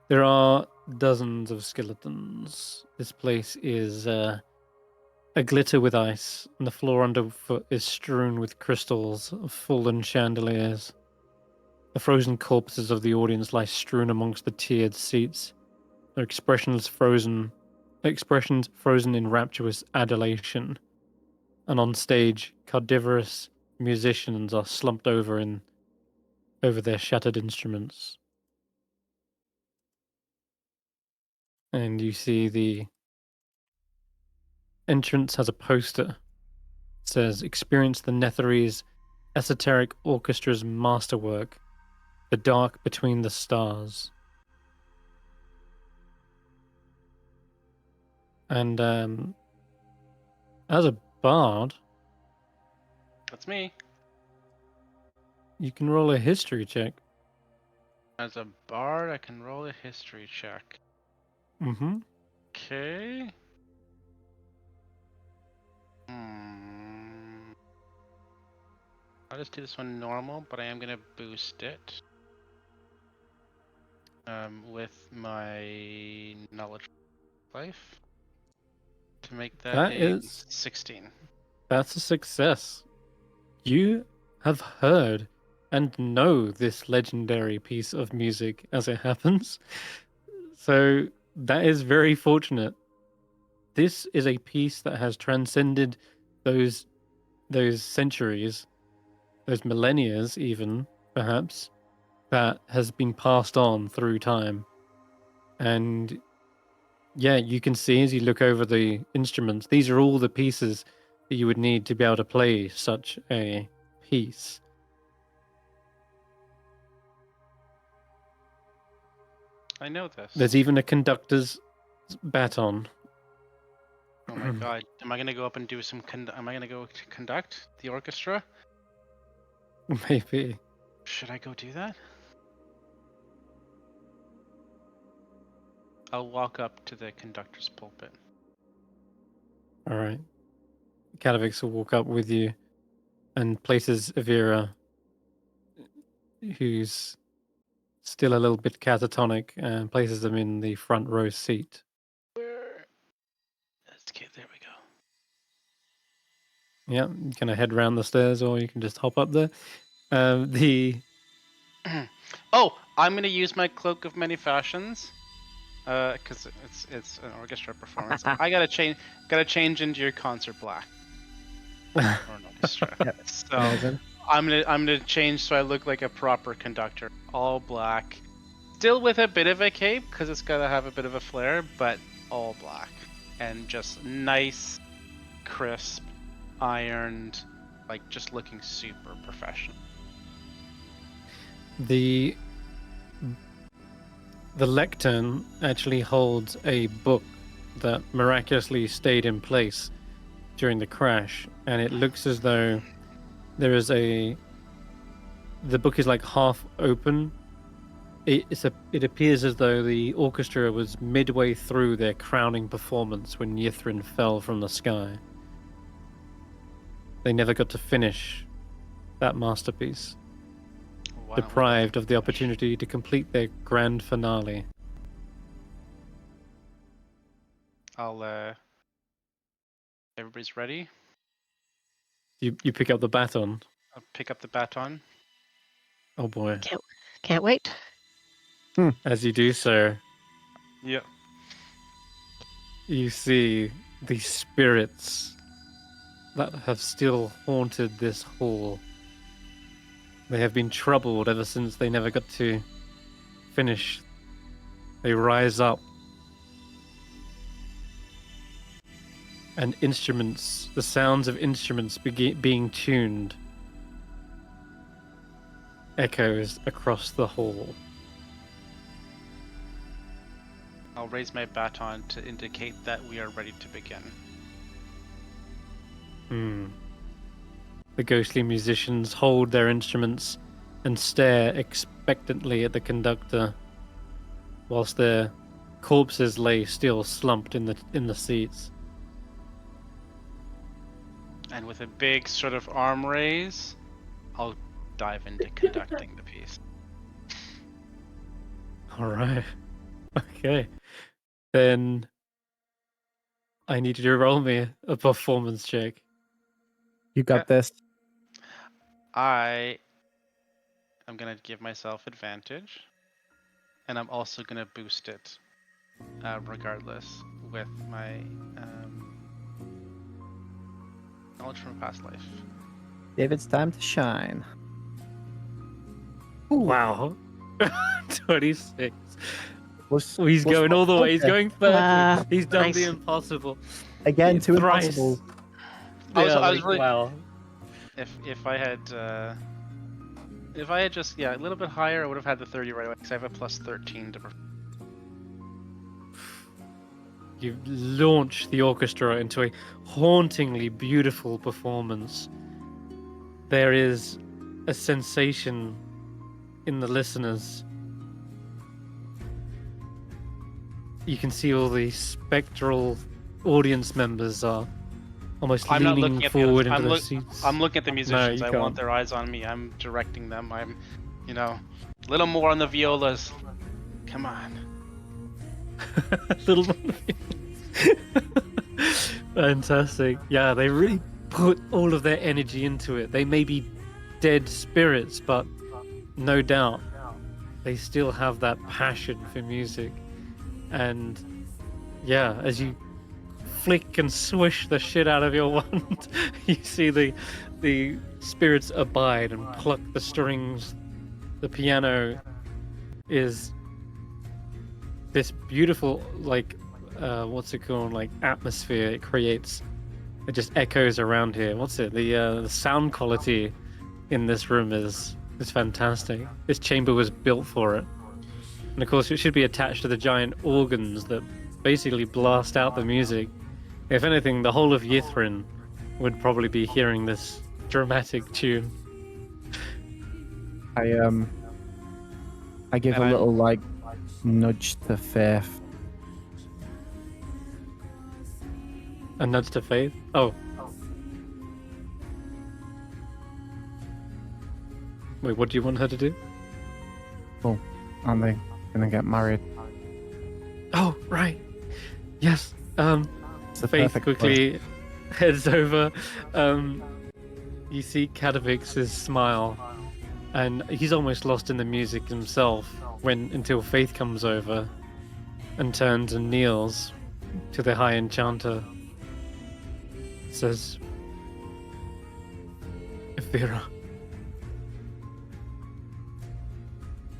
there are dozens of skeletons. This place is aglitter with ice, and the floor underfoot is strewn with crystals of fallen chandeliers. The frozen corpses of the audience lie strewn amongst the tiered seats, their expressions frozen in rapturous adulation. And on stage, carnivorous musicians are slumped over their shattered instruments. And you see the entrance has a poster. It says, experience the Nethery's esoteric orchestra's masterwork, The Dark Between the Stars. And as a bard... That's me. You can roll a history check. As a bard, I can roll a history check. Mm-hmm. Okay. I'll just do this one normal, but I am gonna boost it. With my knowledge life to make that a 16. That's a success. You have heard and know this legendary piece of music as it happens. So that is very fortunate. This is a piece that has transcended those centuries, those millennia even, perhaps, that has been passed on through time. And yeah, you can see as you look over the instruments, these are all the pieces that you would need to be able to play such a piece. I know this. There's even a conductor's baton. Oh my god! Am I gonna go up and do some? Am I gonna go conduct the orchestra? Maybe. Should I go do that? I'll walk up to the conductor's pulpit. All right. Kadavix will walk up with you and places Avira, who's still a little bit catatonic, and places them in the front row seat. Okay, there we go. Yeah, you can head round the stairs, or you can just hop up there. Oh, I'm gonna use my cloak of many fashions, because it's an orchestra performance. I gotta change into your concert black. Or an orchestra. So I'm gonna change so I look like a proper conductor, all black, still with a bit of a cape because it's gotta have a bit of a flair, but all black and just nice, crisp, ironed, like just looking super professional. The lectern actually holds a book that miraculously stayed in place during the crash, and it looks as though there is the book is like half open. It appears as though the orchestra was midway through their crowning performance when Yithrin fell from the sky. They never got to finish that masterpiece. Deprived of the opportunity to complete their grand finale. Everybody's ready? You pick up the baton. I'll pick up the baton. Oh boy. Can't wait. As you do so, yeah, you see the spirits that have still haunted this hall. They have been troubled ever since they never got to finish. They rise up. And instruments, the sounds of instruments being tuned, echoes across the hall. I'll raise my baton to indicate that we are ready to begin. The ghostly musicians hold their instruments and stare expectantly at the conductor, whilst their corpses lay still slumped in the seats. And with a big sort of arm raise, I'll dive into conducting the piece. All right. Okay. Then I need you to roll me a performance check. You got this. I am going to give myself advantage, and I'm also going to boost it regardless with my knowledge from a past life. David's time to shine. Ooh. Wow. 26. He's going going all the way. He's going 30. He's done nice. the impossible. Again, too Thrice. impossible. I was really... Wow. If I had just a little bit higher, I would have had the 30 right away because I have a plus 13 to. You launch the orchestra into a hauntingly beautiful performance. There is a sensation in the listeners you can see all the spectral audience members are almost I'm not leaning looking at the forward others. into their seats. I'm looking at the musicians. you I want can't. their eyes on me. I'm directing them. I'm, a little more on the violas. Come on. Little Fantastic. Yeah, they really put all of their energy into it. They may be dead spirits, but no doubt they still have that passion for music. And yeah, as you flick and swish the shit out of your wand, you see the spirits abide and pluck the strings. The piano is this beautiful, like, what's it called? Like atmosphere it creates. It just echoes around here. What's it? The sound quality in this room is fantastic. This chamber was built for it. And of course, it should be attached to the giant organs that basically blast out the music. If anything, the whole of Yithrin would probably be hearing this dramatic tune. I give a little like nudge to Faith. A nudge to Faith? Oh. Wait, what do you want her to do? Oh, aren't they gonna get married? Oh, right. Yes. It's the Faith perfect quickly heads over. You see Kadavix's smile, and he's almost lost in the music himself until Faith comes over and turns and kneels to the High Enchanter. Says, Vera,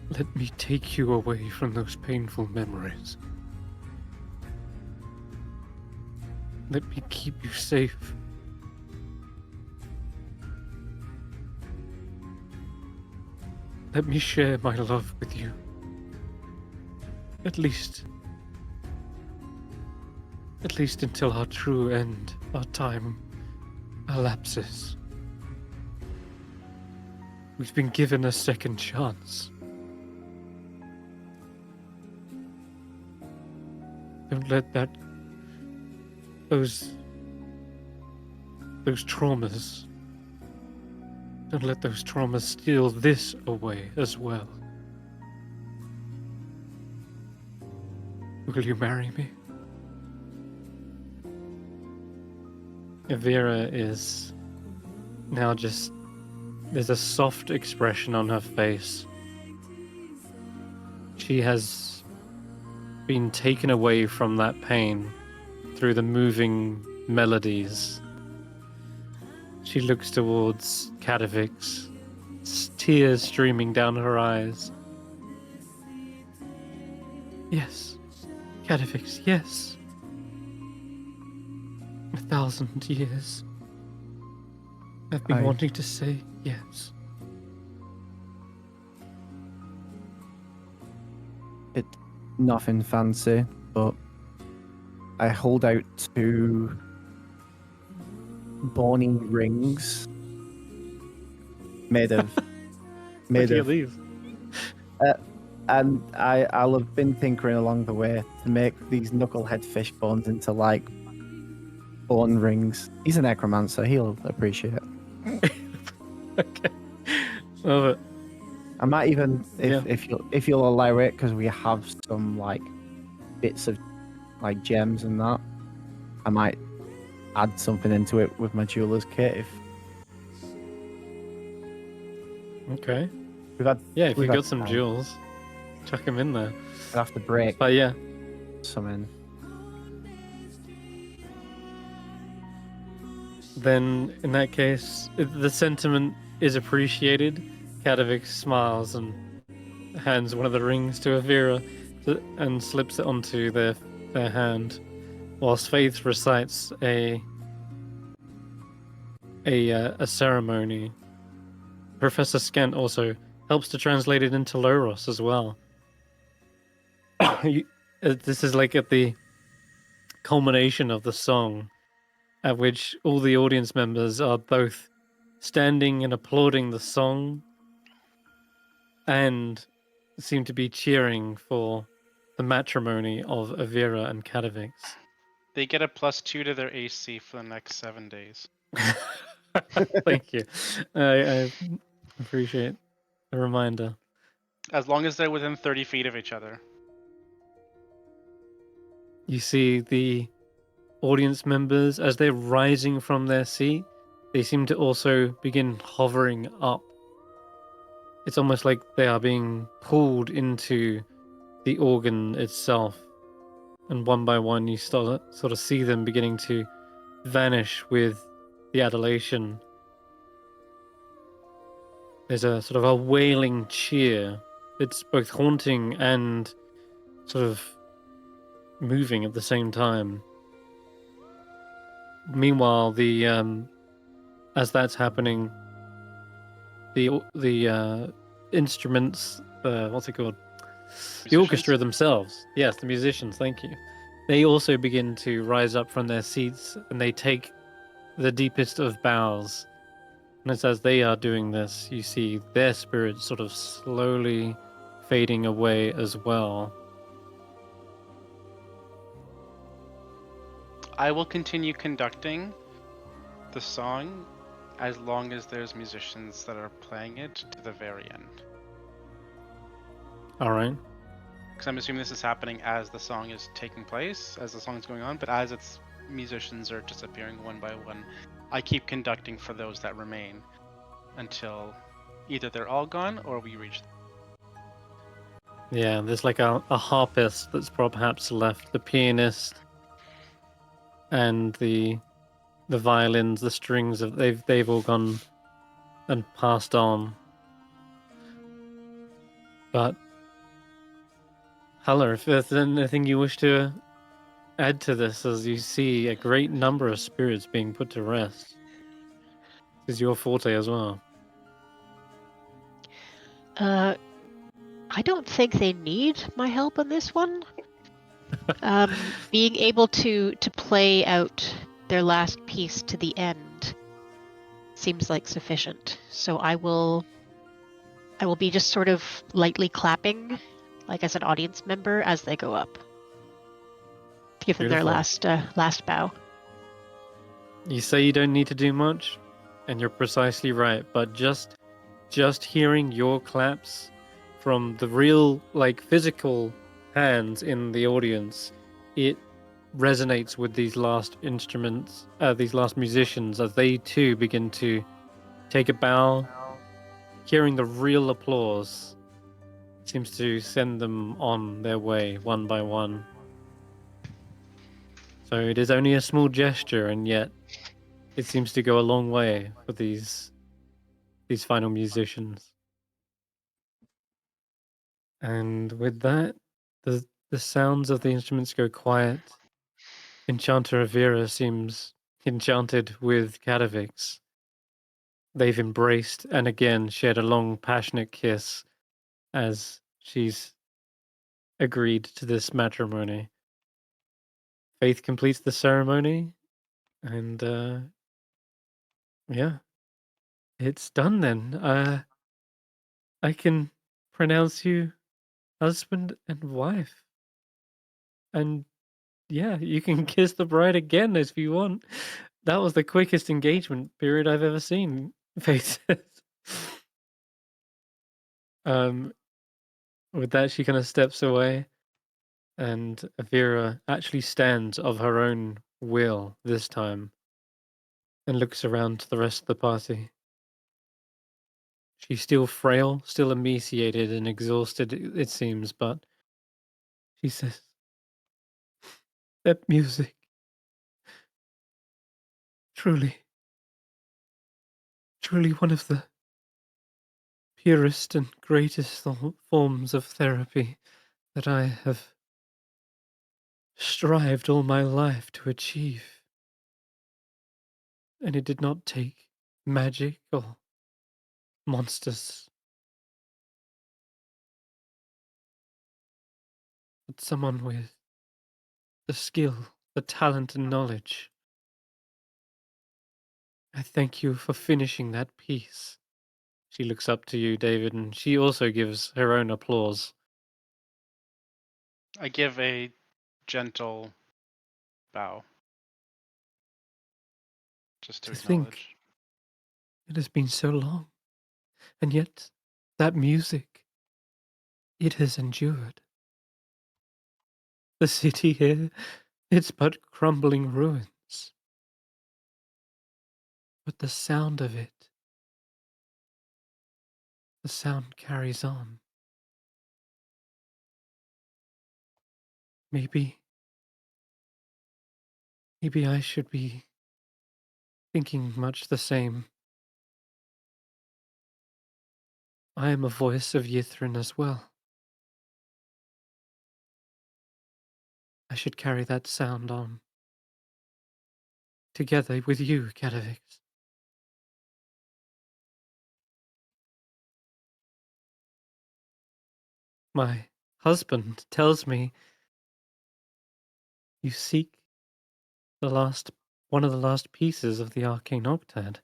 let me take you away from those painful memories. Let me keep you safe. Let me share my love with you. At least until our true end, our time elapses. We've been given a second chance. Don't let those traumas, don't let those traumas steal this away as well. Will you marry me? Vera is now there's a soft expression on her face. She has been taken away from that pain through the moving melodies. She looks towards Kadavix, tears streaming down her eyes. Yes, Kadavix, yes. 1,000 years. I've been wanting to say yes. It's nothing fancy, but I hold out 2 bony rings made of leave? And I'll have been tinkering along the way to make these knucklehead fish bones into like bone rings. He's a necromancer, he'll appreciate it. Okay. Love it. I might even, if you'll allow it, because we have some like bits of like gems and that, I might add something into it with my jeweler's kit. If okay, if we've you had got some time. jewels, chuck them in there. I'd have to break But yeah, some in. then in that case, the sentiment is appreciated. Kadavix smiles and hands one of the rings to Avira and slips it onto their hand, whilst Faith recites a ceremony. Professor Skent also helps to translate it into Loros as well. This is like at the culmination of the song, at which all the audience members are both standing and applauding the song and seem to be cheering for the matrimony of Avira and Kadavix. They get a +2 to their AC for the next 7 days. Thank you. I appreciate the reminder. As long as they're within 30 feet of each other. You see the audience members, as they're rising from their seat, they seem to also begin hovering up. It's almost like they are being pulled into the organ itself. And one by one, you sort of see them beginning to vanish with the adulation. There's a sort of a wailing cheer. It's both haunting and sort of moving at the same time. Meanwhile, the as that's happening, the instruments, what's it called? The orchestra themselves. Yes, the musicians. Thank you. They also begin to rise up from their seats, and they take the deepest of bows. And it's as they are doing this, you see their spirits sort of slowly fading away as well. I will continue conducting the song as long as there's musicians that are playing it to the very end. All right. Because I'm assuming this is happening as the song is taking place, as the song's going on, but as its musicians are disappearing one by one, I keep conducting for those that remain until either they're all gone or we reach them. Yeah, there's like a harpist that's perhaps left, the pianist, and the violins, the strings of they've all gone and passed on. But Hulla, if there's anything you wish to add to this, as you see a great number of spirits being put to rest, this is your forte as well. I don't think they need my help on this one. Being able to play out their last piece to the end seems like sufficient. So I will be just sort of lightly clapping, like as an audience member, as they go up. Give them their last bow. You say you don't need to do much, and you're precisely right. But just hearing your claps from the real, like, physical hands in the audience, it resonates with these last instruments, these last musicians, as they too begin to take a bow. Hearing the real applause seems to send them on their way one by one. So it is only a small gesture, and yet it seems to go a long way for these final musicians. And with that, the sounds of the instruments go quiet. Enchanter Avira seems enchanted with Kadavix. They've embraced and again shared a long, passionate kiss as she's agreed to this matrimony. Faith completes the ceremony, and yeah, it's done then. I can pronounce you husband and wife. And yeah, you can kiss the bride again if you want. That was the quickest engagement period I've ever seen, Faith says. With that, she kind of steps away, and Avira actually stands of her own will this time and looks around to the rest of the party. She's still frail, still emaciated and exhausted, it seems, but she says, that music, truly one of the purest and greatest forms of therapy that I have strived all my life to achieve. And it did not take magic or monsters, but someone with the skill, the talent and knowledge. I thank you for finishing that piece. She looks up to you, David, and she also gives her own applause. I give a gentle bow. Just to think acknowledge. it has been so long, and yet that music, it has endured. The city here, it's but crumbling ruins. But the sound of it, the sound carries on. Maybe I should be thinking much the same. I am a voice of Yithrin as well. I should carry that sound on. Together with you, Kadavix. My husband tells me you seek one of the last pieces of the arcane octad.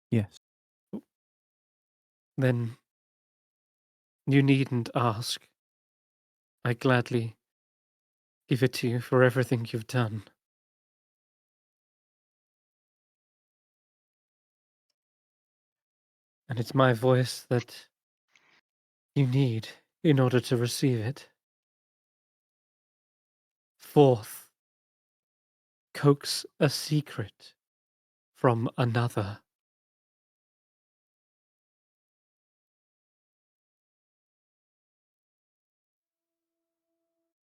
Yes. Then you needn't ask. I gladly give it to you for everything you've done. And it's my voice that you need in order to receive it. Fourth, coax a secret from another.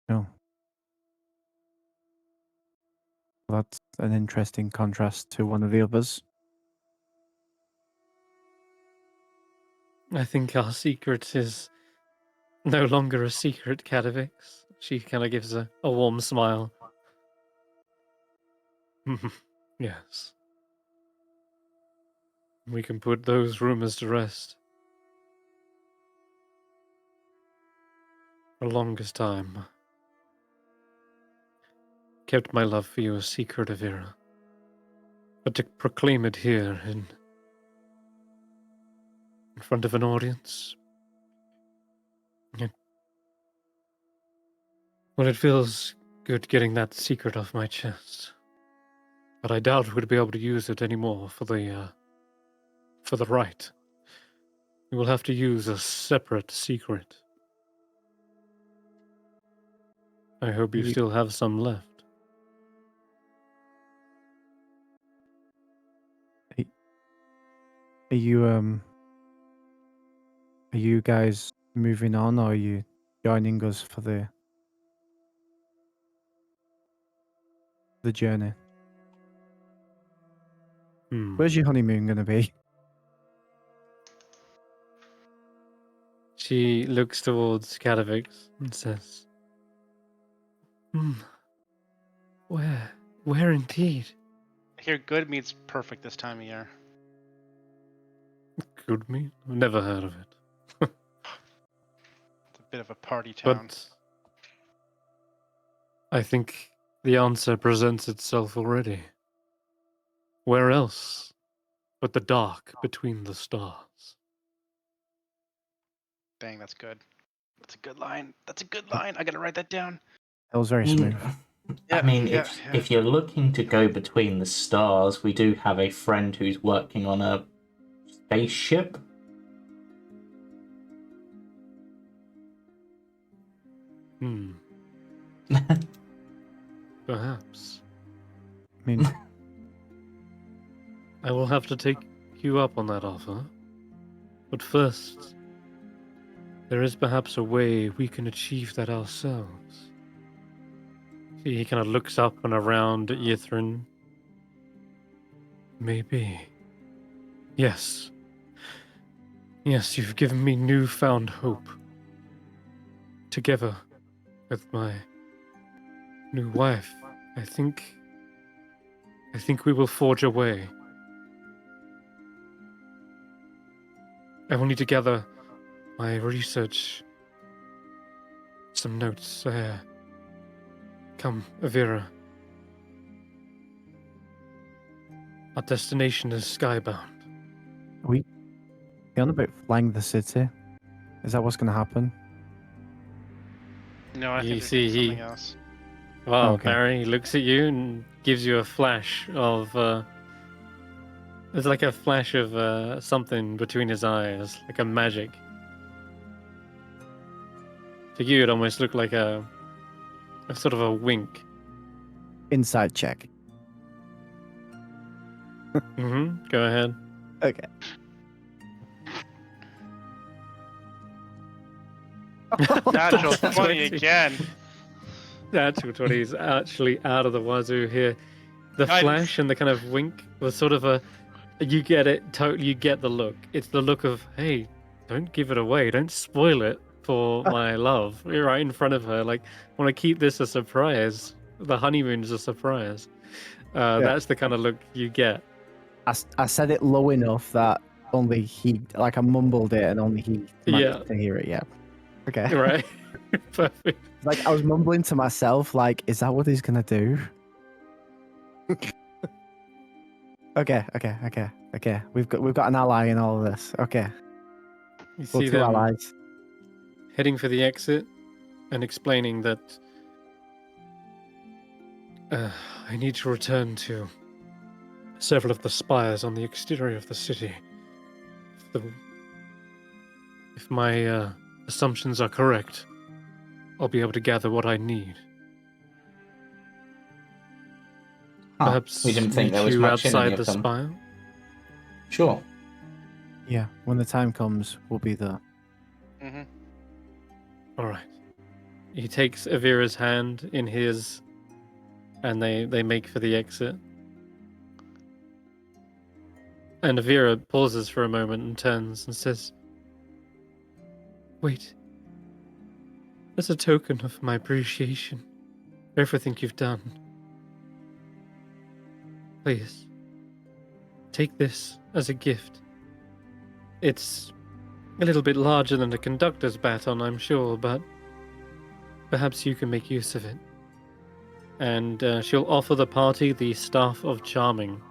No. That's an interesting contrast to one of the others. I think our secret is no longer a secret, Kadavix. She kind of gives a warm smile. Yes. We can put those rumors to rest. For the longest time, kept my love for you a secret, Avira. But to proclaim it here in front of an audience, it feels good getting that secret off my chest. But I doubt we'd be able to use it anymore for the rite. We will have to use a separate secret. I hope you still have some left. Are you guys moving on, or are you joining us for the journey? Where's your honeymoon gonna be? She looks towards Kadavix and says, Where indeed? I hear good meat's perfect this time of year. Good meat? I've never heard of it. It's a bit of a party town. But I think the answer presents itself already. Where else but the dark between the stars? Dang, that's good. That's a good line. That's a good line. I gotta write that down. That was very smooth. If you're looking to go between the stars, we do have a friend who's working on a spaceship. Perhaps. I mean, I will have to take you up on that offer. But first, there is perhaps a way we can achieve that ourselves. See, he kind of looks up and around at Yithrin. Maybe. Yes. Yes, you've given me newfound hope. Together with my new wife, I think we will forge a way. I will need to gather my research, some notes. Come, Avira. Our destination is skybound. are we on about flying the city? Is that what's going to happen? No, I You think see, there's something else. Well, Okay. Barry looks at you and gives you a flash of. There's like a flash of something between his eyes, like a magic. To you, it almost looked like a sort of a wink. Inside check. Go ahead. Okay. Natural 20 again. Natural 20 is actually out of the wazoo here. The Guidance. flash and the kind of wink was sort of a. You get it, totally. You get the look. It's the look of, hey, don't give it away. Don't spoil it for my love. You're right in front of her. Like, I want to keep this a surprise. The honeymoon's a surprise. That's the kind of look you get. I said it low enough that only he, like I mumbled it and only he managed to hear it. Yeah. Okay. Right. Perfect. Like I was mumbling to myself, like, is that what he's gonna do? Okay. We've got an ally in all of this. Okay. You Well, see two them allies. heading for the exit and explaining that I need to return to several of the spires on the exterior of the city. If my assumptions are correct, I'll be able to gather what I need. Perhaps we didn't think meet there was you much in any outside of the them. spire. Sure. Yeah. When the time comes, we'll be there. Mm-hmm. All right. He takes Avira's hand in his, and they make for the exit. And Avira pauses for a moment and turns and says, "Wait. As a token of my appreciation for everything you've done, please, take this as a gift. It's a little bit larger than a conductor's baton, I'm sure, but perhaps you can make use of it." And she'll offer the party the Staff of Charming.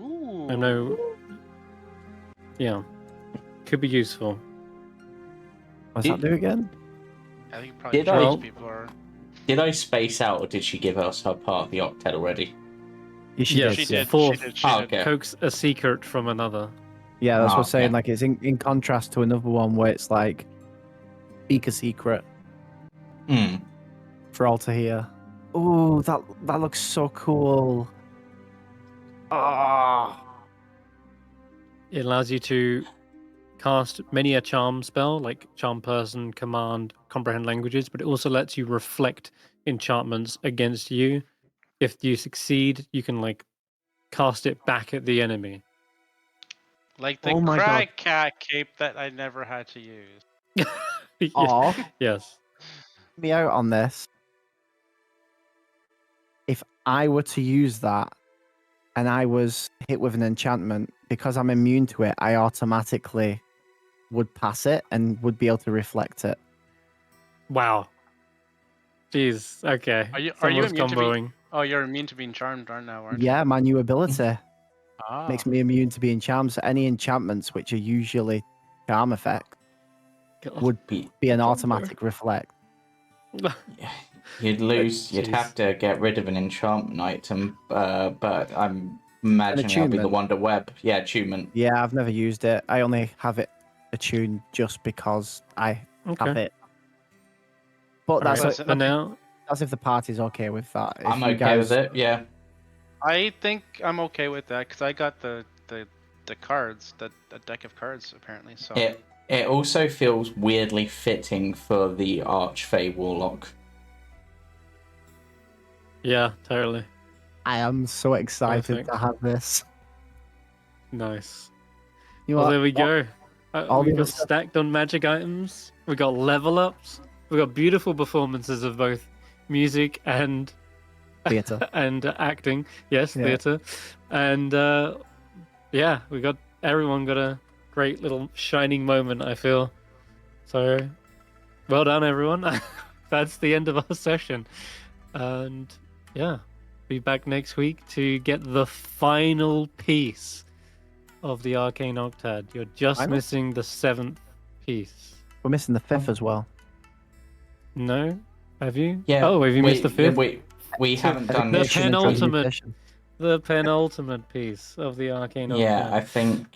Ooh. I know. Yeah. Could be useful. What's that do again? I think probably Did I- most people are. Did I space out, or did she give us her part of the octet already? Yeah, she Yes, did. She did. Fourth. She did. She Oh, did. okay. Coax a secret from another. Yeah, that's Oh, what I'm saying. okay. Like it's in contrast to another one where it's like speak a secret Hmm. for all to hear. Oh, that looks so cool. Ah. It allows you to cast many a charm spell, like Charm Person, Command, Comprehend Languages, but it also lets you reflect enchantments against you. If you succeed, you can like cast it back at the enemy. Like the Oh my God. crack cat cape that I never had to use. Oh, Yes. me out on this. If I were to use that and I was hit with an enchantment, because I'm immune to it, I automatically would pass it and would be able to reflect it. Wow. Jeez. Okay. Are you Someone's immune to being- comboing. Oh, you're immune to being charmed, aren't you? Yeah, my new ability Ah. makes me immune to being charmed. So any enchantments, which are usually charm effect, God. would Be- be an Combo. automatic reflect. You'd lose. You'd Jeez. have to get rid of an enchantment item, but I'm imagining that'll be the attunement. Wonder Web. Yeah, attunement. Yeah, I've never used it. I only have it attuned just because I have Okay. it. But Alright, that's, so for now. that's if the party's okay with that. If I'm you okay guys- with it. Yeah. I think I'm okay with that because I got the cards, the deck of cards apparently. So It also feels weirdly fitting for the Archfey Warlock. Yeah, totally. I am so excited Perfect. to have this. Nice. You know Well, what? there we go. all We've the got other stuff- stacked on magic items. We got level ups. We got beautiful performances of both music and Theatre. and acting. Yes, Yeah. theater. And yeah, everyone got a great little shining moment, I feel. So well done, everyone. That's the end of our session. And yeah, be back next week to get the final piece of the Arcane Octad. You're just Final? missing the 7th piece. We're missing the 5th as well. No? Have you? Yeah. Oh, have you missed the 5th? We haven't done The this. penultimate. The penultimate piece of the Arcane Yeah, Arcana. I think.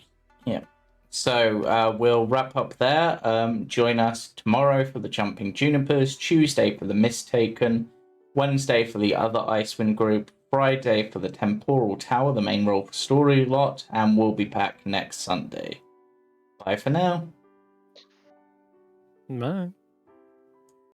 Yeah. So we'll wrap up there. Join us tomorrow for the Jumping Junipers, Tuesday for the Mistaken, Wednesday for the other Icewind group, Friday for the Temporal Tower, the main role for story lot, and we'll be back next Sunday. Bye for now. Bye.